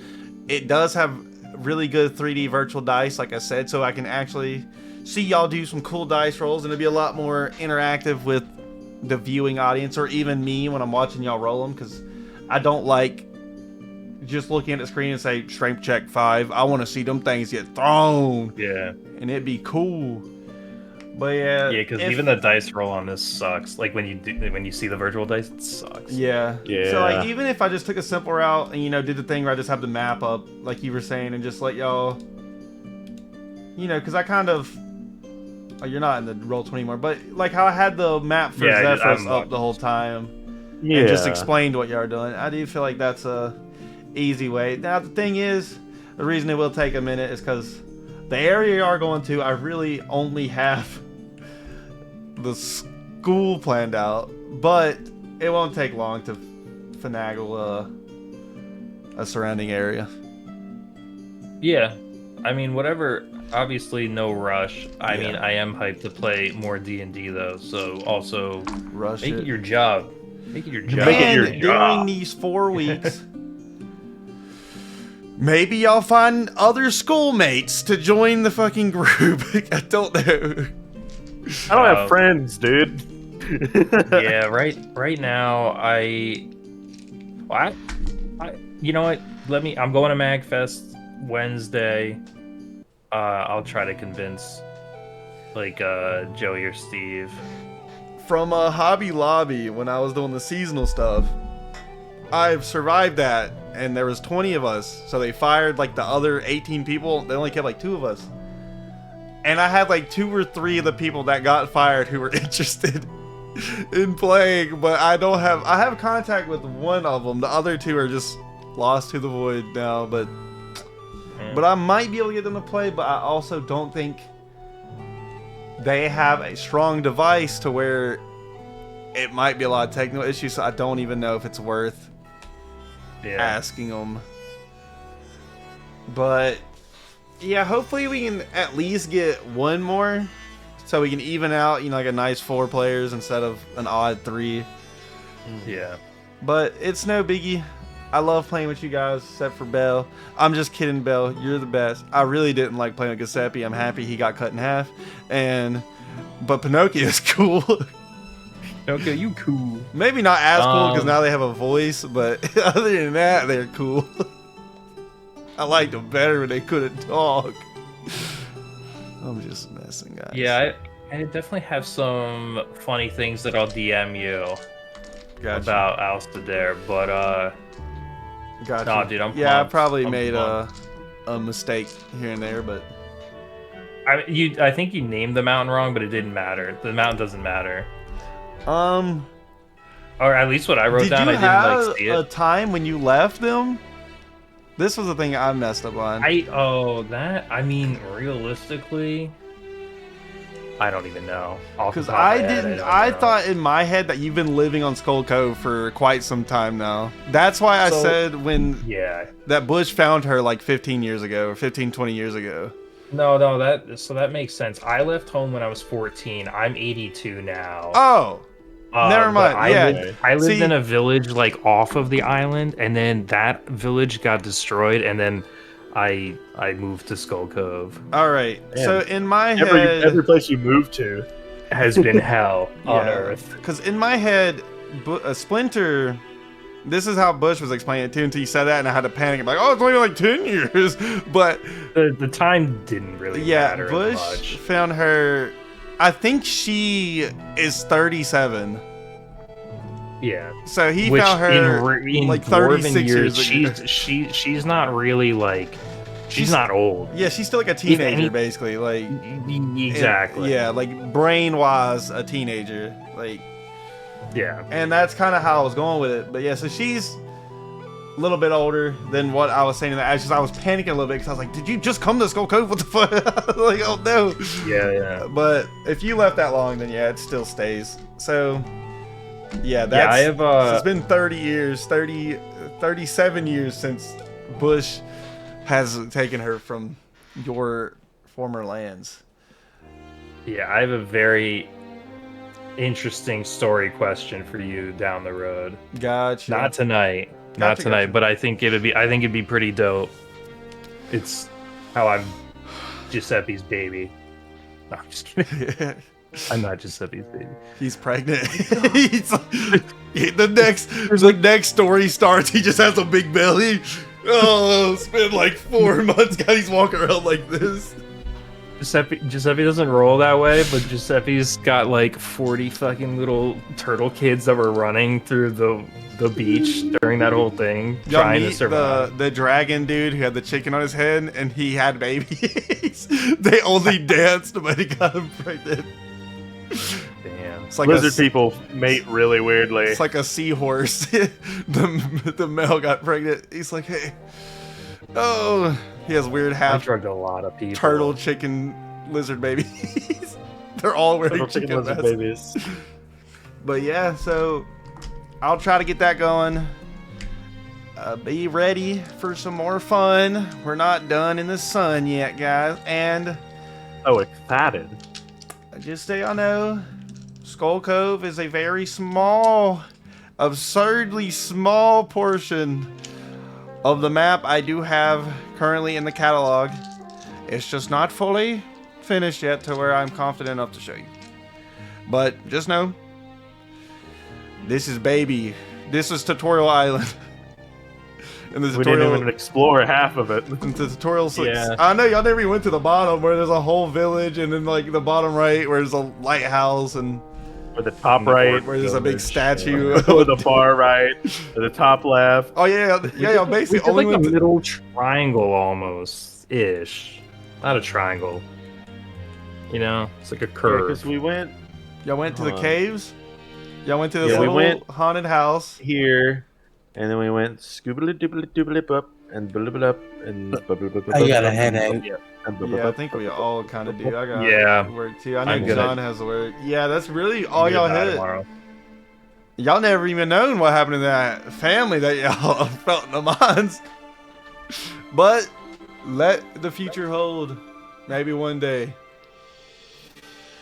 it does have really good 3D virtual dice, like I said, so I can actually see y'all do some cool dice rolls, and it'll be a lot more interactive with the viewing audience, or even me when I'm watching y'all roll them, because I don't like just looking at the screen and say, strength check 5. I want to see them things get thrown. Yeah. And it'd be cool. But yeah, because even the dice roll on this sucks. Like when you see the virtual dice, it sucks. Yeah. Yeah. So like even if I just took a simple route and did the thing where I just have the map up, like you were saying, and just let y'all, because I kind of, you're not in the Roll20 anymore, but like how I had the map for Zephyros up the whole time, and just explained what y'all are doing. I do feel like that's a easy way. Now the thing is, the reason it will take a minute is because the area you are going to, I really only have the school planned out, but it won't take long to finagle a surrounding area. Yeah, I mean, whatever. Obviously, no rush. I mean, I am hyped to play more D&D though. So also, Rush make it. it your job. Make it your job. Make it your And job. during these 4 weeks, maybe y'all find other schoolmates to join the fucking group. I don't know. I don't have friends, dude. Yeah, right now I you know what? I'm going to MagFest Wednesday. I'll try to convince like Joey or Steve. From Hobby Lobby, when I was doing the seasonal stuff, I've survived that, and there was 20 of us, so they fired like the other 18 people. They only kept like 2 of us, and I had like 2 or 3 of the people that got fired who were interested in playing, but I have contact with one of them. The other 2 are just lost to the void now, but I might be able to get them to play. But I also don't think they have a strong device to where it might be a lot of technical issues, so I don't even know if it's worth asking them. But yeah, hopefully we can at least get one more, so we can even out, like a nice 4 players instead of an odd 3. Yeah. But it's no biggie. I love playing with you guys, except for Bell. I'm just kidding, Bell. You're the best. I really didn't like playing with Giuseppe. I'm happy he got cut in half. But Pinocchio is cool. Okay, you cool. Maybe not as cool because now they have a voice, but other than that, they're cool. I liked them better when they couldn't talk. I'm just messing, guys. Yeah, I definitely have some funny things that I'll DM you about Alstair, but Gotcha. nah, dude, I'm I pumped. probably I'm made pumped. a mistake here and there, but I think you named the mountain wrong, but it didn't matter. The mountain doesn't matter. Or at least what I wrote down, I didn't like see Did you have it. a time when you left them This was the thing I messed up on. I mean, realistically, I don't even know. Because I thought in my head that you've been living on Skull Cove for quite some time now. That's why I said when that Bush found her like 15 years ago, or 15, 20 years ago. No, that makes sense. I left home when I was 14. I'm 82 now. Oh, never mind. I lived in a village like off of the island, and then that village got destroyed, and then I moved to Skull Cove. All right. Man. So in my head, every place you move to has been hell on Earth. Because in my head, Splinter. This is how Bush was explaining it too until you said that, and I had to panic. I'm like, oh, it's only like 10 years. But the time didn't really matter Bush much. found her. I think she is 37. Yeah. So he found her in like 36 years ago. She's not really like she's not old. Yeah, she's still like a teenager, basically. Like exactly. Like brain wise, a teenager. Like. Yeah. And that's kind of how I was going with it. But yeah, so she's a little bit older than what I was saying. I was panicking a little bit because I was like, did you just come to Skull Cove? What the fuck? Like, oh no. Yeah. But if you left that long, then yeah, it still stays. So yeah, it's been 30 years, 37 years since Bush has taken her from your former lands. Yeah, I have a very interesting story question for you down the road. Gotcha. Not tonight. But I think it'd be pretty dope. It's how I'm Giuseppe's baby. No, I'm just kidding. I'm not Giuseppe's baby. He's pregnant. The next story starts. He just has a big belly. Oh, it's been like 4 months. God, he's walking around like this. Giuseppe doesn't roll that way, but Giuseppe's got like 40 fucking little turtle kids that were running through the beach during that whole thing, trying to survive. The dragon dude who had the chicken on his head and he had babies. They only danced, but he got him pregnant. Damn. It's like lizard people mate really weirdly. It's like a seahorse. the male got pregnant. He's like, hey, oh. He has weird I drugged a lot of people. turtle, chicken, lizard babies. They're all wearing chicken lizard babies. But yeah, so I'll try to get that going. Be ready for some more fun. We're not done in the sun yet, guys. And excited. just so y'all know, Skull Cove is a very small, absurdly small portion of the map I do have currently in the catalog. It's just not fully finished yet to where I'm confident enough to show you. But just know, this is baby. This is Tutorial Island. And the tutorial, we didn't even explore half of it. The tutorial 6. Yeah. I know y'all never even went to the bottom where there's a whole village, and then like the bottom right where there's a lighthouse, and Or the top right, where there's a big statue. Or the far right, or the top left. Oh yeah. Basically, It's only like a went to- little triangle almost ish. Not a triangle. You know, it's like a curve. Because we went y'all went to the caves. Y'all went to this Yeah, we little went- haunted house. here, and then we went scoobly doobly doobly up and blah up and I got a headache. Yeah, I think we all kind of do. I got Yeah. work too. I know I'm gonna- John has work. Yeah, that's really all I'm gonna y'all die hit. tomorrow. Y'all never even known what happened to that family that y'all felt in the mines. But let the future hold. Maybe one day.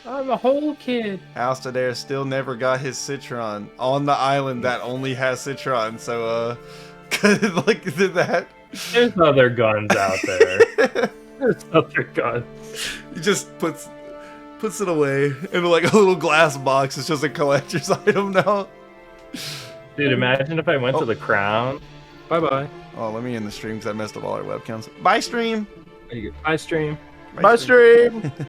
I'm a whole kid. Alstadair still never got his Citron on the island that only has Citron. So, look at that. There's other guns out there. There's other guns. He just puts it away in like a little glass box. It's just a collector's item now. Dude, imagine if I went to the Crown. Bye-bye. Oh, let me end the stream because I messed up all our webcams. Bye, stream. Bye, stream. Bye, stream.